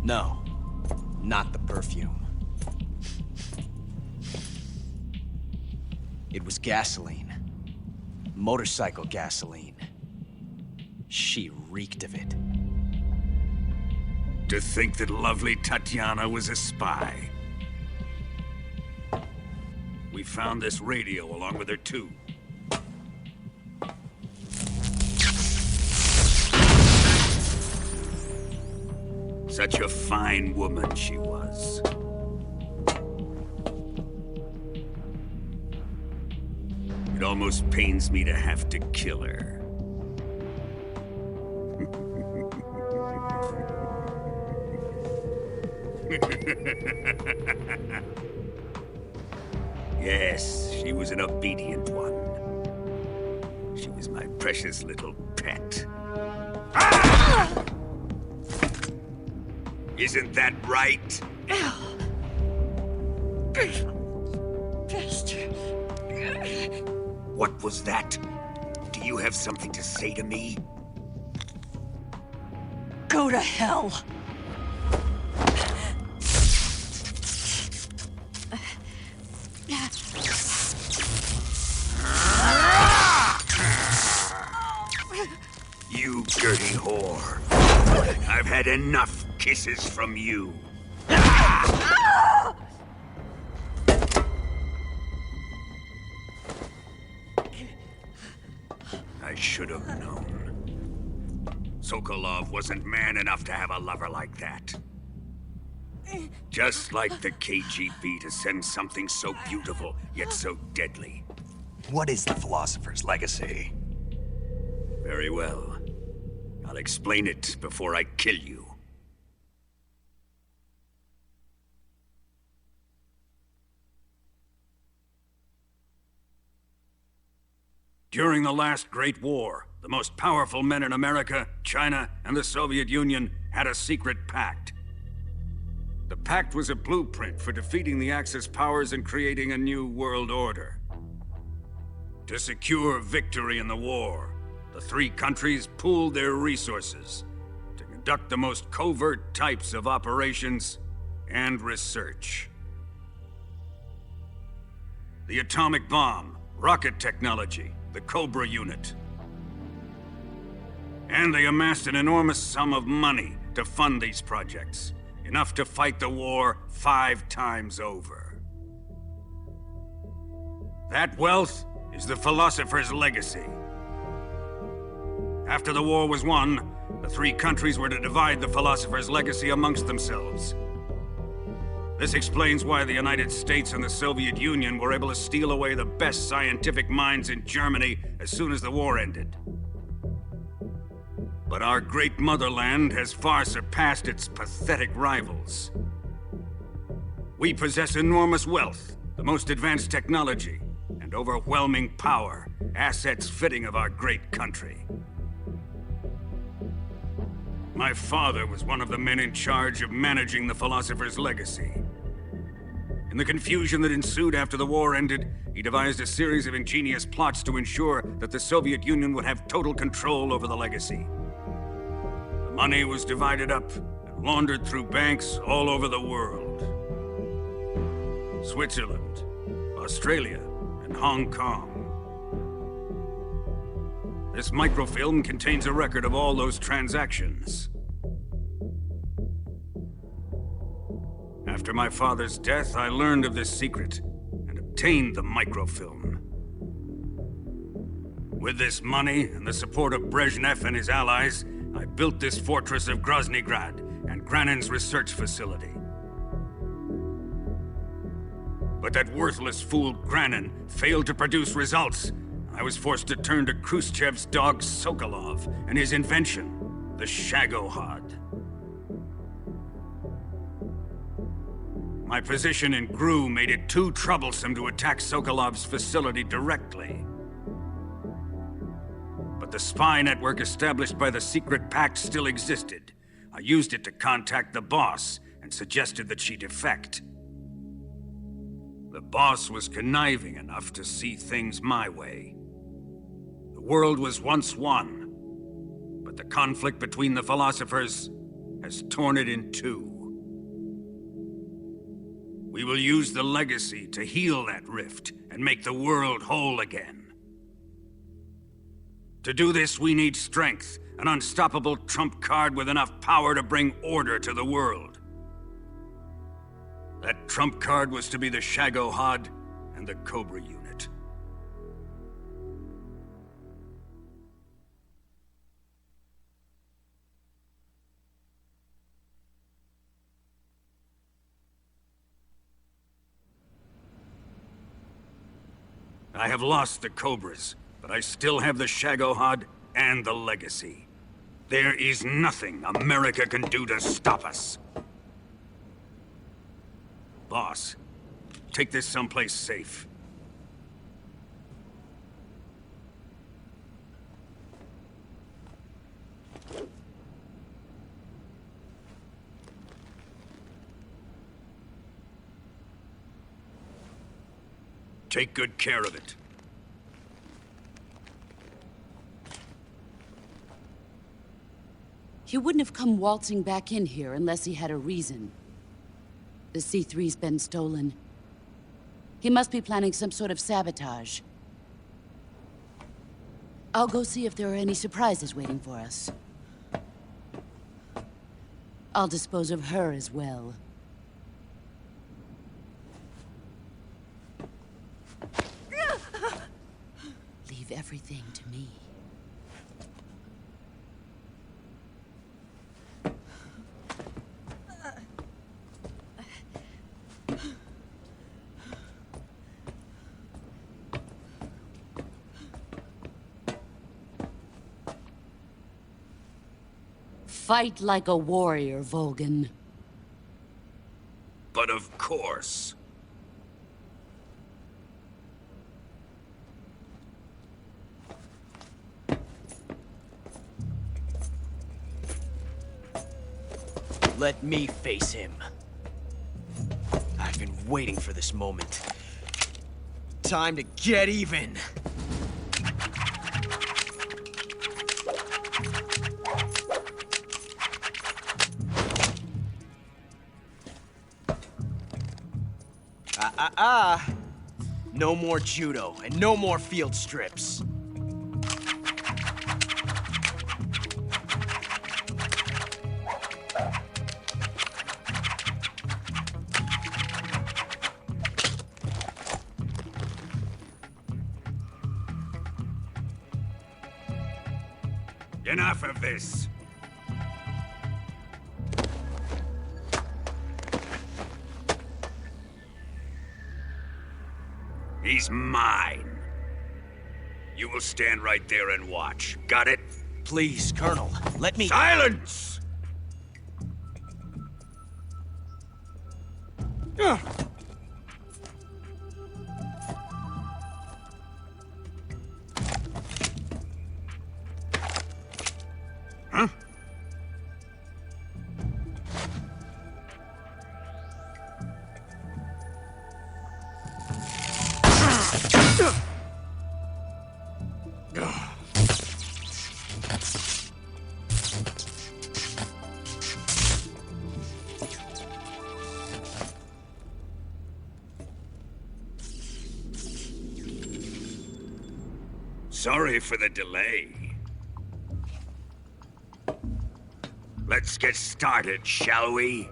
Speaker 9: No, not the perfume. It was gasoline. Motorcycle gasoline. She reeked of it.
Speaker 12: To think that lovely Tatiana was a spy. We found this radio along with her too. Such a fine woman she was. It almost pains me to have to kill her. Yes, she was an obedient one. She was my precious little pet. Ah! Isn't that right?
Speaker 13: Bastard.
Speaker 12: What was that? Do you have something to say to me?
Speaker 13: Go to hell.
Speaker 12: You dirty whore. I've had enough kisses from you. I should have known. Sokolov wasn't man enough to have a lover like that. Just like the KGB to send something so beautiful, yet so deadly.
Speaker 1: What is the Philosopher's legacy?
Speaker 12: Very well. I'll explain it before I kill you. During the last Great War, the most powerful men in America, China, and the Soviet Union had a secret pact. The pact was a blueprint for defeating the Axis powers and creating a new world order. To secure victory in the war, the three countries pooled their resources to conduct the most covert types of operations and research. The atomic bomb, rocket technology, the Cobra unit. And they amassed an enormous sum of money to fund these projects, enough to fight the war 5 times over. That wealth is the Philosopher's legacy. After the war was won, the three countries were to divide the Philosopher's legacy amongst themselves. This explains why the United States and the Soviet Union were able to steal away the best scientific minds in Germany as soon as the war ended. But our great motherland has far surpassed its pathetic rivals. We possess enormous wealth, the most advanced technology, and overwhelming power, assets fitting of our great country. My father was one of the men in charge of managing the Philosopher's legacy. In the confusion that ensued after the war ended, he devised a series of ingenious plots to ensure that the Soviet Union would have total control over the legacy. The money was divided up and laundered through banks all over the world. Switzerland, Australia, and Hong Kong. This microfilm contains a record of all those transactions. After my father's death, I learned of this secret and obtained the microfilm. With this money and the support of Brezhnev and his allies, I built this fortress of Groznygrad and Granin's research facility. But that worthless fool Granin failed to produce results. I was forced to turn to Khrushchev's dog Sokolov and his invention, the Shagahod. My position in GRU made it too troublesome to attack Sokolov's facility directly. But the spy network established by the secret pact still existed. I used it to contact the boss and suggested that she defect. The boss was conniving enough to see things my way. The world was once one, but the conflict between the philosophers has torn it in two. We will use the legacy to heal that rift and make the world whole again. To do this, we need strength, an unstoppable trump card with enough power to bring order to the world. That trump card was to be the Shagahod and the Cobra unit. I have lost the Cobras, but I still have the Shagahod and the Legacy. There is nothing America can do to stop us. Boss, take this someplace safe. Take good care of it.
Speaker 7: He wouldn't have come waltzing back in here unless he had a reason. The C3's been stolen. He must be planning some sort of sabotage. I'll go see if there are any surprises waiting for us. I'll dispose of her as well. Leave everything to me. Fight like a warrior, Volgan.
Speaker 12: But of course.
Speaker 20: Let me face him. I've been waiting for this moment. Time to get even. No more judo, and no more field strips.
Speaker 12: Enough of this. He's mine. You will stand right there and watch. Got it?
Speaker 20: Please, Colonel, let me—
Speaker 12: Silence! Huh? Sorry for the delay. Let's get started, shall we?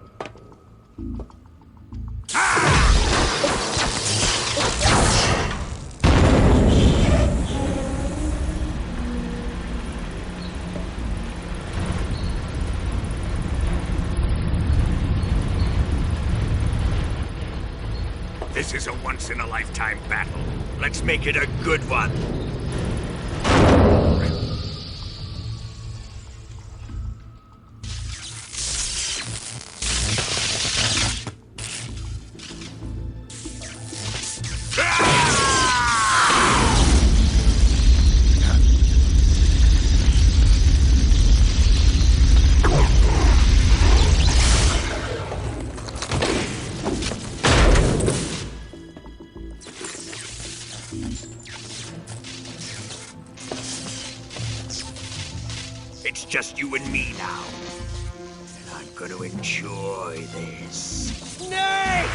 Speaker 12: This is a once-in-a-lifetime battle. Let's make it a good one. It's just you and me now. And I'm gonna enjoy this.
Speaker 20: Nay!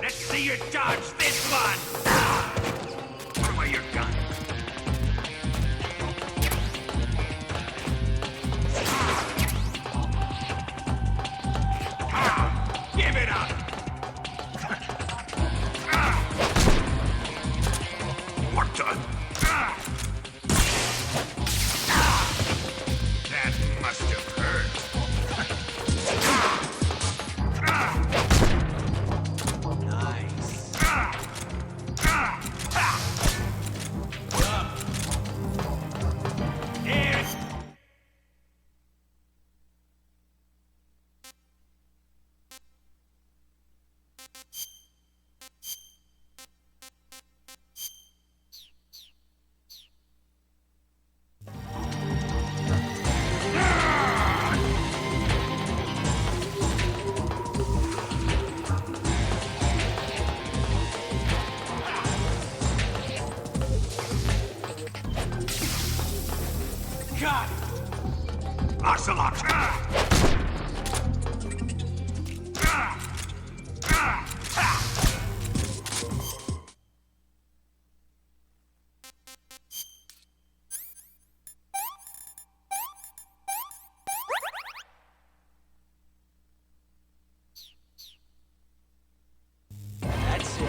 Speaker 12: Let's see you dodge this one! Put away your gun. Give it up! What the? That must have hurt. Ocelot!
Speaker 20: That's it.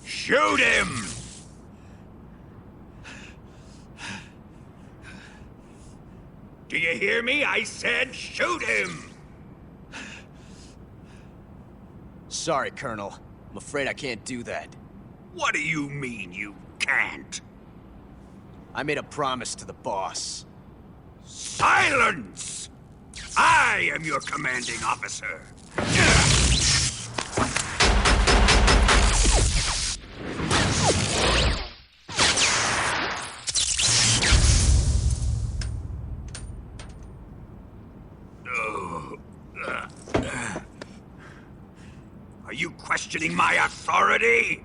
Speaker 12: Shoot him! Do you hear me? I said shoot him!
Speaker 20: Sorry, Colonel. I'm afraid I can't do that.
Speaker 12: What do you mean you can't?
Speaker 20: I made a promise to the boss.
Speaker 12: Silence! I am your commanding officer. Are you questioning my authority?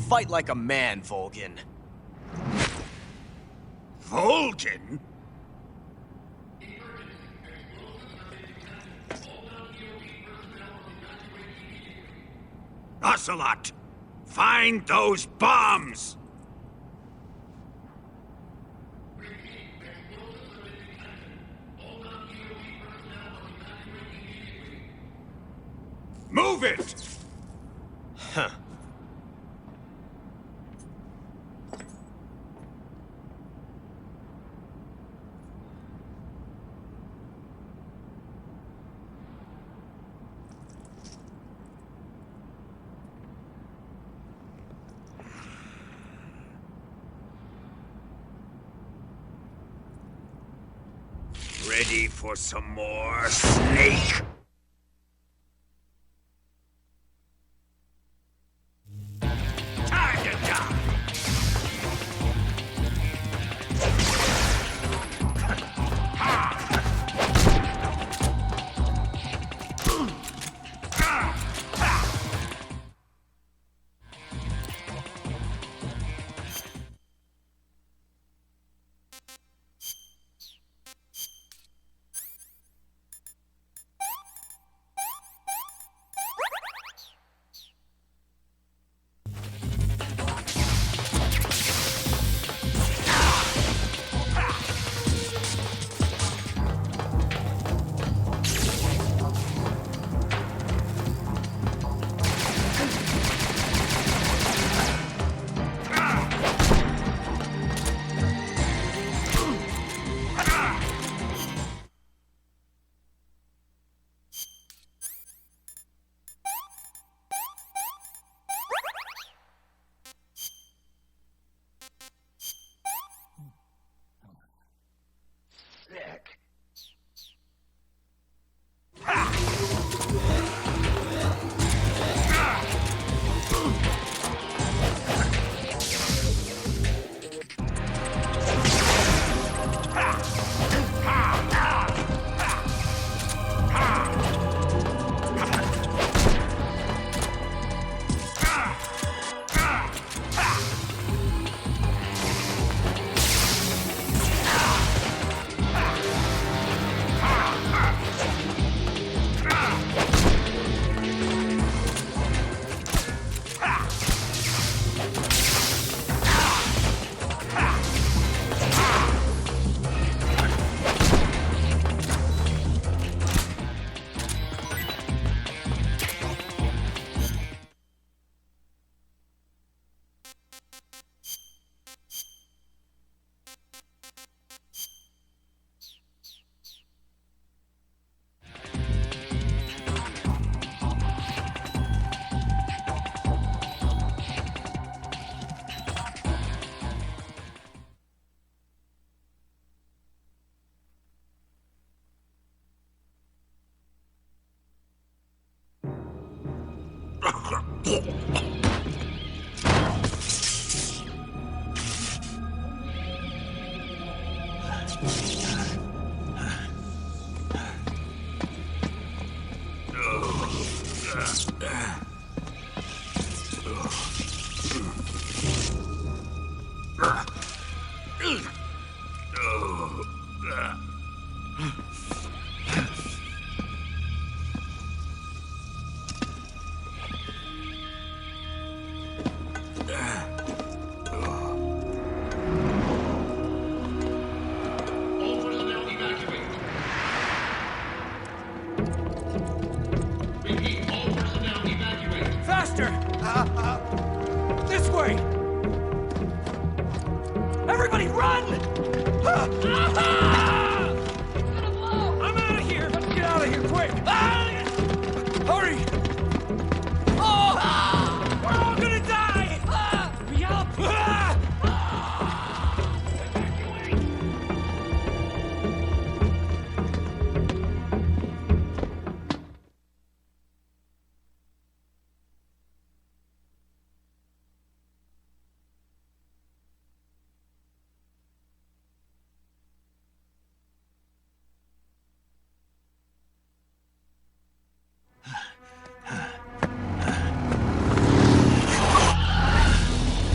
Speaker 20: Fight like a man, Volgin.
Speaker 12: Volgin? Ocelot! Find those bombs! Move it!
Speaker 20: Huh.
Speaker 12: Ready for some more, Snake? Time to die!
Speaker 10: Faster! This way! Everybody run! I'm out of here! Let's get out of here, quick! Hurry! We're all gonna die! Hurry up!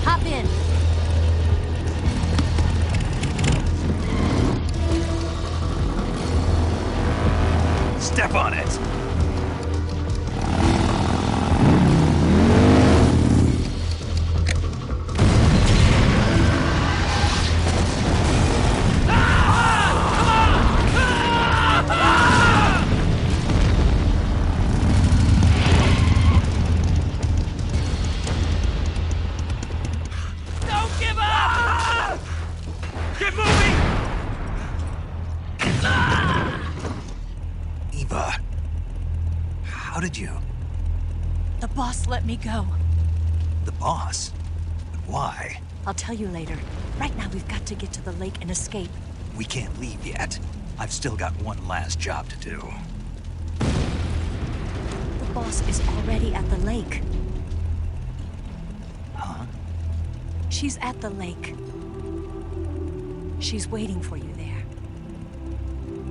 Speaker 19: Hop in.
Speaker 1: Step on it!
Speaker 10: Don't give up! Get moving!
Speaker 1: Eva, how did you?
Speaker 19: The boss let me go.
Speaker 1: The boss? But why?
Speaker 19: I'll tell you later. Right now, we've got to get to the lake and escape.
Speaker 1: We can't leave yet. I've still got one last job to do.
Speaker 19: The boss is already at the lake.
Speaker 1: Huh?
Speaker 19: She's at the lake. She's waiting for you there.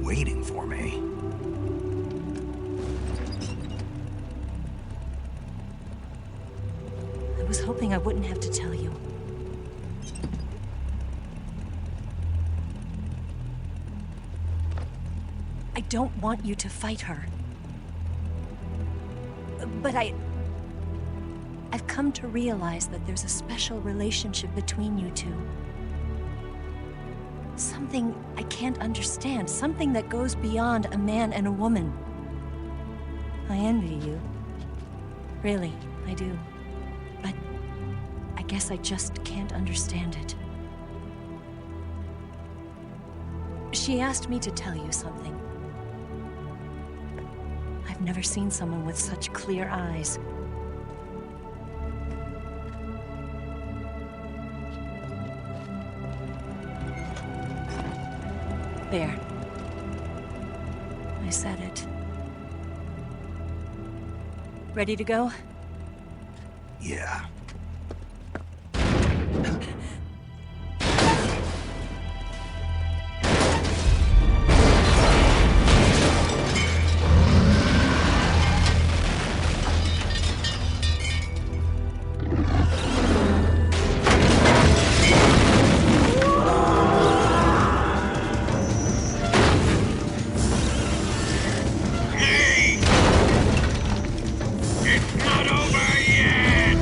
Speaker 1: Waiting for me?
Speaker 19: I was hoping I wouldn't have to tell you. I don't want you to fight her. But I've come to realize that there's a special relationship between you two. Something I can't understand, something that goes beyond a man and a woman. I envy you. Really, I do. But I guess I just can't understand it. She asked me to tell you something. I've never seen someone with such clear eyes. There. I said it. Ready to go?
Speaker 1: Yeah.
Speaker 18: It's not over yet!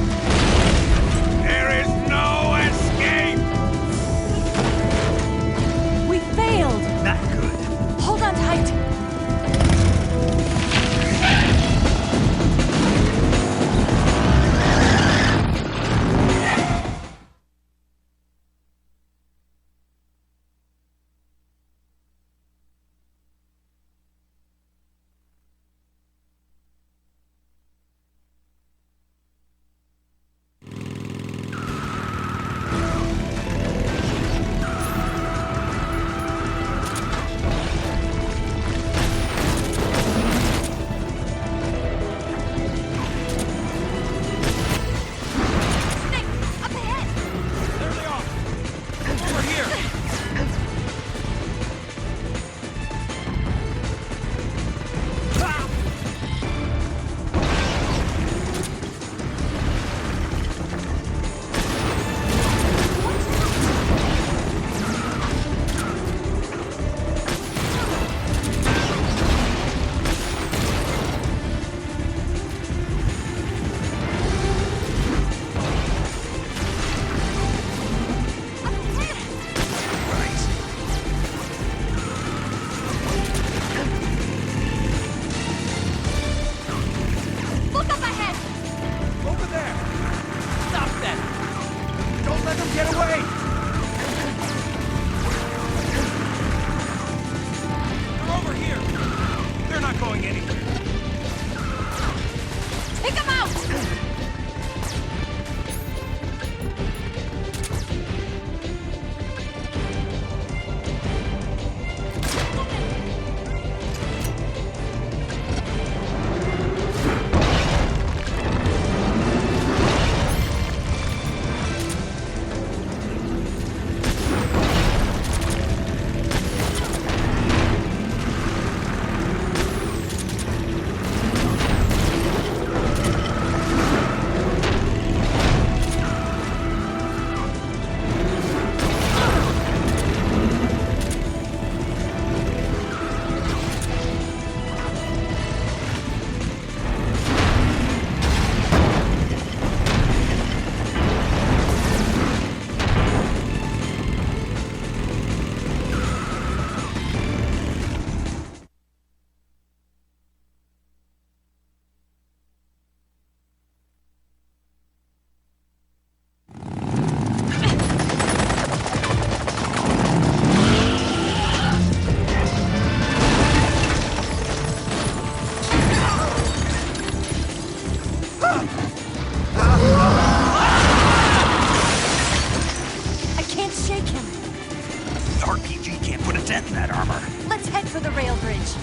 Speaker 1: dent in that armor.
Speaker 19: Let's head for the rail bridge.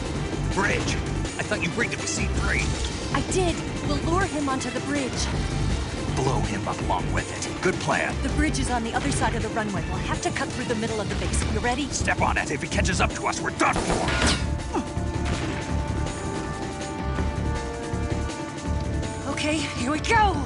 Speaker 1: Bridge? I thought you rigged it with C3.
Speaker 19: I did. We'll lure him onto the bridge.
Speaker 1: Blow him up along with it. Good plan.
Speaker 19: The bridge is on the other side of the runway. We'll have to cut through the middle of the base. You ready?
Speaker 1: Step on it. If he catches up to us, we're done for.
Speaker 19: Okay, here we go!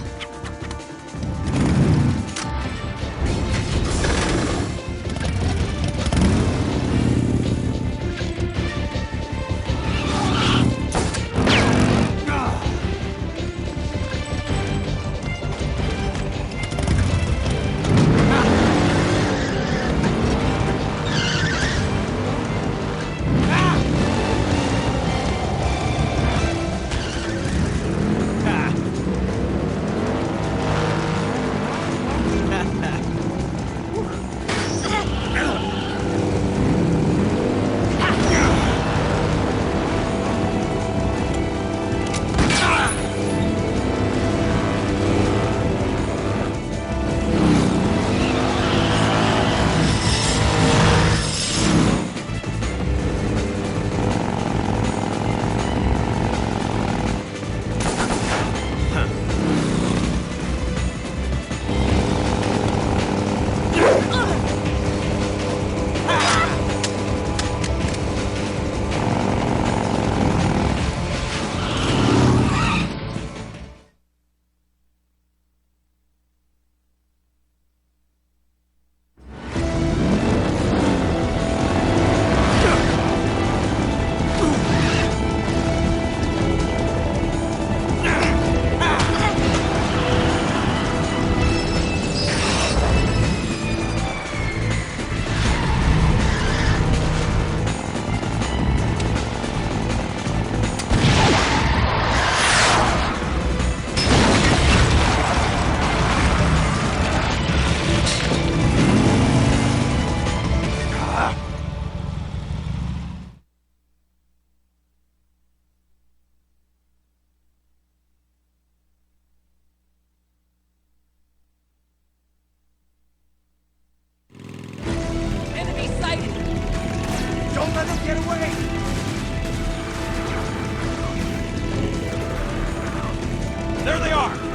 Speaker 17: There they are!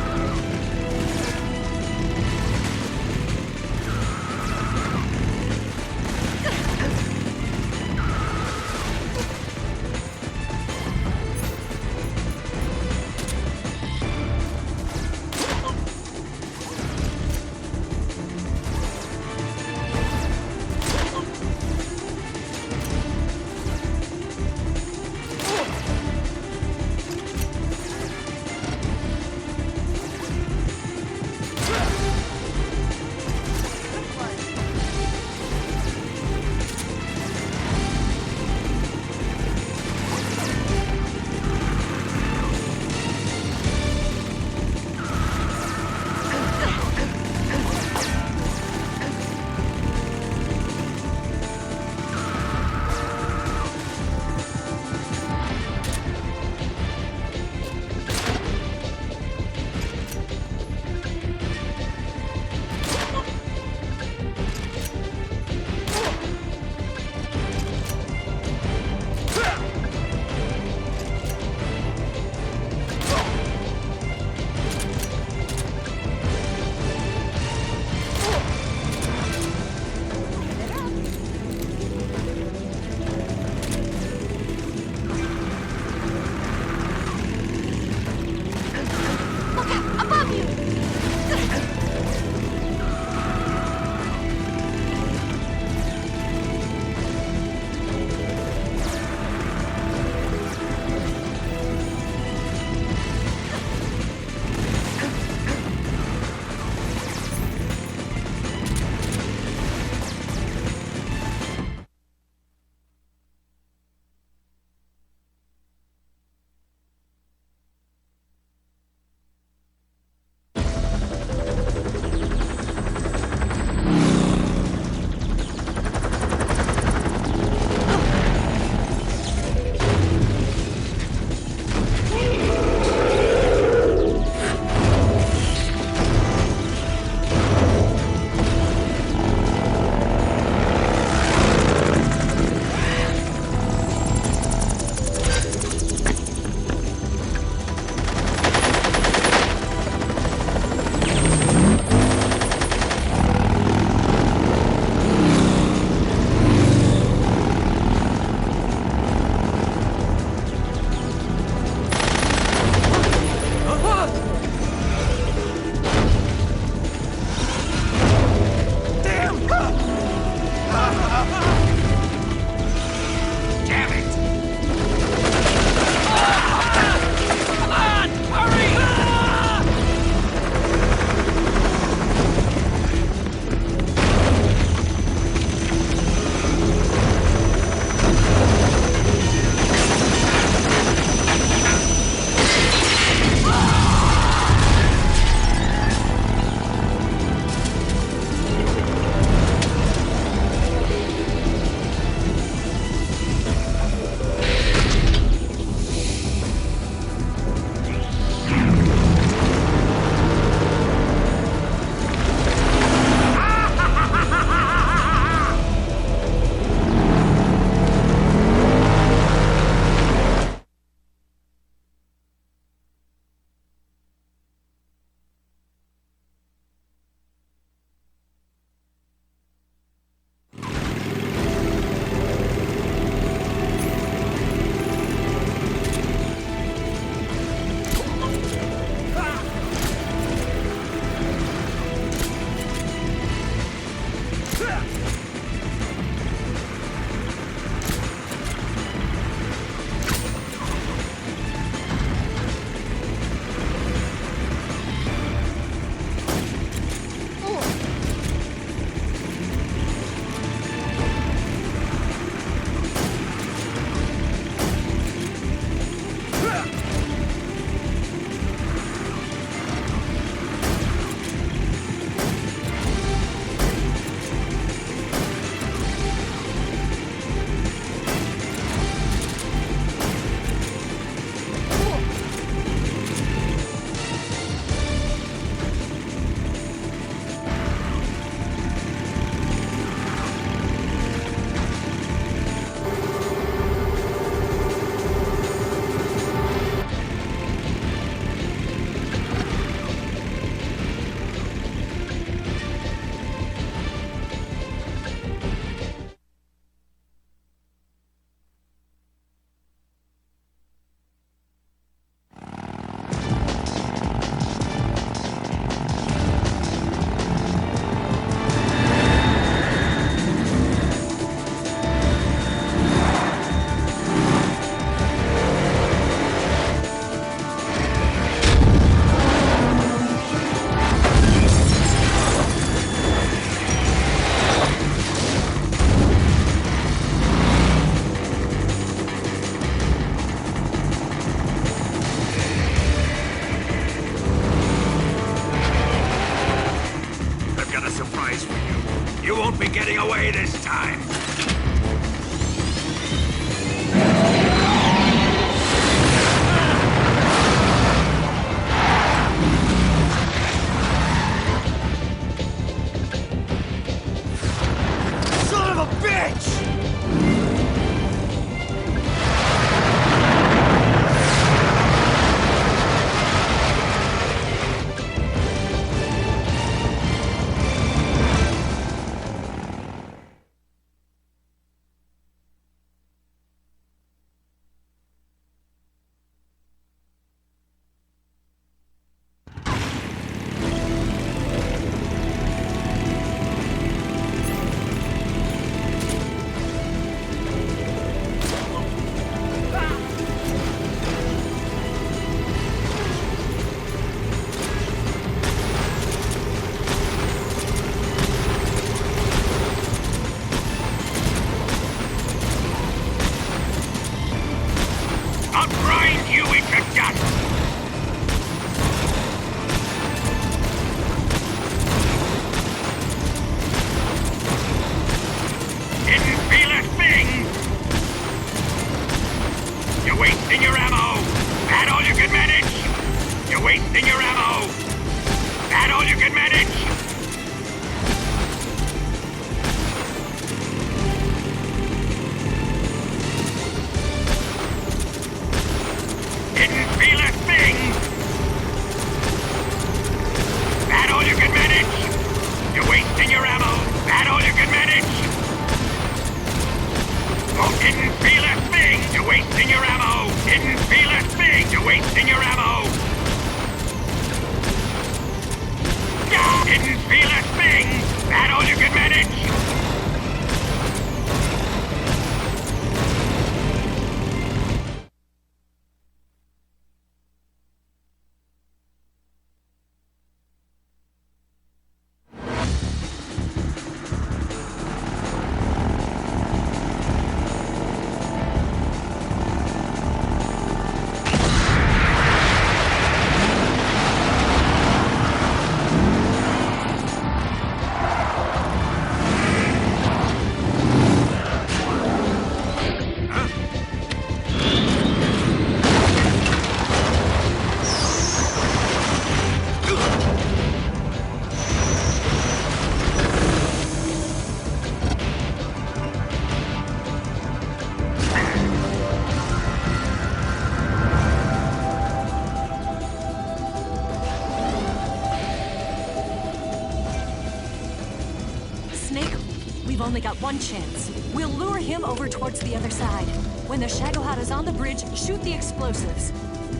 Speaker 19: Only got one chance. We'll lure him over towards the other side. When the Shagahod is on the bridge, shoot the explosives.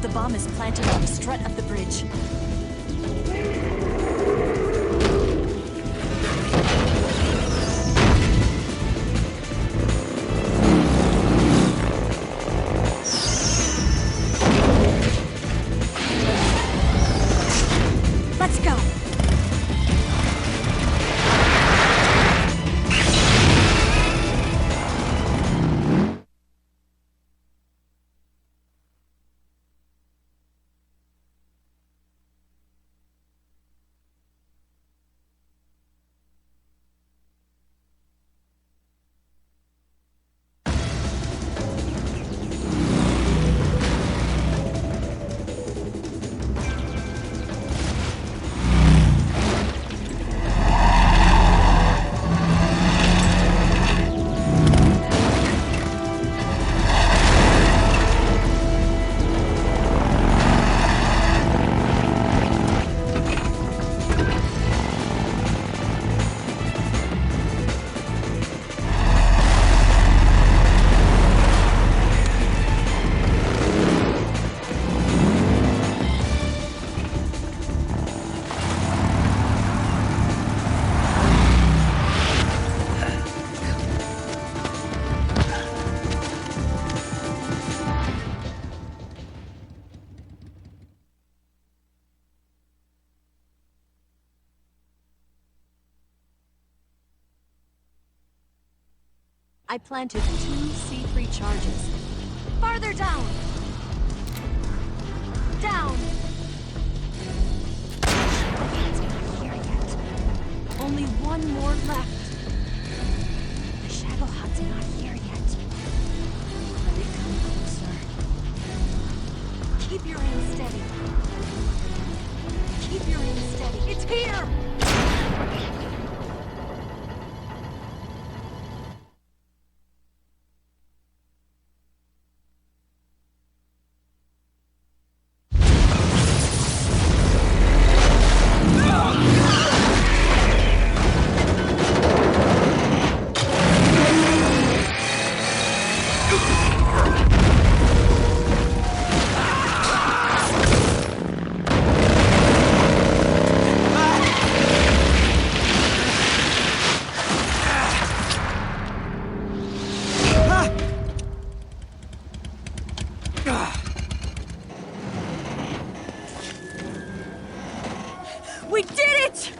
Speaker 19: The bomb is planted on the strut of the bridge. Let's go! I planted 2 C3 charges. Farther down! Down! It's not here yet. Only one more left. The Shagahad's not here yet. Let it come closer. Keep your aim steady. Keep your aim steady. It's here!
Speaker 16: We did it!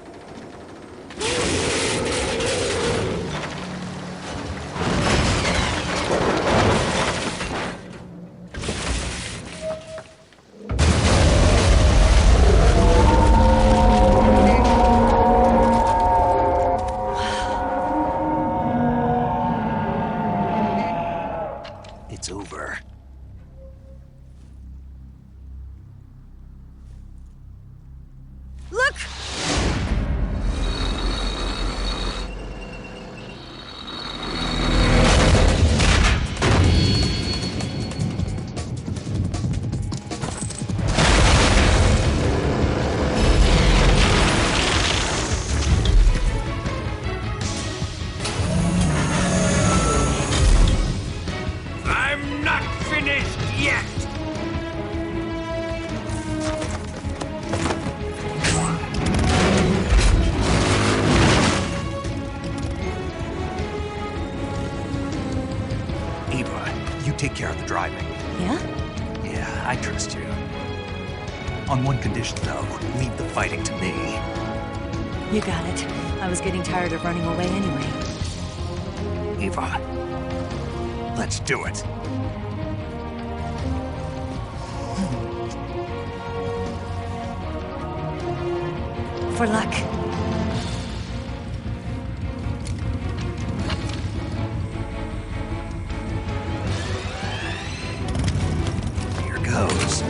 Speaker 1: It's over.
Speaker 16: Look!
Speaker 15: I'm not finished yet!
Speaker 1: Ava, you take care of the driving.
Speaker 19: Yeah?
Speaker 1: Yeah, I trust you. On one condition, though, leave the fighting to me.
Speaker 19: You got it. I was getting tired of running away anyway.
Speaker 1: Ava, let's do it.
Speaker 19: For luck.
Speaker 1: Here goes.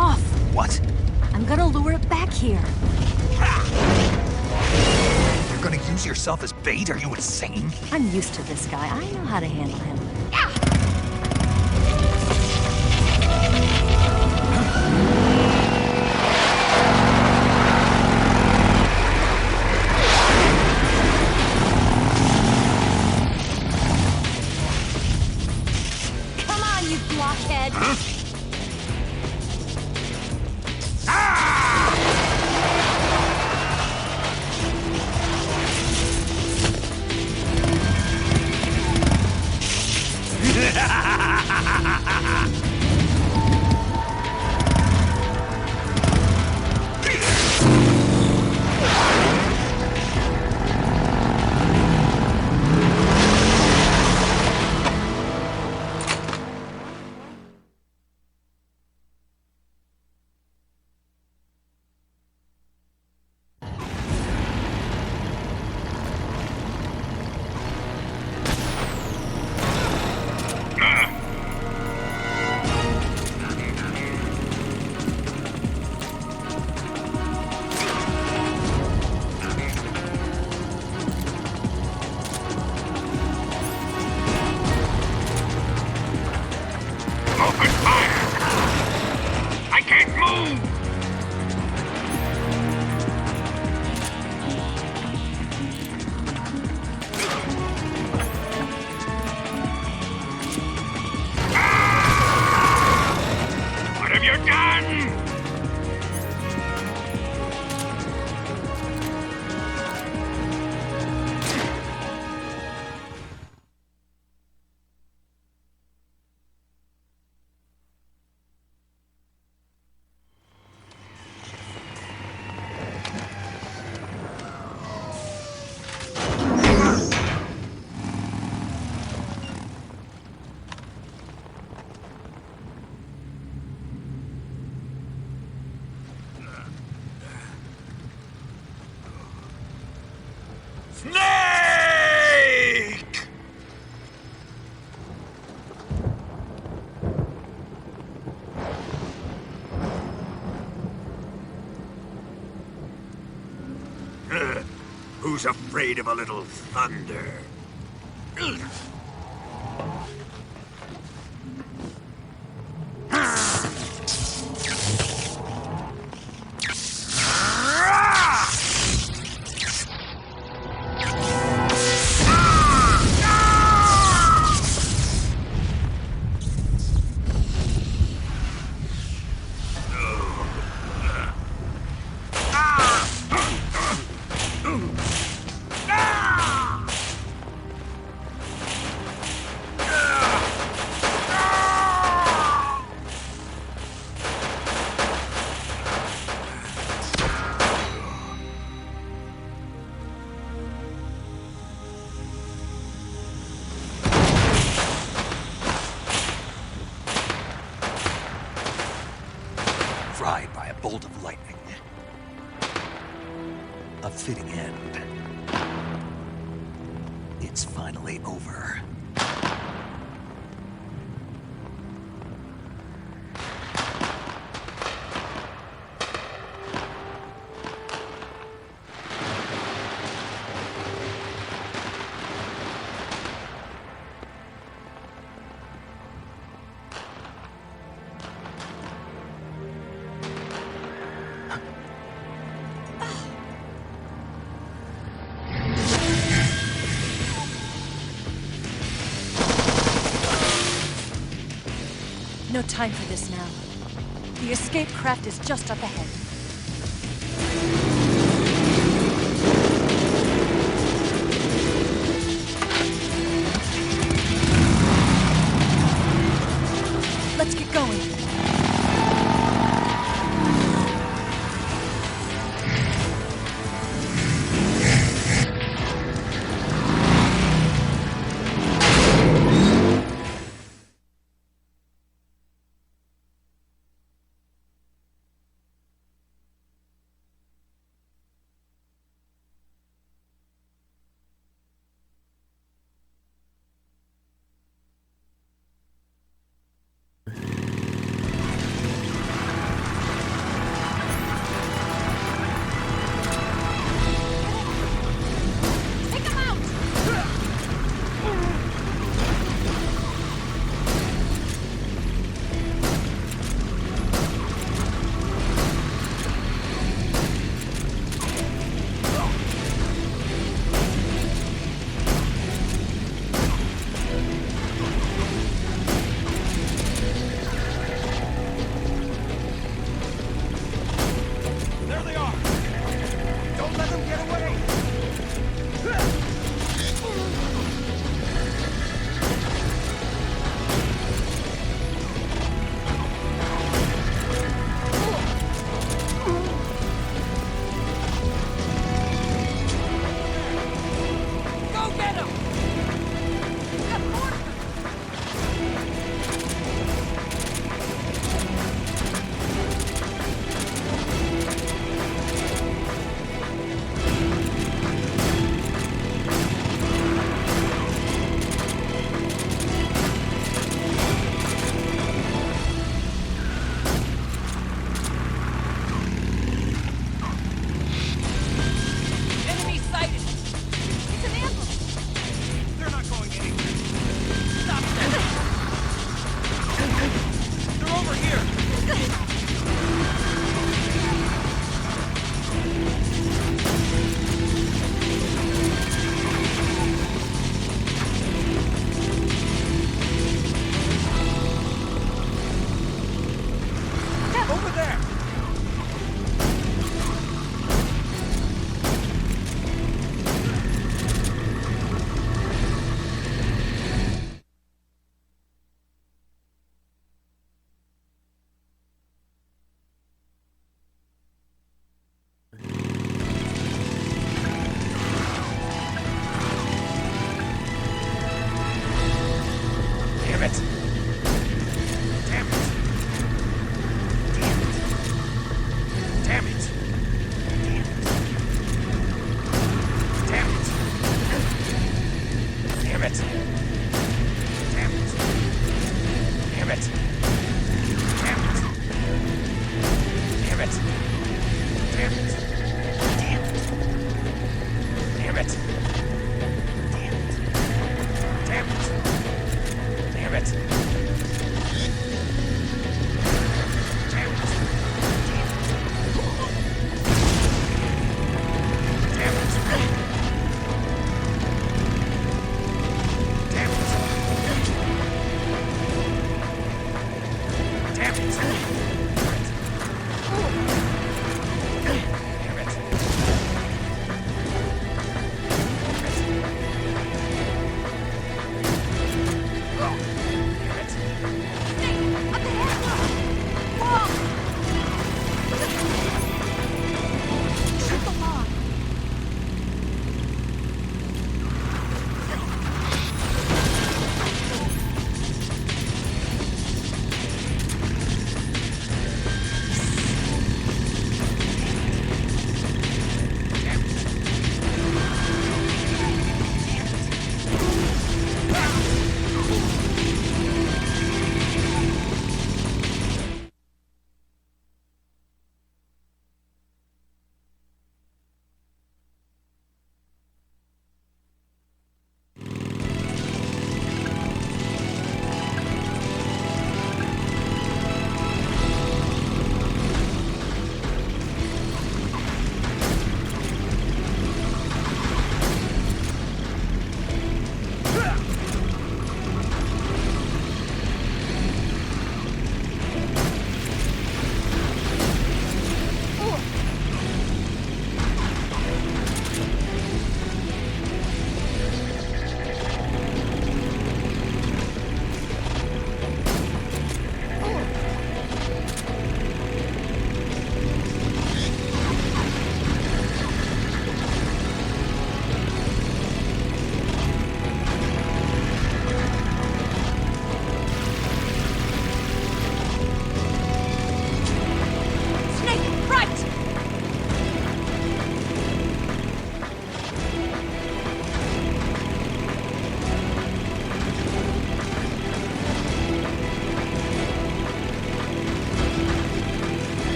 Speaker 19: off.
Speaker 1: What?
Speaker 19: I'm gonna lure it back here.
Speaker 1: You're gonna use yourself as bait? Are you insane?
Speaker 19: I'm used to this guy. I know how to handle him. Come on, you blockhead!
Speaker 21: Snake! Who's afraid of a little thunder?
Speaker 1: Fried by a bolt of lightning. A fitting end. It's finally over.
Speaker 19: No time for this now. The escape craft is just up ahead. Let's get going.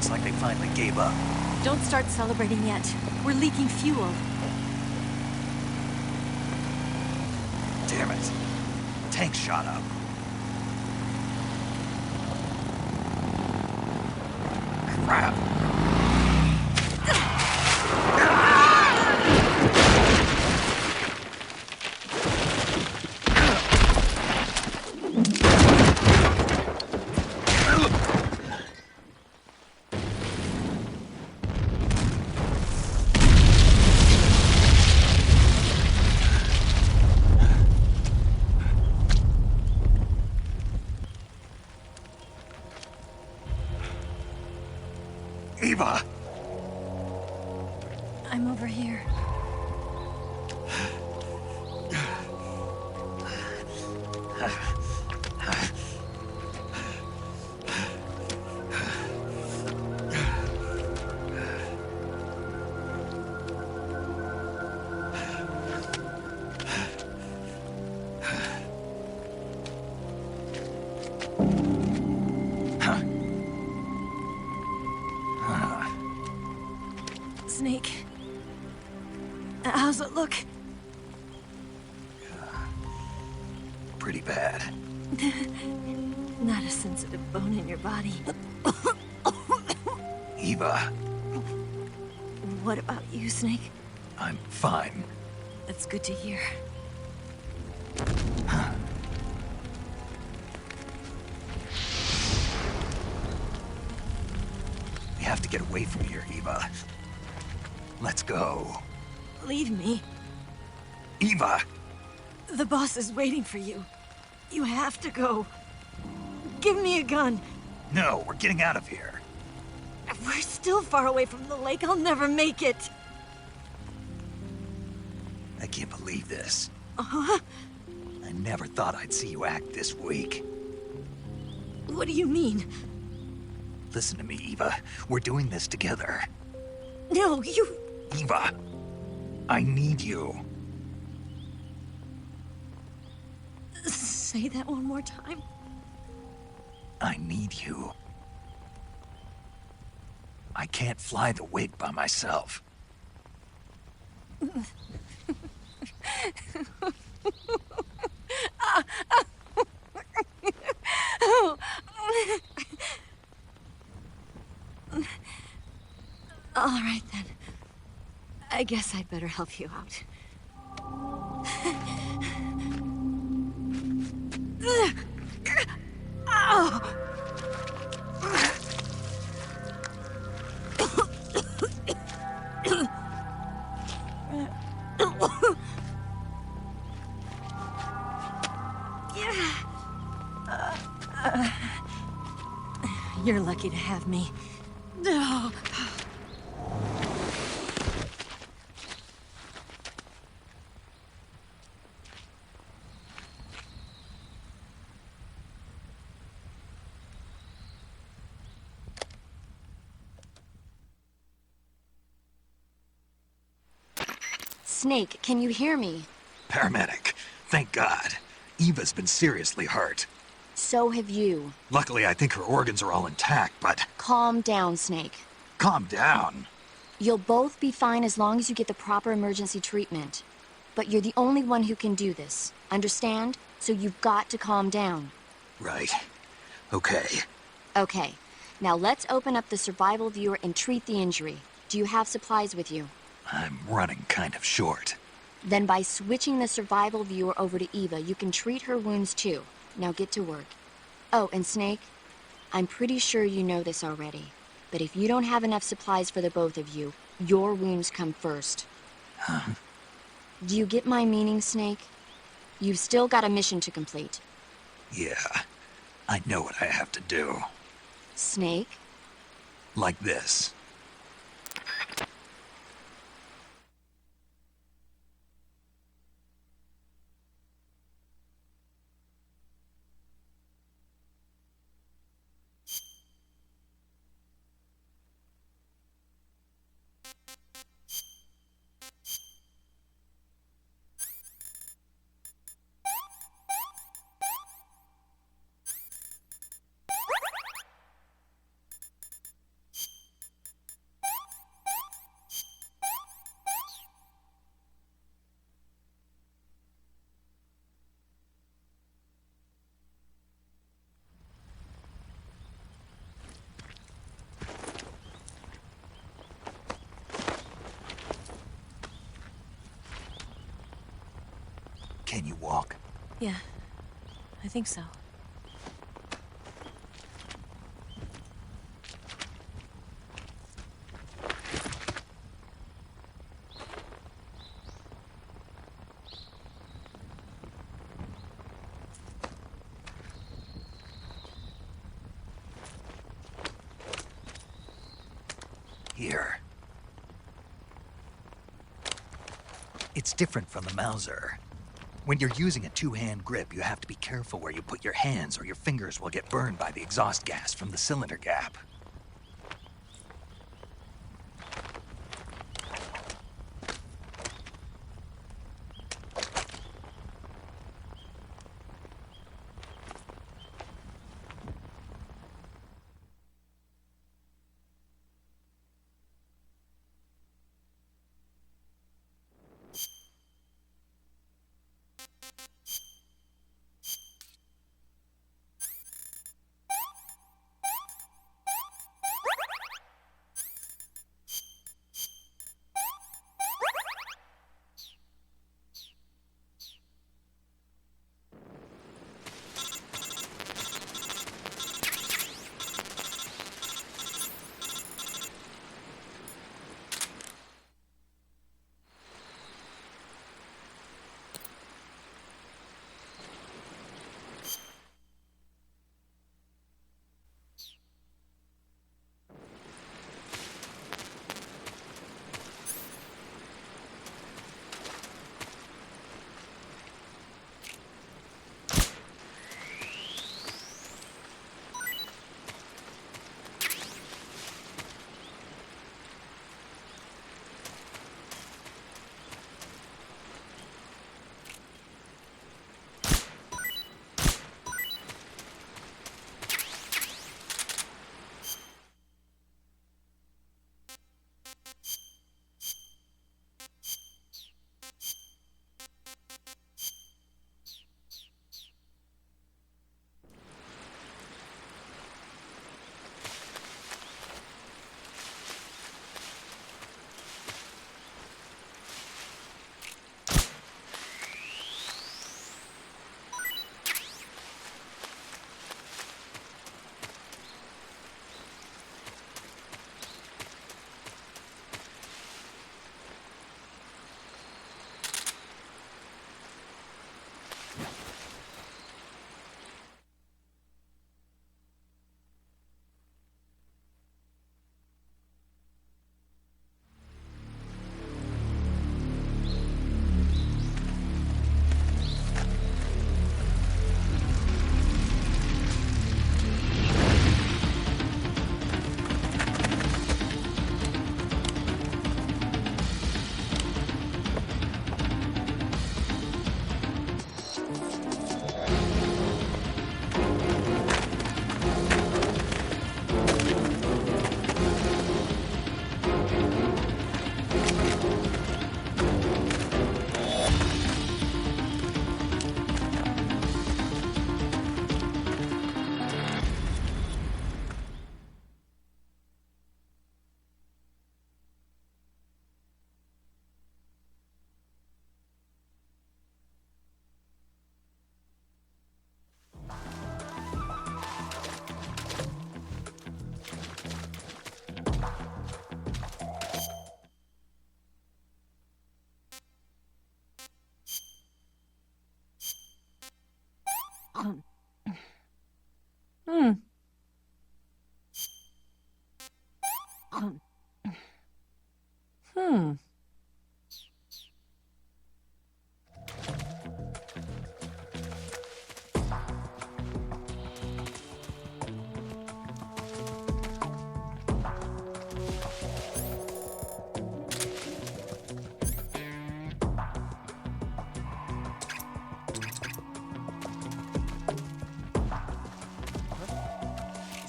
Speaker 1: Looks like they finally gave up.
Speaker 19: Don't start celebrating yet. We're leaking fuel.
Speaker 1: Damn it. Tank shot up. Crap. Eva!
Speaker 19: I'm over here. Snake. How's it look?
Speaker 1: Pretty bad.
Speaker 19: Not a sensitive bone in your body.
Speaker 1: Eva,
Speaker 19: What about you, Snake?
Speaker 1: I'm fine.
Speaker 19: That's good to hear.
Speaker 1: We have to get away from here, Eva. Let's go.
Speaker 19: Leave me.
Speaker 1: Eva!
Speaker 19: The boss is waiting for you. You have to go. Give me a gun.
Speaker 1: No, we're getting out of here.
Speaker 19: We're still far away from the lake. I'll never make it.
Speaker 1: I can't believe this.
Speaker 19: Uh-huh.
Speaker 1: I never thought I'd see you act this weak.
Speaker 19: What do you mean?
Speaker 1: Listen to me, Eva. We're doing this together.
Speaker 19: No, you...
Speaker 1: Eva, I need you.
Speaker 19: Say that one more time.
Speaker 1: I need you. I can't fly the wig by myself.
Speaker 19: All right, then. I guess I'd better help you out. Ow! You're lucky to have me. No.
Speaker 6: Snake, can you hear me?
Speaker 1: Paramedic, thank God. Eva's been seriously hurt.
Speaker 6: So have you.
Speaker 1: Luckily, I think her organs are all intact, but...
Speaker 6: Calm down, Snake.
Speaker 1: Calm down.
Speaker 6: You'll both be fine as long as you get the proper emergency treatment. But you're the only one who can do this. Understand? So you've got to calm down.
Speaker 1: Right. Okay.
Speaker 6: Okay. Now let's open up the survival viewer and treat the injury. Do you have supplies with you?
Speaker 1: I'm running kind of short.
Speaker 6: Then by switching the survival viewer over to Eva, you can treat her wounds too. Now get to work. Oh, and Snake, I'm pretty sure you know this already, but if you don't have enough supplies for the both of you, your wounds come first.
Speaker 1: Huh?
Speaker 6: Do you get my meaning, Snake? You've still got a mission to complete.
Speaker 1: Yeah, I know what I have to do.
Speaker 6: Snake?
Speaker 1: Like this. walk?
Speaker 19: Yeah, I think so.
Speaker 1: Here. It's different from the Mauser. When you're using a two-hand grip, you have to be careful where you put your hands or your fingers will get burned by the exhaust gas from the cylinder gap.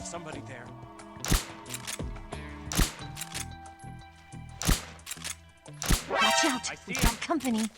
Speaker 17: Somebody there.
Speaker 19: Watch out! We've got company.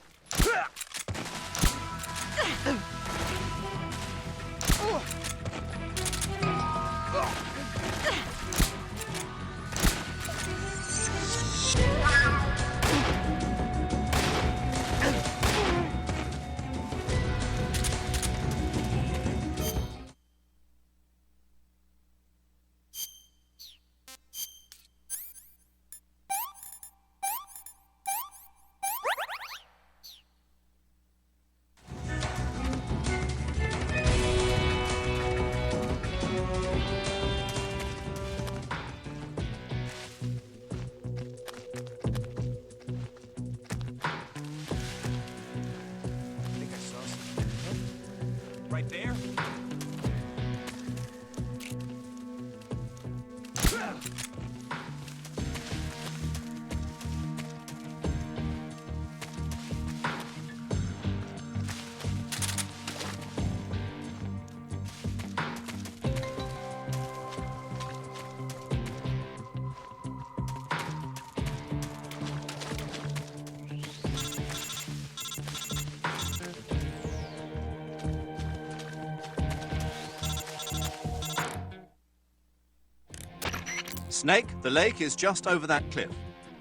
Speaker 3: Snake, the lake is just over that cliff.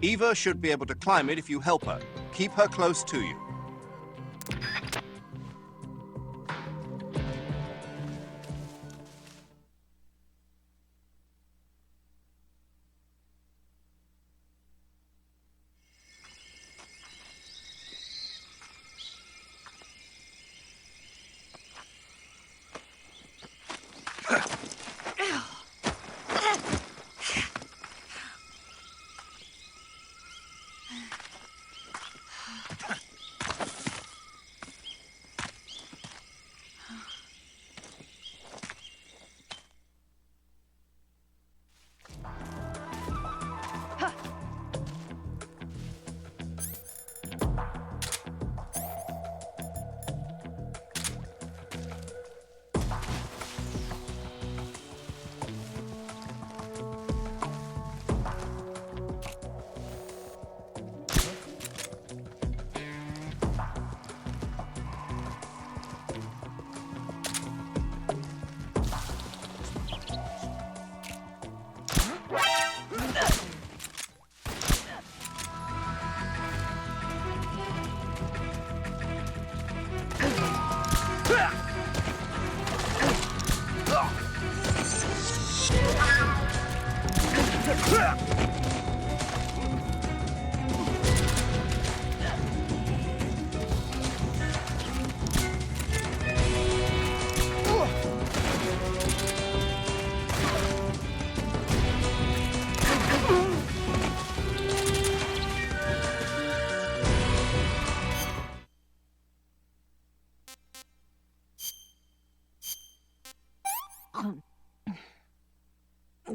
Speaker 3: Eva should be able to climb it if you help her. Keep her close to you.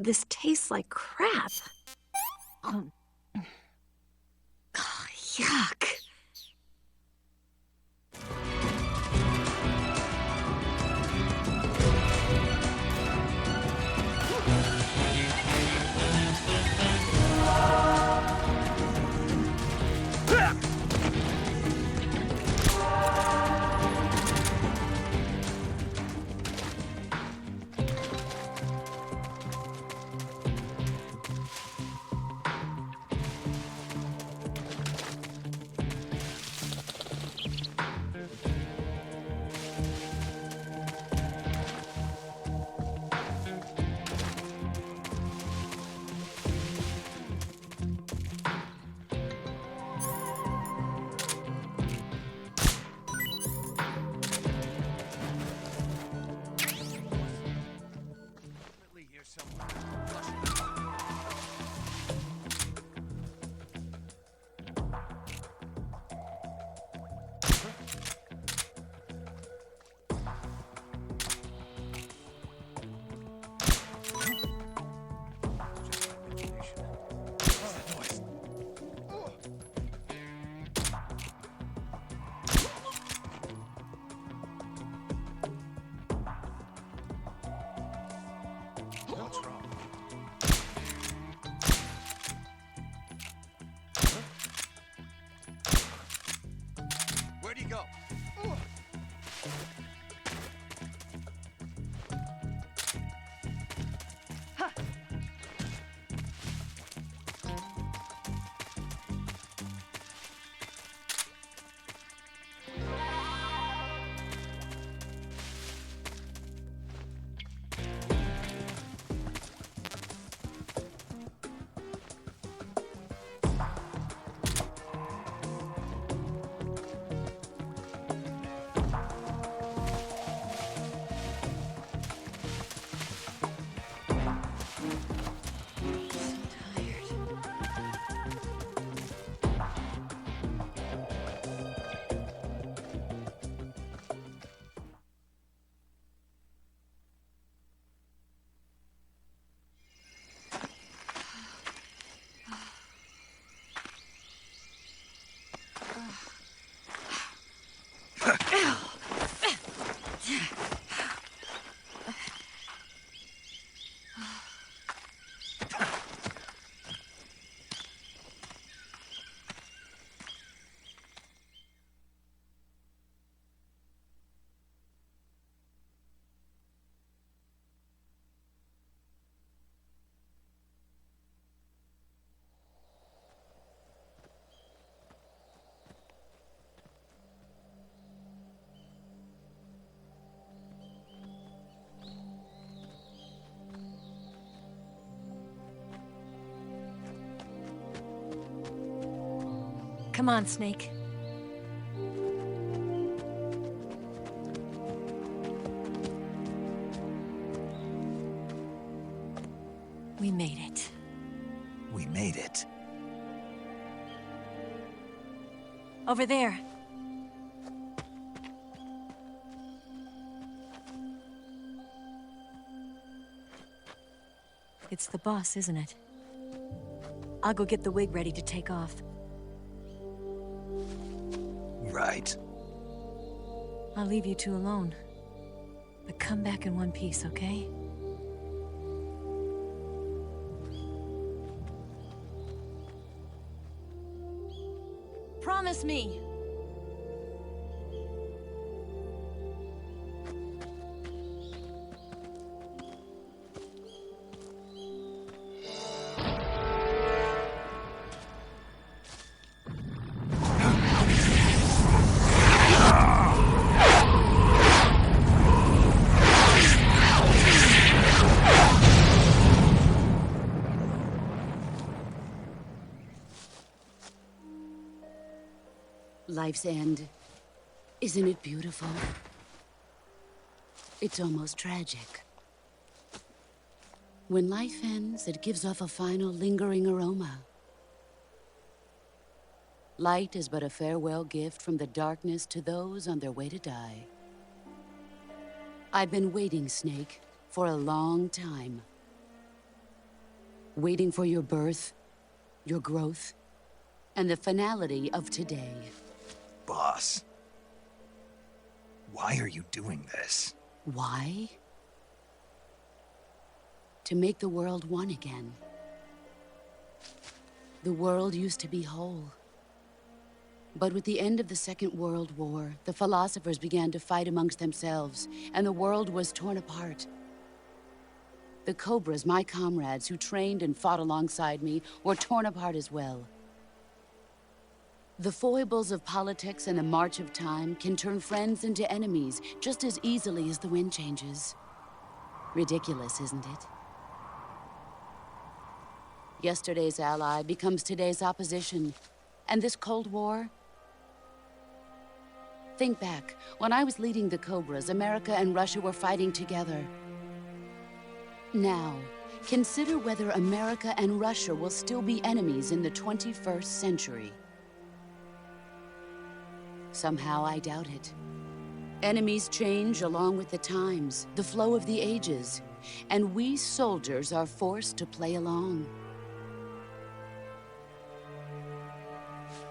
Speaker 4: This tastes like crap. Oh, yuck.
Speaker 19: Come on, Snake. We made it.
Speaker 1: We made it.
Speaker 19: Over there. It's the boss, isn't it? I'll go get the wig ready to take off.
Speaker 1: Right.
Speaker 19: I'll leave you two alone. But come back in one piece, okay?
Speaker 16: Promise me.
Speaker 7: Life's end. Isn't it beautiful? It's almost tragic. When life ends, it gives off a final lingering aroma. Light is but a farewell gift from the darkness to those on their way to die. I've been waiting, Snake, for a long time. Waiting for your birth, your growth, and the finality of today.
Speaker 1: Boss, why are you doing this?
Speaker 7: Why? To make the world one again. The world used to be whole. But with the end of the Second World War, the philosophers began to fight amongst themselves, and the world was torn apart. The Cobras, my comrades who trained and fought alongside me, were torn apart as well. The foibles of politics and the march of time can turn friends into enemies just as easily as the wind changes. Ridiculous, isn't it? Yesterday's ally becomes today's opposition. And this Cold War? Think back. When I was leading the Cobras, America and Russia were fighting together. Now, consider whether America and Russia will still be enemies in the 21st century. Somehow I doubt it. Enemies change along with the times, the flow of the ages, and we soldiers are forced to play along.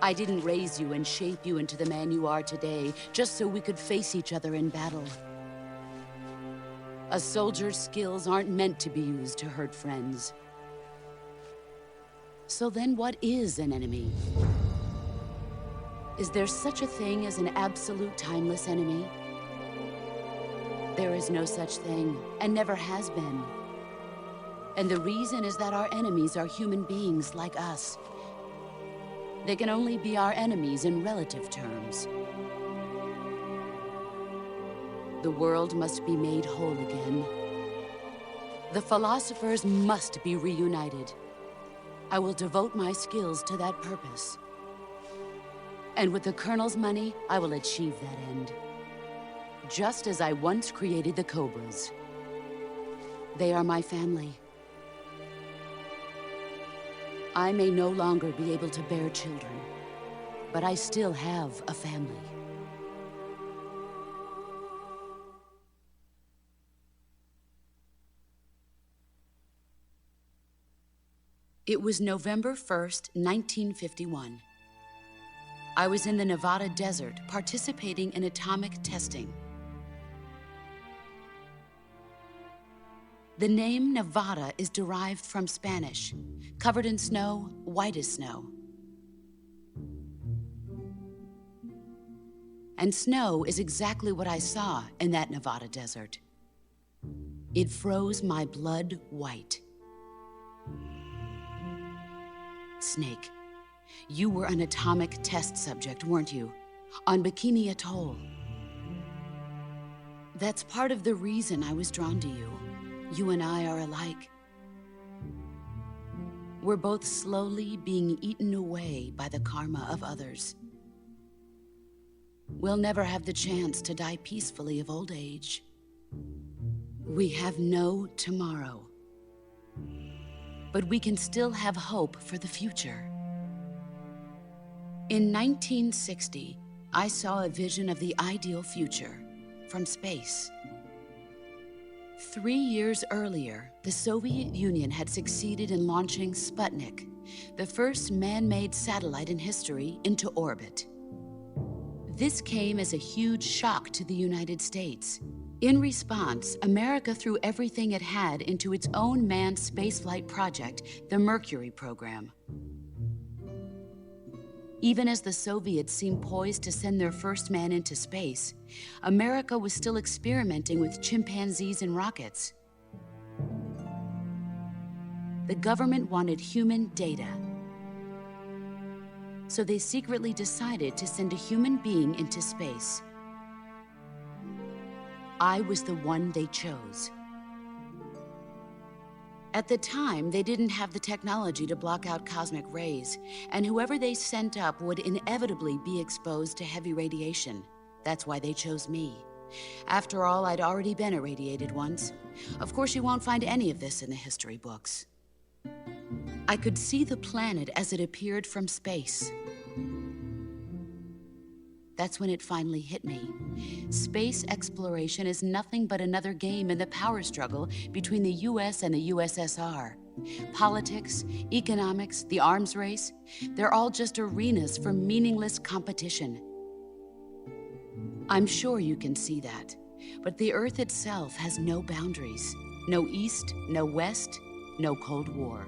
Speaker 7: I didn't raise you and shape you into the man you are today just so we could face each other in battle. A soldier's skills aren't meant to be used to hurt friends. So then what is an enemy? Is there such a thing as an absolute timeless enemy? There is no such thing, and never has been. And the reason is that our enemies are human beings like us. They can only be our enemies in relative terms. The world must be made whole again. The philosophers must be reunited. I will devote my skills to that purpose. And with the Colonel's money, I will achieve that end. Just as I once created the Cobras. They are my family. I may no longer be able to bear children, but I still have a family. It was November 1st, 1951. I was in the Nevada desert participating in atomic testing. The name Nevada is derived from Spanish, covered in snow, white as snow. And snow is exactly what I saw in that Nevada desert. It froze my blood white. Snake, you were an atomic test subject, weren't you? On Bikini Atoll. That's part of the reason I was drawn to you. You and I are alike. we're both slowly being eaten away by the karma of others. We'll never have the chance to die peacefully of old age. We have no tomorrow. But we can still have hope for the future. In 1960, I saw a vision of the ideal future from space. 3 years earlier, the Soviet Union had succeeded in launching Sputnik, the first man-made satellite in history, into orbit. This came as a huge shock to the United States. In response, America threw everything it had into its own manned spaceflight project, the Mercury program. Even as the Soviets seemed poised to send their first man into space, America was still experimenting with chimpanzees and rockets. The government wanted human data. So they secretly decided to send a human being into space. I was the one they chose. At the time, they didn't have the technology to block out cosmic rays, and whoever they sent up would inevitably be exposed to heavy radiation. That's why they chose me. After all, I'd already been irradiated once. Of course, you won't find any of this in the history books. I could see the planet as it appeared from space. That's when it finally hit me. Space exploration is nothing but another game in the power struggle between the US and the USSR. Politics, economics, the arms race, they're all just arenas for meaningless competition. I'm sure you can see that, but the Earth itself has no boundaries. No East, no West, no Cold War.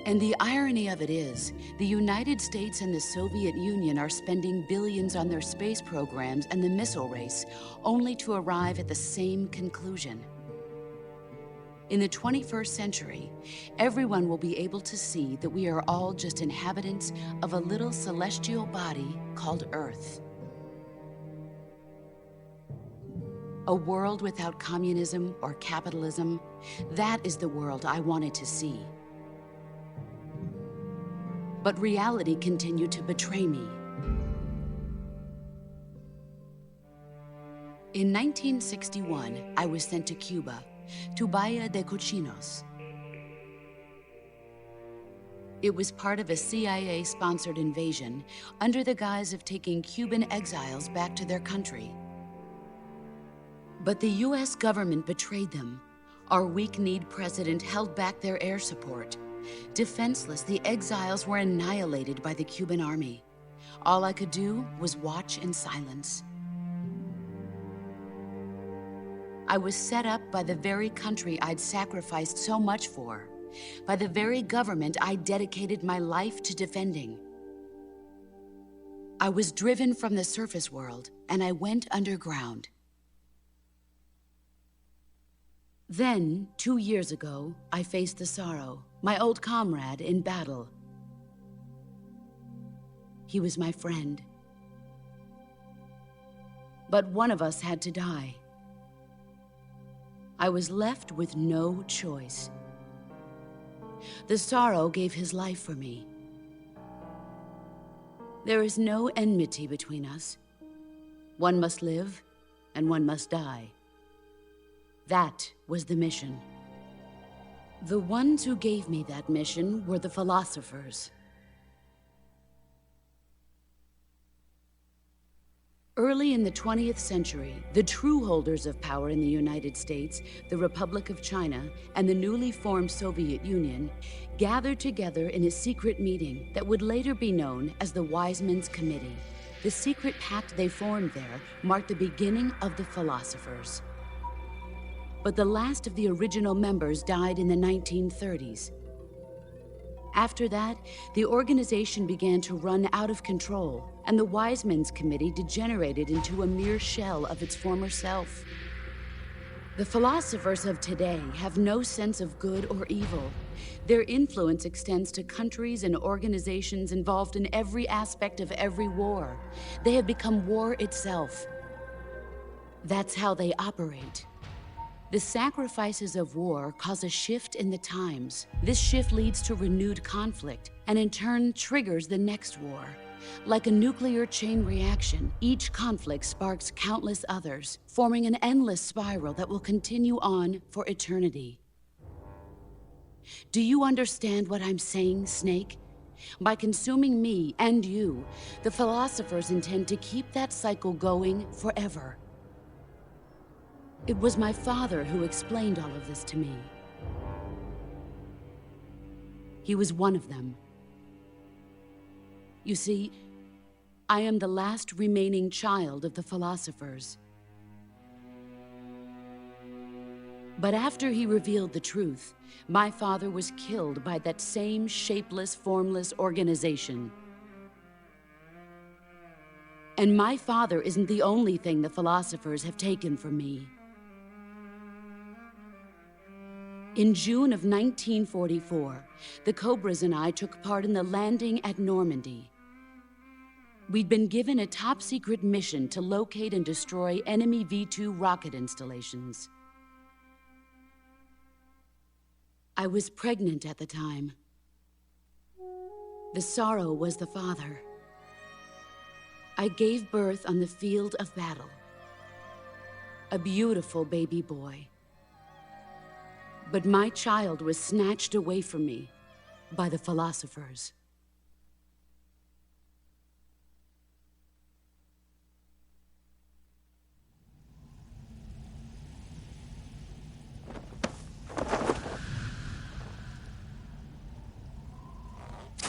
Speaker 7: And the irony of it is, the United States and the Soviet Union are spending billions on their space programs and the missile race, only to arrive at the same conclusion. In the 21st century, everyone will be able to see that we are all just inhabitants of a little celestial body called Earth. A world without communism or capitalism, that is the world I wanted to see. But reality continued to betray me. In 1961, I was sent to Cuba, to Bahia de Cochinos. It was part of a CIA-sponsored invasion under the guise of taking Cuban exiles back to their country. But the US government betrayed them. Our weak-kneed president held back their air support. Defenseless, the exiles were annihilated by the Cuban army. All I could do was watch in silence. I was set up by the very country I'd sacrificed so much for, by the very government I dedicated my life to defending. I was driven from the surface world, and I went underground. Then, 2 years ago, I faced the Sorrow, my old comrade in battle. He was my friend. But one of us had to die. I was left with no choice. The Sorrow gave his life for me. There is no enmity between us. One must live, and one must die. That was the mission. The ones who gave me that mission were the philosophers. Early in the 20th century, the true holders of power in the United States, the Republic of China, and the newly formed Soviet Union gathered together in a secret meeting that would later be known as the Wise Men's Committee. The secret pact they formed there marked the beginning of the philosophers. But the last of the original members died in the 1930s. After that, the organization began to run out of control, and the Wise Men's Committee degenerated into a mere shell of its former self. The philosophers of today have no sense of good or evil. Their influence extends to countries and organizations involved in every aspect of every war. They have become war itself. That's how they operate. The sacrifices of war cause a shift in the times. This shift leads to renewed conflict, and in turn triggers the next war. Like a nuclear chain reaction, each conflict sparks countless others, forming an endless spiral that will continue on for eternity. Do you understand what I'm saying, Snake? By consuming me and you, the philosophers intend to keep that cycle going forever. It was my father who explained all of this to me. He was one of them. You see, I am the last remaining child of the philosophers. But after he revealed the truth, my father was killed by that same shapeless, formless organization. And my father isn't the only thing the philosophers have taken from me. In June of 1944, the Cobras and I took part in the landing at Normandy. We'd been given a top-secret mission to locate and destroy enemy V2 rocket installations. I was pregnant at the time. The sorrow was the father. I gave birth on the field of battle. A beautiful baby boy. But my child was snatched away from me by the philosophers.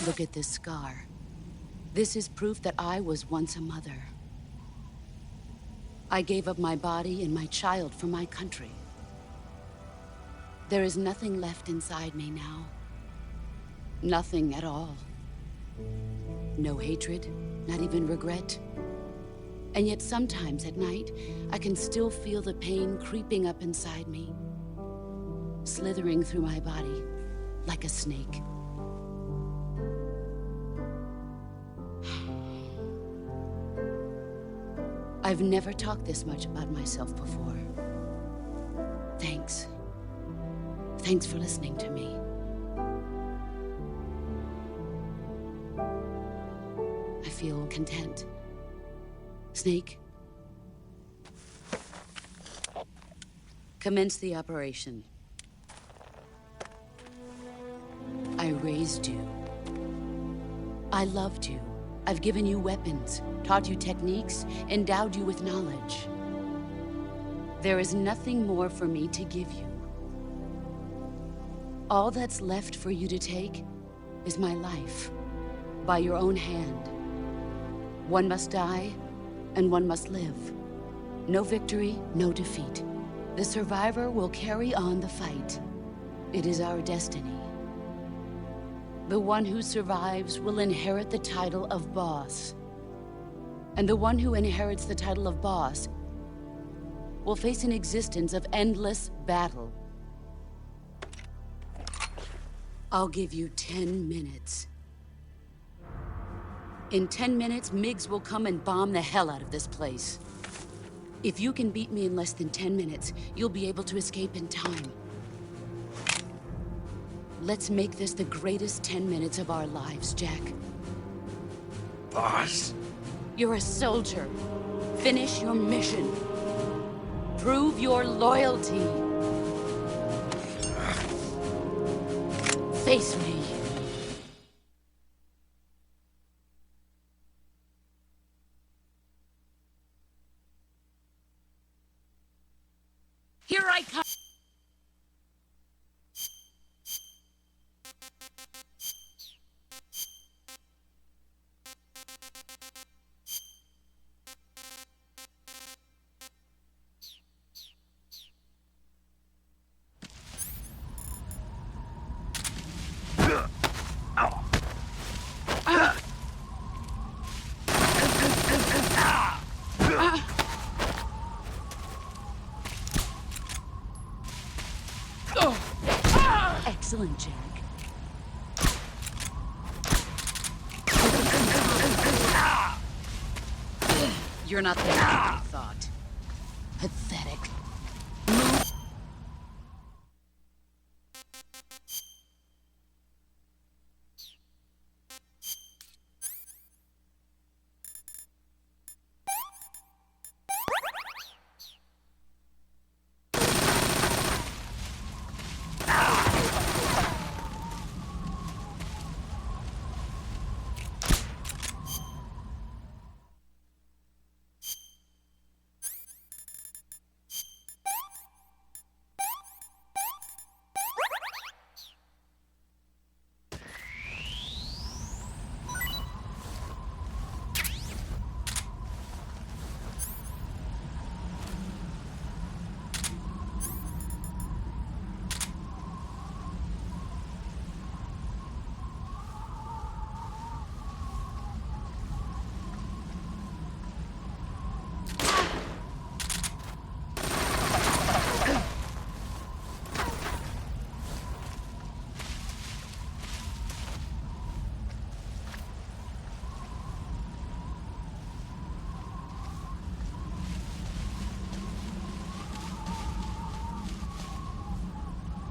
Speaker 7: Look at this scar. This is proof that I was once a mother. I gave up my body and my child for my country. There is nothing left inside me now. Nothing at all. No hatred, not even regret. And yet sometimes at night, I can still feel the pain creeping up inside me, slithering through my body like a snake. I've never talked this much about myself before. Thanks. Thanks for listening to me. I feel content. Snake, commence the operation. I raised you. I loved you. I've given you weapons, taught you techniques, endowed you with knowledge. There is nothing more for me to give you. All that's left for you to take is my life, by your own hand. One must die, and one must live. No victory, no defeat. The survivor will carry on the fight. It is our destiny. The one who survives will inherit the title of boss. And the one who inherits the title of boss will face an existence of endless battle. I'll give you 10 minutes. In 10 minutes, MiGs will come and bomb the hell out of this place. If you can beat me in less than 10 minutes, you'll be able to escape in time. Let's make this the greatest 10 minutes of our lives, Jack.
Speaker 21: Boss?
Speaker 7: You're a soldier. Finish your mission. Prove your loyalty. Face me. Here I come. Excellent, Jack. You're not the man I thought. Pathetic. Move.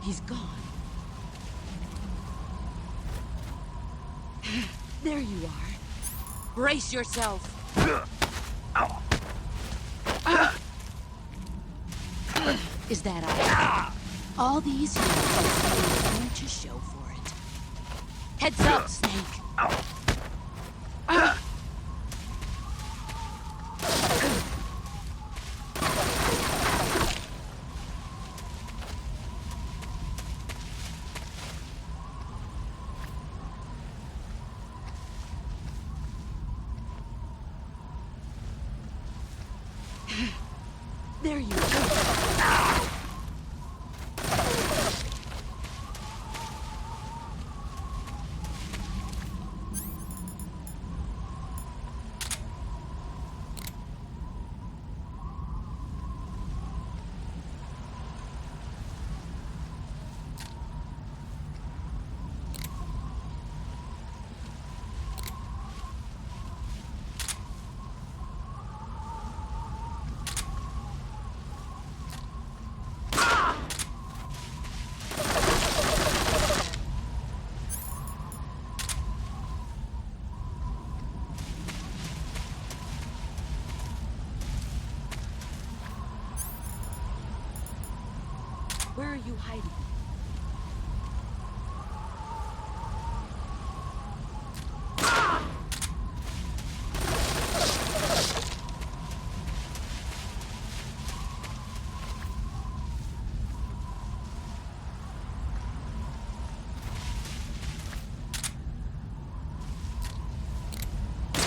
Speaker 7: He's gone. There you are. Brace yourself. Is that all? All these years are going to show for it. Heads up, Snake. There you go. Where are you hiding?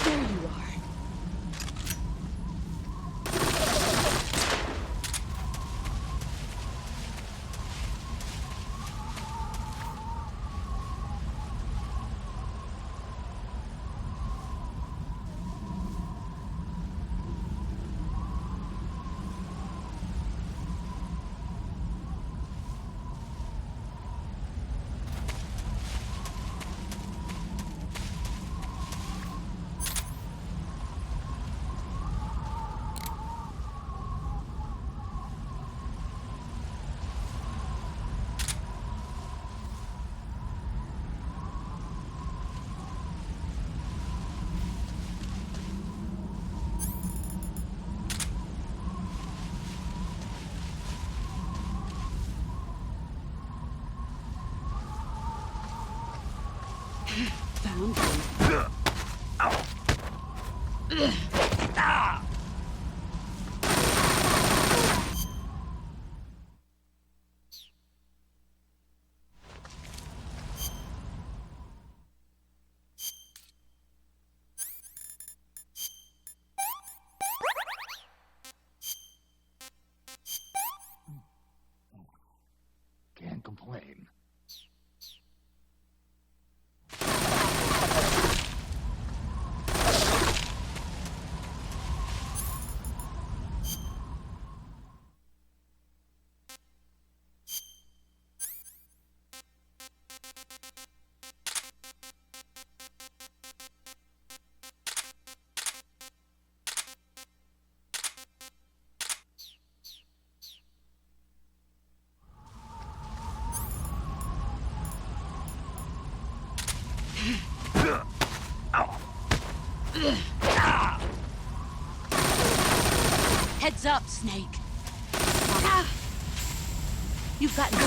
Speaker 7: There you are. Found you.
Speaker 1: Can't complain.
Speaker 7: Heads up, Snake. You've got no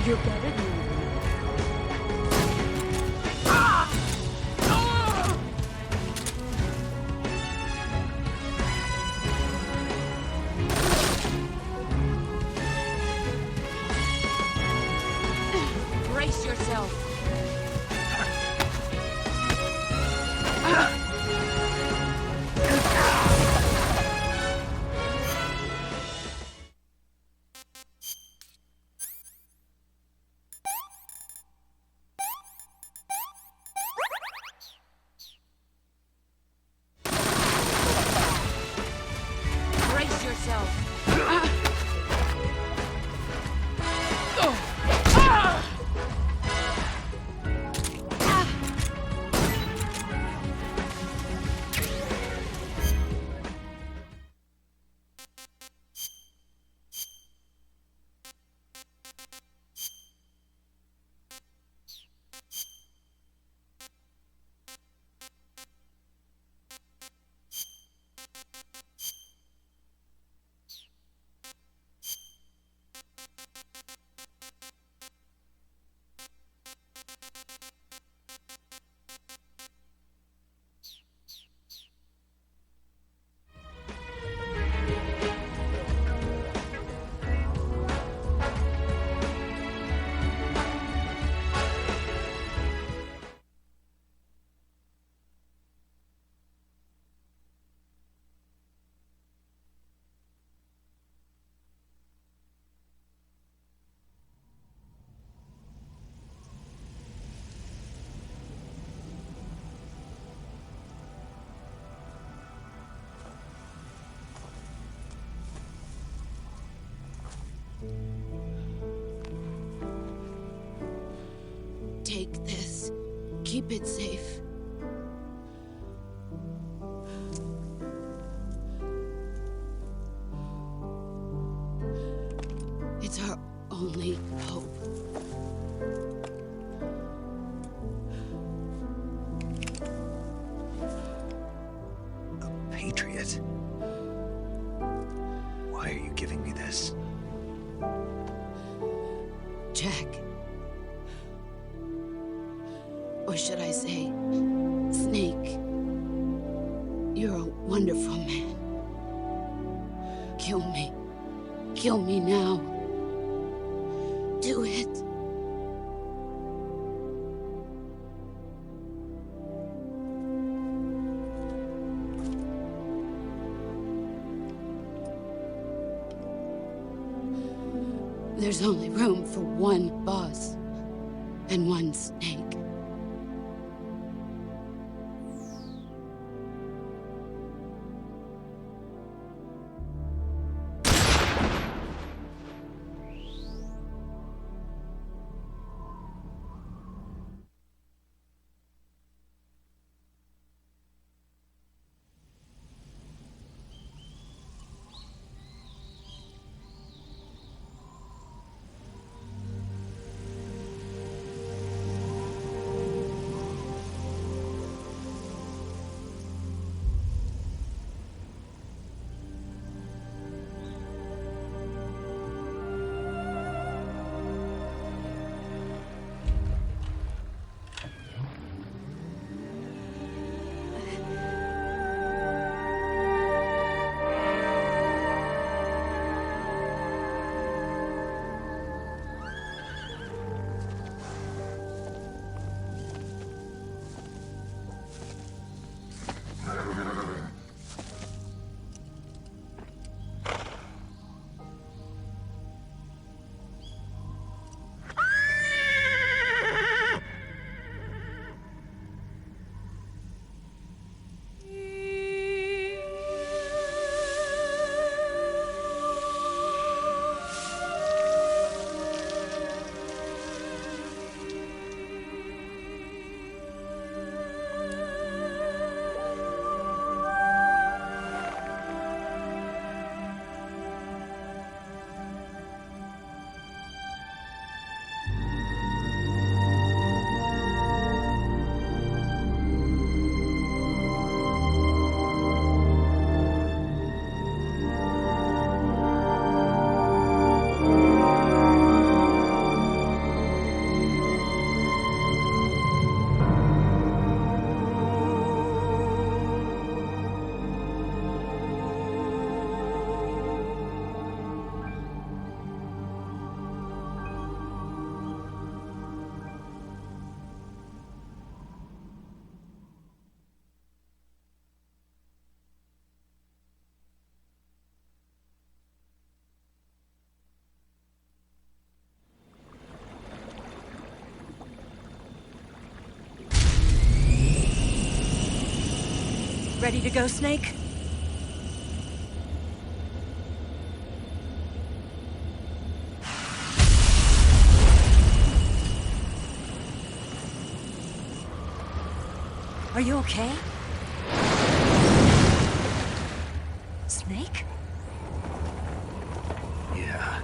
Speaker 16: You're better than me.
Speaker 7: Brace yourself. Brace yourself. Take this. Keep it safe. It's our only hope.
Speaker 1: A patriot? Why are you giving me this?
Speaker 7: Jack. Or should I say, Snake. You're a wonderful man. Kill me. Kill me now. Do it. There's only room for one boss and one snake.
Speaker 19: Ready to go, Snake? Are you okay? Snake?
Speaker 1: Yeah.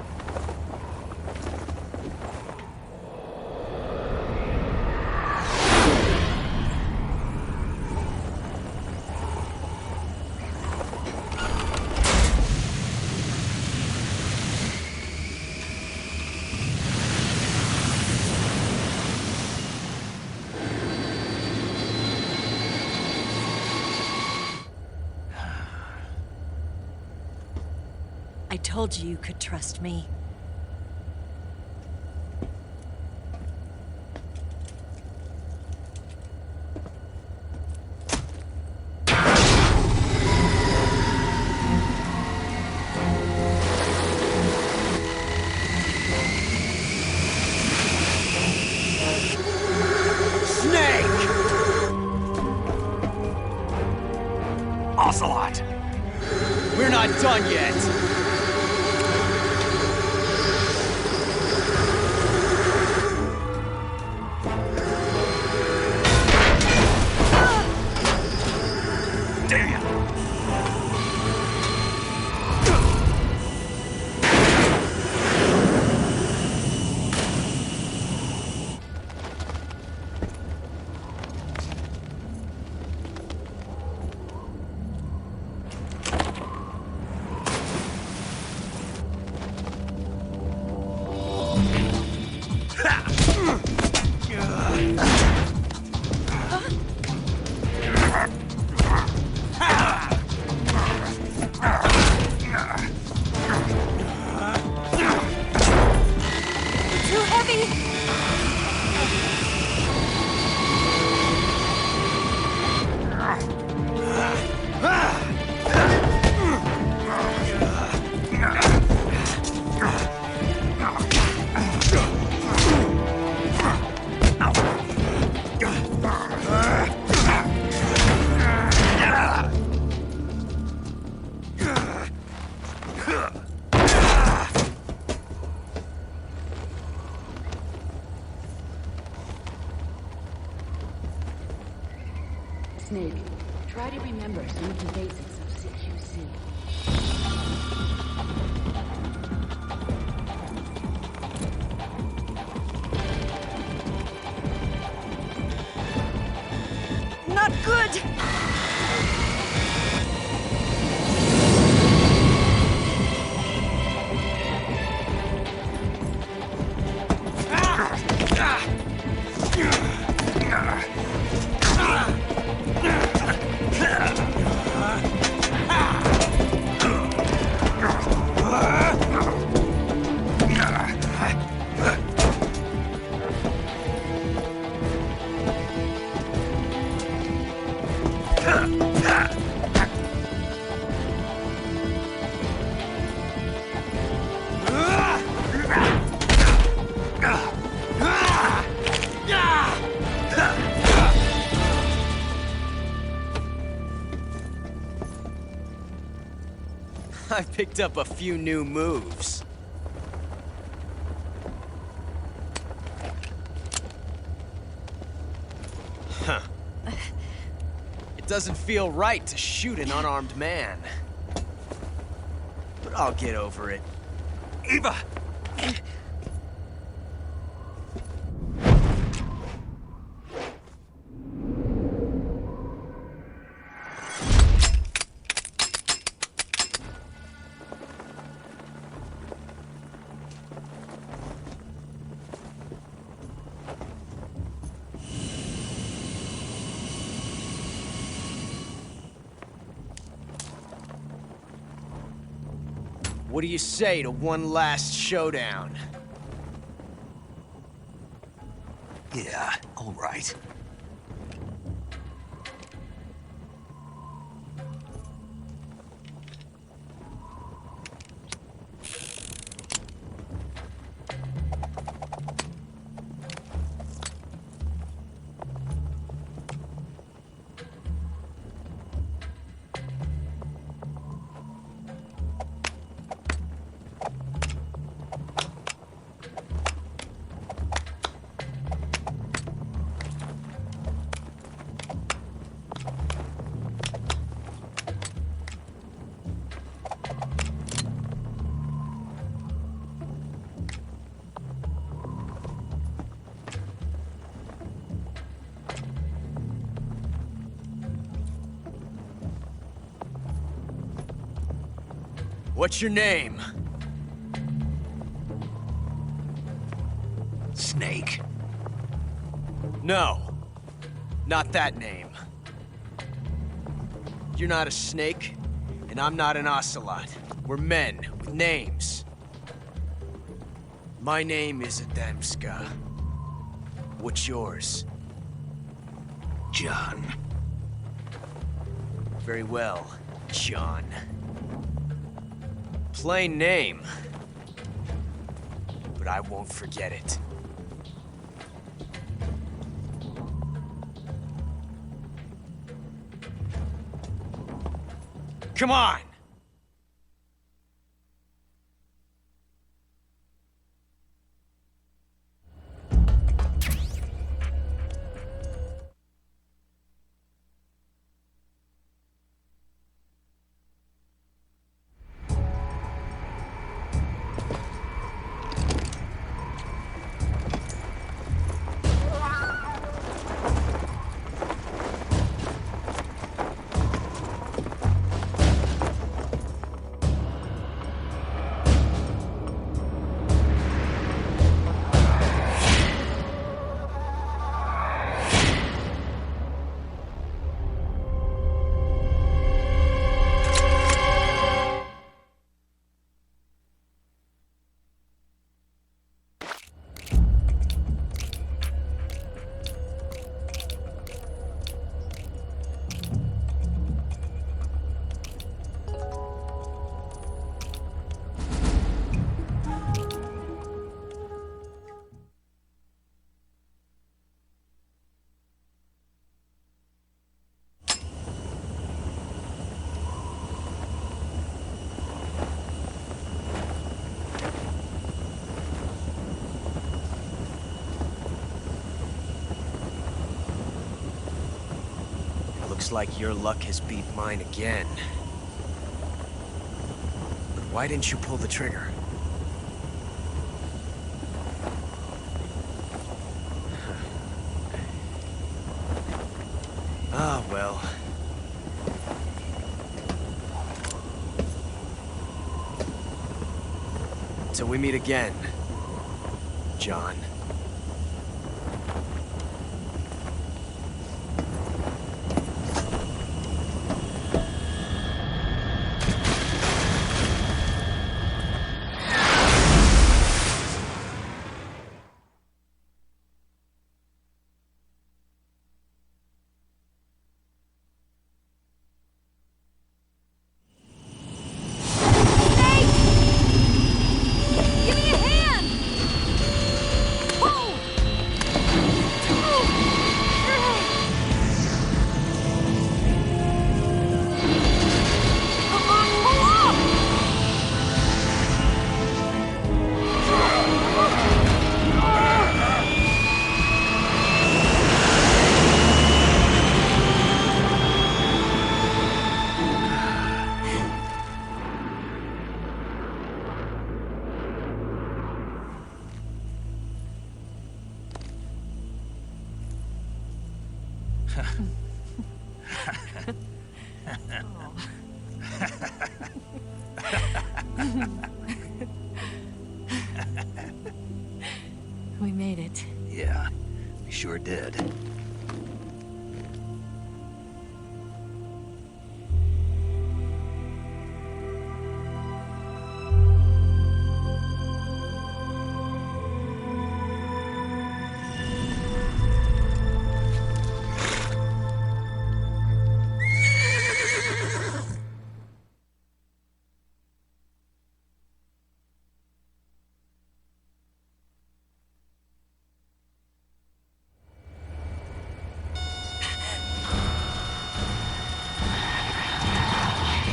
Speaker 19: I told you you could trust me.
Speaker 20: Ocelot! We're not done yet!
Speaker 7: Snake, try to remember some of the basics of CQC.
Speaker 16: Not good!
Speaker 20: I picked up a few new moves. Huh. It doesn't feel right to shoot an unarmed man. But I'll get over it.
Speaker 1: Eva!
Speaker 20: What do you say to one last showdown?
Speaker 1: Yeah, all right.
Speaker 20: What's your name?
Speaker 1: Snake.
Speaker 20: No. Not that name. You're not a snake, and I'm not an Ocelot. We're men with names. My name is Adamska. What's yours?
Speaker 1: John.
Speaker 20: Very well, John. Plain name. But I won't forget it. Come on! Looks like your luck has beat mine again. But why didn't you pull the trigger? Ah, well. Till we meet again, John.
Speaker 19: We made it.
Speaker 1: Yeah, we sure did.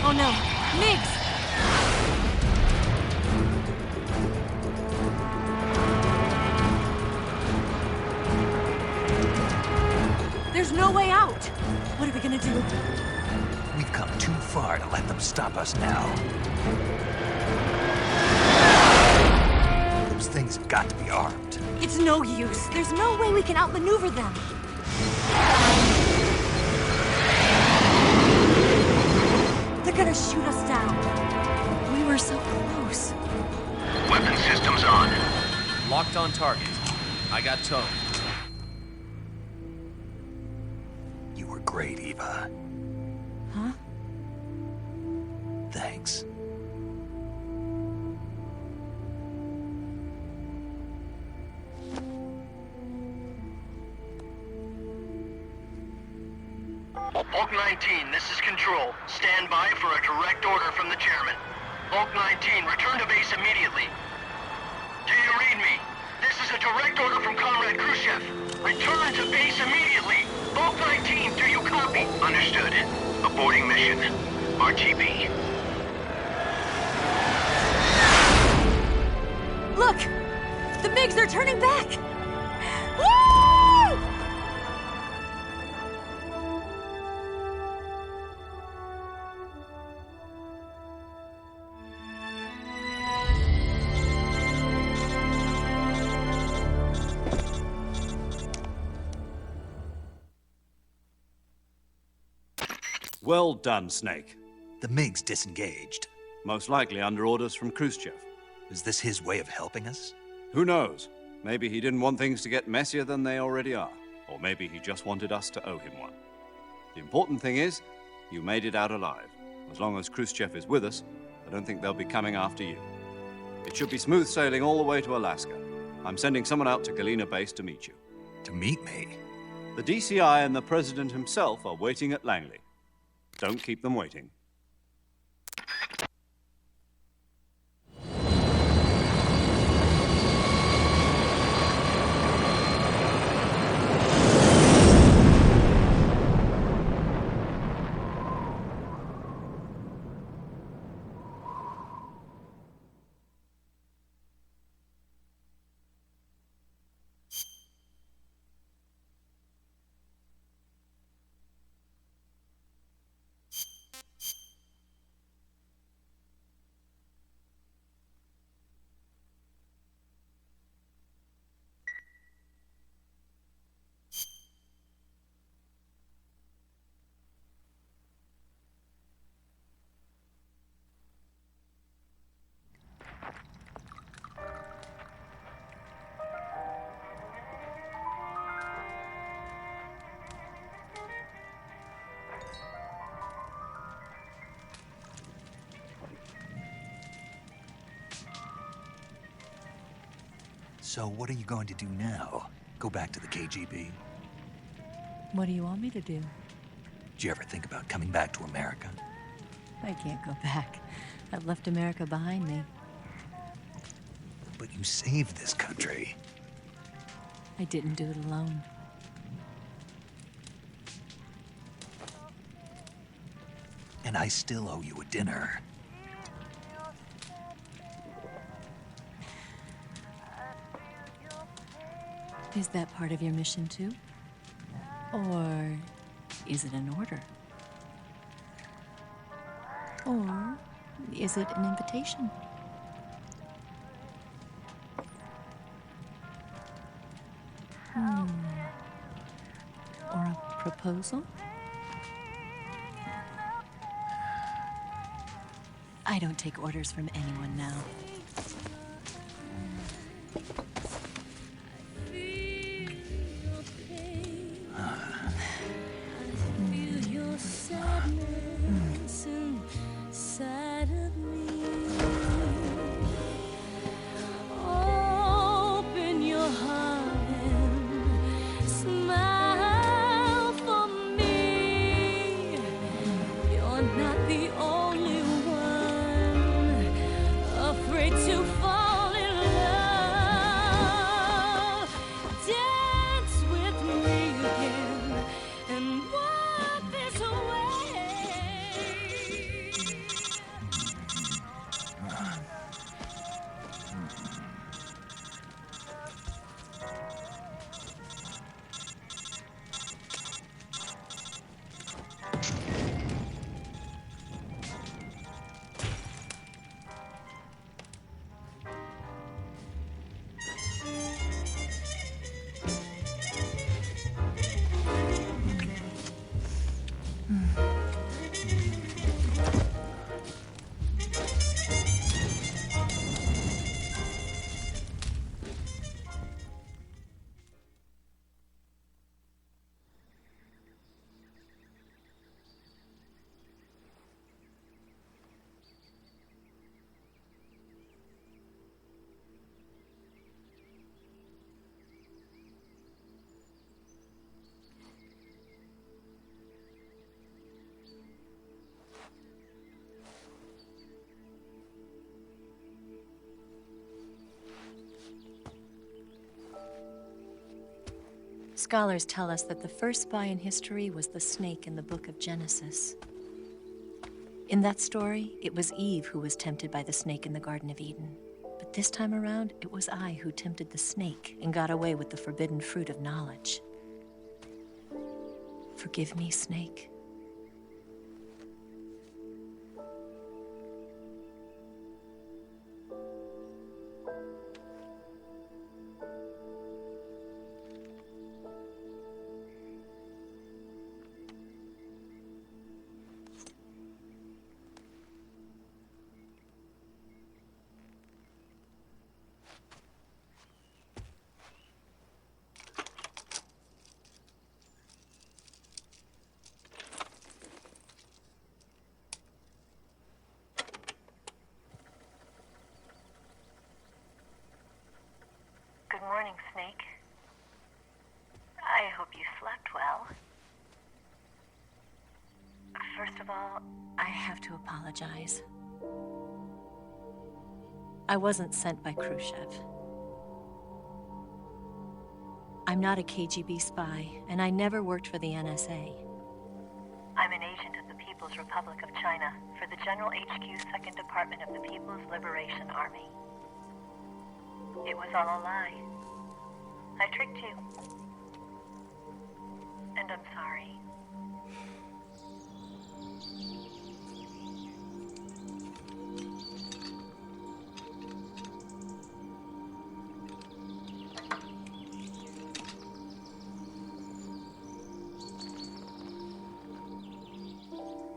Speaker 19: Oh no, Migs! There's no way out! What are we gonna do?
Speaker 1: We've come too far to let them stop us now. Those things have got to be armed.
Speaker 19: It's no use. There's no way we can outmaneuver them. They're gonna shoot us down. We were We're so close.
Speaker 5: Weapon systems on.
Speaker 20: Locked on target. I got towed.
Speaker 1: You were great, Eva.
Speaker 19: Huh?
Speaker 1: Thanks.
Speaker 5: Bulk 19, this is Control. Stand by for a direct order from the chairman. Bulk 19, return to base immediately. Do you read me? This is a direct order from Comrade Khrushchev. Return to base immediately. Bulk 19, do you copy? Understood. Aborting mission. RTB.
Speaker 19: Look! The MiGs are turning back! Woo!
Speaker 3: Well done, Snake.
Speaker 1: The MiGs disengaged.
Speaker 3: Most likely under orders from Khrushchev.
Speaker 1: Is this his way of helping us?
Speaker 3: Who knows? Maybe he didn't want things to get messier than they already are. Or maybe he just wanted us to owe him one. The important thing is, you made it out alive. As long as Khrushchev is with us, I don't think they'll be coming after you. It should be smooth sailing all the way to Alaska. I'm sending someone out to Galena Base to meet you.
Speaker 1: To meet me?
Speaker 3: The DCI and the President himself are waiting at Langley. Don't keep them waiting.
Speaker 1: So what are you going to do now? Go back to the KGB?
Speaker 19: What do you want me to do?
Speaker 1: Did you ever think about coming back to America?
Speaker 19: I can't go back. I've left America behind me.
Speaker 1: But you saved this country.
Speaker 19: I didn't do it alone.
Speaker 1: And I still owe you a dinner.
Speaker 19: Is that part of your mission too? Or is it an order? Or is it an invitation? Or a proposal? I don't take orders from anyone now.
Speaker 13: Afraid
Speaker 19: Scholars tell us that the first spy in history was the snake in the book of Genesis. In that story, it was Eve who was tempted by the snake in the Garden of Eden. But this time around, it was I who tempted the snake and got away with the forbidden fruit of knowledge. Forgive me, Snake.
Speaker 11: Good morning, Snake. I hope you slept well.
Speaker 19: First of all, I have to apologize. I wasn't sent by Khrushchev. I'm not a KGB spy, and I never worked for the NSA.
Speaker 11: I'm an agent of the People's Republic of China for the General HQ 2nd Department of the People's Liberation Army. It was all a lie. I tricked you. And I'm sorry.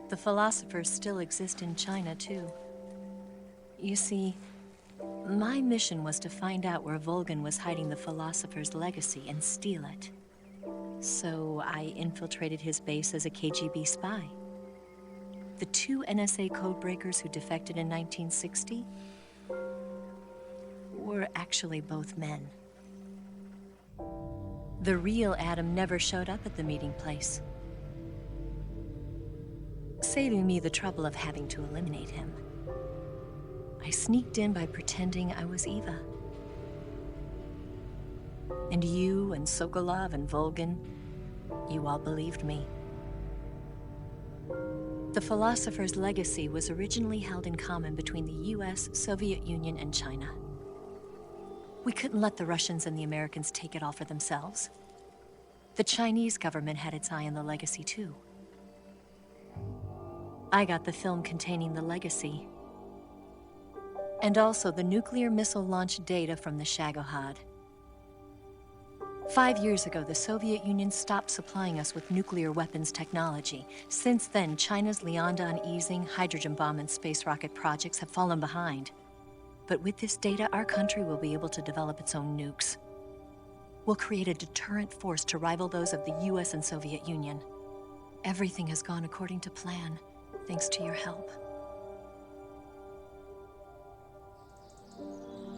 Speaker 19: The philosophers still exist in China, too. You see, my mission was to find out where Volgin was hiding the philosopher's legacy and steal it. So I infiltrated his base as a KGB spy. The 2 NSA codebreakers who defected in 1960 were actually both men. The real Adam never showed up at the meeting place, saving me the trouble of having to eliminate him. I sneaked in by pretending I was Eva. And you and Sokolov and Volgin, you all believed me. The philosopher's legacy was originally held in common between the US, Soviet Union, and China. We couldn't let the Russians and the Americans take it all for themselves. The Chinese government had its eye on the legacy, too. I got the film containing the legacy, and also the nuclear missile launch data from the Shagahod. 5 years ago, the Soviet Union stopped supplying us with nuclear weapons technology. Since then, China's Liaodong easing, hydrogen bomb, and space rocket projects have fallen behind. But with this data, our country will be able to develop its own nukes. We'll create a deterrent force to rival those of the US and Soviet Union. Everything has gone according to plan, thanks to your help.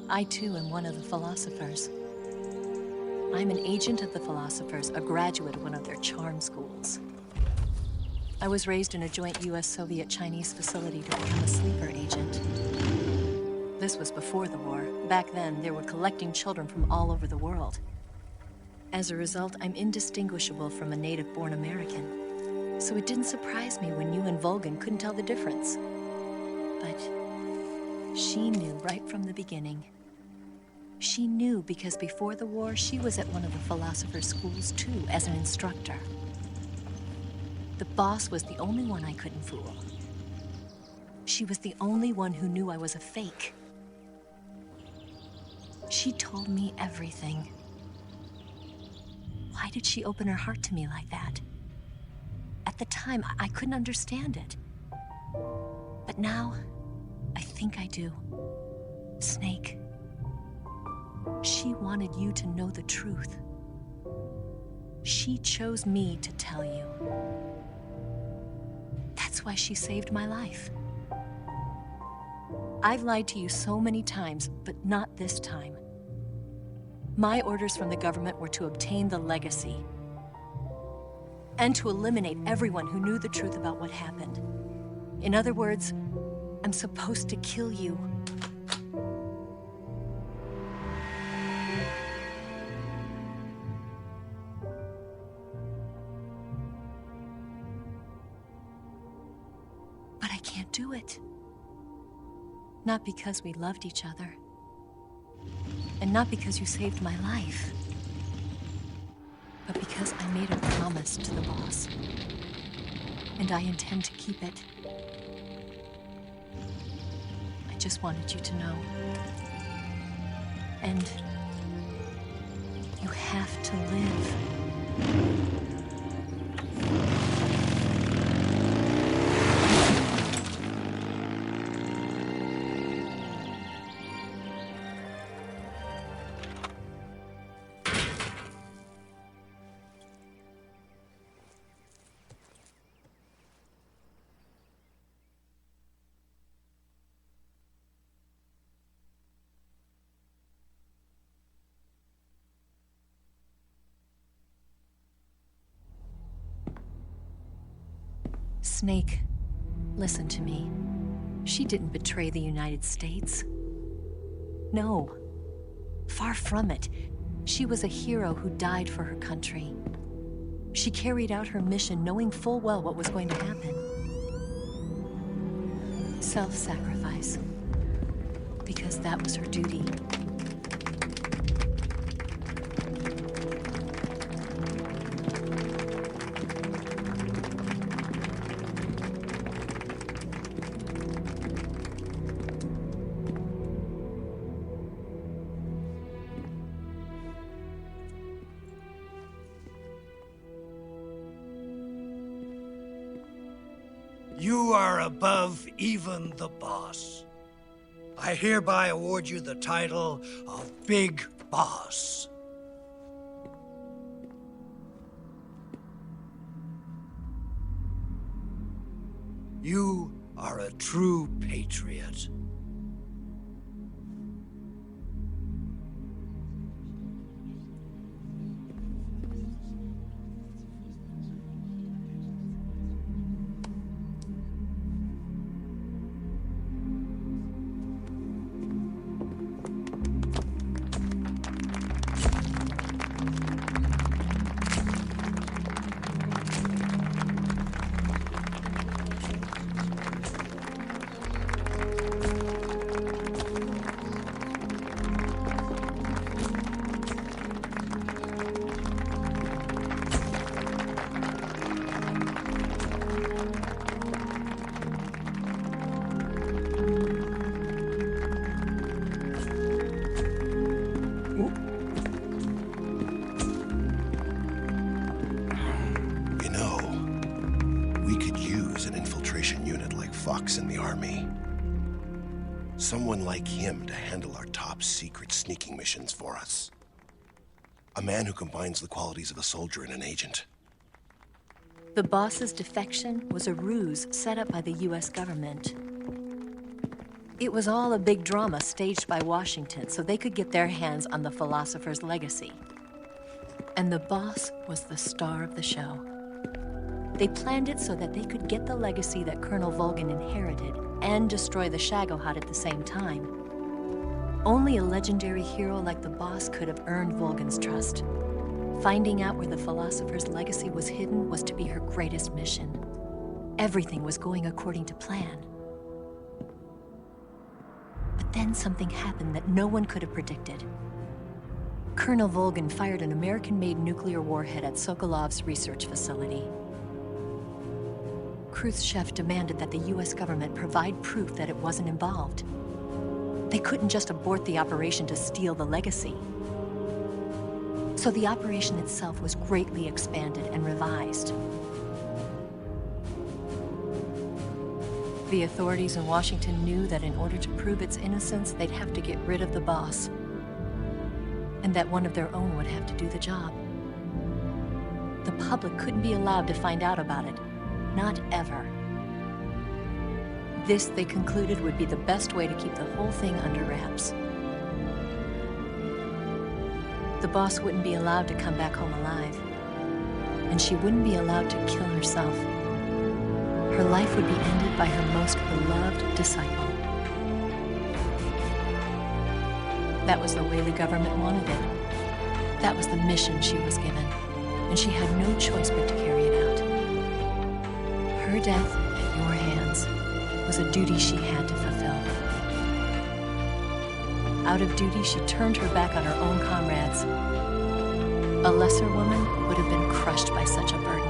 Speaker 19: I, too, am one of the philosophers. I'm an agent of the philosophers, a graduate of one of their charm schools. I was raised in a joint US-Soviet-Chinese facility to become a sleeper agent. This was before the war. Back then, they were collecting children from all over the world. As a result, I'm indistinguishable from a native-born American. So it didn't surprise me when you and Volgin couldn't tell the difference. But she knew right from the beginning. She knew because before the war, she was at one of the philosopher's schools too, as an instructor. The boss was the only one I couldn't fool. She was the only one who knew I was a fake. She told me everything. Why did she open her heart to me like that? At the time, I couldn't understand it. But now, I think I do. Snake. She wanted you to know the truth. She chose me to tell you. That's why she saved my life. I've lied to you so many times, but not this time. My orders from the government were to obtain the legacy and to eliminate everyone who knew the truth about what happened. In other words, I'm supposed to kill you. do it. Not because we loved each other. And not because you saved my life. But because I made a promise to the boss. And I intend to keep it. I just wanted you to know. And you have to live. Snake, listen to me. She didn't betray the United States. No. Far from it. She was a hero who died for her country. She carried out her mission knowing full well what was going to happen. Self-sacrifice. Because that was her duty.
Speaker 8: You are above even the boss. I hereby award you the title of Big Boss. You are a true patriot.
Speaker 21: In the army. Someone like him to handle our top secret sneaking missions for us. A man who combines the qualities of a soldier and an agent.
Speaker 19: The boss's defection was a ruse set up by the US government. It was all a big drama staged by Washington so they could get their hands on the philosopher's legacy. And the boss was the star of the show. They planned it so that they could get the legacy that Colonel Volgin inherited and destroy the Shagahod at the same time. Only a legendary hero like the boss could have earned Volgin's trust. Finding out where the philosopher's legacy was hidden was to be her greatest mission. Everything was going according to plan. But then something happened that no one could have predicted. Colonel Volgin fired an American-made nuclear warhead at Sokolov's research facility. Khrushchev demanded that the US government provide proof that it wasn't involved. They couldn't just abort the operation to steal the legacy. So the operation itself was greatly expanded and revised. The authorities in Washington knew that in order to prove its innocence, they'd have to get rid of the boss. And that one of their own would have to do the job. The public couldn't be allowed to find out about it. Not ever. This, they concluded, would be the best way to keep the whole thing under wraps. The boss wouldn't be allowed to come back home alive. And she wouldn't be allowed to kill herself. Her life would be ended by her most beloved disciple. That was the way the government wanted it. That was the mission she was given. And she had no choice but to carry it out. Her death at your hands was a duty she had to fulfill. Out of duty, she turned her back on her own comrades. A lesser woman would have been crushed by such a burden.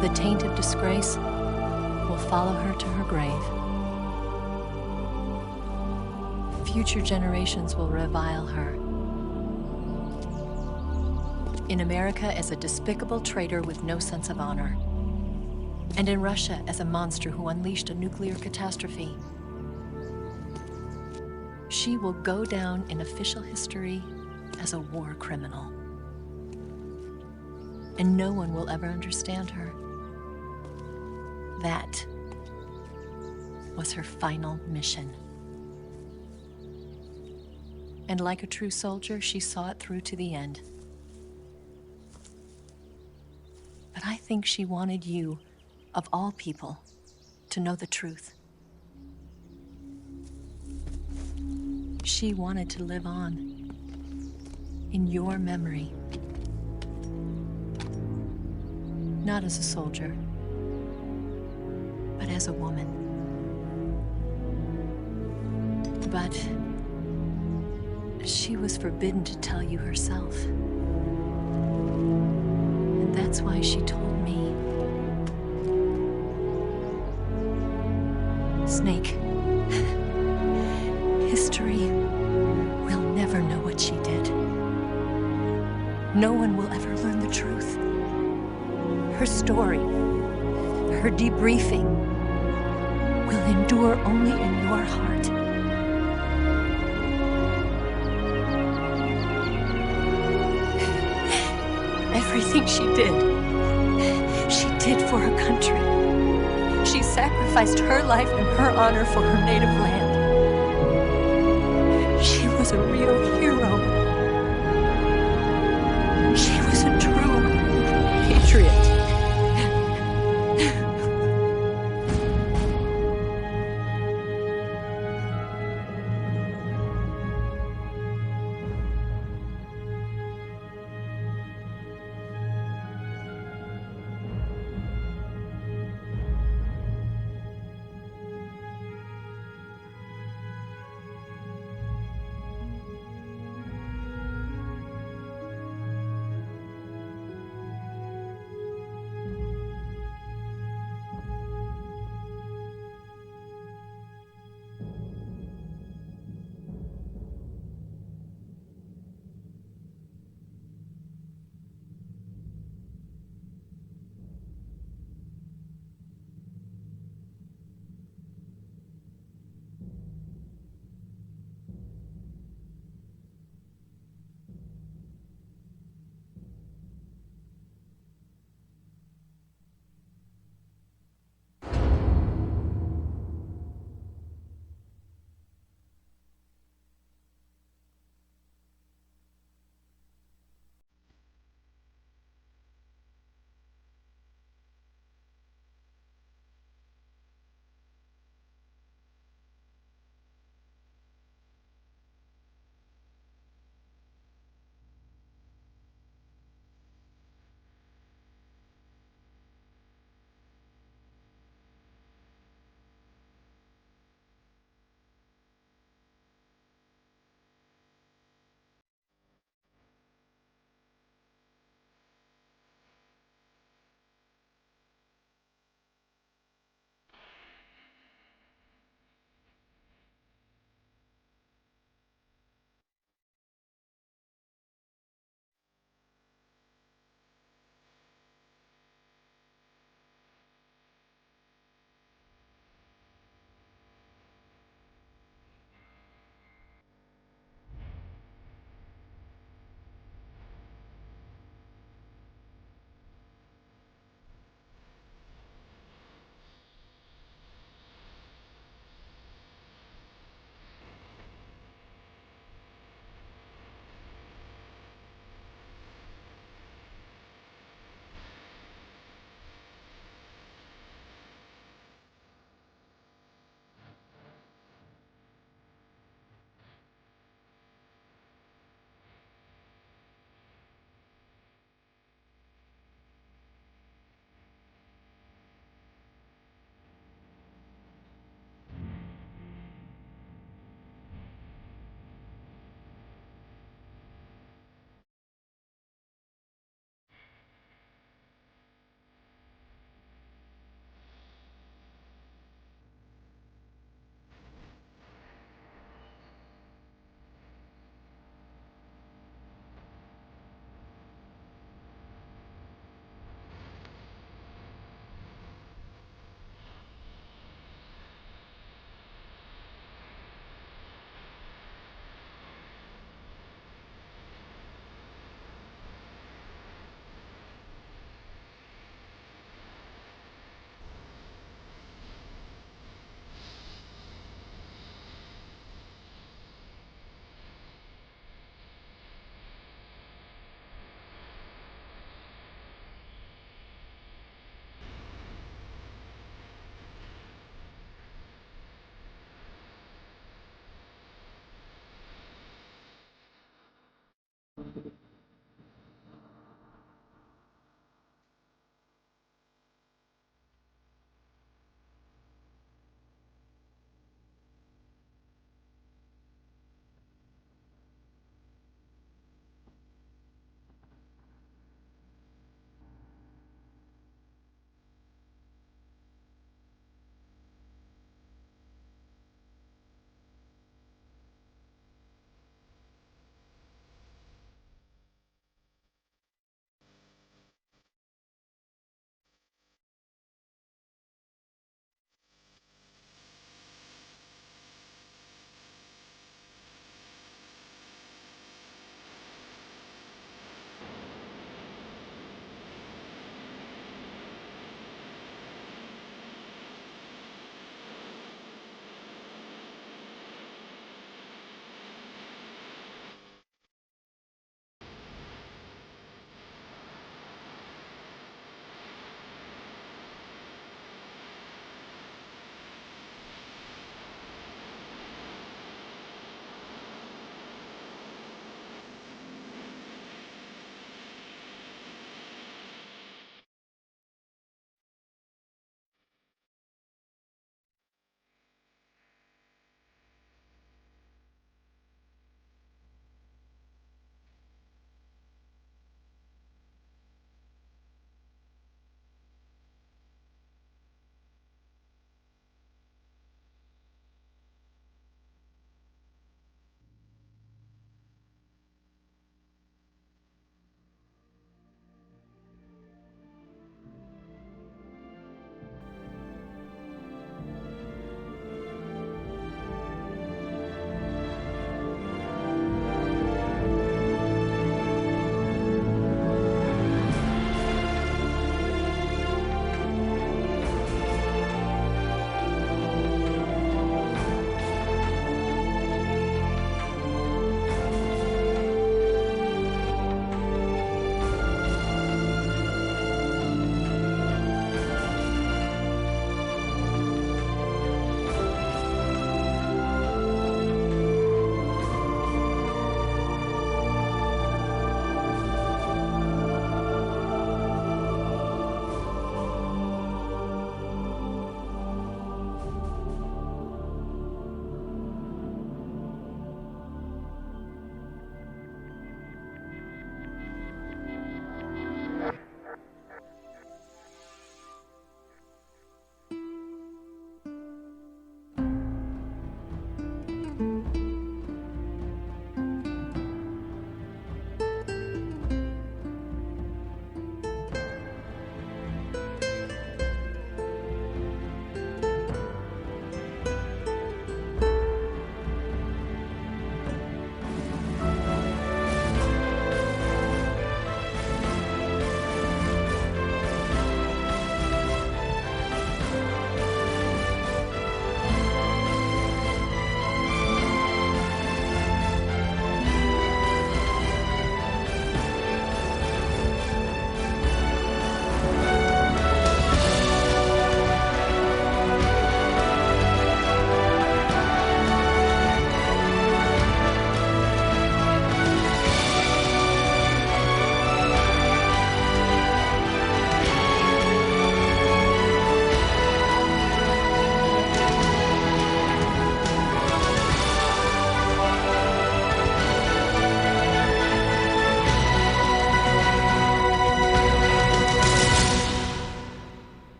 Speaker 19: The taint of disgrace will follow her to her grave. Future generations will revile her. In America as a despicable traitor with no sense of honor. And in Russia as a monster who unleashed a nuclear catastrophe. She will go down in official history as a war criminal. And no one will ever understand her. That was her final mission. And like a true soldier, she saw it through to the end. But I think she wanted you, of all people, to know the truth. She wanted to live on in your memory. Not as a soldier, but as a woman. But she was forbidden to tell you herself. And that's why she told me. Snake, history will never know what she did. No one will ever learn the truth. Her story, her debriefing, will endure only in your heart. Everything she did for her country. She sacrificed her life and her honor for her native land. She was a real hero. She was a true patriot.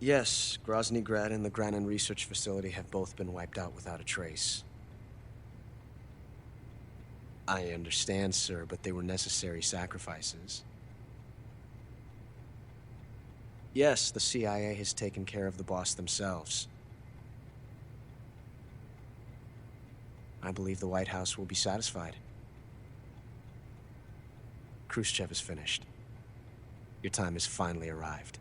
Speaker 9: Yes, Groznyj and the Granin research facility have both been wiped out without a trace. I understand, sir, but they were necessary sacrifices. Yes, the CIA has taken care of the boss themselves. I believe the White House will be satisfied. Khrushchev is finished. Your time has finally arrived.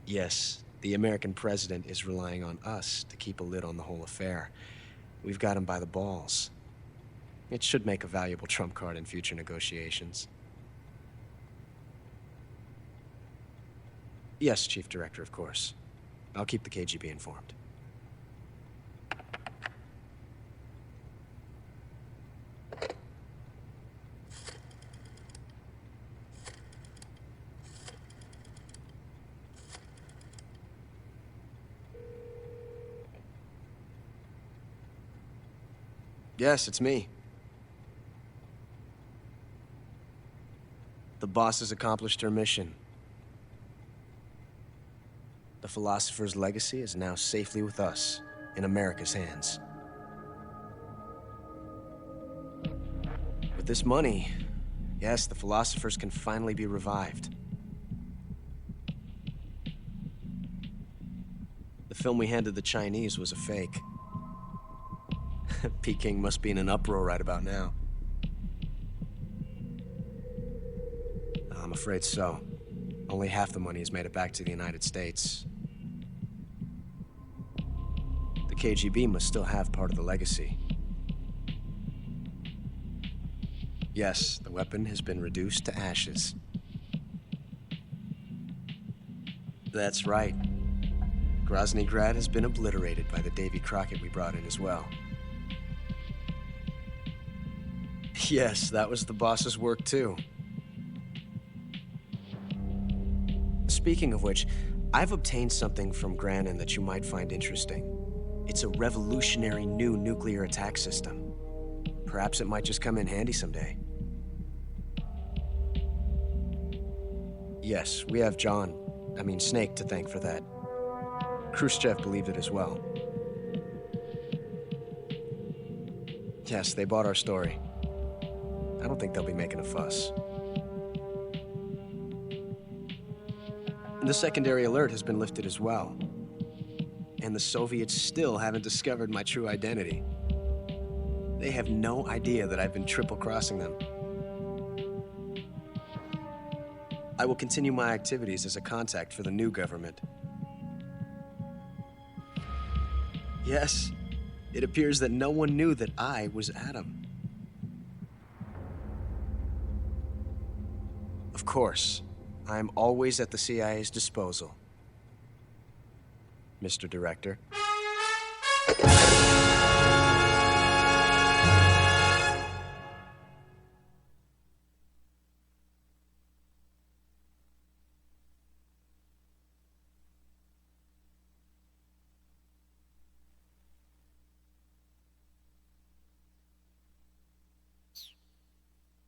Speaker 9: Yes, the American president is relying on us to keep a lid on the whole affair. We've got him by the balls. It should make a valuable trump card in future negotiations. Yes, Chief Director, of course. I'll keep the KGB informed. Yes, it's me. The boss has accomplished her mission. The philosopher's legacy is now safely with us, in America's hands. With this money, yes, the philosophers can finally be revived. The film we handed the Chinese was a fake. Peking must be in an uproar right about now. I'm afraid so. Only half the money has made it back to the United States. The KGB must still have part of the legacy. Yes, the weapon has been reduced to ashes. That's right. Groznyj has been obliterated by the Davy Crockett we brought in as well. Yes, that was the boss's work too. Speaking of which, I've obtained something from Granin that you might find interesting. It's a revolutionary new nuclear attack system. Perhaps it might just come in handy someday. Yes, we have Snake to thank for that. Khrushchev believed it as well. Yes, they bought our story. I don't think they'll be making a fuss. The secondary alert has been lifted as well. And the Soviets still haven't discovered my true identity. They have no idea that I've been triple-crossing them. I will continue my activities as a contact for the new government. Yes, it appears that no one knew that I was Adam. Of course, I am always at the CIA's disposal, Mr. Director.